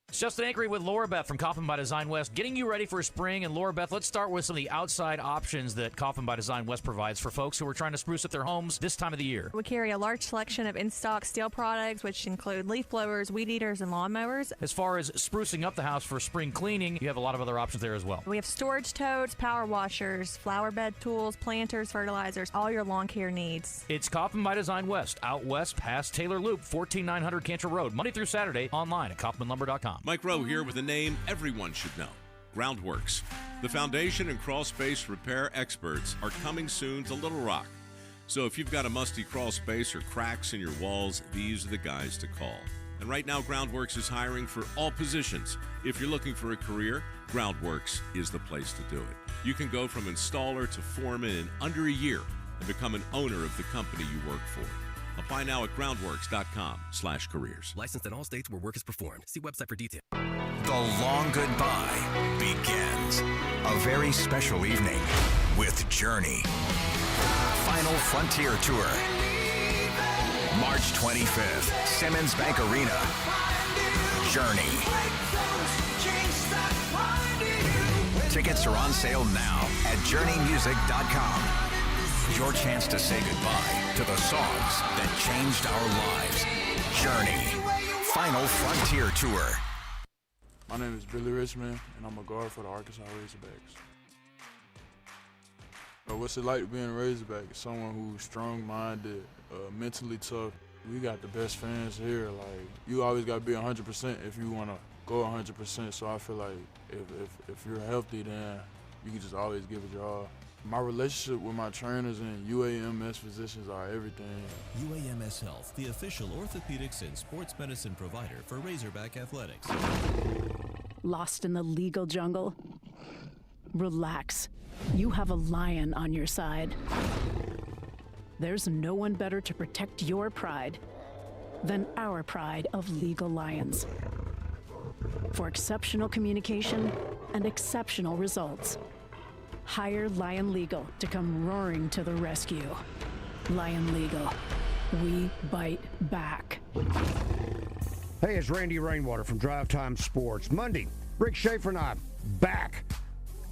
It's Justin Anchory with Laura Beth from Kaufman by Design West, getting you ready for spring. And Laura Beth, let's start with some of the outside options that Kaufman by Design West provides for folks who are trying to spruce up their homes this time of the year. We carry a large selection of in-stock steel products, which include leaf blowers, weed eaters, and lawnmowers. As far as sprucing up the house for spring cleaning, you have a lot of other options there as well. We have storage totes, power washers, flower bed tools, planters, fertilizers, all your lawn care needs. It's Kaufman by Design West, out west past Taylor Loop, 14900 Cantor Road, Monday through Saturday, online at kaufmanlumber.com. Mike Rowe here with a name everyone should know, Groundworks. The foundation and crawl space repair experts are coming soon to Little Rock. So if you've got a musty crawl space or cracks in your walls, these are the guys to call. And right now, Groundworks is hiring for all positions. If you're looking for a career, Groundworks is the place to do it. You can go from installer to foreman in under a year and become an owner of the company you work for. Apply now at groundworks.com/careers. Licensed in all states where work is performed. See website for details. The long goodbye begins. A very special evening with Journey. Final Frontier Tour. March 25th, Simmons Bank Arena. Journey. Tickets are on sale now at journeymusic.com. Your chance to say goodbye to the songs that changed our lives. Journey. Final Frontier Tour. My name is Billy Richmond, and I'm a guard for the Arkansas Razorbacks. What's it like being a Razorback? Someone who's strong-minded, mentally tough, We got the best fans here. Like, you always got to be 100% if you want to go 100%. So I feel like if you're healthy, then you can just always give it your all. My relationship with my trainers and UAMS physicians are everything. UAMS Health, the official orthopedics and sports medicine provider for Razorback Athletics. Lost in the legal jungle? Relax. You have a lion on your side. There's no one better to protect your pride than our pride of Legal Lions. For exceptional communication and exceptional results, hire Lion Legal to come roaring to the rescue. Lion Legal. We bite back. Hey, it's Randy Rainwater from Drive Time Sports. Monday, Rick Schaefer and I back.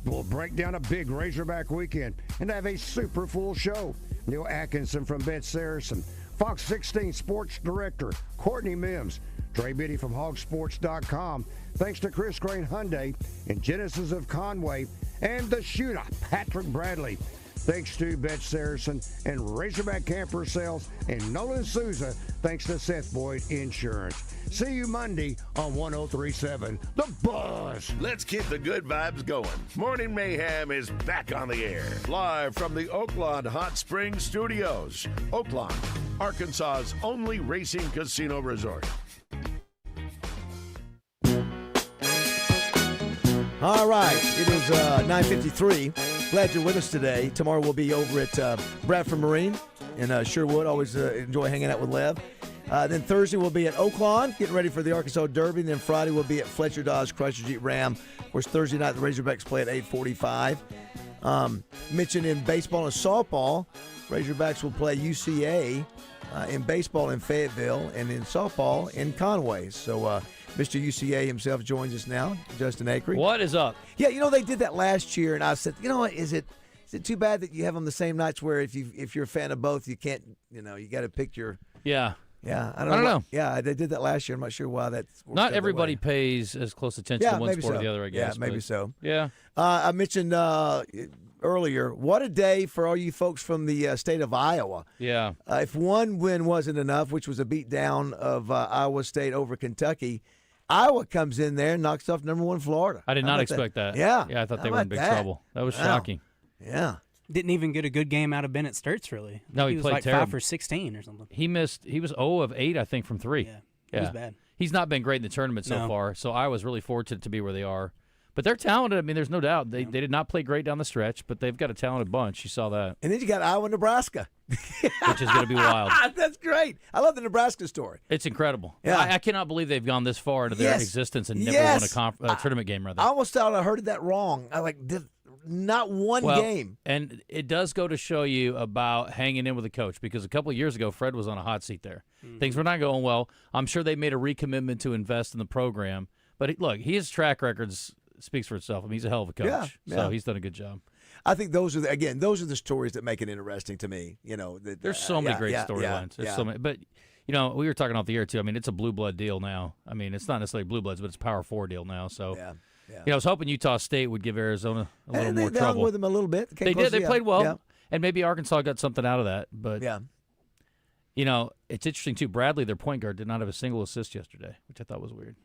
We'll break down a big Razorback weekend and have a super full show. Neil Atkinson from Bet Saracen, Fox 16 Sports Director Courtney Mims, Trey Biddy from hogsports.com. Thanks to Chris Kane Hyundai and Genesis of Conway, and the shooter, Patrick Bradley. Thanks to Bet Saracen and Razorback Camper Sales and Nolan Souza. Thanks to Seth Boyd Insurance. See you Monday on 103.7 The Buzz. Let's keep the good vibes going. Morning Mayhem is back on the air. Live from the Oaklawn Hot Springs Studios. Oaklawn, Arkansas's only racing casino resort. All right, it is 9:53. Glad you're with us today. Tomorrow we'll be over at Bradford Marine in Sherwood. Always enjoy hanging out with Lev. Then Thursday we'll be at Oaklawn, getting ready for the Arkansas Derby. And then Friday we'll be at Fletcher Dodge Chrysler Jeep Ram. Of course, Thursday night the Razorbacks play at 8:45. Mentioned in baseball and softball, Razorbacks will play UCA in baseball in Fayetteville and in softball in Conway. So Mr. UCA himself joins us now, Justin Acree. What is up? Yeah, they did that last year, and I said, you know what, is it too bad that you have them the same nights where if you're a fan of both, you can't, you got to pick your. Yeah. Yeah, I don't know. Yeah, they did that last year. I'm not sure why that's. Not everybody pays as close attention to one sport or the other, I guess. Yeah, maybe so. Yeah. I mentioned earlier, what a day for all you folks from the state of Iowa. Yeah. If one win wasn't enough, which was a beat down of Iowa State over Kentucky, Iowa comes in there and knocks off number one Florida. I did not expect that. Yeah. Yeah, I thought they were in big trouble. That was shocking. Yeah. Didn't even get a good game out of Bennett Sturts, really. No, he was played like terrible. 5 for 16 or something. He was 0 of 8, I think, from 3. Yeah, it was bad. He's not been great in the tournament so No. far, so Iowa's really fortunate to be where they are. But they're talented. I mean, there's no doubt. They did not play great down the stretch, but they've got a talented bunch. You saw that. And then you got Iowa, Nebraska. Which is going to be wild. That's great. I love the Nebraska story. It's incredible. Yeah. I cannot believe they've gone this far into their existence and never won a tournament game, rather. I almost thought I heard that wrong. Not one game. And it does go to show you about hanging in with a coach, because a couple of years ago, Fred was on a hot seat there. Things were not going well. I'm sure they made a recommitment to invest in the program. But look, his track records speaks for itself. I mean, he's a hell of a coach. Yeah. So he's done a good job. I think those are the stories that make it interesting to me. There's so many great storylines. There's so many. But, we were talking off the air, too. I mean, it's a blue blood deal now. I mean, it's not necessarily blue bloods, but it's a Power 4 deal now. So, I was hoping Utah State would give Arizona a little more they trouble. with them a little bit. They did. They played well. Yeah. And maybe Arkansas got something out of that. But, it's interesting, too. Bradley, their point guard, did not have a single assist yesterday, which I thought was weird.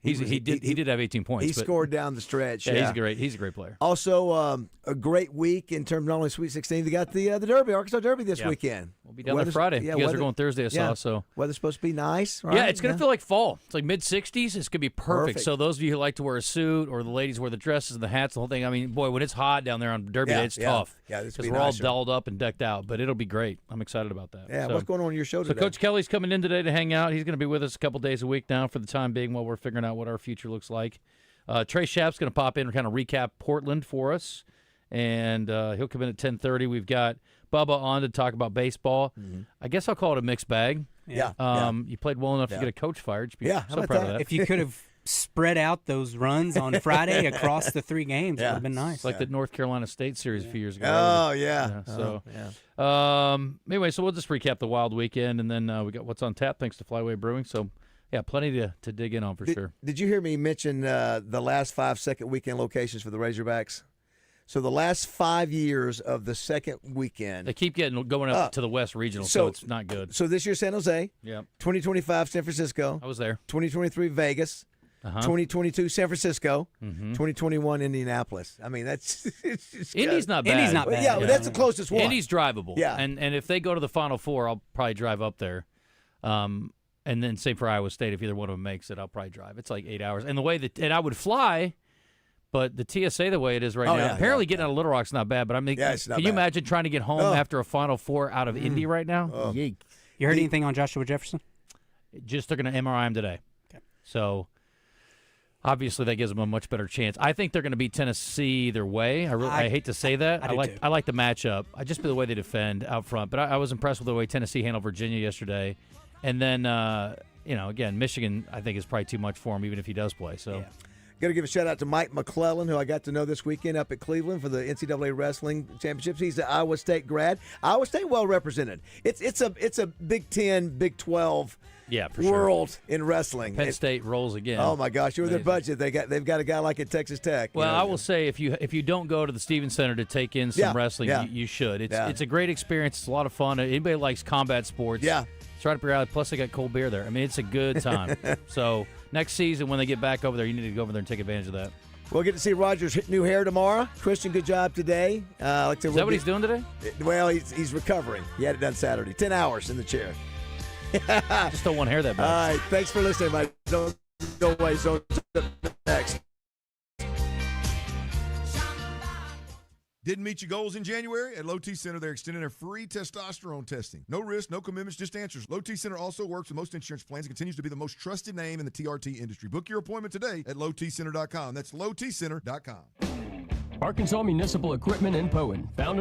He did have 18 points. He scored down the stretch. Yeah, he's a great player. Also, a great week in terms of not only Sweet 16. They got the Derby, Arkansas Derby this weekend. We'll be down there Friday. You guys are going Thursday, I saw. So weather's supposed to be nice, right? Yeah, it's going to feel like fall. It's like mid-60s. It's going to be perfect. So those of you who like to wear a suit, or the ladies wear the dresses and the hats, the whole thing. I mean, boy, when it's hot down there on Derby Day, it's tough. Yeah, this because we're all dolled up and decked out. But it'll be great. I'm excited about that. Yeah, what's going on in your show today? So Coach Kelly's coming in today to hang out. He's going to be with us a couple days a week now for the time being while we're figuring out what our future looks like. Trey Schaap's going to pop in and kind of recap Portland for us, and he'll come in at 10:30. We've got Bubba on to talk about baseball. I guess I'll call it a mixed bag. Yeah. You played well enough to get a coach fired. How so about proud of that. If you could have spread out those runs on Friday across the 3 games, it would have been nice. It's like the North Carolina State series a few years ago. Oh, yeah. Anyway, so we'll just recap the wild weekend, and then we got what's on tap thanks to Flyway Brewing. So, yeah, plenty to dig in on for sure. Did you hear me mention the last 5 second weekend locations for the Razorbacks? So the last 5 years of the second weekend. They keep going up to the West Regional, so it's not good. So this year, San Jose. Yep. 2025, San Francisco. I was there. 2023, Vegas. 2022, San Francisco. 2021, Indianapolis. I mean, that's Indy's not bad. Indy's not bad. Yeah, that's the closest one. Indy's drivable. Yeah. And if they go to the Final Four, I'll probably drive up there. And then same for Iowa State. If either one of them makes it, I'll probably drive. It's like 8 hours. And the way and I would fly, but the TSA the way it is right now, apparently getting out of Little Rock's not bad. But I mean, can you imagine trying to get home after a Final Four out of Indy right now? You heard anything on Joshua Jefferson? Just they're going to MRI him today. Okay. So obviously that gives them a much better chance. I think they're going to beat Tennessee either way. I hate to say that. I like the matchup. I just the way they defend out front. But I was impressed with the way Tennessee handled Virginia yesterday. And then, again, Michigan, I think, is probably too much for him, even if he does play. So, got to give a shout-out to Mike McClellan, who I got to know this weekend up at Cleveland for the NCAA Wrestling Championships. He's an Iowa State grad. Iowa State well represented. It's a Big 10, Big 12 world in wrestling. Penn State rolls again. Oh, my gosh. With their budget, they've got a guy like at Texas Tech. Well, I will say, if you don't go to the Stevens Center to take in some wrestling, you should. It's a great experience. It's a lot of fun. Anybody likes combat sports. Yeah. Try to figure out. Plus, they got cold beer there. I mean, it's a good time. So next season, when they get back over there, you need to go over there and take advantage of that. We'll get to see Roger's new hair tomorrow. Christian, good job today. Is that what he's doing today? Well, he's recovering. He had it done Saturday. 10 hours in the chair. Just don't want hair that bad. All right. Thanks for listening, Mike. Don't go away. So next. Didn't meet your goals in January? At Low T Center, they're extending their free testosterone testing. No risk, no commitments, just answers. Low T Center also works with most insurance plans and continues to be the most trusted name in the TRT industry. Book your appointment today at lowtcenter.com. That's lowtcenter.com. Arkansas Municipal Equipment in Poen, founded